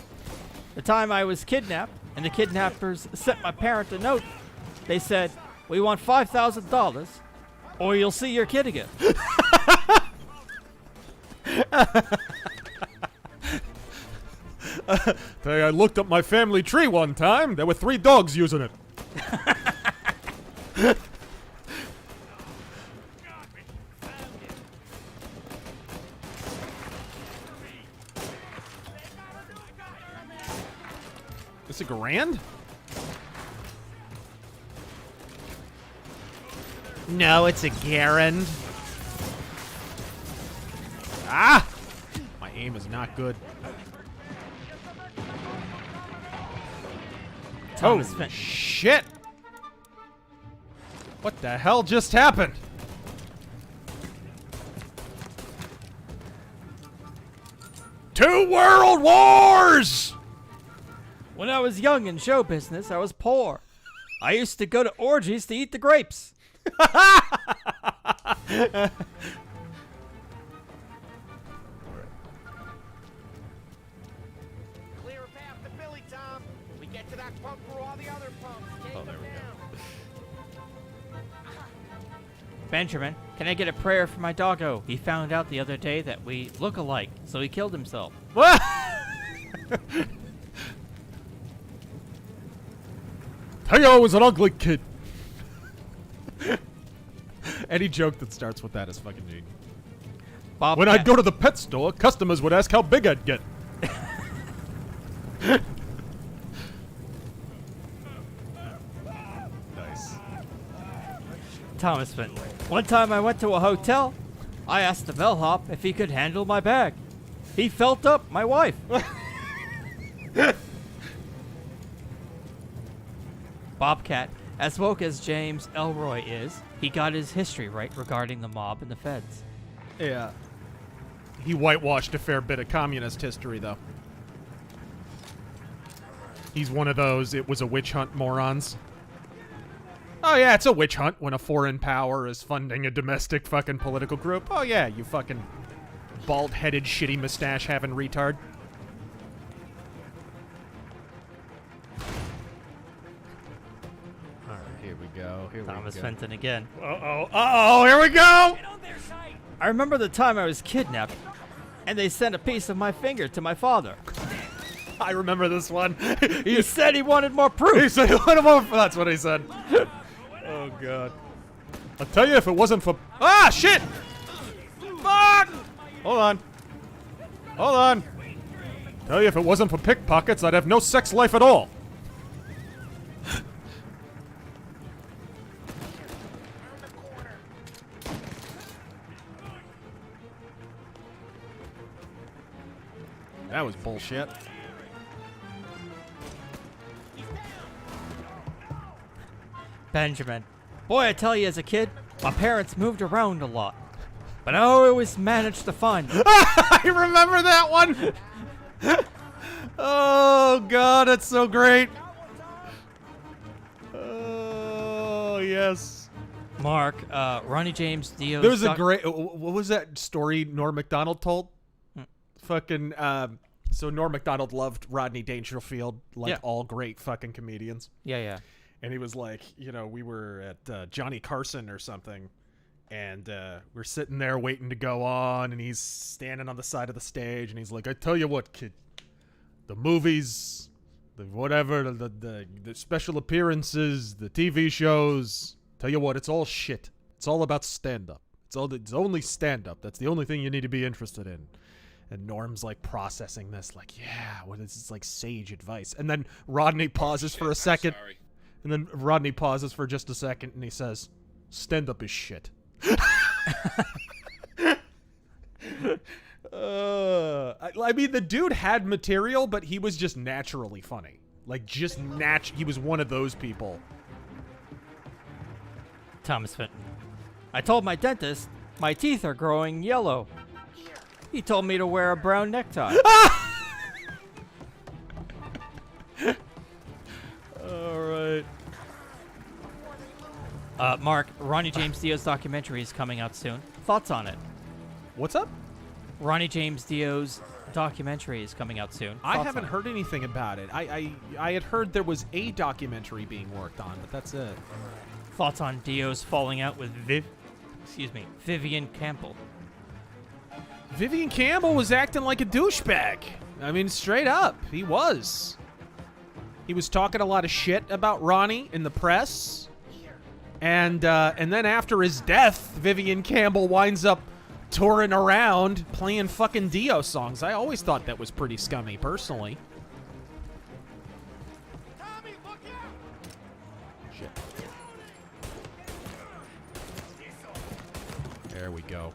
[SPEAKER 2] The time I was kidnapped, and the kidnappers sent my parent a note, they said, "We want $5,000, or you'll see your kid again."
[SPEAKER 1] I looked up my family tree one time. There were 3 dogs using it. Is it grand? No, it's a Garand. Ah! My aim is not good.
[SPEAKER 2] Thomas
[SPEAKER 1] Holy
[SPEAKER 2] Fitton.
[SPEAKER 1] shit! What the hell just happened? Two world wars!
[SPEAKER 2] When I was young in show business, I was poor. I used to go to orgies to eat the grapes.
[SPEAKER 20] Clear a path to Billy, Tom. We get to that pump where all the other pumps.
[SPEAKER 1] Oh, there we go.
[SPEAKER 2] Benjamin, can I get a prayer for my doggo? He found out the other day that we look alike, so he killed himself.
[SPEAKER 1] What? Teo was an ugly kid. Any joke that starts with that is fucking genius. When I'd go to the pet store, customers would ask how big I'd get. Nice.
[SPEAKER 2] Thomas Fitton. One time I went to a hotel. I asked the bellhop if he could handle my bag. He felt up my wife. Bobcat, as woke as James Elroy is, he got his history right regarding the mob and the feds.
[SPEAKER 1] Yeah. He whitewashed a fair bit of communist history, though. He's one of those, it was a witch hunt morons. Oh yeah, it's a witch hunt when a foreign power is funding a domestic fucking political group. Oh yeah, you fucking bald-headed, shitty mustache-having retard. Alright, here we go.
[SPEAKER 2] Thomas Fenton again.
[SPEAKER 1] Uh-oh, here we go!
[SPEAKER 2] I remember the time I was kidnapped, and they sent a piece of my finger to my father.
[SPEAKER 1] I remember this one.
[SPEAKER 2] He said he wanted more proof.
[SPEAKER 1] He said he wanted more. That's what he said. Oh god. I'll tell you, if it wasn't for shit. Fuck. Hold on. Hold on. Tell you, if it wasn't for pickpockets, I'd have no sex life at all. That was bullshit.
[SPEAKER 2] Benjamin. Boy, I tell you, as a kid, my parents moved around a lot. But I always managed to find them.
[SPEAKER 1] I remember that one! Oh, God, that's so great. Oh, yes.
[SPEAKER 2] Mark, Ronnie James Dio.
[SPEAKER 1] There was a great... What was that story Norm Macdonald told? Fucking... So Norm Macdonald loved Rodney Dangerfield, like all great fucking comedians.
[SPEAKER 2] Yeah.
[SPEAKER 1] And he was like, you know, we were at Johnny Carson or something, and we're sitting there waiting to go on, and he's standing on the side of the stage, and he's like, I tell you what, kid, the movies, the whatever, the special appearances, the TV shows, tell you what, it's all shit. It's all about stand-up. It's only stand-up. That's the only thing you need to be interested in. And Norm's like processing this, like, yeah, what is this, like sage advice? And then Rodney pauses for a second. And then Rodney pauses for just a second, and he says, stand-up is shit. I mean, the dude had material, but he was just naturally funny. Like, he was one of those people.
[SPEAKER 2] Thomas Fenton. I told my dentist my teeth are growing yellow. He told me to wear a brown necktie.
[SPEAKER 1] All right.
[SPEAKER 2] Mark, Ronnie James Dio's documentary is coming out soon. Thoughts on it?
[SPEAKER 1] What's up?
[SPEAKER 2] Ronnie James Dio's documentary is coming out soon.
[SPEAKER 1] I haven't heard anything about it. I had heard there was a documentary being worked on, but that's it.
[SPEAKER 2] Thoughts on Dio's falling out with Vivian Campbell?
[SPEAKER 1] Vivian Campbell was acting like a douchebag. I mean, straight up, he was. He was talking a lot of shit about Ronnie in the press. And then after his death, Vivian Campbell winds up touring around playing fucking Dio songs. I always thought that was pretty scummy, personally.
[SPEAKER 7] Tommy, look out!
[SPEAKER 1] Shit. There we go.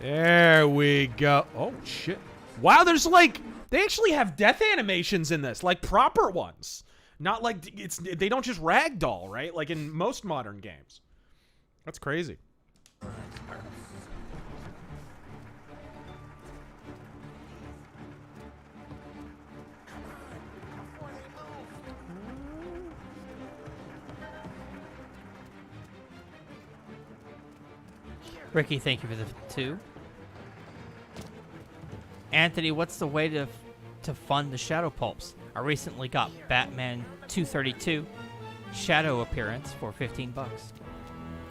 [SPEAKER 1] There we go. Oh, shit. Wow, there's like... They actually have death animations in this, like proper ones. Not like they don't just ragdoll, right? Like in most modern games. That's crazy.
[SPEAKER 2] Ricky, thank you for the 2. Anthony, what's the way to fund the Shadow Pulps? I recently got Batman 232 Shadow appearance for $15.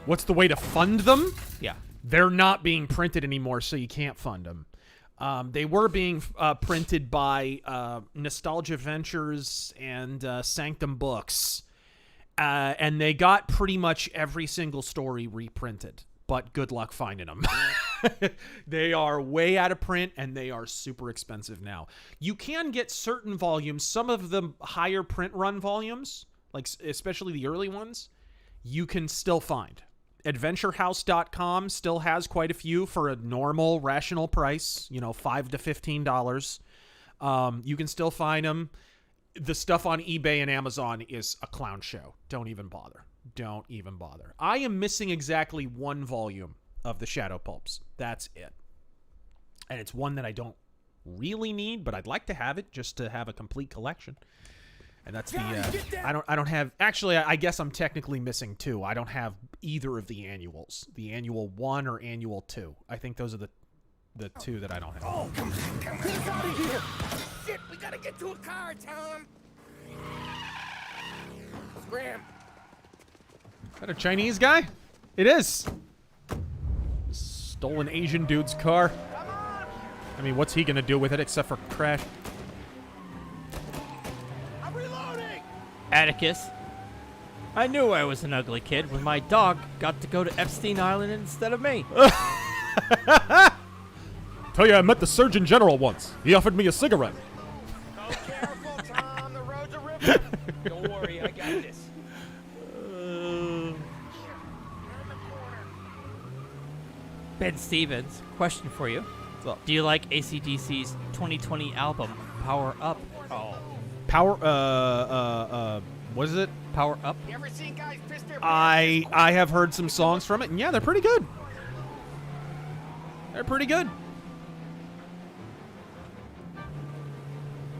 [SPEAKER 1] What's the way to fund them?
[SPEAKER 2] Yeah.
[SPEAKER 1] They're not being printed anymore, so you can't fund them. They were being printed by Nostalgia Ventures and Sanctum Books. And they got pretty much every single story reprinted. But good luck finding them. They are way out of print, and they are super expensive now. You can get certain volumes, some of the higher print run volumes, like especially the early ones, you can still find. AdventureHouse.com still has quite a few for a normal, rational price, you know, $5 to $15. You can still find them. The stuff on eBay and Amazon is a clown show. Don't even bother. Don't even bother. I am missing exactly 1 volume of the Shadow Pulps. That's it. And it's one that I don't really need, but I'd like to have it just to have a complete collection. And that's I don't have, actually, I guess I'm technically missing 2. I don't have either of the annuals. The annual 1 or annual 2. I think those are the 2 that I don't have.
[SPEAKER 7] Oh, come on. Get out of here! Shit, we gotta get to a car, Tom! Scram!
[SPEAKER 1] Is that a Chinese guy? It is. Stolen Asian dude's car. I mean, what's he gonna do with it except for crash?
[SPEAKER 7] I'm reloading!
[SPEAKER 2] Atticus. I knew I was an ugly kid when my dog got to go to Epstein Island instead of me.
[SPEAKER 1] Tell you, I met the Surgeon General once. He offered me a cigarette.
[SPEAKER 7] Oh, careful, Tom. The roads are ripping.
[SPEAKER 13] Don't worry, I got this.
[SPEAKER 2] Ben Stevens, question for you. Do you like AC/DC's 2020 album, Power Up?
[SPEAKER 1] Oh. What is it?
[SPEAKER 2] Power Up?
[SPEAKER 20] You ever seen guys piss their
[SPEAKER 1] I have heard some songs from it, and yeah, they're pretty good. They're pretty good.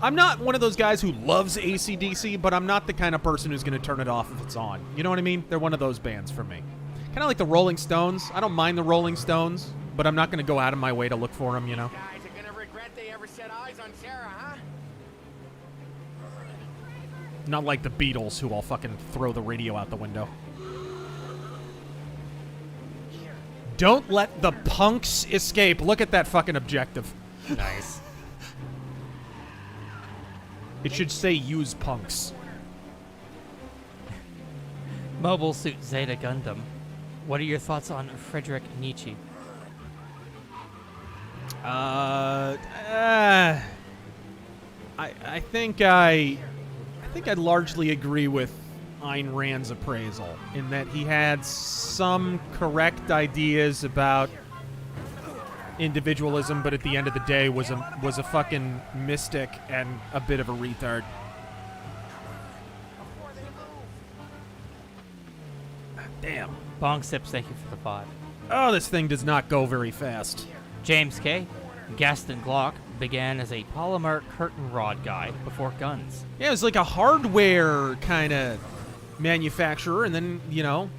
[SPEAKER 1] I'm not one of those guys who loves AC/DC, but I'm not the kind of person who's going to turn it off if it's on. You know what I mean? They're one of those bands for me. Kind of like the Rolling Stones. I don't mind the Rolling Stones, but I'm not going to go out of my way to look for them, you know?
[SPEAKER 20] guys are gonna regret they ever set eyes on Sarah, huh?
[SPEAKER 1] Not like the Beatles, who all fucking throw the radio out the window. Don't let the punks escape. Look at that fucking objective.
[SPEAKER 2] Nice.
[SPEAKER 1] It should say use punks.
[SPEAKER 2] Mobile Suit Zeta Gundam. What are your thoughts on Friedrich Nietzsche?
[SPEAKER 1] I think I largely agree with Ayn Rand's appraisal in that he had some correct ideas about individualism, but at the end of the day was a fucking mystic and a bit of a retard. Damn.
[SPEAKER 2] Bong Sips, thank you for the pod.
[SPEAKER 1] Oh, this thing does not go very fast.
[SPEAKER 2] James K. Gaston Glock began as a polymer curtain rod guy before guns.
[SPEAKER 1] Yeah, it was like a hardware kind of manufacturer, and then, you know.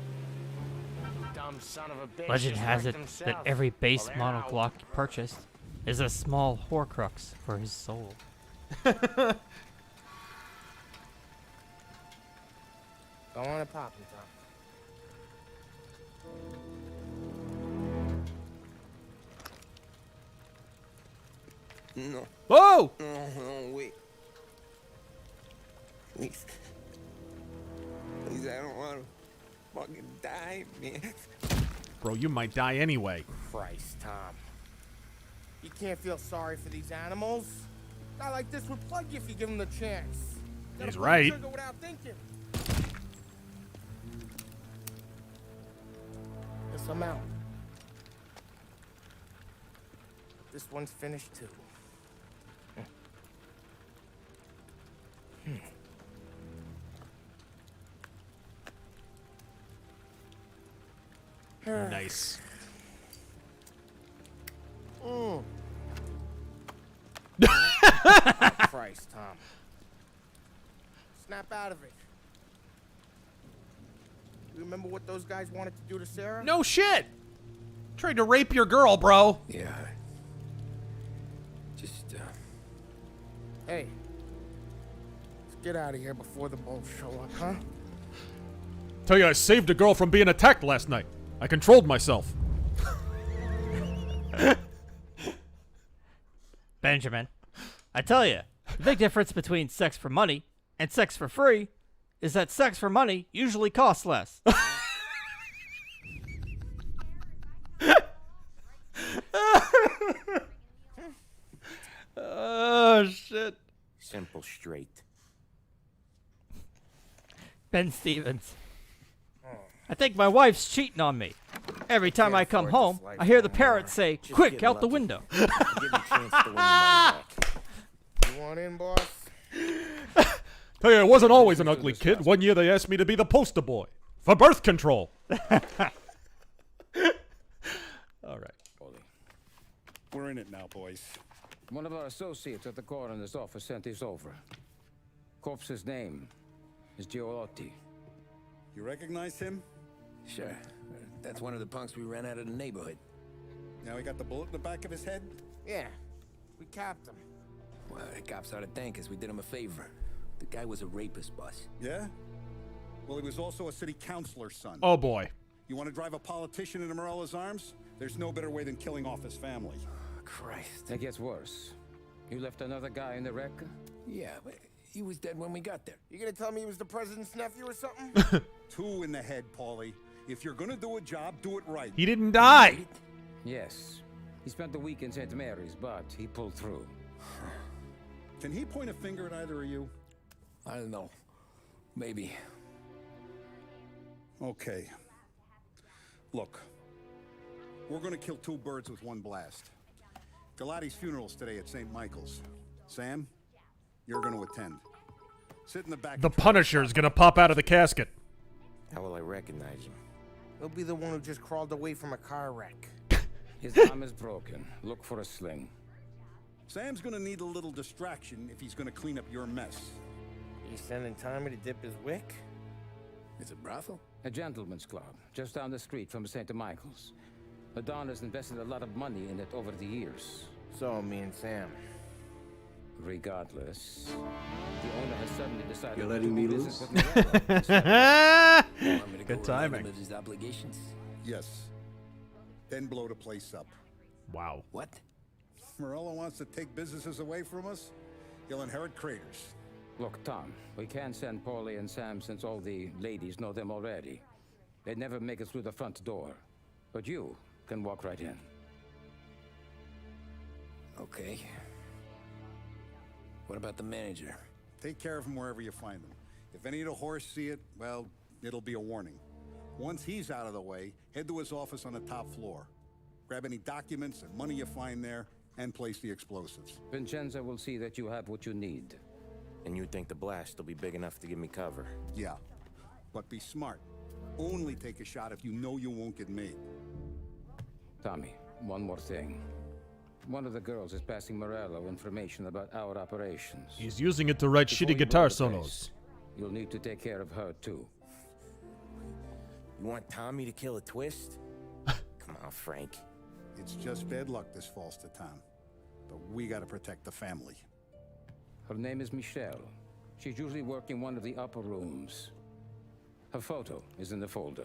[SPEAKER 20] Dumb son of a bitch.
[SPEAKER 2] Legend
[SPEAKER 20] just
[SPEAKER 2] has
[SPEAKER 20] wrecked
[SPEAKER 2] it
[SPEAKER 20] himself.
[SPEAKER 2] that every base
[SPEAKER 20] Well,
[SPEAKER 2] model
[SPEAKER 20] they're
[SPEAKER 2] Glock he purchased is a small horcrux for his soul.
[SPEAKER 20] Go on and pop it, Tom.
[SPEAKER 6] No.
[SPEAKER 1] Whoa!
[SPEAKER 6] No, wait. Please. Please, I don't want to fucking die, man.
[SPEAKER 1] Bro, you might die anyway.
[SPEAKER 20] Christ, Tom. You can't feel sorry for these animals. A guy like this would plug you if you give him the chance. Gotta
[SPEAKER 1] He's
[SPEAKER 20] pull the
[SPEAKER 1] right.
[SPEAKER 20] trigger without thinking. Yes, I'm out. This one's finished too.
[SPEAKER 1] Nice.
[SPEAKER 20] Christ, Tom. Snap out of it. You remember what those guys wanted to do to Sarah?
[SPEAKER 1] No shit! Tried to rape your girl, bro.
[SPEAKER 6] Yeah. Just,
[SPEAKER 20] Hey. Let's get out of here before the bulls show up, huh?
[SPEAKER 1] Tell you, I saved a girl from being attacked last night. I controlled myself.
[SPEAKER 2] Benjamin, I tell you, the big difference between sex for money and sex for free is that sex for money usually costs less.
[SPEAKER 1] Oh, shit.
[SPEAKER 21] Simple, straight.
[SPEAKER 2] Ben Stevens. I think my wife's cheating on me. Every time I come home, I hear the parrot say, "Quick, out the window."
[SPEAKER 20] You want in, boss?
[SPEAKER 1] Tell you, I wasn't always an ugly kid. One year they asked me to be the poster boy for birth control. All right.
[SPEAKER 16] We're in it now, boys.
[SPEAKER 11] One of our associates at the coroner's office sent this over. Corpse's name is Giolotti.
[SPEAKER 16] You recognize him?
[SPEAKER 6] sure. That's one of the punks we ran out of the neighborhood.
[SPEAKER 16] Now he got the bullet in the back of his head?
[SPEAKER 20] Yeah. We capped him.
[SPEAKER 6] Well, the cops ought to thank us. We did him a favor. The guy was a rapist, boss.
[SPEAKER 16] Yeah? Well, he was also a city councilor's son.
[SPEAKER 1] Oh, boy.
[SPEAKER 16] You want to drive a politician into Morella's arms? There's no better way than killing off his family.
[SPEAKER 6] Christ.
[SPEAKER 11] It gets worse. You left another guy in the wreck?
[SPEAKER 6] Yeah, but he was dead when we got there.
[SPEAKER 20] You gonna tell me he was the president's nephew or something?
[SPEAKER 16] 2 in the head, Paulie. If you're gonna do a job, do it right.
[SPEAKER 1] He didn't die.
[SPEAKER 11] Yes. He spent the week in St. Mary's, but he pulled through.
[SPEAKER 16] Can he point a finger at either of you?
[SPEAKER 6] I don't know. Maybe.
[SPEAKER 16] Okay. Look. We're gonna kill 2 birds with one blast. Galati's funeral's today at St. Michael's. Sam, you're going to attend. Sit in the back.
[SPEAKER 1] The Punisher's gonna pop out of the casket.
[SPEAKER 21] How will I recognize him?
[SPEAKER 20] He'll be the one who just crawled away from a car wreck.
[SPEAKER 11] His arm is broken. Look for a sling.
[SPEAKER 16] Sam's going to need a little distraction if he's going to clean up your mess.
[SPEAKER 20] He's sending Tommy to dip his wick?
[SPEAKER 14] It's a brothel?
[SPEAKER 11] A gentleman's club, just down the street from St. Michael's. The Don has invested a lot of money in it over the years.
[SPEAKER 20] So, me and Sam.
[SPEAKER 11] Regardless, the owner has suddenly decided
[SPEAKER 14] You're
[SPEAKER 11] to
[SPEAKER 14] letting
[SPEAKER 11] do
[SPEAKER 14] me
[SPEAKER 11] business
[SPEAKER 14] loose?
[SPEAKER 11] with Morello.
[SPEAKER 14] You want me to
[SPEAKER 1] Good
[SPEAKER 14] go remind
[SPEAKER 1] timing.
[SPEAKER 14] him of his obligations?
[SPEAKER 16] Yes. Then blow the place up.
[SPEAKER 1] Wow.
[SPEAKER 14] What?
[SPEAKER 16] Morello wants to take businesses away from us? He'll inherit craters.
[SPEAKER 11] Look, Tom, we can't send Paulie and Sam since all the ladies know them already. They'd never make it through the front door. But you can walk right in.
[SPEAKER 14] Okay. What about the manager?
[SPEAKER 16] Take care of him wherever you find him. If any of the horse see it, well, it'll be a warning. Once he's out of the way, head to his office on the top floor. Grab any documents and money you find there, and place the explosives.
[SPEAKER 11] Vincenzo will see that you have what you need.
[SPEAKER 21] And you think the blast will be big enough to give me cover?
[SPEAKER 16] Yeah, but be smart. Only take a shot if you know you won't get made.
[SPEAKER 11] Tommy, one more thing. One of the girls is passing Morello information about our operations.
[SPEAKER 1] He's using it to write
[SPEAKER 11] Before
[SPEAKER 1] shitty
[SPEAKER 11] you
[SPEAKER 1] guitar
[SPEAKER 11] blow the place,
[SPEAKER 1] solos.
[SPEAKER 11] You'll need to take care of her, too.
[SPEAKER 21] You want Tommy to kill a twist? Come on, Frank.
[SPEAKER 16] It's just bad luck this falls to Tom. But we gotta protect the family.
[SPEAKER 11] Her name is Michelle. She's usually working one of the upper rooms. Her photo is in the folder.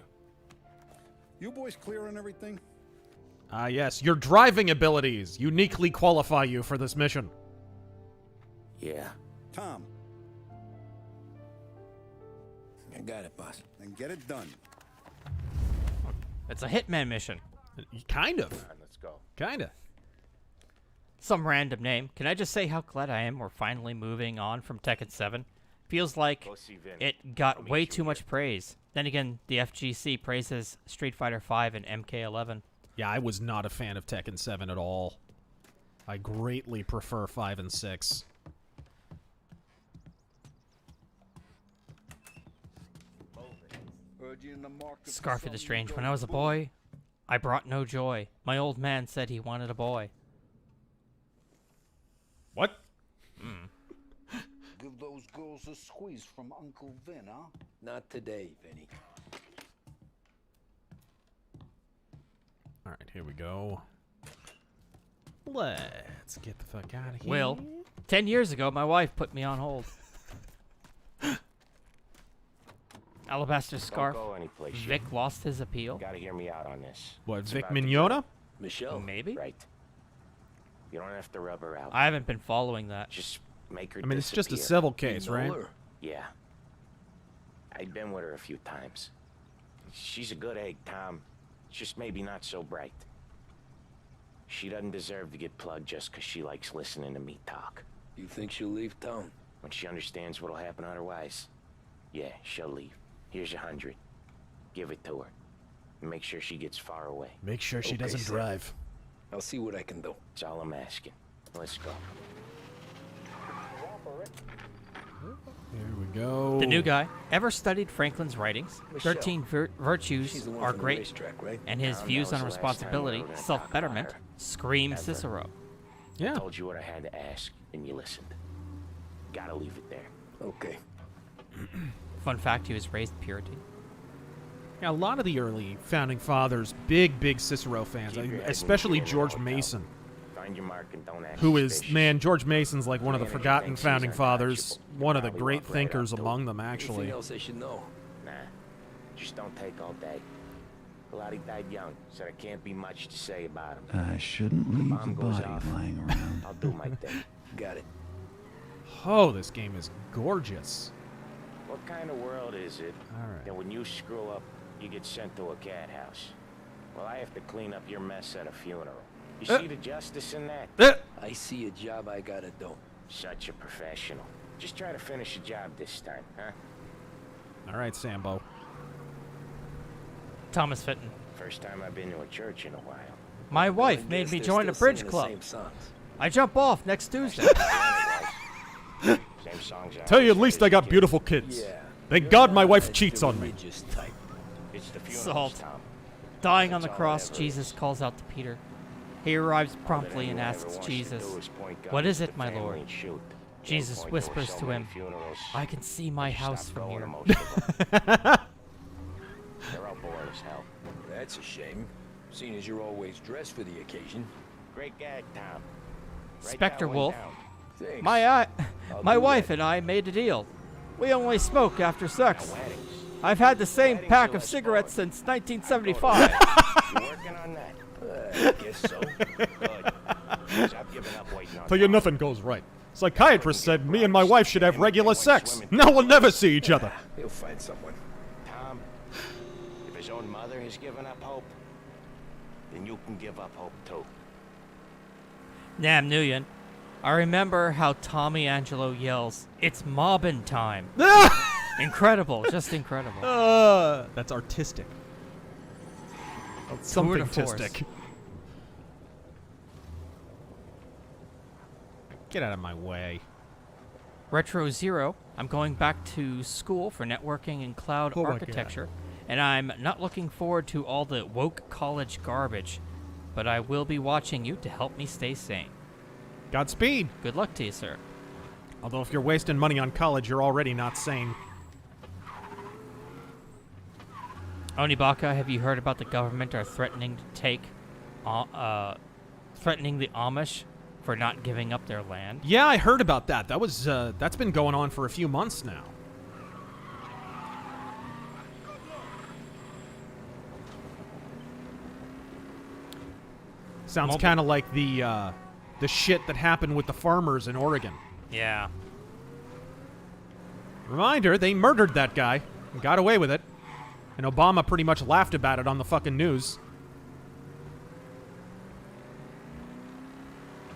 [SPEAKER 16] You boys clear on everything?
[SPEAKER 1] Ah, yes. Your driving abilities uniquely qualify you for this mission.
[SPEAKER 21] Yeah.
[SPEAKER 16] Tom.
[SPEAKER 14] I got it, boss.
[SPEAKER 16] Then get it done.
[SPEAKER 2] It's a hitman mission.
[SPEAKER 1] Kind of.
[SPEAKER 21] Come on, let's go.
[SPEAKER 1] Kinda.
[SPEAKER 2] Some random name. Can I just say how glad I am we're finally moving on from Tekken 7? Feels like
[SPEAKER 21] Go see Vin.
[SPEAKER 2] it got
[SPEAKER 21] I'll
[SPEAKER 2] way
[SPEAKER 21] meet you
[SPEAKER 2] too
[SPEAKER 21] here.
[SPEAKER 2] much praise. Then again, the FGC praises Street Fighter 5 and MK11.
[SPEAKER 1] Yeah, I was not a fan of Tekken 7 at all. I greatly prefer 5 and 6.
[SPEAKER 2] Scarfy the Strange. When I was a boy, I brought no joy. My old man said he wanted a boy.
[SPEAKER 1] What?
[SPEAKER 12] Give those girls a squeeze from Uncle Vin, huh?
[SPEAKER 6] Not today, Vinny.
[SPEAKER 1] All right, here we go. Let's get the fuck out of here.
[SPEAKER 2] Will, 10 years ago, my wife put me on hold. Alabaster Scarf.
[SPEAKER 21] Don't go anyplace.
[SPEAKER 2] Vic lost his appeal.
[SPEAKER 21] You gotta hear me out on this.
[SPEAKER 1] What,
[SPEAKER 21] It's
[SPEAKER 1] Vic
[SPEAKER 21] about to
[SPEAKER 1] Mignogna?
[SPEAKER 21] Michelle?
[SPEAKER 2] Maybe.
[SPEAKER 21] Right. You don't have to rub her out.
[SPEAKER 2] I haven't been following that.
[SPEAKER 21] Just make her
[SPEAKER 1] I mean, it's just a
[SPEAKER 21] disappear.
[SPEAKER 1] civil case, right?
[SPEAKER 21] Yeah. I've been with her a few times. She's a good egg, Tom. Just maybe not so bright. She doesn't deserve to get plugged just because she likes listening to me talk.
[SPEAKER 6] You think she'll leave town?
[SPEAKER 21] When she understands what'll happen otherwise, yeah, she'll leave. Here's 100. Give it to her. And make sure she gets far away.
[SPEAKER 1] Make sure she
[SPEAKER 6] Okay,
[SPEAKER 1] doesn't
[SPEAKER 6] sir.
[SPEAKER 1] drive.
[SPEAKER 6] I'll see what I can do.
[SPEAKER 21] That's all I'm asking. Let's go.
[SPEAKER 1] Here we go.
[SPEAKER 2] The new guy ever studied Franklin's writings?
[SPEAKER 6] Michelle.
[SPEAKER 2] 13 virtues
[SPEAKER 6] She's the one
[SPEAKER 2] are
[SPEAKER 6] from the
[SPEAKER 2] great,
[SPEAKER 6] racetrack, right?
[SPEAKER 2] and his
[SPEAKER 21] Tom,
[SPEAKER 2] views
[SPEAKER 21] that
[SPEAKER 2] on
[SPEAKER 21] was the last time we were
[SPEAKER 2] responsibility,
[SPEAKER 21] gonna talk
[SPEAKER 2] self-betterment,
[SPEAKER 21] about her.
[SPEAKER 2] scream
[SPEAKER 21] Ever.
[SPEAKER 2] Cicero.
[SPEAKER 1] Yeah.
[SPEAKER 21] I told you what I had to ask, and you listened. Gotta leave it there.
[SPEAKER 6] Okay.
[SPEAKER 2] Fun fact, he was raised Puritan.
[SPEAKER 1] Yeah, a lot of the early founding fathers, big Cicero fans,
[SPEAKER 21] Keep your head in
[SPEAKER 1] especially
[SPEAKER 21] gear and
[SPEAKER 1] George
[SPEAKER 21] look out.
[SPEAKER 1] Mason,
[SPEAKER 21] Find your mark and don't act
[SPEAKER 1] who is,
[SPEAKER 21] suspicious.
[SPEAKER 1] man, George Mason's like one of the
[SPEAKER 21] Man, if he
[SPEAKER 1] forgotten
[SPEAKER 21] thinks he's
[SPEAKER 1] founding fathers,
[SPEAKER 21] untouchable,
[SPEAKER 1] one of the
[SPEAKER 21] probably
[SPEAKER 1] great
[SPEAKER 21] walk right
[SPEAKER 1] thinkers
[SPEAKER 21] up to
[SPEAKER 1] among
[SPEAKER 21] him.
[SPEAKER 1] them,
[SPEAKER 6] Anything
[SPEAKER 1] actually.
[SPEAKER 6] else I should know?
[SPEAKER 21] Nah, just don't take all day. Lottie died young, so there can't be much to say about him.
[SPEAKER 12] I shouldn't leave the
[SPEAKER 21] Bomb goes
[SPEAKER 12] body
[SPEAKER 21] off.
[SPEAKER 12] lying around.
[SPEAKER 21] I'll do my thing.
[SPEAKER 6] Got it.
[SPEAKER 1] Oh, this game is gorgeous.
[SPEAKER 21] What kind of world is it
[SPEAKER 1] All right.
[SPEAKER 21] that when you screw up, you get sent to a cat house? Well, I have to clean up your mess at a funeral. You see the justice in that?
[SPEAKER 6] I see a job I gotta do.
[SPEAKER 21] Such a professional. Just try to finish the job this time, huh?
[SPEAKER 1] All right, Sambo.
[SPEAKER 2] Thomas Fitton.
[SPEAKER 21] First time I've been to a church in a while.
[SPEAKER 2] My wife made me join a bridge club. I jump off next Tuesday.
[SPEAKER 1] Tell you, at least I got beautiful kids. Thank God my wife cheats on me.
[SPEAKER 2] Salt. Dying on the cross, Jesus calls out to Peter. He arrives promptly and asks Jesus, "What is it, my Lord?" Jesus whispers to him, "I can see my house from here."
[SPEAKER 6] That's a shame, seeing as you're always dressed for the occasion.
[SPEAKER 21] Great gag, Tom.
[SPEAKER 2] Spectre Wolf. My wife and I made a deal. We only smoke after sex. I've had the same pack of cigarettes since 1975.
[SPEAKER 21] You working on that? I guess so. Good. I've given up waiting on
[SPEAKER 1] Tell you, nothing goes right. Psychiatrist said me and my wife should have regular sex. Now we'll never see each other.
[SPEAKER 6] He'll find someone.
[SPEAKER 21] Tom, if his own mother has given up hope, then you can give up hope too.
[SPEAKER 2] Nam Nguyen. I remember how Tommy Angelo yells, "It's mobbin' time." Incredible, just incredible.
[SPEAKER 1] That's artistic. That's
[SPEAKER 2] Tour
[SPEAKER 1] something
[SPEAKER 2] de force.
[SPEAKER 1] artistic. Get out of my way.
[SPEAKER 2] Retro Zero. I'm going back to school for networking and cloud
[SPEAKER 1] Oh my
[SPEAKER 2] architecture, and I'm not looking forward to all the woke college garbage, but I will be watching you to help me stay sane.
[SPEAKER 1] Godspeed.
[SPEAKER 2] Good luck to you, sir.
[SPEAKER 1] Although if you're wasting money on college, you're already not sane.
[SPEAKER 2] Onibaka, have you heard about the government are threatening to take, threatening the Amish for not giving up their land?
[SPEAKER 1] Yeah, I heard about that. That was that's been going on for a few months now. Sounds kind of like the shit that happened with the farmers in Oregon.
[SPEAKER 2] Yeah.
[SPEAKER 1] Reminder, they murdered that guy and got away with it. And Obama pretty much laughed about it on the fucking news.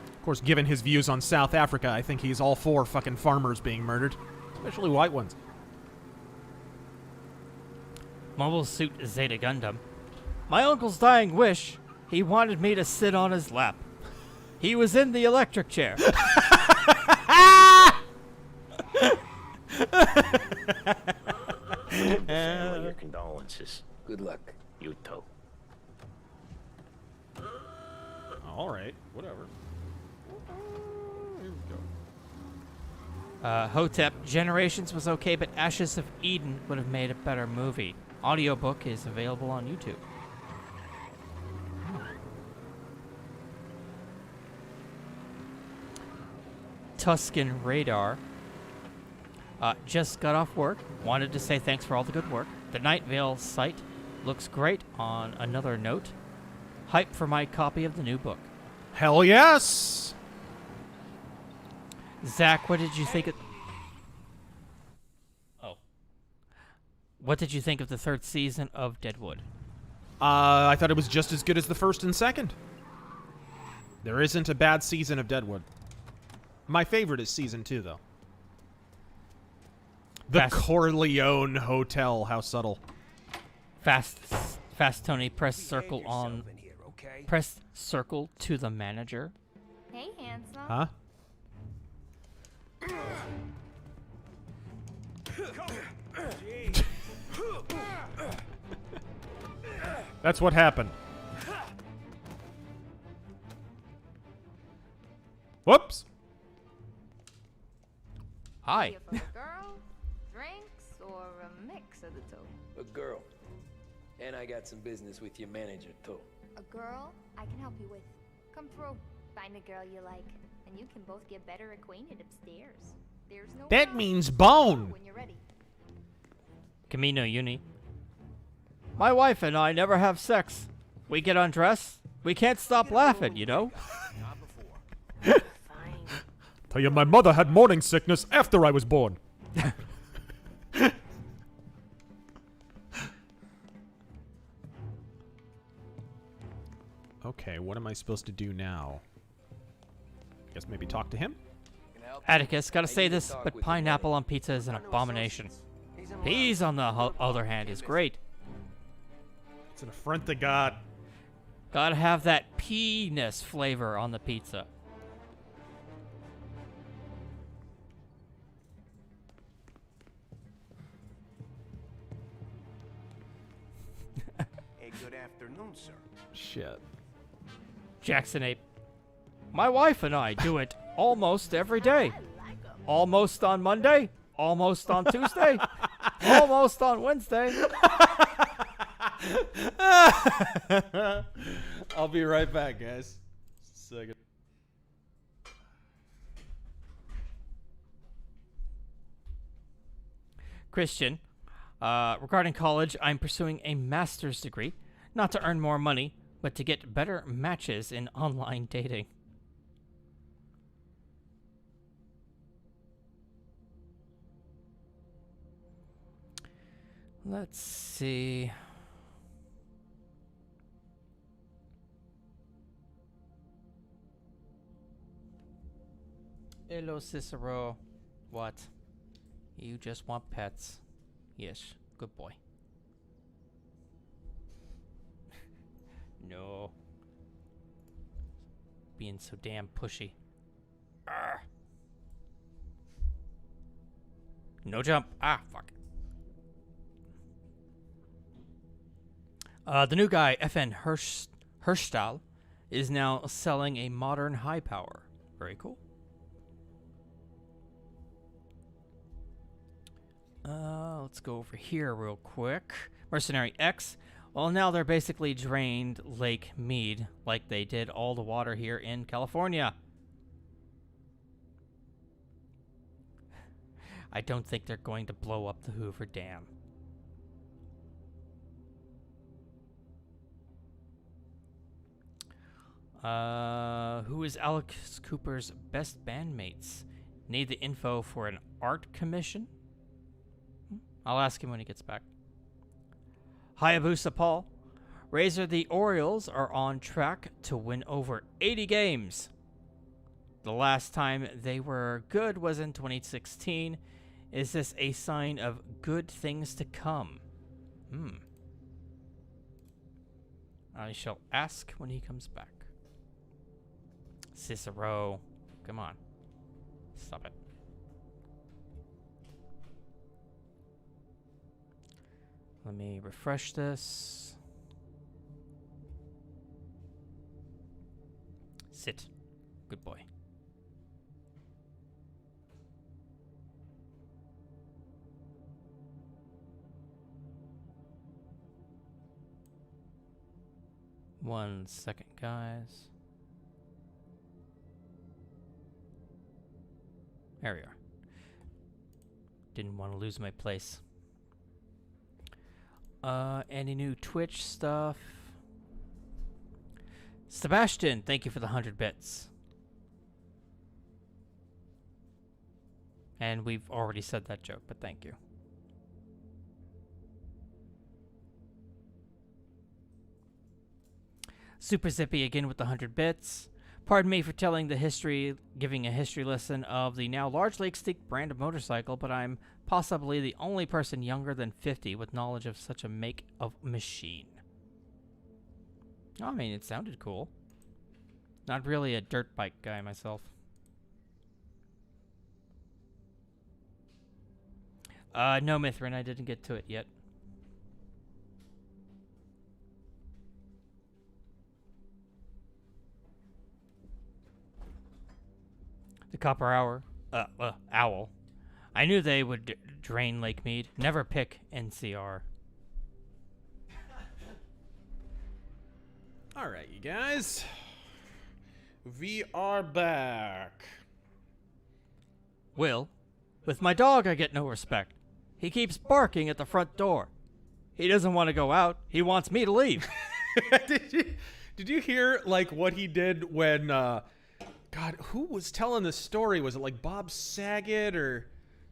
[SPEAKER 1] Of course, given his views on South Africa, I think he's all for fucking farmers being murdered. Especially white ones.
[SPEAKER 2] Mobile Suit Zeta Gundam. My uncle's dying wish, he wanted me to sit on his lap. He was in the electric chair.
[SPEAKER 21] Your condolences.
[SPEAKER 6] Good luck.
[SPEAKER 21] You too.
[SPEAKER 1] All right, whatever. Here we go.
[SPEAKER 2] Hotep, Generations was okay, but Ashes of Eden would have made a better movie. Audiobook is available on YouTube. Tuscan Radar. Just got off work. Wanted to say thanks for all the good work. The Night Vale site looks great on another note. Hype for my copy of the new book.
[SPEAKER 1] Hell yes!
[SPEAKER 2] Zach, what did you think of... Oh. What did you think of the third season of Deadwood?
[SPEAKER 1] I thought it was just as good as the first and second. There isn't a bad season of Deadwood. My favorite is season 2, though. The Corleone Hotel. How subtle.
[SPEAKER 2] Fast Tony, press circle on... Press circle to the manager.
[SPEAKER 15] Hey, handsome.
[SPEAKER 1] Huh? That's what happened. Whoops.
[SPEAKER 2] Hi.
[SPEAKER 15] Here for a girl, drinks, or a mix of the two?
[SPEAKER 6] A girl. And I got some business with your manager, too.
[SPEAKER 15] A girl I can help you with. Come through. Find a girl you like, and you can both get better acquainted upstairs. There's no
[SPEAKER 1] That
[SPEAKER 15] rush.
[SPEAKER 1] means bone.
[SPEAKER 15] When you're ready.
[SPEAKER 2] Camino Uni. My wife and I never have sex. We get undressed. We can't stop laughing, you know?
[SPEAKER 1] Tell you, my mother had morning sickness after I was born. Okay, what am I supposed to do now? Guess maybe talk to him?
[SPEAKER 2] Atticus, gotta say this, but pineapple on pizza is an abomination. Peas, on the other hand, is great.
[SPEAKER 1] It's an affront to God.
[SPEAKER 2] Gotta have that penis flavor on the pizza.
[SPEAKER 7] Hey, good afternoon, sir.
[SPEAKER 1] Shit.
[SPEAKER 2] Jackson Ape. My wife and I do it almost every day. Almost on Monday, almost on Tuesday, almost on Wednesday.
[SPEAKER 1] I'll be right back, guys. Second.
[SPEAKER 2] Christian, regarding college, I'm pursuing a master's degree, not to earn more money, but to get better matches in online dating. Let's see. Hello, Cicero. What? You just want pets. Yes, good boy. No. Being so damn pushy. Arrgh. No jump. Ah, fuck. The new guy, FN Hirschstahl, is now selling a modern high power. Very cool. Let's go over here real quick. Mercenary X. Well, now they're basically drained Lake Mead like they did all the water here in California. I don't think they're going to blow up the Hoover Dam. Who is Alex Cooper's best bandmates? Need the info for an art commission? I'll ask him when he gets back. Hayabusa Paul. Razor, the Orioles are on track to win over 80 games. The last time they were good was in 2016. Is this a sign of good things to come? I shall ask when he comes back. Cicero. Come on. Stop it. Let me refresh this. Sit. Good boy. One second, guys. There we are. Didn't want to lose my place. Any new Twitch stuff? Sebastian, thank you for the 100 bits. And we've already said that joke, but thank you. Super Zippy again with the 100 bits. Pardon me for telling the history, giving a history lesson of the now largely extinct brand of motorcycle, but I'm possibly the only person younger than 50 with knowledge of such a make of machine. I mean, it sounded cool. Not really a dirt bike guy myself. No, Mithrin, I didn't get to it yet. The Copper Owl. I knew they would drain Lake Mead. Never pick NCR.
[SPEAKER 1] All right, you guys. We are back.
[SPEAKER 2] Will, with my dog I get no respect. He keeps barking at the front door. He doesn't want to go out. He wants me to leave.
[SPEAKER 1] Did you hear like what he did when God, who was telling this story? Was it like Bob Saget or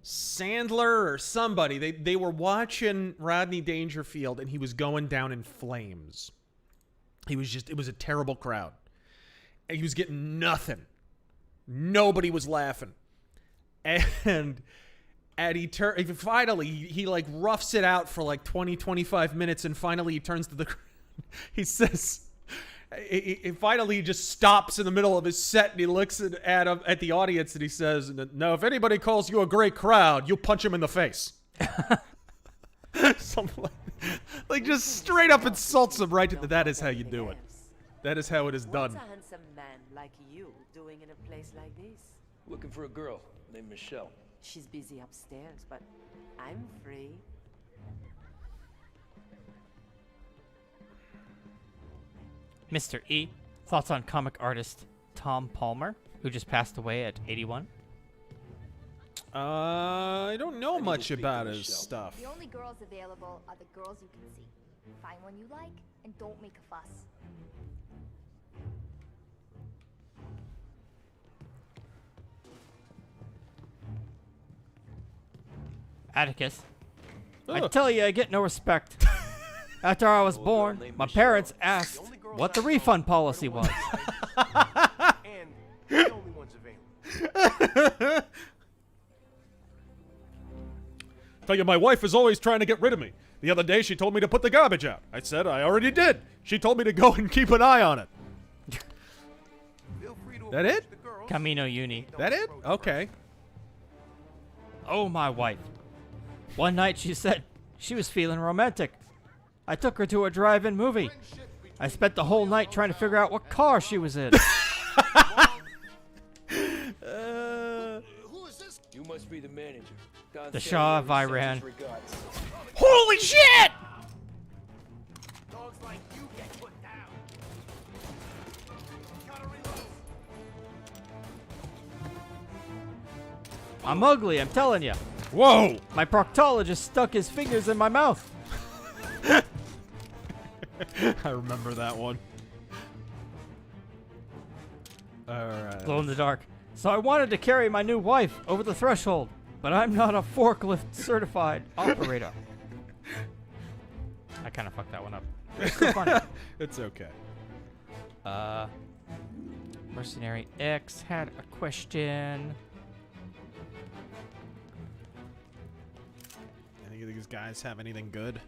[SPEAKER 1] Sandler or somebody? They were watching Rodney Dangerfield and he was going down in flames. It was a terrible crowd. And he was getting nothing. Nobody was laughing. And finally he like roughs it out for like 20, 25 minutes and finally he turns to the crowd. He says, He finally just stops in the middle of his set and he looks at the audience and he says, "Now, if anybody calls you a great crowd, you punch him in the face." Something like just straight up insults him right. That is how you do it. That is how it is done.
[SPEAKER 17] What's a handsome man like you doing in a place like this?
[SPEAKER 13] Looking for a girl named Michelle.
[SPEAKER 17] She's busy upstairs, but I'm free.
[SPEAKER 2] Mr. E, thoughts on comic artist Tom Palmer, who just passed away at 81?
[SPEAKER 1] I don't know much about his stuff.
[SPEAKER 15] The only girls available are the girls you can see. Find one you like and don't make a fuss.
[SPEAKER 2] Atticus, I tell you, I get no respect. After I was born, my parents asked what the refund policy was.
[SPEAKER 7] And the only ones available.
[SPEAKER 1] Tell you, my wife is always trying to get rid of me. The other day, she told me to put the garbage out. I said I already did. She told me to go and keep an eye on it. That it?
[SPEAKER 2] Camino Uni.
[SPEAKER 1] That it? Okay.
[SPEAKER 2] Oh, my wife. One night she said she was feeling romantic. I took her to a drive-in movie. I spent the whole night trying to figure out what car she was in.
[SPEAKER 13] You must be the manager.
[SPEAKER 2] The Shah of Iran.
[SPEAKER 1] Holy shit!
[SPEAKER 7] Dogs like you get put down. Gotta reload.
[SPEAKER 2] I'm ugly, I'm telling you.
[SPEAKER 1] Whoa!
[SPEAKER 2] My proctologist stuck his fingers in my mouth.
[SPEAKER 1] I remember that one. Alright.
[SPEAKER 2] Glow in the dark. So I wanted to carry my new wife over the threshold, but I'm not a forklift certified operator. I kind of fucked that one up. It's still funny.
[SPEAKER 1] It's okay.
[SPEAKER 2] Mercenary X had a question.
[SPEAKER 1] Any of these guys have anything good?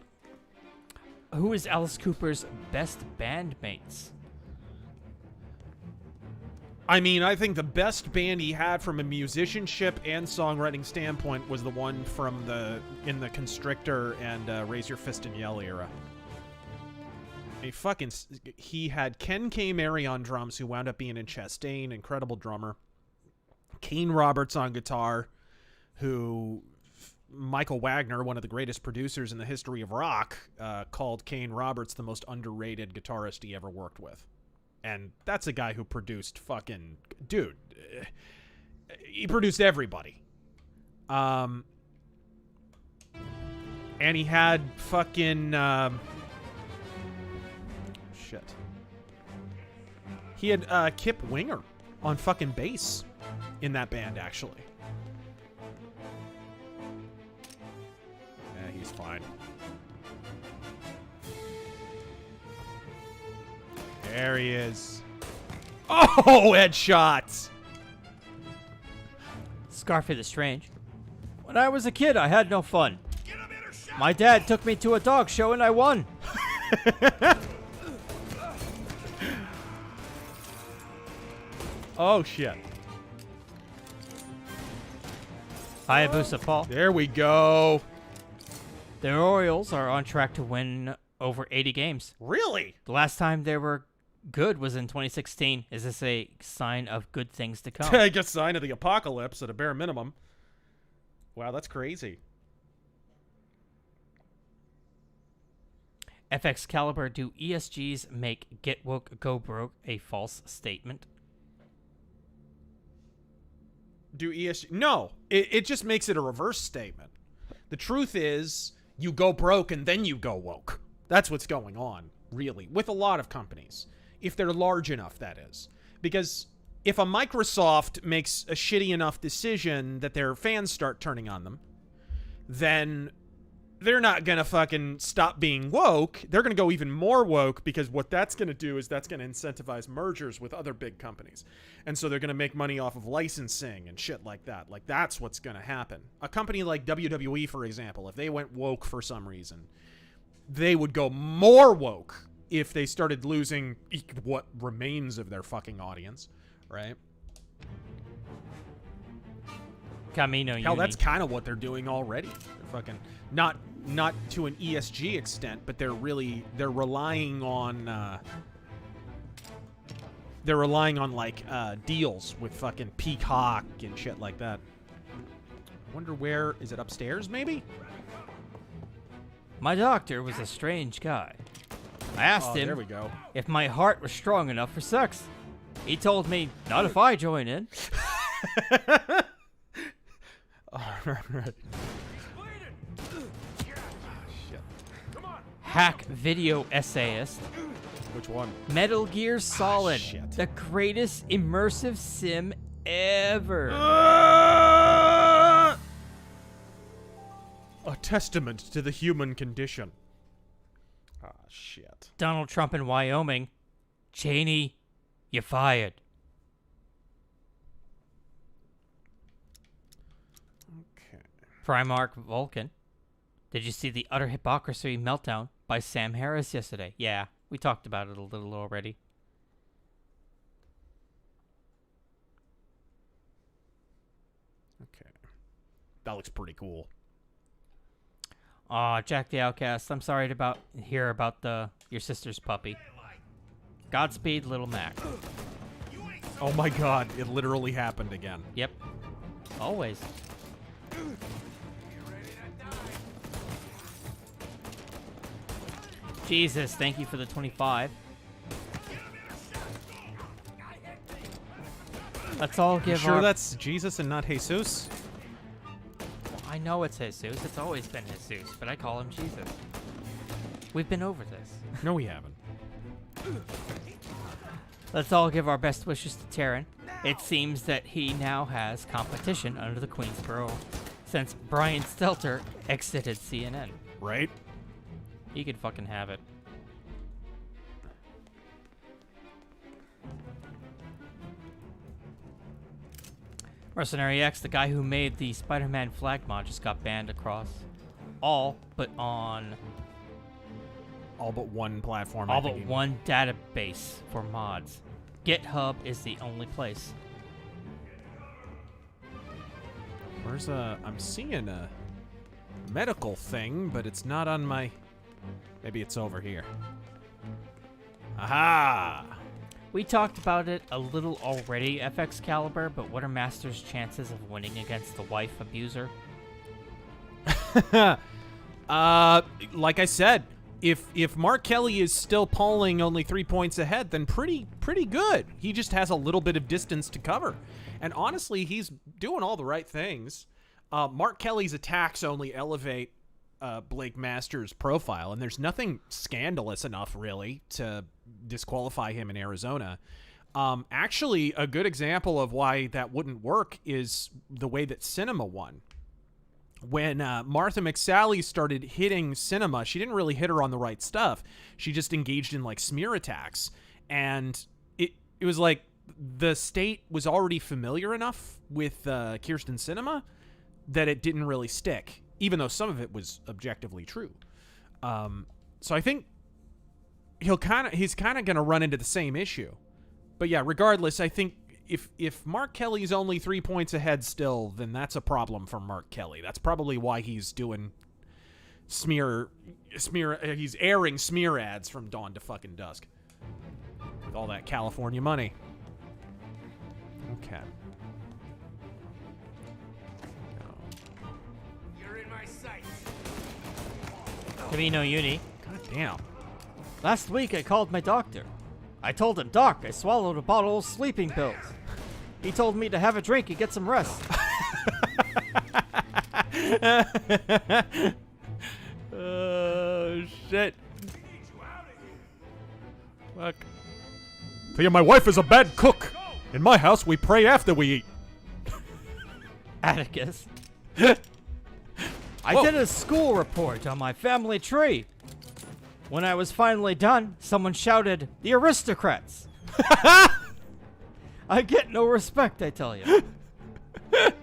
[SPEAKER 2] Who is Alice Cooper's best bandmates?
[SPEAKER 1] I mean, I think the best band he had from a musicianship and songwriting standpoint was the one from in the Constrictor and RazörFist and Yell era. He had Ken K. Mary on drums, who wound up being in Chastain, incredible drummer. Kane Roberts on guitar, who Michael Wagner, one of the greatest producers in the history of rock, called Kane Roberts the most underrated guitarist he ever worked with. And that's a guy who produced fucking... Dude. He produced everybody. And he had fucking... shit. He had Kip Winger on fucking bass in that band, actually. Yeah, he's fine. There he is. Oh, headshots!
[SPEAKER 2] Scarfy the Strange. When I was a kid, I had no fun. My dad took me to a dog show and I won.
[SPEAKER 1] Oh, shit.
[SPEAKER 2] Hayabusa Paul.
[SPEAKER 1] There we go.
[SPEAKER 2] The Orioles are on track to win over 80 games.
[SPEAKER 1] Really?
[SPEAKER 2] The last time they were good was in 2016. Is this a sign of good things to come?
[SPEAKER 1] I guess sign of the apocalypse at a bare minimum. Wow, that's crazy.
[SPEAKER 2] FX Caliber, do ESGs make Get Woke, Go Broke a false statement?
[SPEAKER 1] Do ESG... No, it just makes it a reverse statement. The truth is, you go broke and then you go woke. That's what's going on, really, with a lot of companies. If they're large enough, that is. Because if a Microsoft makes a shitty enough decision that their fans start turning on them, then they're not going to fucking stop being woke. They're going to go even more woke, because what that's going to do is that's going to incentivize mergers with other big companies. And so they're going to make money off of licensing and shit like that. Like, that's what's going to happen. A company like WWE, for example, if they went woke for some reason, they would go more woke if they started losing what remains of their fucking audience, right?
[SPEAKER 2] Camino
[SPEAKER 1] Hell,
[SPEAKER 2] Uni.
[SPEAKER 1] that's kind of what they're doing already. They're fucking not to an ESG extent, but they're relying on like deals with fucking Peacock and shit like that. Wonder where is it upstairs? Maybe.
[SPEAKER 2] My doctor was a strange guy. I asked him
[SPEAKER 1] there we go.
[SPEAKER 2] if my heart was strong enough for sex. He told me, not if I join in.
[SPEAKER 1] Alright.
[SPEAKER 2] Hack video essayist.
[SPEAKER 1] Which one?
[SPEAKER 2] Metal Gear Solid.
[SPEAKER 1] Shit.
[SPEAKER 2] The greatest immersive sim ever.
[SPEAKER 1] A testament to the human condition. Ah, shit.
[SPEAKER 2] Donald Trump in Wyoming. Cheney, you're fired.
[SPEAKER 1] Okay.
[SPEAKER 2] Primarch Vulcan. Did you see the utter hypocrisy meltdown by Sam Harris yesterday? Yeah, we talked about it a little already.
[SPEAKER 1] Okay. That looks pretty cool.
[SPEAKER 2] Jack the Outcast, I'm sorry to hear about your sister's puppy. Godspeed, Little Mac.
[SPEAKER 1] Oh my god, it literally happened again.
[SPEAKER 2] Yep. Always. Jesus, thank you for the 25. Let's all give
[SPEAKER 1] Sure
[SPEAKER 2] our...
[SPEAKER 1] that's Jesus and not Jesus?
[SPEAKER 2] I know it's Jesus. It's always been Jesus, but I call him Jesus. We've been over this.
[SPEAKER 1] No, we haven't.
[SPEAKER 2] Let's all give our best wishes to Taryn. It seems that he now has competition under the Queen's parole, since Brian Stelter exited CNN.
[SPEAKER 1] Right?
[SPEAKER 2] He could fucking have it. Mercenary X, the guy who made the Spider-Man flag mod, just got banned across all but one
[SPEAKER 1] platform.
[SPEAKER 2] All but one database for mods. GitHub is the only place.
[SPEAKER 1] Where's I'm seeing a medical thing, but it's not on my... Maybe it's over here. Aha!
[SPEAKER 2] We talked about it a little already, FX Caliber, but what are Master's chances of winning against the wife abuser?
[SPEAKER 1] Like I said, if Mark Kelly is still polling only 3 points ahead, then pretty good. He just has a little bit of distance to cover. And honestly, he's doing all the right things. Mark Kelly's attacks only elevate Blake Masters' profile, and there's nothing scandalous enough, really, to disqualify him in Arizona. Actually, a good example of why that wouldn't work is the way that Cinema won. When Martha McSally started hitting Cinema, she didn't really hit her on the right stuff. She just engaged in, like, smear attacks. And it was like the state was already familiar enough with Kirsten Cinema that it didn't really stick, even though some of it was objectively true. So I think he's kind of going to run into the same issue. But yeah, regardless, I think if Mark Kelly's only 3 points ahead still, then that's a problem for Mark Kelly. That's probably why he's doing he's airing smear ads from dawn to fucking dusk with all that California money. Okay.
[SPEAKER 7] You're in my sights.
[SPEAKER 2] Camino Uni.
[SPEAKER 1] God damn.
[SPEAKER 2] Last week I called my doctor. I told him, Doc, I swallowed a bottle of sleeping pills. He told me to have a drink and get some rest.
[SPEAKER 1] Oh, shit. Fuck. Tell you, my wife is a bad cook. In my house, we pray after we eat.
[SPEAKER 2] Atticus. I did a school report on my family tree. When I was finally done, someone shouted, "The aristocrats!" I get no respect, I tell you.
[SPEAKER 1] The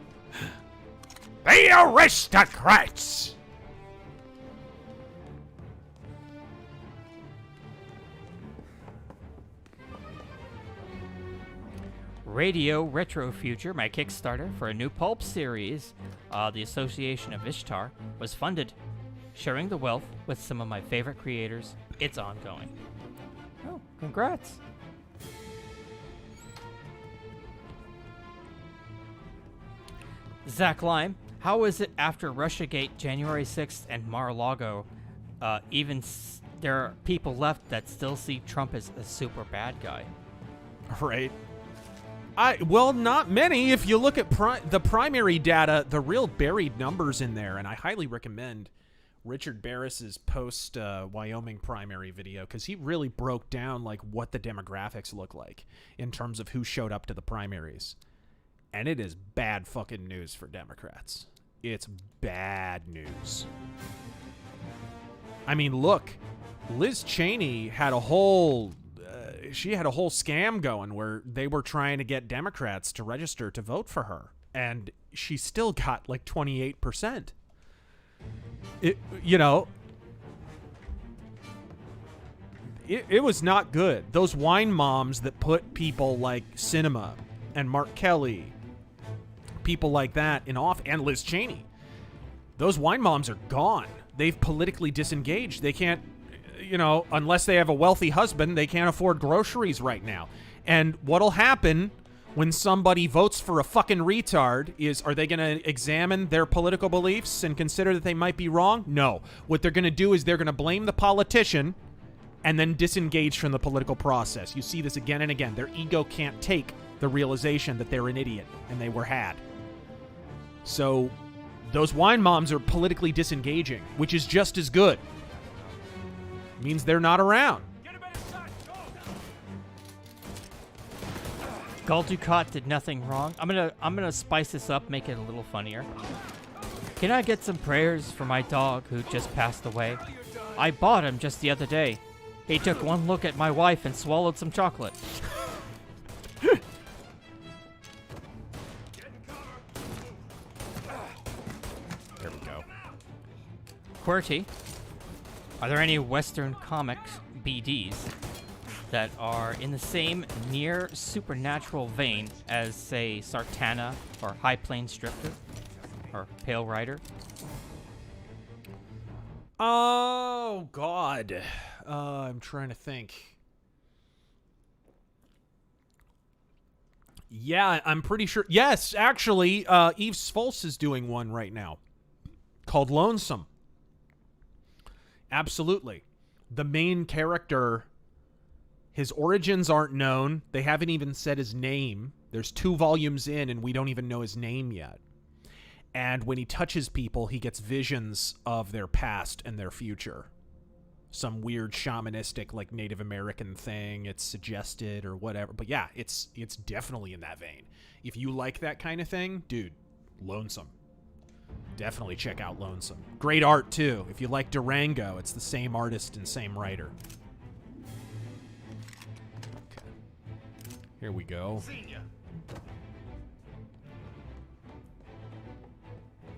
[SPEAKER 1] aristocrats!
[SPEAKER 2] Radio Retro Future, my Kickstarter for a new pulp series, The Association of Ishtar, was funded. Sharing the wealth with some of my favorite creators, it's ongoing. Oh, congrats. Zach Lime, how is it after Russiagate, January 6th, and Mar-a-Lago, there are people left that still see Trump as a super bad guy?
[SPEAKER 1] Right. Well, not many. If you look at the primary data, the real buried numbers in there, and I highly recommend Richard Barris's post Wyoming primary video, because he really broke down like what the demographics look like in terms of who showed up to the primaries. And it is bad fucking news for Democrats. It's bad news. I mean, look, Liz Cheney had a whole scam going where they were trying to get Democrats to register to vote for her, and she still got like 28%. It was not good. Those wine moms that put people like Sinema and Mark Kelly, people like that in off, and Liz Cheney, those wine moms are gone. They've politically disengaged. They can't, unless they have a wealthy husband, they can't afford groceries right now. And what'll happen when somebody votes for a fucking retard is, are they going to examine their political beliefs and consider that they might be wrong? No. What they're going to do is they're going to blame the politician and then disengage from the political process. You see this again and again. Their ego can't take the realization that they're an idiot and they were had. So those wine moms are politically disengaging, which is just as good. Means they're not around.
[SPEAKER 2] Gul Dukat did nothing wrong. I'm gonna spice this up, make it a little funnier. Can I get some prayers for my dog who just passed away? I bought him just the other day. He took one look at my wife and swallowed some chocolate. There
[SPEAKER 1] we go.
[SPEAKER 2] QWERTY, are there any Western comics BDs that are in the same near supernatural vein as, say, Sartana or High Plains Drifter or Pale Rider?
[SPEAKER 1] Oh, God. I'm trying to think. Yeah, I'm pretty sure. Yes, actually, Yves Svulst is doing one right now called Lonesome. Absolutely. The main character, his origins aren't known. They haven't even said his name. There's 2 volumes in, and we don't even know his name yet. And when he touches people, he gets visions of their past and their future. Some weird shamanistic, like, Native American thing. It's suggested or whatever. But yeah, it's definitely in that vein. If you like that kind of thing, dude, Lonesome. Definitely check out Lonesome. Great art, too. If you like Durango, it's the same artist and same writer. Okay. Here we go.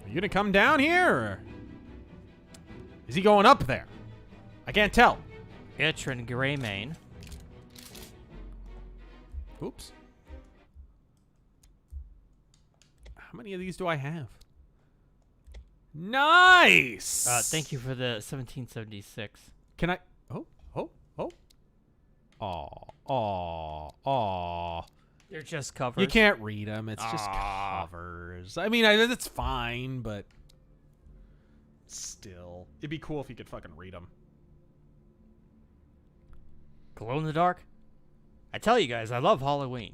[SPEAKER 1] Are you gonna come down here, or is he going up there? I can't tell.
[SPEAKER 2] Itrin Greymane.
[SPEAKER 1] Oops. How many of these do I have? Nice!
[SPEAKER 2] Thank you for the 1776.
[SPEAKER 1] Can I... Oh. Aw.
[SPEAKER 2] They're just covers.
[SPEAKER 1] You can't read them. It's just covers. I mean, that's fine, but still. It'd be cool if you could fucking read them.
[SPEAKER 2] Glow in the dark? I tell you guys, I love Halloween.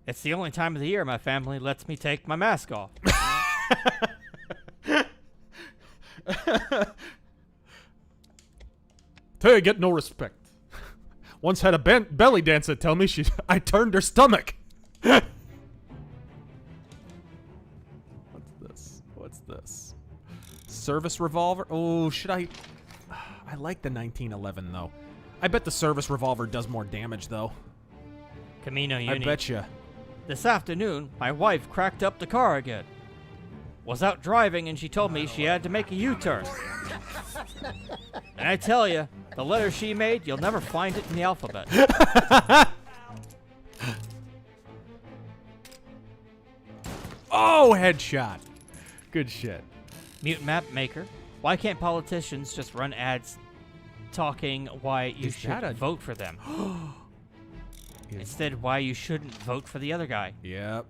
[SPEAKER 2] It's the only time of the year my family lets me take my mask off.
[SPEAKER 1] Tell you, I get no respect. Once had a belly dancer tell me I turned her stomach. What's this? Service revolver? Oh, should I... I like the 1911, though. I bet the service revolver does more damage, though.
[SPEAKER 2] Camino Uni.
[SPEAKER 1] I betcha.
[SPEAKER 2] This afternoon, my wife cracked up the car again. Was out driving and she told me she had to make a U-turn. And I tell you, the letter she made, you'll never find it in the alphabet.
[SPEAKER 1] Oh, headshot. Good shit.
[SPEAKER 2] Mute Map Maker. Why can't politicians just run ads talking why you should vote for them? Instead, why you shouldn't vote for the other guy.
[SPEAKER 1] Yep.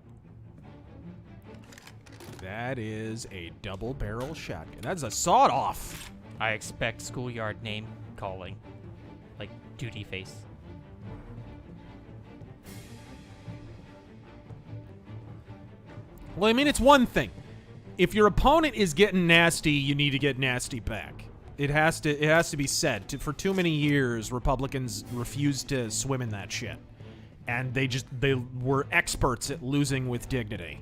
[SPEAKER 1] That is a double-barrel shotgun. That's a sawed-off.
[SPEAKER 2] I expect schoolyard name calling. Like Duty Face.
[SPEAKER 1] Well, I mean, it's one thing. If your opponent is getting nasty, you need to get nasty back. It has to be said. For too many years, Republicans refused to swim in that shit. And they were experts at losing with dignity.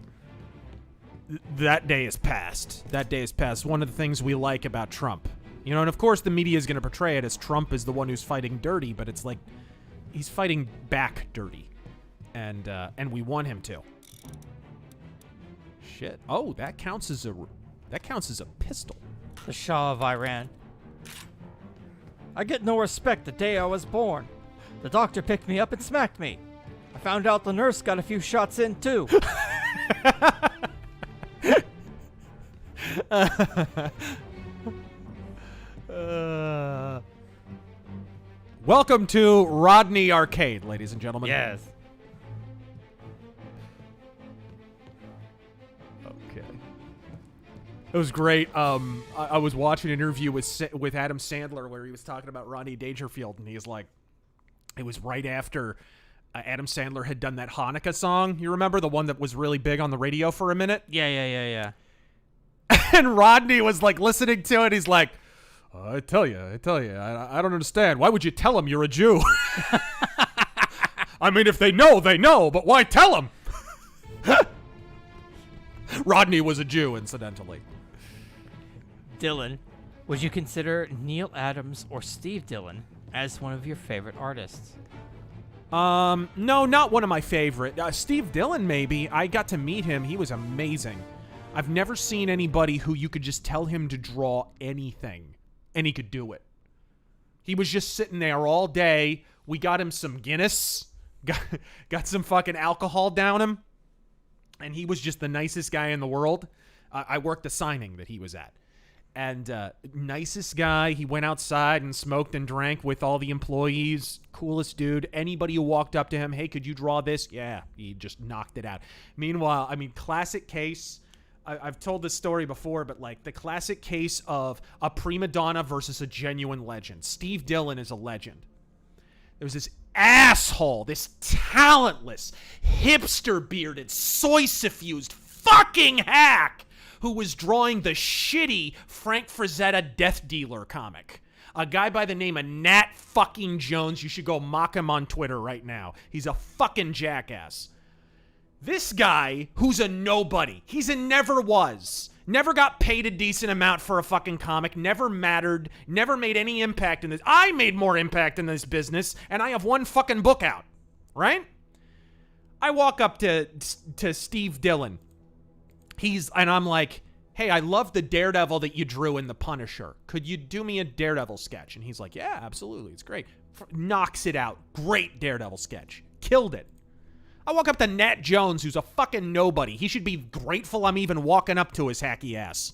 [SPEAKER 1] That day is past. That day is past. One of the things we like about Trump. You know, and of course the media is going to portray it as Trump is the one who's fighting dirty, but it's like he's fighting back dirty. And we want him to. Shit. Oh, that counts as a pistol.
[SPEAKER 2] The Shah of Iran. I get no respect the day I was born. The doctor picked me up and smacked me. I found out the nurse got a few shots in too.
[SPEAKER 1] Welcome to Rodney Arcade, ladies and gentlemen.
[SPEAKER 2] Yes.
[SPEAKER 1] Okay. It was great. I was watching an interview with Adam Sandler where he was talking about Rodney Dangerfield, and he's like, it was right after Adam Sandler had done that Hanukkah song. You remember the one that was really big on the radio for a minute?
[SPEAKER 2] Yeah.
[SPEAKER 1] And Rodney was like listening to it. He's like, I tell you, I don't understand. Why would you tell them you're a Jew? I mean, if they know, but why tell them? Rodney was a Jew, incidentally.
[SPEAKER 2] Dylan, would you consider Neil Adams or Steve Dillon as one of your favorite artists?
[SPEAKER 1] No, not one of my favorite. Steve Dillon, maybe. I got to meet him. He was amazing. I've never seen anybody who you could just tell him to draw anything, and he could do it. He was just sitting there all day. We got him some Guinness, got some fucking alcohol down him, and he was just the nicest guy in the world. I worked a signing that he was at. And nicest guy. He went outside and smoked and drank with all the employees. Coolest dude. Anybody who walked up to him, hey, could you draw this? Yeah, he just knocked it out. Meanwhile, I mean, classic case. I've told this story before, but like the classic case of a prima donna versus a genuine legend. Steve Dillon is a legend. There was this asshole, this talentless, hipster-bearded, soy-suffused fucking hack who was drawing the shitty Frank Frazetta Death Dealer comic. A guy by the name of Nat fucking Jones. You should go mock him on Twitter right now. He's a fucking jackass. This guy, who's a nobody, he's a never was, never got paid a decent amount for a fucking comic, never mattered, never made any impact in this. I made more impact in this business, and I have one fucking book out, right? I walk up to Steve Dillon. And I'm like, hey, I love the Daredevil that you drew in The Punisher. Could you do me a Daredevil sketch? And he's like, yeah, absolutely. It's great. Knocks it out. Great Daredevil sketch. Killed it. I walk up to Nat Jones, who's a fucking nobody. He should be grateful I'm even walking up to his hacky ass.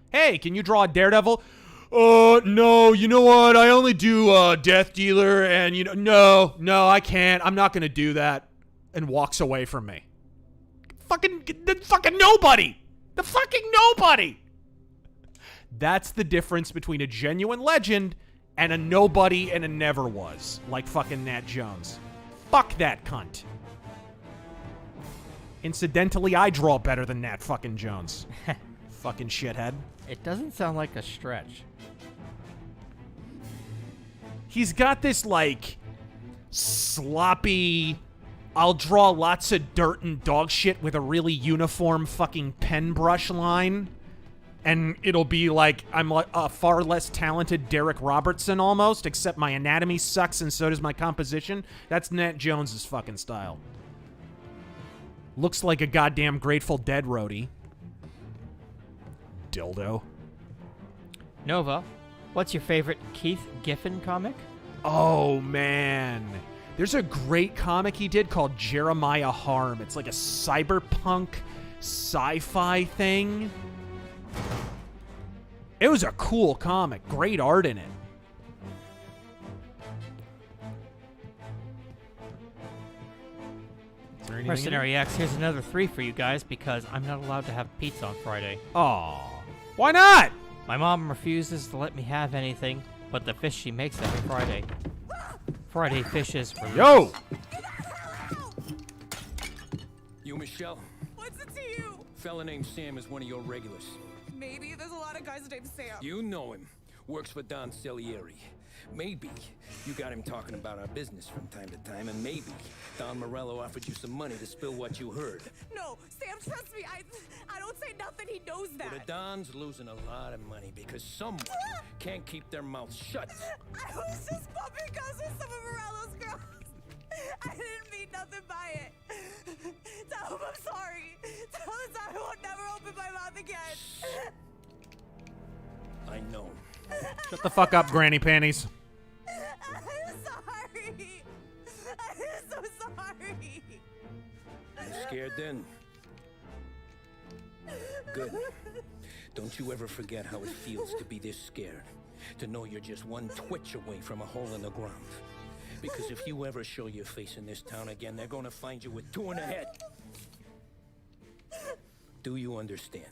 [SPEAKER 1] Hey, can you draw a Daredevil? No, you know what? I only do Death Dealer, and no, I can't. I'm not going to do that. And walks away from me. The fucking nobody. The fucking nobody. That's the difference between a genuine legend and a nobody and a never was. Like fucking Nat Jones. Fuck that cunt. Incidentally, I draw better than Nat fucking Jones. Fucking shithead.
[SPEAKER 2] It doesn't sound like a stretch.
[SPEAKER 1] He's got this, like, sloppy, I'll draw lots of dirt and dog shit with a really uniform fucking pen brush line. And it'll be like I'm a far less talented Derek Robertson almost, except my anatomy sucks and so does my composition. That's Nat Jones's fucking style. Looks like a goddamn Grateful Dead roadie. Dildo.
[SPEAKER 2] Nova, what's your favorite Keith Giffen comic?
[SPEAKER 1] Oh, man. There's a great comic he did called Jeremiah Harm. It's like a cyberpunk sci-fi thing. It was a cool comic. Great art in it. Is there anything in it?
[SPEAKER 2] Mercenary X, here's another 3 for you guys because I'm not allowed to have pizza on Friday.
[SPEAKER 1] Aw. Why not?
[SPEAKER 2] My mom refuses to let me have anything but the fish she makes every Friday. Friday fishes for
[SPEAKER 1] Yo!
[SPEAKER 6] You, Michelle?
[SPEAKER 4] What's it to you?
[SPEAKER 6] Fella named Sam is one of your regulars.
[SPEAKER 4] Maybe there's a lot of guys named Sam.
[SPEAKER 6] You know him. Works for Don Salieri. Maybe you got him talking about our business from time to time, and maybe Don Morello offered you some money to spill what you heard.
[SPEAKER 4] No, Sam, trust me. I don't say nothing. He knows that.
[SPEAKER 6] Well, the Don's losing a lot of money because someone can't keep their mouth shut.
[SPEAKER 4] I was just bumping guns with some of Morello's girls. I didn't mean nothing by it. Tell him I'm sorry. Tell him I won't never open my mouth again.
[SPEAKER 6] I know.
[SPEAKER 1] Shut the fuck up, Granny Panties.
[SPEAKER 4] I'm sorry. I'm so sorry.
[SPEAKER 6] You scared then? Good. Don't you ever forget how it feels to be this scared. To know you're just one twitch away from a hole in the ground. Because if you ever show your face in this town again, they're gonna find you with 2 in the head. Do you understand?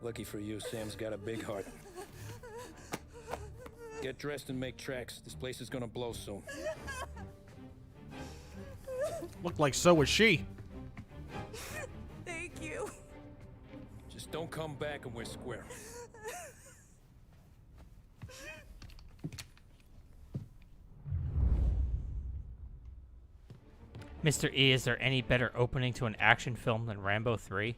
[SPEAKER 6] Lucky for you, Sam's got a big heart. Get dressed and make tracks. This place is gonna blow soon.
[SPEAKER 1] Looked like so was she.
[SPEAKER 4] Thank you.
[SPEAKER 6] Just don't come back and we're square.
[SPEAKER 2] Mr. E, is there any better opening to an action film than Rambo 3?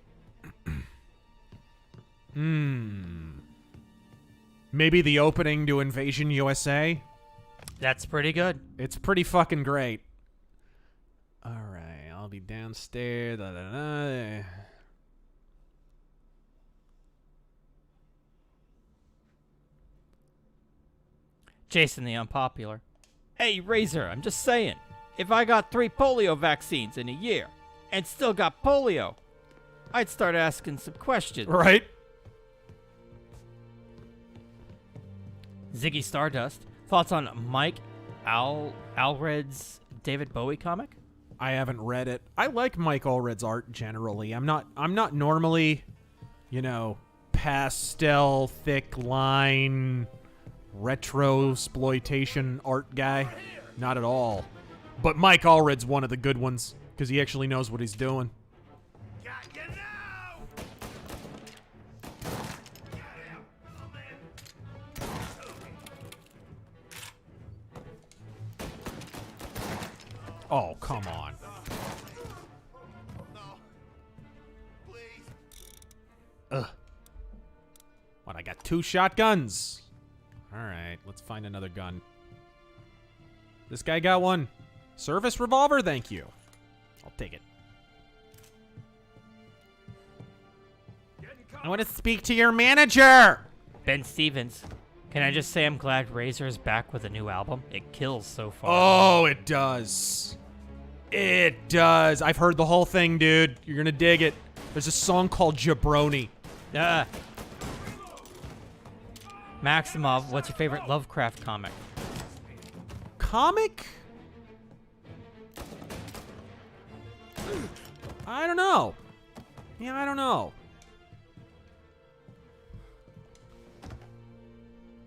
[SPEAKER 1] Maybe the opening to Invasion USA?
[SPEAKER 2] That's pretty good.
[SPEAKER 1] It's pretty fucking great. Alright, I'll be downstairs. Da, da, da.
[SPEAKER 2] Jason the Unpopular. Hey, Razor, I'm just saying. If I got 3 polio vaccines in a year and still got polio, I'd start asking some questions.
[SPEAKER 1] Right?
[SPEAKER 2] Ziggy Stardust. Thoughts on Mike Allred's David Bowie comic?
[SPEAKER 1] I haven't read it. I like Mike Allred's art generally. I'm not normally, pastel, thick line, retro-sploitation art guy. Not at all. But Mike Allred's one of the good ones, because he actually knows what he's doing. Oh, come on. Ugh. What, I got 2 shotguns. Alright, let's find another gun. This guy got one. Service revolver? Thank you. I'll take it. I want to speak to your manager!
[SPEAKER 2] Ben Stevens. Can I just say I'm glad Razor is back with a new album? It kills so far.
[SPEAKER 1] Oh, it does. It does. I've heard the whole thing, dude. You're gonna dig it. There's a song called Jabroni.
[SPEAKER 2] Maximov, what's your favorite Lovecraft comic?
[SPEAKER 1] Comic? I don't know. Yeah, I don't know.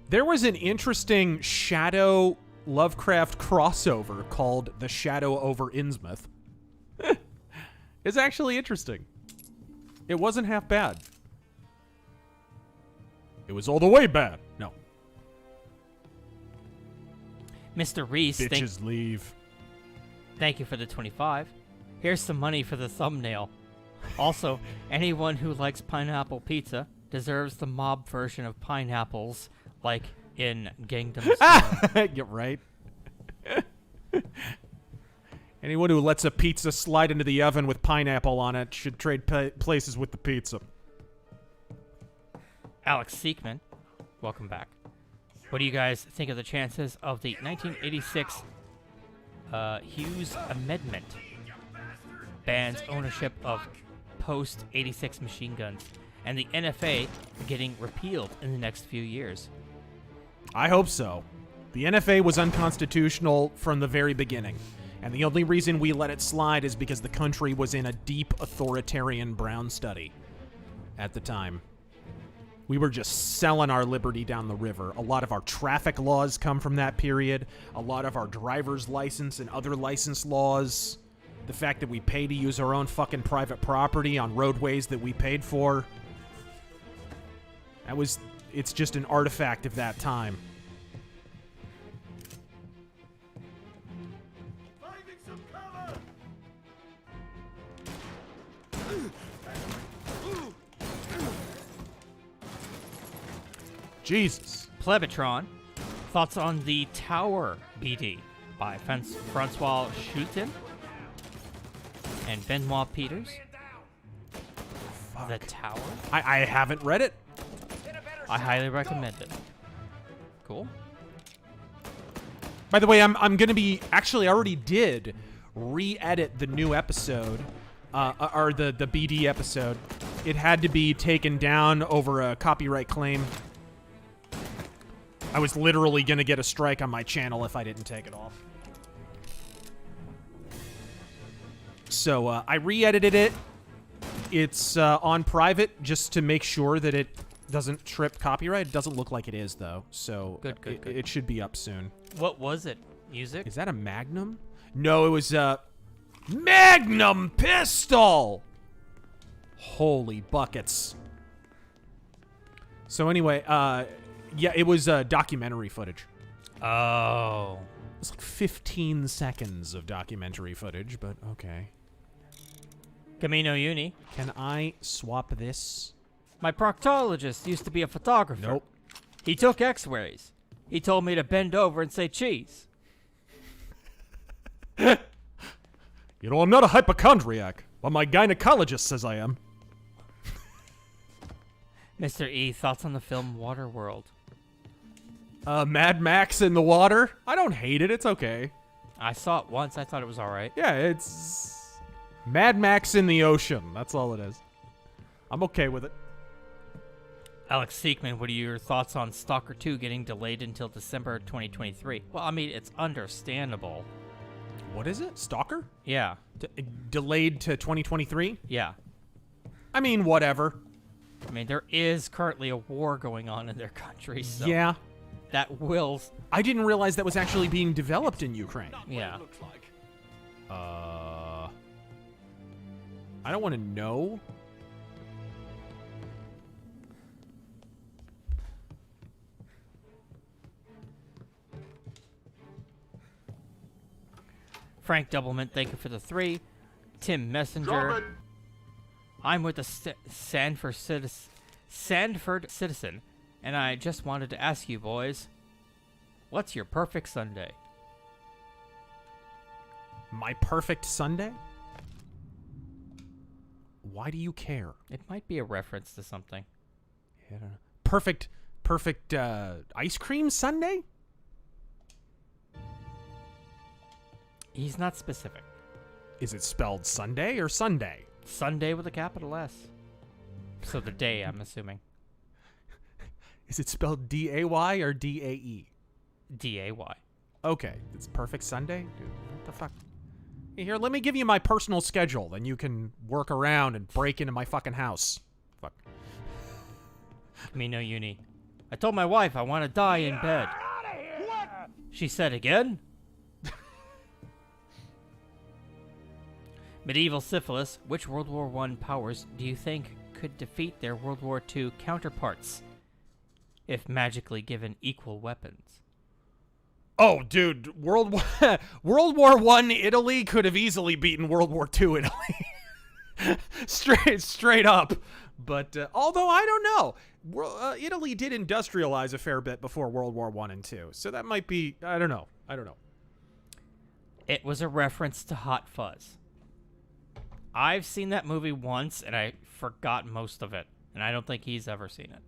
[SPEAKER 1] There was an interesting Shadow Lovecraft crossover called The Shadow over Innsmouth. It's actually interesting. It wasn't half bad. It was all the way bad. No.
[SPEAKER 2] Mr. Reese.
[SPEAKER 1] Bitches leave.
[SPEAKER 2] Thank you for the 25. Here's some money for the thumbnail. Also, anyone who likes pineapple pizza deserves the mob version of pineapples, like in Gangnam Style.
[SPEAKER 1] You're right. Anyone who lets a pizza slide into the oven with pineapple on it should trade places with the pizza.
[SPEAKER 2] Alex Seekman, welcome back. What do you guys think of the chances of the 1986 Hughes Amendment bans ownership of post-86 machine guns, and the NFA getting repealed in the next few years.
[SPEAKER 1] I hope so. The NFA was unconstitutional from the very beginning, and the only reason we let it slide is because the country was in a deep authoritarian brown study at the time. We were just selling our liberty down the river. A lot of our traffic laws come from that period. A lot of our driver's license and other license laws. The fact that we pay to use our own fucking private property on roadways that we paid for. It's just an artifact of that time. Jesus.
[SPEAKER 2] Plebitron. Thoughts on the Tower BD by Francois Schuiten and Benoit Peters.
[SPEAKER 1] Fuck.
[SPEAKER 2] The Tower?
[SPEAKER 1] I haven't read it.
[SPEAKER 2] I highly recommend it. Cool.
[SPEAKER 1] By the way, I'm going to be... Actually, I already did re-edit the new episode, or the BD episode. It had to be taken down over a copyright claim. I was literally going to get a strike on my channel if I didn't take it off. So I re-edited it. It's on private just to make sure that it doesn't trip copyright. It doesn't look like it is, though. So
[SPEAKER 2] good.
[SPEAKER 1] It should be up soon.
[SPEAKER 2] What was it? Music?
[SPEAKER 1] Is that a Magnum? No, it was a Magnum pistol! Holy buckets. So anyway, yeah, it was documentary footage.
[SPEAKER 2] Oh.
[SPEAKER 1] It's like 15 seconds of documentary footage, but okay.
[SPEAKER 2] Camino Uni.
[SPEAKER 1] Can I swap this?
[SPEAKER 2] My proctologist used to be a photographer.
[SPEAKER 1] Nope.
[SPEAKER 2] He took x-rays. He told me to bend over and say cheese.
[SPEAKER 1] You know, I'm not a hypochondriac, but my gynecologist says I am.
[SPEAKER 2] Mr. E, thoughts on the film Waterworld?
[SPEAKER 1] Mad Max in the water? I don't hate it. It's okay.
[SPEAKER 2] I saw it once. I thought it was all right.
[SPEAKER 1] Yeah, it's Mad Max in the ocean. That's all it is. I'm okay with it.
[SPEAKER 2] Alex Seekman, what are your thoughts on Stalker 2 getting delayed until December 2023? Well, I mean, it's understandable.
[SPEAKER 1] What is it? Stalker?
[SPEAKER 2] Yeah.
[SPEAKER 1] Delayed to 2023?
[SPEAKER 2] Yeah.
[SPEAKER 1] I mean, whatever.
[SPEAKER 2] I mean, there is currently a war going on in their country, so...
[SPEAKER 1] Yeah.
[SPEAKER 2] That will...
[SPEAKER 1] I didn't realize that was actually being developed in Ukraine.
[SPEAKER 2] Yeah.
[SPEAKER 1] I don't want to know.
[SPEAKER 2] Frank Doublemint, thank you for the 3. Tim Messenger. I'm with the Sandford Citizen, and I just wanted to ask you boys, what's your perfect Sunday?
[SPEAKER 1] My perfect Sunday? Why do you care?
[SPEAKER 2] It might be a reference to something.
[SPEAKER 1] I don't know. Perfect ice cream sundae?
[SPEAKER 2] He's not specific.
[SPEAKER 1] Is it spelled Sunday or Sunday?
[SPEAKER 2] Sunday with a capital S. So the day, I'm assuming.
[SPEAKER 1] Is it spelled D-A-Y or D-A-E?
[SPEAKER 2] D-A-Y.
[SPEAKER 1] Okay, it's perfect Sunday? Dude, what the fuck? Here, let me give you my personal schedule, then you can work around and break into my fucking house. Fuck.
[SPEAKER 2] Me no uni. I told my wife I want to die in bed. What? She said again? Medieval syphilis. Which World War I powers do you think could defeat their World War II counterparts if magically given equal weapons?
[SPEAKER 1] Oh, dude, World War I Italy could have easily beaten World War II Italy. straight up. But although I don't know, Italy did industrialize a fair bit before World War I and II, so that might be. I don't know.
[SPEAKER 2] It was a reference to Hot Fuzz. I've seen that movie once, and I forgot most of it, and I don't think he's ever seen it.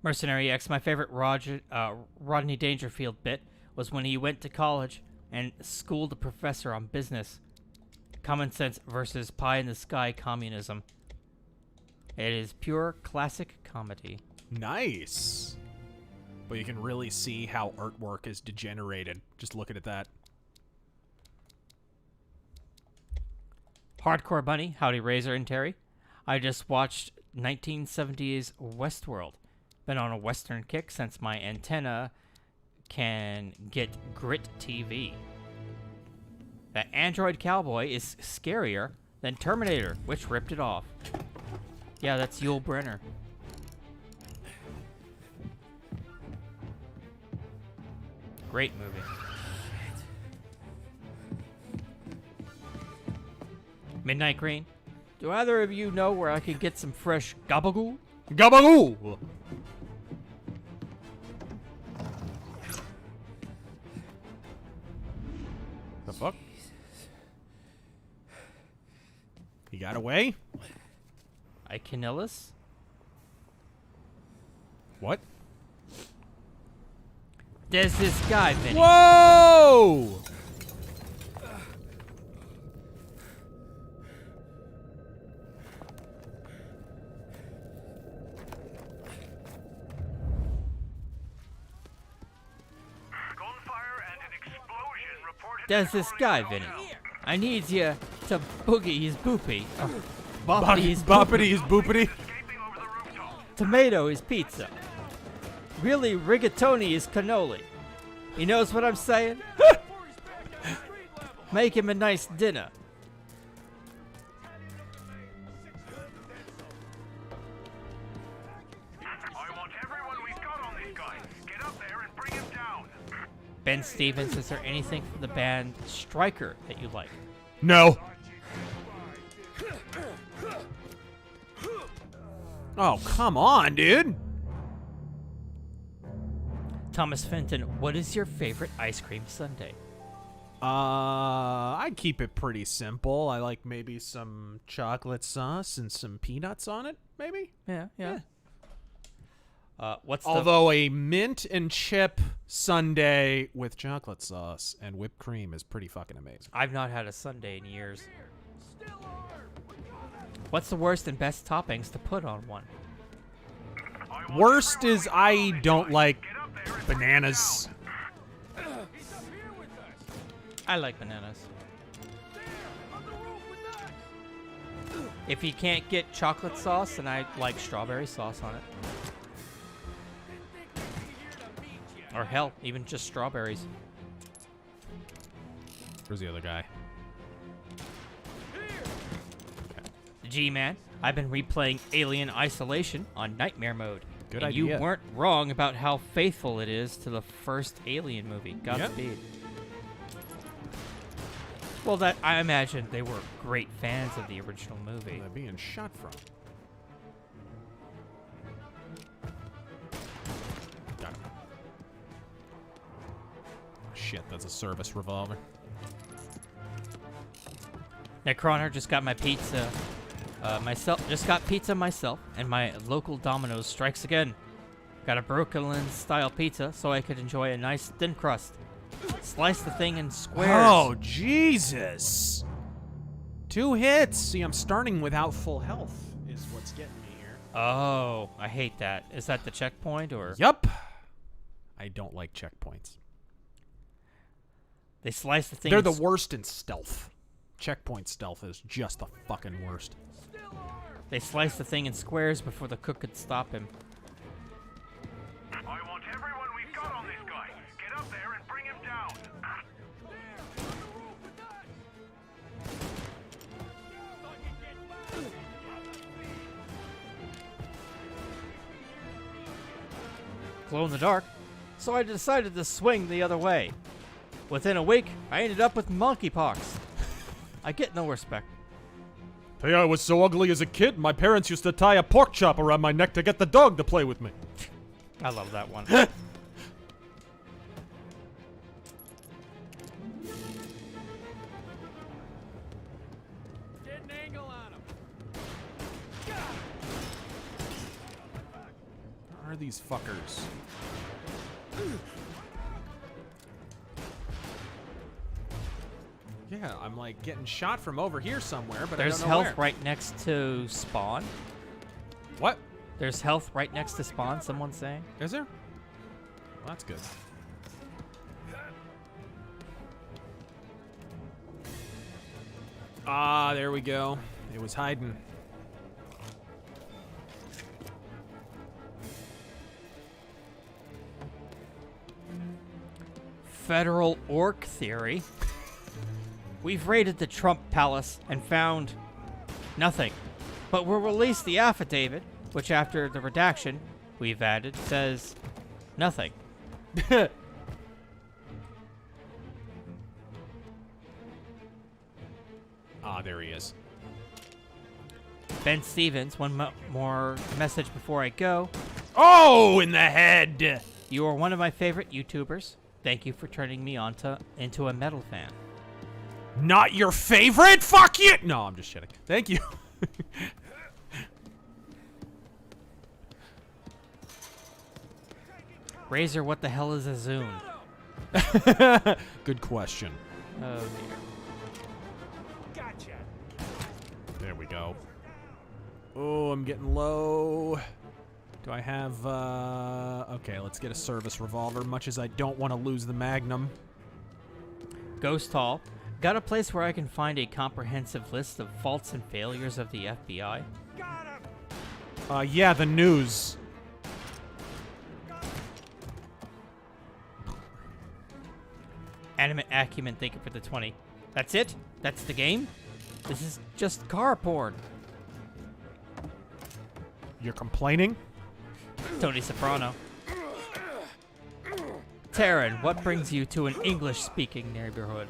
[SPEAKER 2] Mercenary X, my favorite Rodney Dangerfield bit was when he went to college and schooled a professor on business. Common sense versus pie-in-the-sky communism. It is pure classic comedy.
[SPEAKER 1] Nice. But you can really see how artwork is degenerated. Just looking at that.
[SPEAKER 2] Hardcore Bunny, howdy Razor and Terry. I just watched 1970s Westworld. Been on a Western kick since my antenna can get grit TV. That Android Cowboy is scarier than Terminator, which ripped it off. Yeah, that's Yul Brynner. Great movie. Midnight Green. Do either of you know where I can get some fresh Gabagool?
[SPEAKER 1] Gabagool! The fuck? He got away?
[SPEAKER 2] Icanillis?
[SPEAKER 1] What?
[SPEAKER 2] There's this guy, Vinny.
[SPEAKER 1] Whoa!
[SPEAKER 2] There's this guy, Vinny. I need you to boogie his boopy. Boppity his
[SPEAKER 1] Boppity his boopity.
[SPEAKER 2] Tomato is pizza. Really, rigatoni is cannoli. He knows what I'm saying? Make him a nice dinner. Ben Stevens, is there anything from the band Stryker that you like?
[SPEAKER 1] No. Oh, come on, dude.
[SPEAKER 2] Thomas Fenton, what is your favorite ice cream sundae?
[SPEAKER 1] I keep it pretty simple. I like maybe some chocolate sauce and some peanuts on it, maybe?
[SPEAKER 2] Yeah.
[SPEAKER 1] Although a mint and chip sundae with chocolate sauce and whipped cream is pretty fucking amazing.
[SPEAKER 2] I've not had a sundae in years. What's the worst and best toppings to put on one?
[SPEAKER 1] Worst is I don't like bananas.
[SPEAKER 2] I like bananas. If you can't get chocolate sauce, then I like strawberry sauce on it. Or hell, even just strawberries.
[SPEAKER 1] Where's the other guy?
[SPEAKER 2] G-Man, I've been replaying Alien Isolation on Nightmare Mode.
[SPEAKER 1] Good
[SPEAKER 2] and
[SPEAKER 1] idea.
[SPEAKER 2] You weren't wrong about how faithful it is to the first Alien movie. Godspeed. Well, that I imagine they were great fans of the original movie.
[SPEAKER 1] They're being shot from. Got him. Shit, that's a service revolver.
[SPEAKER 2] Necroner just got my pizza. Just got pizza myself, and my local Domino's strikes again. Got a Brooklyn-style pizza, so I could enjoy a nice thin crust. Slice the thing in squares.
[SPEAKER 1] Oh, Jesus! 2 hits. See, I'm starting without full health, is what's getting me here.
[SPEAKER 2] Oh, I hate that. Is that the checkpoint, or?
[SPEAKER 1] Yup. I don't like checkpoints.
[SPEAKER 2] They slice the thing.
[SPEAKER 1] They're the worst in stealth. Checkpoint stealth is just the fucking worst.
[SPEAKER 2] They slice the thing in squares before the cook could stop him.
[SPEAKER 9] I want everyone we've got on this guy. Get up there and bring him down.
[SPEAKER 2] Glow in the dark, so I decided to swing the other way. Within a week, I ended up with monkeypox. I get no respect.
[SPEAKER 1] Hey, I was so ugly as a kid, my parents used to tie a pork chop around my neck to get the dog to play with me.
[SPEAKER 2] I love that one.
[SPEAKER 9] Get an angle on him.
[SPEAKER 1] Where are are these fuckers? Yeah, I'm like getting shot from over here somewhere, but
[SPEAKER 2] there's
[SPEAKER 1] I don't know
[SPEAKER 2] health
[SPEAKER 1] where.
[SPEAKER 2] right next to spawn.
[SPEAKER 1] What?
[SPEAKER 2] There's health right next to spawn, someone's saying.
[SPEAKER 1] Is there? Well, that's good. Ah, there we go. It was hiding.
[SPEAKER 2] Federal orc theory. We've raided the Trump Palace and found nothing. But we'll release the affidavit, which after the redaction we've added says nothing.
[SPEAKER 1] Ah, there he is.
[SPEAKER 2] Ben Stevens, one more message before I go.
[SPEAKER 1] Oh, in the head!
[SPEAKER 2] You are one of my favorite YouTubers. Thank you for turning me into a metal fan.
[SPEAKER 1] Not your favorite? Fuck you! No, I'm just kidding. Thank you.
[SPEAKER 2] Razor, what the hell is a Zune?
[SPEAKER 1] Good question.
[SPEAKER 2] Oh dear.
[SPEAKER 7] Gotcha.
[SPEAKER 1] There we go. Oh, I'm getting low. Do I have, okay, let's get a service revolver, much as I don't want to lose the Magnum.
[SPEAKER 2] Ghost Hall. Got a place where I can find a comprehensive list of faults and failures of the FBI?
[SPEAKER 1] Yeah, the news.
[SPEAKER 2] Animate Acumen, thank you for the 20. That's it? That's the game? This is just car porn.
[SPEAKER 1] You're complaining?
[SPEAKER 2] Tony Soprano. Taryn, what brings you to an English-speaking neighborhood?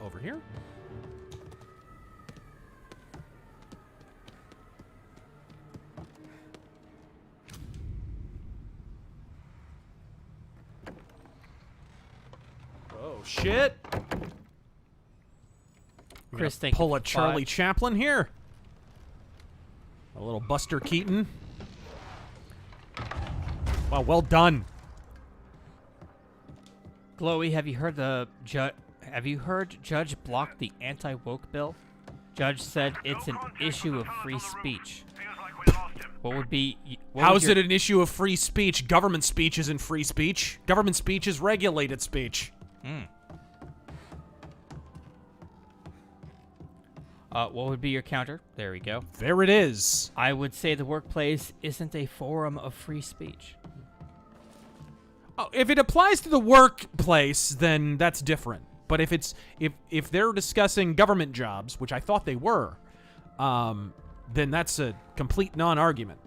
[SPEAKER 1] Over here? Oh, shit.
[SPEAKER 2] Chris,
[SPEAKER 1] thank pull a Charlie Chaplin here. A little Buster Keaton. Wow, well done.
[SPEAKER 2] Glowy, have you heard Judge block the anti-woke bill? Judge said it's an issue of free speech. What would be?
[SPEAKER 1] How is it an issue of free speech? Government speech isn't free speech. Government speech is regulated speech.
[SPEAKER 2] What would be your counter? There we go.
[SPEAKER 1] There it is.
[SPEAKER 2] I would say the workplace isn't a forum of free speech.
[SPEAKER 1] Oh, if it applies to the workplace, then that's different. But if it's if they're discussing government jobs, which I thought they were, then that's a complete non-argument.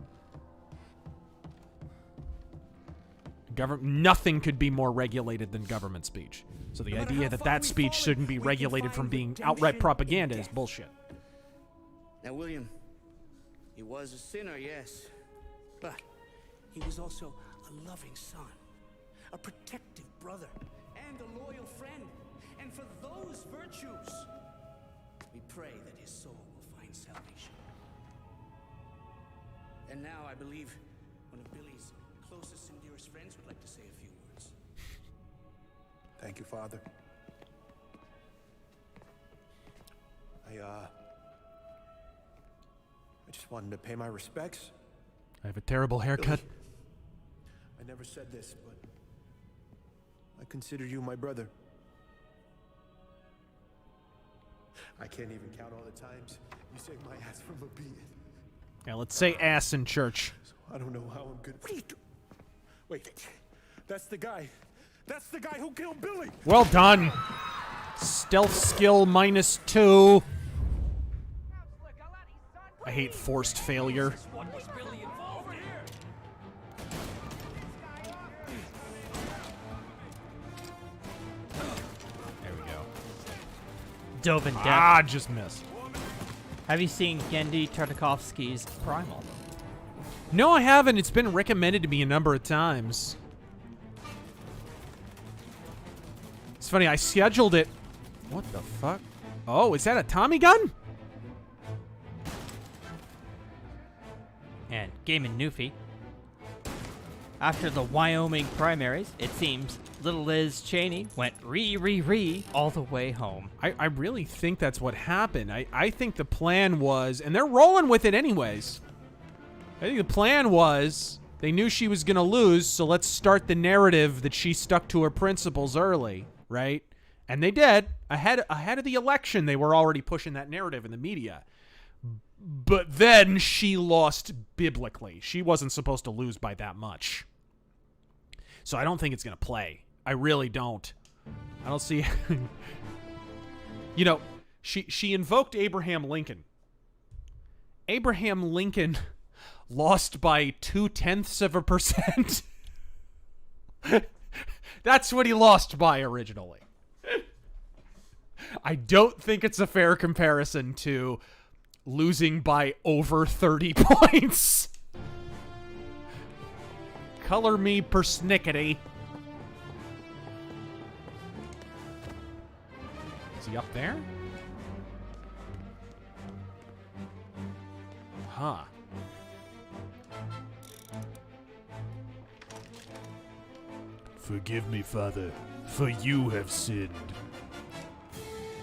[SPEAKER 1] Nothing could be more regulated than government speech. So the idea that that speech shouldn't be regulated from being outright propaganda is bullshit.
[SPEAKER 18] Now, William, he was a sinner, yes, but he was also a loving son, a protective brother, and a loyal friend. And for those virtues, we pray that his soul will find salvation. And now I believe one of Billy's closest and dearest friends would like to say a few words.
[SPEAKER 22] Thank you, Father. I just wanted to pay my respects.
[SPEAKER 1] I have a terrible haircut.
[SPEAKER 22] Billy, I never said this, but I consider you my brother. I can't even count all the times you saved my ass from a beating.
[SPEAKER 1] Yeah, let's say ass in church.
[SPEAKER 22] So I don't know how I'm good. What are you doing? Wait, that's the guy. That's the guy who killed Billy.
[SPEAKER 1] Well done. Stealth skill -2. I hate forced failure. There we go.
[SPEAKER 2] Dove in depth.
[SPEAKER 1] Ah, just missed.
[SPEAKER 2] Have you seen Gendy Tartakovsky's Primal?
[SPEAKER 1] No, I haven't. It's been recommended to me a number of times. It's funny, I scheduled it. What the fuck? Oh, is that a Tommy gun?
[SPEAKER 2] And Gaiman Newfie. After the Wyoming primaries, it seems little Liz Cheney went all the way home.
[SPEAKER 1] I really think that's what happened. I think the plan was, and they're rolling with it anyways. I think the plan was, they knew she was going to lose, so let's start the narrative that she stuck to her principles early, right? And they did. Ahead of the election, they were already pushing that narrative in the media. But then she lost biblically. She wasn't supposed to lose by that much. So I don't think it's going to play. I really don't. I don't see... You know, she invoked Abraham Lincoln. Abraham Lincoln lost by 0.2%. That's what he lost by originally. I don't think it's a fair comparison to losing by over 30 points. Color me persnickety. Is he up there? Huh.
[SPEAKER 3] Forgive me, Father, for you have sinned.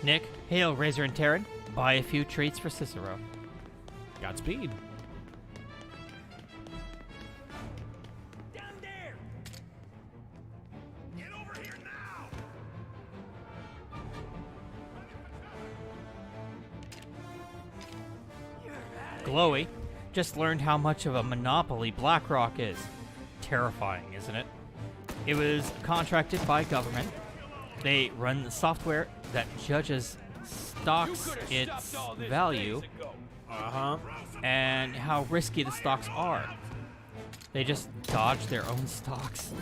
[SPEAKER 2] Nick, hail Razor and Terran. Buy a few treats for Cicero.
[SPEAKER 1] Godspeed.
[SPEAKER 9] Down there! Get over here now!
[SPEAKER 2] Glowy just learned how much of a monopoly BlackRock is. Terrifying, isn't it? It was contracted by government. They run the software that judges stocks its value and how risky the stocks are. They just dodge their own stocks.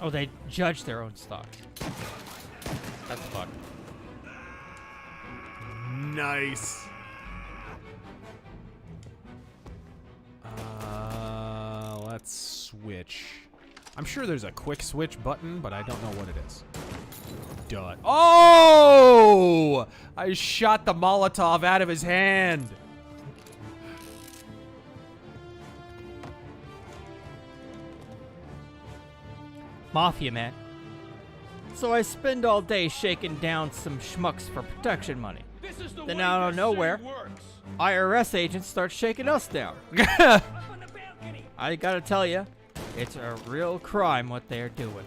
[SPEAKER 2] Oh, they judge their own stocks. That's fun.
[SPEAKER 1] Nice. Let's switch. I'm sure there's a quick switch button, but I don't know what it is. Done. Oh! I shot the Molotov out of his hand.
[SPEAKER 2] Mafia, man. So I spend all day shaking down some schmucks for protection money. Then out of nowhere, IRS agents start shaking us down. I gotta tell you, it's a real crime what they're doing.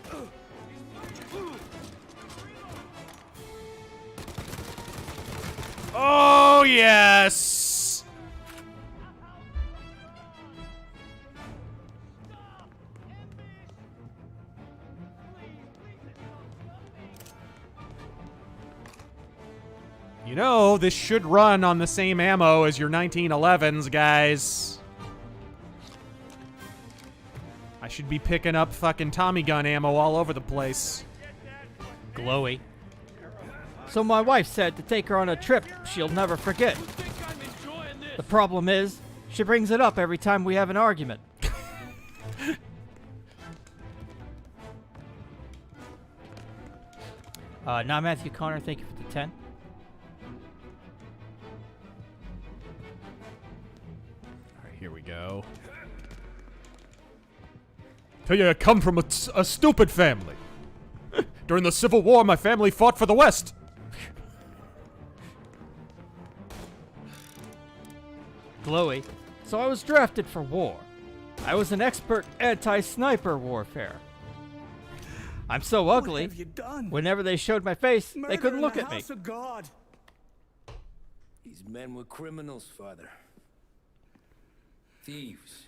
[SPEAKER 1] Oh, yes! You know, this should run on the same ammo as your 1911s, guys. I should be picking up fucking Tommy gun ammo all over the place.
[SPEAKER 2] Glowy. So my wife said to take her on a trip she'll never forget. The problem is, she brings it up every time we have an argument. Now Matthew Connor, thank you for the 10.
[SPEAKER 1] Alright, here we go. Tell you I come from a stupid family. During the Civil War, my family fought for the West.
[SPEAKER 2] Glowy. So I was drafted for war. I was an expert anti-sniper warfare. I'm so ugly.
[SPEAKER 18] What have you done?
[SPEAKER 2] Whenever they showed my face, they couldn't look
[SPEAKER 18] in the
[SPEAKER 2] at me.
[SPEAKER 18] house of God.
[SPEAKER 6] These men were criminals, Father. Thieves.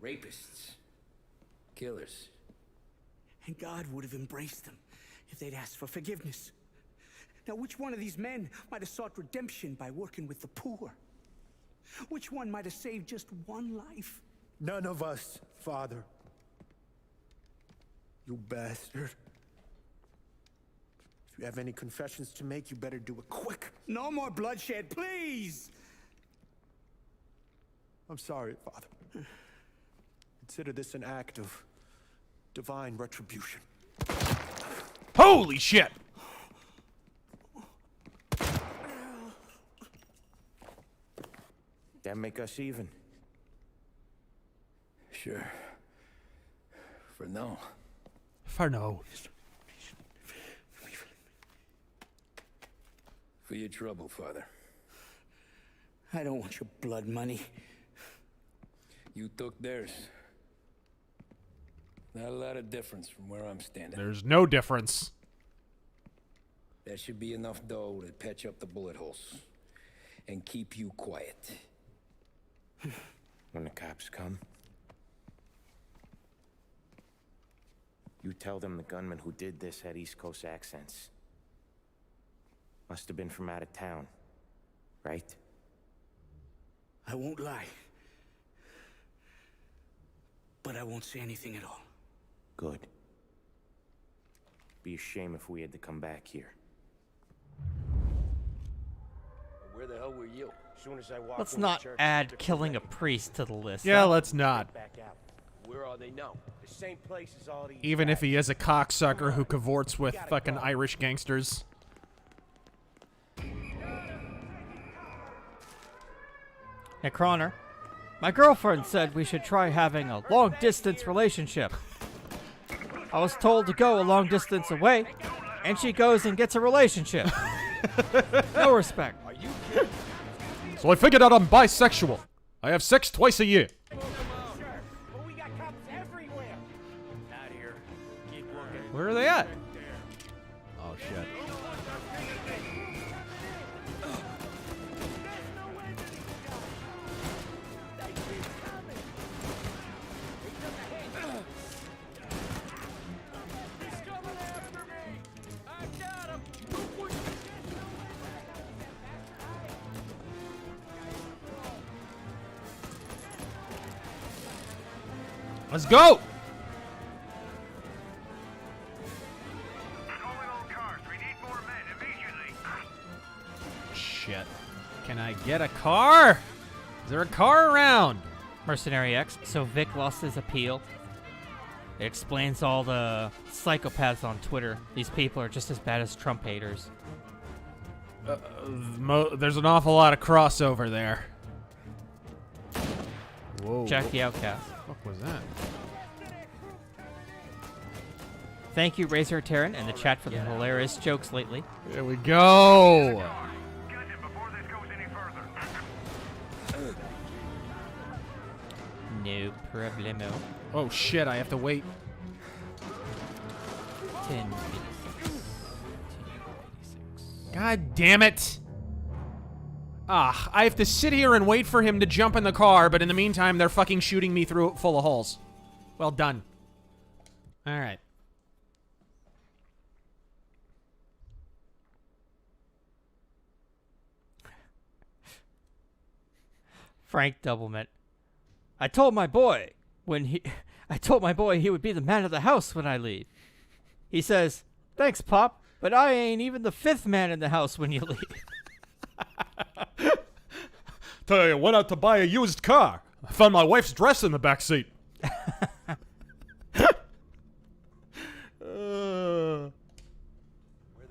[SPEAKER 6] Rapists. Killers.
[SPEAKER 18] And God would have embraced them if they'd asked for forgiveness. Now, which one of these men might have sought redemption by working with the poor? Which one might have saved just one life?
[SPEAKER 22] None of us, Father. You bastard. If you have any confessions to make, you better do it quick.
[SPEAKER 18] No more bloodshed, please!
[SPEAKER 22] I'm sorry, Father. Consider this an act of divine retribution.
[SPEAKER 1] Holy shit!
[SPEAKER 21] That make us even?
[SPEAKER 6] Sure. For now.
[SPEAKER 1] For now.
[SPEAKER 6] For your trouble, Father.
[SPEAKER 18] I don't want your blood money.
[SPEAKER 6] You took theirs. Not a lot of difference from where I'm standing.
[SPEAKER 1] There's no difference.
[SPEAKER 6] That should be enough dough to patch up the bullet holes. And keep you quiet.
[SPEAKER 21] When the cops come, you tell them the gunman who did this had East Coast accents. Must have been from out of town, right?
[SPEAKER 18] I won't lie. But I won't say anything at all.
[SPEAKER 21] Good. Be a shame if we had to come back here.
[SPEAKER 13] Where the hell were you? As soon as I walked
[SPEAKER 2] Let's
[SPEAKER 13] in the
[SPEAKER 2] not
[SPEAKER 13] church,
[SPEAKER 2] add
[SPEAKER 13] the
[SPEAKER 2] killing a
[SPEAKER 13] crew
[SPEAKER 2] priest to the list.
[SPEAKER 1] Yeah, let's not.
[SPEAKER 13] back out. Where are they now? The same place as all these
[SPEAKER 1] Even if he
[SPEAKER 13] guys.
[SPEAKER 1] is a cocksucker who cavorts with fucking Irish gangsters.
[SPEAKER 2] Hey, Croner. My girlfriend said we should try having a long-distance relationship. I was told to go a long distance away, and she goes and gets a relationship. No respect.
[SPEAKER 1] So I figured out I'm bisexual. I have sex twice a year. Where are they at? Oh shit. Let's go! Shit. Can I get a car? Is there a car around?
[SPEAKER 2] Mercenary X. So Vic lost his appeal. It explains all the psychopaths on Twitter. These people are just as bad as Trump haters.
[SPEAKER 1] There's an awful lot of crossover there. Whoa.
[SPEAKER 2] Jack the Outcast.
[SPEAKER 1] What the fuck was that?
[SPEAKER 2] Thank you, Razor Terran, and the chat for the hilarious jokes lately.
[SPEAKER 1] There we go.
[SPEAKER 2] No problemo.
[SPEAKER 1] Oh shit, I have to wait.
[SPEAKER 2] 10.
[SPEAKER 1] God damn it. Ah, I have to sit here and wait for him to jump in the car, but in the meantime, they're fucking shooting me through it full of holes. Well done. Alright.
[SPEAKER 2] Frank Doublemint. I told my boy he would be the man of the house when I leave. He says, "Thanks, Pop, but I ain't even the 5th man in the house when you leave."
[SPEAKER 1] Tell you, went out to buy a used car. I found my wife's dress in the back seat.
[SPEAKER 13] Where the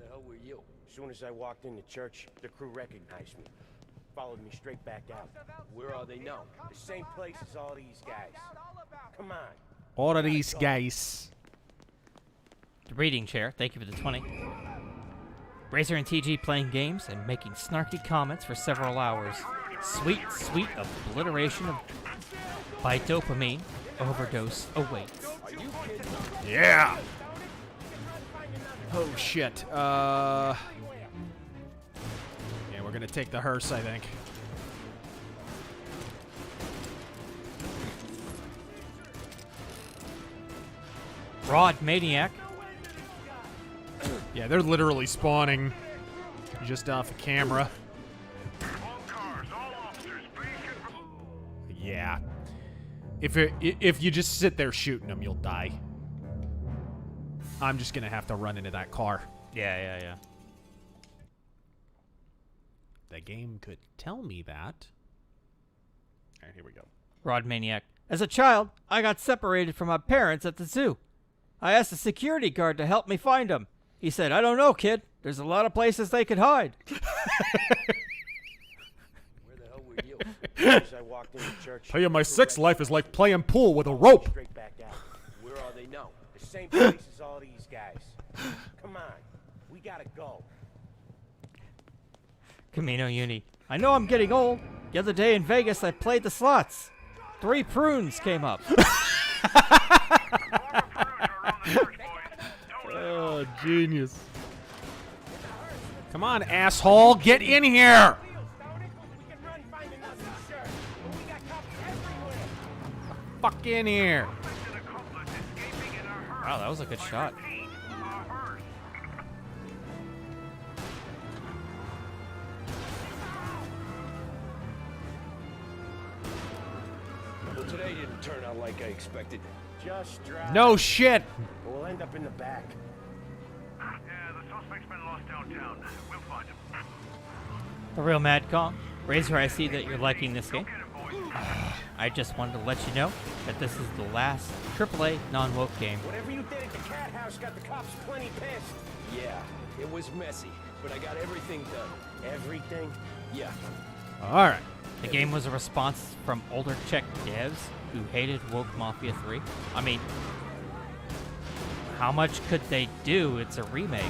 [SPEAKER 13] hell were you? As soon as I walked in the church, the crew recognized me. Followed me straight back out. Where are they now? The same place as all these guys. Come on.
[SPEAKER 1] All of these guys.
[SPEAKER 2] The reading chair. Thank you for the 20. Razor and TG playing games and making snarky comments for several hours. Sweet, sweet obliteration by dopamine overdose awaits.
[SPEAKER 1] Yeah. Oh shit. Yeah, we're gonna take the hearse, I think.
[SPEAKER 2] Rod Maniac.
[SPEAKER 1] Yeah, they're literally spawning just off the camera. Yeah. If you just sit there shooting them, you'll die. I'm just gonna have to run into that car.
[SPEAKER 2] Yeah.
[SPEAKER 1] The game could tell me that. Alright, here we go.
[SPEAKER 2] Rod Maniac. As a child, I got separated from my parents at the zoo. I asked the security guard to help me find them. He said, I don't know, kid. There's a lot of places they could hide.
[SPEAKER 13] Where the hell were you? As I walked into church.
[SPEAKER 1] Tell you, my sex life is like playing pool with a rope.
[SPEAKER 13] Straight back out. Where are they now? The same place as all these guys. Come on. We gotta go.
[SPEAKER 2] Camino Uni. I know I'm getting old. The other day in Vegas, I played the slots. 3 prunes came up.
[SPEAKER 1] Oh, genius. Come on, asshole. Get in here. Fuck in here.
[SPEAKER 2] Wow, that was a good shot.
[SPEAKER 13] Well, today didn't turn out like I expected. Just drive.
[SPEAKER 1] No shit.
[SPEAKER 13] We'll end up in the back.
[SPEAKER 9] Yeah, the suspect's been lost downtown. We'll find him.
[SPEAKER 2] The real Mad Kong. Razor, I see that you're liking this game. I just wanted to let you know that this is the last AAA non-woke game.
[SPEAKER 13] Whatever you did at the cat house got the cops plenty pissed.
[SPEAKER 6] Yeah, it was messy, but I got everything done.
[SPEAKER 13] Everything?
[SPEAKER 6] Yeah.
[SPEAKER 1] All right.
[SPEAKER 2] The game was a response from older Czech devs who hated woke Mafia 3. I mean, how much could they do? It's a remake.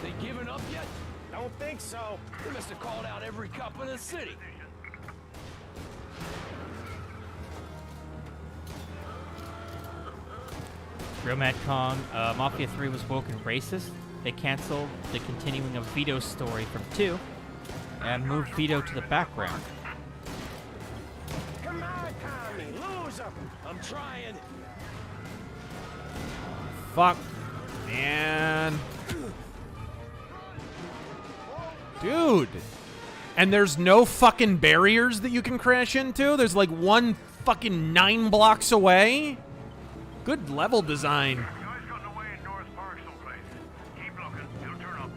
[SPEAKER 6] They giving up yet?
[SPEAKER 13] Don't think so.
[SPEAKER 6] They must have called out every cop in the city.
[SPEAKER 2] Real Mad Kong, Mafia 3 was woke and racist. They canceled the continuing of Vito's story from 2 and moved Vito to the background.
[SPEAKER 13] Come on, Tommy, lose him.
[SPEAKER 6] I'm trying.
[SPEAKER 1] Fuck. Man. Dude. And there's no fucking barriers that you can crash into? There's like one fucking 9 blocks away? Good level design.
[SPEAKER 9] Guy's gotten away in North Park someplace. Keep looking. He'll turn up.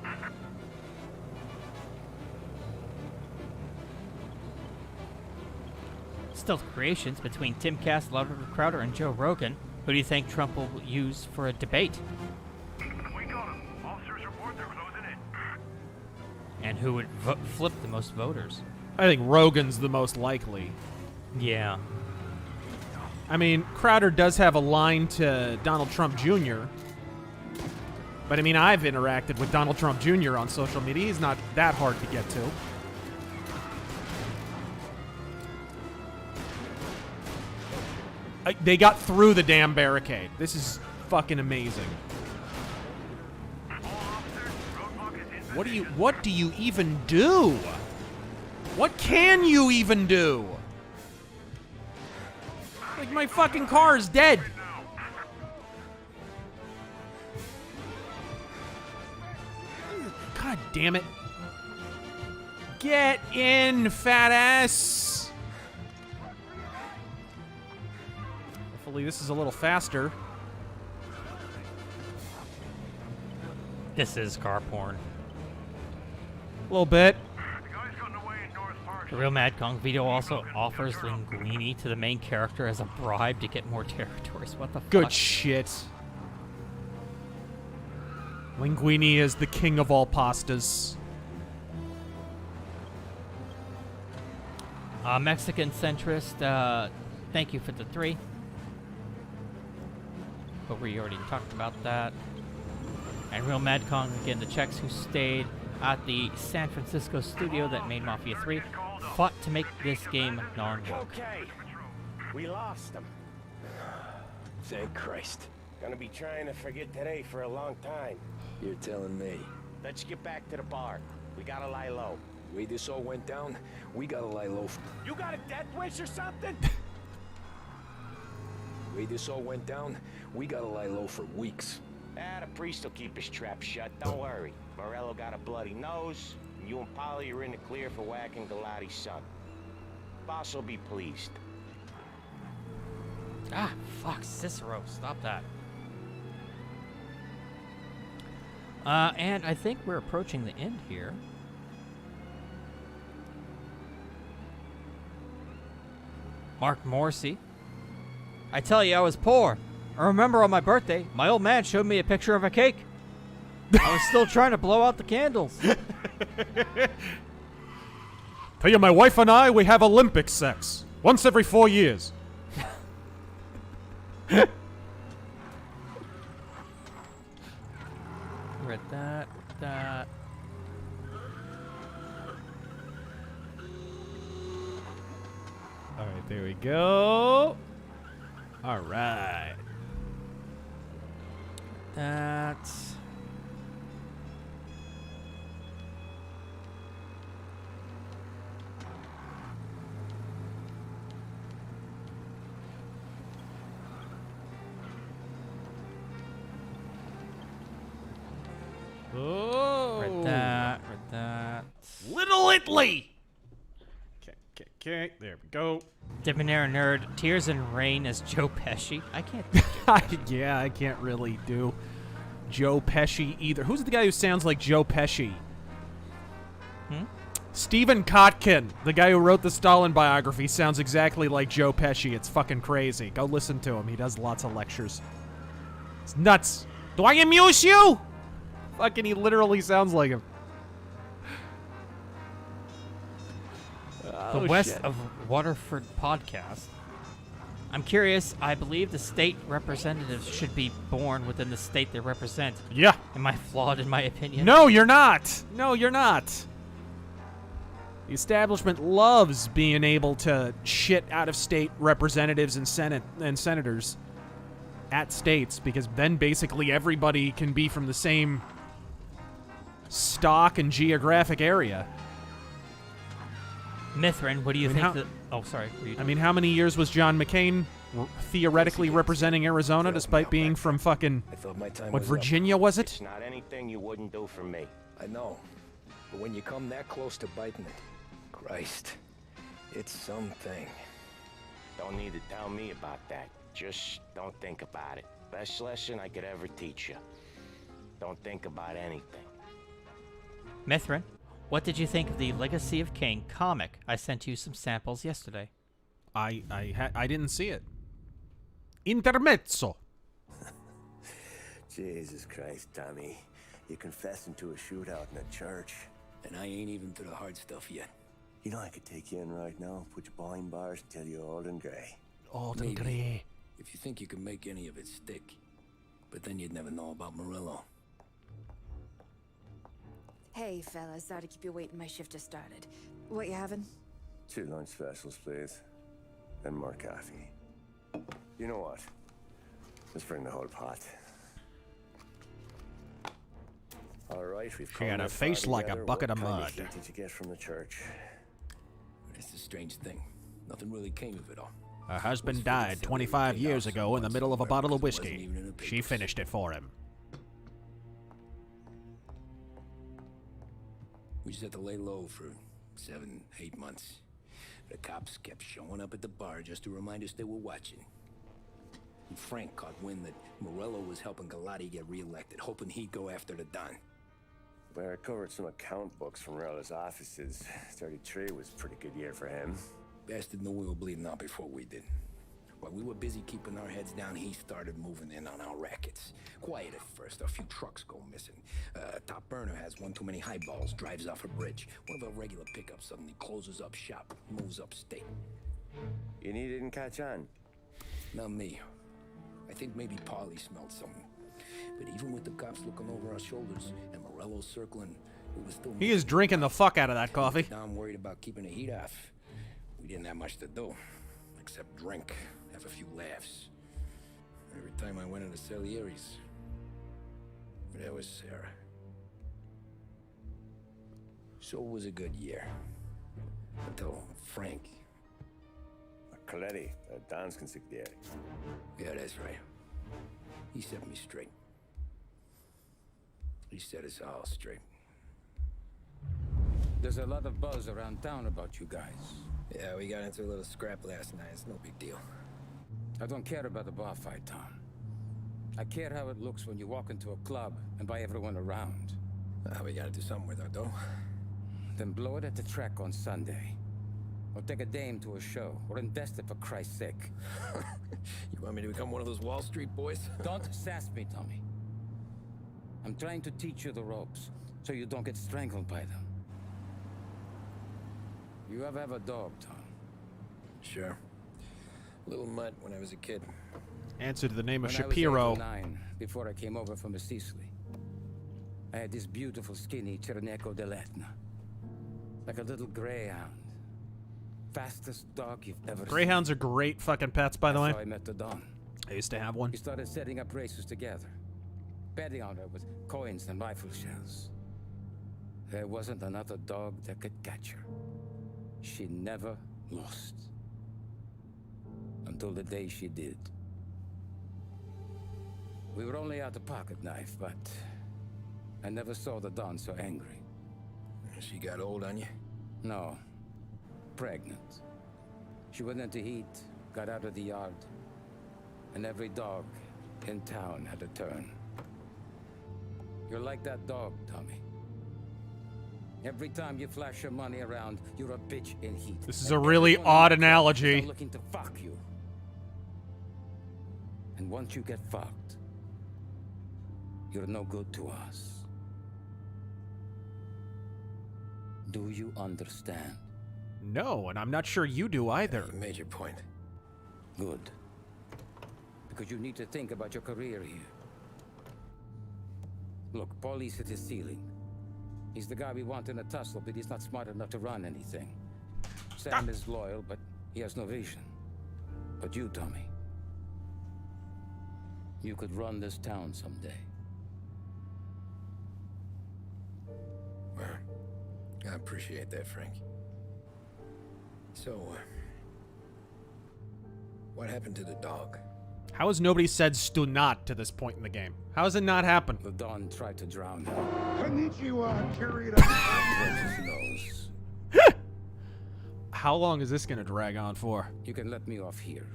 [SPEAKER 2] Stealth creations between Tim Cass, Robert Crowder, and Joe Rogan. Who do you think Trump will use for a debate?
[SPEAKER 9] We got him. Officers report they're closing in.
[SPEAKER 2] And who would flip the most voters?
[SPEAKER 1] I think Rogan's the most likely.
[SPEAKER 2] Yeah.
[SPEAKER 1] I mean, Crowder does have a line to Donald Trump Jr. But I mean, I've interacted with Donald Trump Jr. on social media. He's not that hard to get to. They got through the damn barricade. This is fucking amazing. What do you even do? What can you even do? Like, my fucking car is dead. God damn it. Get in, fat ass. Hopefully this is a little faster.
[SPEAKER 2] This is car porn.
[SPEAKER 1] A little bit.
[SPEAKER 2] The real Mad Kong Vito also offers Linguini to the main character as a bribe to get more territories. What the fuck?
[SPEAKER 1] Good shit. Linguini is the king of all pastas.
[SPEAKER 2] Mexican centrist, thank you for the 3. But we already talked about that. And real Mad Kong, again, the Czechs who stayed at the San Francisco studio that made Mafia 3 fought to make this game non-woke.
[SPEAKER 13] Okay. We lost him.
[SPEAKER 6] Thank Christ.
[SPEAKER 13] Gonna be trying to forget today for a long time.
[SPEAKER 6] You're telling me.
[SPEAKER 13] Let's get back to the bar. We gotta lie low.
[SPEAKER 6] The way this all went down, we gotta lie low.
[SPEAKER 13] You got a death wish or something?
[SPEAKER 6] The way this all went down, we gotta lie low for weeks.
[SPEAKER 13] The priest will keep his trap shut, don't worry. Morello got a bloody nose, and you and Polly are in the clear for whacking Galati's son. Boss will be pleased.
[SPEAKER 2] Ah, fuck, Cicero, stop that. And I think we're approaching the end here. Mark Morrissey. I tell you, I was poor. I remember on my birthday, my old man showed me a picture of a cake. I was still trying to blow out the candles.
[SPEAKER 1] Tell you, my wife and I, we have Olympic sex. Once every 4 years.
[SPEAKER 2] Read that.
[SPEAKER 1] Alright, there we go. Alright.
[SPEAKER 2] That's...
[SPEAKER 1] Oh.
[SPEAKER 2] Read that.
[SPEAKER 1] Little Italy! Okay, there we go.
[SPEAKER 2] Debonair Nerd, Tears and Rain as Joe Pesci. I can't do
[SPEAKER 1] Yeah, I can't really do Joe Pesci either. Who's the guy who sounds like Joe Pesci? Stephen Kotkin, the guy who wrote the Stalin biography, sounds exactly like Joe Pesci. It's fucking crazy. Go listen to him. He does lots of lectures. It's nuts. Do I amuse you? Fucking, he literally sounds like him.
[SPEAKER 2] The West of Waterford podcast. I'm curious. I believe the state representatives should be born within the state they represent.
[SPEAKER 1] Yeah.
[SPEAKER 2] Am I flawed in my opinion?
[SPEAKER 1] No, you're not. No, you're not. The establishment loves being able to shit out-of-state representatives and senators at states, because then basically everybody can be from the same stock and geographic area.
[SPEAKER 2] Mithrin, what do you think that... Oh, sorry.
[SPEAKER 1] I mean, how many years was John McCain theoretically representing Arizona, despite being from fucking... What, Virginia, was it?
[SPEAKER 21] It's not anything you wouldn't do for me.
[SPEAKER 6] I know. But when you come that close to biting it, Christ, it's something.
[SPEAKER 21] Don't need to tell me about that. Just don't think about it. Best lesson I could ever teach you. Don't think about anything.
[SPEAKER 2] Mithrin, what did you think of the Legacy of Kain comic? I sent you some samples yesterday.
[SPEAKER 1] I didn't see it. Intermezzo.
[SPEAKER 6] Jesus Christ, Tommy. You're confessing to a shootout in a church. And I ain't even to the hard stuff yet. You know, I could take you in right now, put you behind bars until you're old and grey.
[SPEAKER 1] Old and grey.
[SPEAKER 6] If you think you can make any of it stick. But then you'd never know about Morello.
[SPEAKER 4] Hey, fellas, sorry to keep you waiting. My shift just started. What you having?
[SPEAKER 6] 2 lunch specials, please. And more coffee. You know what? Let's bring the whole pot. All right, we've
[SPEAKER 1] She had a face like a bucket of mud.
[SPEAKER 6] What did you get from the church? It's a strange thing. Nothing really came of it all.
[SPEAKER 1] Her husband died 25 years ago in the middle of a bottle of whiskey. She finished it for him.
[SPEAKER 6] We just had to lay low for 7, 8 months. The cops kept showing up at the bar just to remind us they were watching. And Frank caught wind that Morello was helping Galati get reelected, hoping he'd go after the Don. Well, I covered some account books from Morello's offices. 33 was a pretty good year for him. Bastard knew we were bleeding out before we did. While we were busy keeping our heads down, he started moving in on our rackets. Quiet at first, a few trucks go missing. Top burner has one too many highballs, drives off a bridge. One of our regular pickups suddenly closes up shop, moves upstate. And he didn't catch on? Not me. I think maybe Paulie smelled something. But even with the cops looking over our shoulders and Morello circling, we were still...
[SPEAKER 1] He is drinking the fuck out of that coffee.
[SPEAKER 6] I'm worried about keeping the heat off. We didn't have much to do, except drink, have a few laughs. Every time I went into Salieri's, there was Sarah. So it was a good year. Until Frank. Coletti, Don's consigliere. Yeah, that's right. He set me straight. He set us all straight.
[SPEAKER 11] There's a lot of buzz around town about you guys.
[SPEAKER 6] Yeah, we got into a little scrap last night. It's no big deal.
[SPEAKER 11] I don't care about the bar fight, Tom. I care how it looks when you walk into a club and by everyone around.
[SPEAKER 6] We gotta do something with our dough.
[SPEAKER 11] Then blow it at the track on Sunday. or take a dame to a show, or invest it for Christ's sake.
[SPEAKER 6] You want me to become one of those Wall Street boys?
[SPEAKER 11] Don't sass me, Tommy. I'm trying to teach you the ropes, so you don't get strangled by them. You ever have a dog, Tom?
[SPEAKER 6] Sure. Little mutt when I was a kid.
[SPEAKER 1] Answer to the name of
[SPEAKER 11] When
[SPEAKER 1] Shapiro.
[SPEAKER 11] I was 8 or 9, before I came over from Sicily, I had this beautiful, skinny Cerneco dell'Etna. Like a little greyhound. Fastest dog you've ever
[SPEAKER 1] Greyhounds
[SPEAKER 11] seen.
[SPEAKER 1] are great fucking pets, by the way.
[SPEAKER 11] That's how I met the Don.
[SPEAKER 1] I used to have one.
[SPEAKER 11] We started setting up races together. Betting on her with coins and rifle shells. There wasn't another dog that could catch her. She never lost. Until the day she did. We were only out a pocket knife, but I never saw the Don so angry.
[SPEAKER 6] She got old on you?
[SPEAKER 11] No. Pregnant. She went into heat, got out of the yard, and every dog in town had a turn. You're like that dog, Tommy. Every time you flash your money around, you're a bitch in heat.
[SPEAKER 1] This is a really odd analogy.
[SPEAKER 11] I'm looking to fuck you. And once you get fucked, you're no good to us. Do you understand?
[SPEAKER 1] No, and I'm not sure you do either.
[SPEAKER 6] You made your point.
[SPEAKER 11] Good. Because you need to think about your career here. Look, Paulie's hit his ceiling. He's the guy we want in a tussle, but he's not smart enough to run anything. Sam is loyal, but he has no vision. But you, Tommy, you could run this town someday.
[SPEAKER 6] Well, I appreciate that, Frank. So, what happened to the dog?
[SPEAKER 1] How has nobody said "stunat" to this point in the game? How has it not happened?
[SPEAKER 11] The Don tried to drown him.
[SPEAKER 14] Konnichiwa, Kirita.
[SPEAKER 11] Broke his nose.
[SPEAKER 1] How long is this gonna drag on for?
[SPEAKER 11] You can let me off here.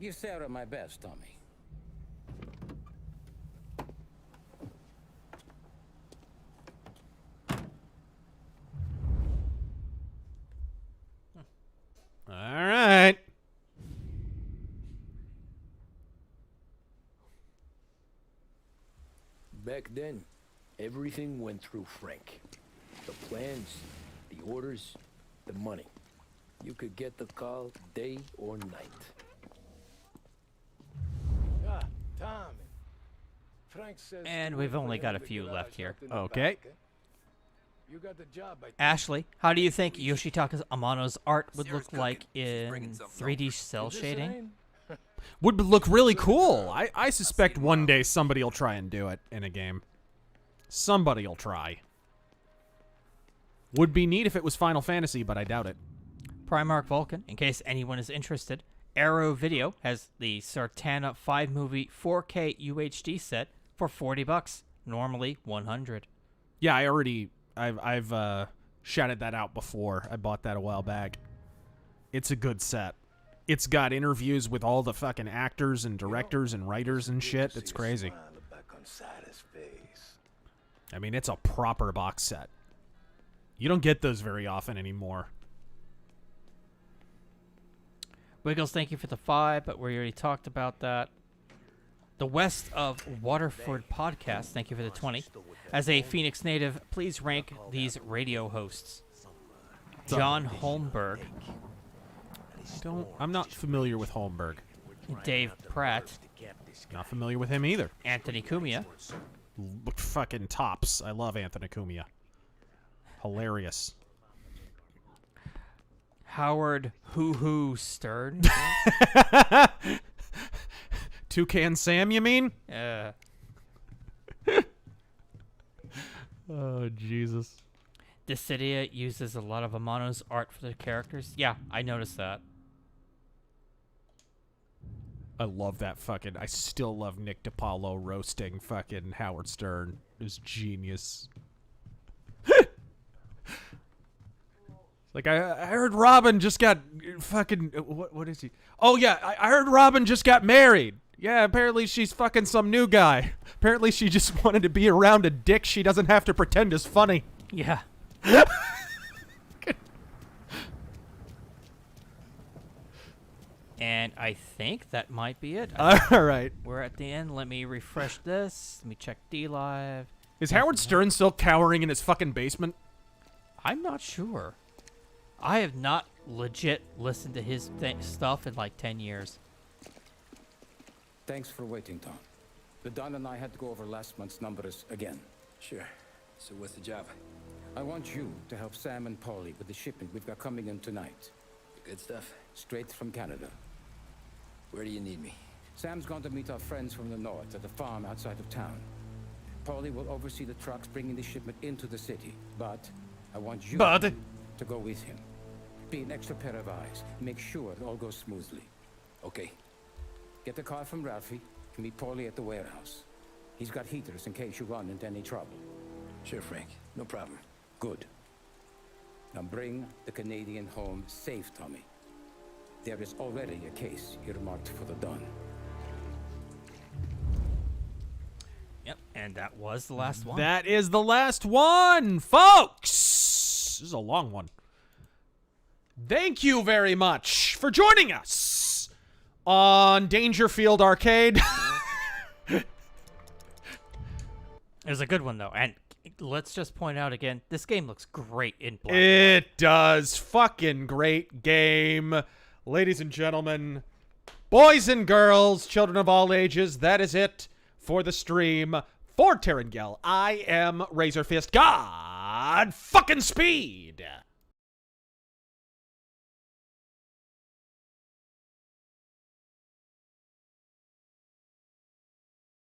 [SPEAKER 11] Give Sarah my best, Tommy.
[SPEAKER 1] All right.
[SPEAKER 8] Back then, everything went through Frank. The plans, the orders, the money. You could get the call day or night.
[SPEAKER 22] Ah, Tom. Frank says.
[SPEAKER 2] And we've only got a few left here.
[SPEAKER 1] Okay.
[SPEAKER 22] You got the job, I think.
[SPEAKER 2] Ashley, how do you think Yoshitaka Amano's art would look like in 3D cell shading?
[SPEAKER 1] Would look really cool. I suspect one day somebody will try and do it in a game. Somebody will try. Would be neat if it was Final Fantasy, but I doubt it.
[SPEAKER 2] Primarch Vulcan, in case anyone is interested, Arrow Video has the Sartana 5 movie 4K UHD set for $40, normally $100.
[SPEAKER 1] Yeah, I've shouted that out before. I bought that a while back. It's a good set. It's got interviews with all the fucking actors and directors and writers and shit. It's crazy. I mean, it's a proper box set. You don't get those very often anymore.
[SPEAKER 2] Wiggles, thank you for the 5, but we already talked about that. The West of Waterford podcast, thank you for the 20. As a Phoenix native, please rank these radio hosts. John Holmberg.
[SPEAKER 1] I'm not familiar with Holmberg.
[SPEAKER 2] Dave Pratt.
[SPEAKER 1] Not familiar with him either.
[SPEAKER 2] Anthony Cumia.
[SPEAKER 1] Fucking tops. I love Anthony Cumia. Hilarious.
[SPEAKER 2] Howard Hoo Stern.
[SPEAKER 1] Toucan Sam, you mean? Oh, Jesus.
[SPEAKER 2] Dissidia uses a lot of Amano's art for the characters. Yeah, I noticed that.
[SPEAKER 1] I love that fucking... I still love Nick DiPaolo roasting fucking Howard Stern. It was genius. Like, I heard Robin just got fucking... What is he? Oh, yeah, I heard Robin just got married. Yeah, apparently she's fucking some new guy. Apparently she just wanted to be around a dick she doesn't have to pretend is funny.
[SPEAKER 2] Yeah. And I think that might be it.
[SPEAKER 1] All right.
[SPEAKER 2] We're at the end. Let me refresh this. Let me check DLive.
[SPEAKER 1] Is Howard Stern still cowering in his fucking basement?
[SPEAKER 2] I'm not sure. I have not legit listened to his stuff in like 10 years.
[SPEAKER 11] Thanks for waiting, Don. The Don and I had to go over last month's numbers again.
[SPEAKER 6] Sure. So what's the job?
[SPEAKER 11] I want you to help Sam and Paulie with the shipment we've got coming in tonight.
[SPEAKER 6] Good stuff?
[SPEAKER 11] Straight from Canada.
[SPEAKER 6] Where do you need me?
[SPEAKER 11] Sam's going to meet our friends from the north at a farm outside of town. Paulie will oversee the trucks bringing the shipment into the city, but I want you to go with him. Be an extra pair of eyes. Make sure it all goes smoothly.
[SPEAKER 6] Okay.
[SPEAKER 11] Get the car from Ralphie and meet Paulie at the warehouse. He's got heaters in case you run into any trouble.
[SPEAKER 6] Sure, Frank. No problem.
[SPEAKER 11] Good. Now bring the Canadian home safe, Tommy. There is already a case earmarked for the Don.
[SPEAKER 2] Yep, and that was the last one.
[SPEAKER 1] That is the last one, folks. This is a long one. Thank you very much for joining us on Dangerfield Arcade.
[SPEAKER 2] It was a good one, though. And let's just point out again, this game looks great in black.
[SPEAKER 1] It does. Fucking great game. Ladies and gentlemen, boys and girls, children of all ages, that is it for the stream. For Terrangel, I am RazörFist. God fucking speed.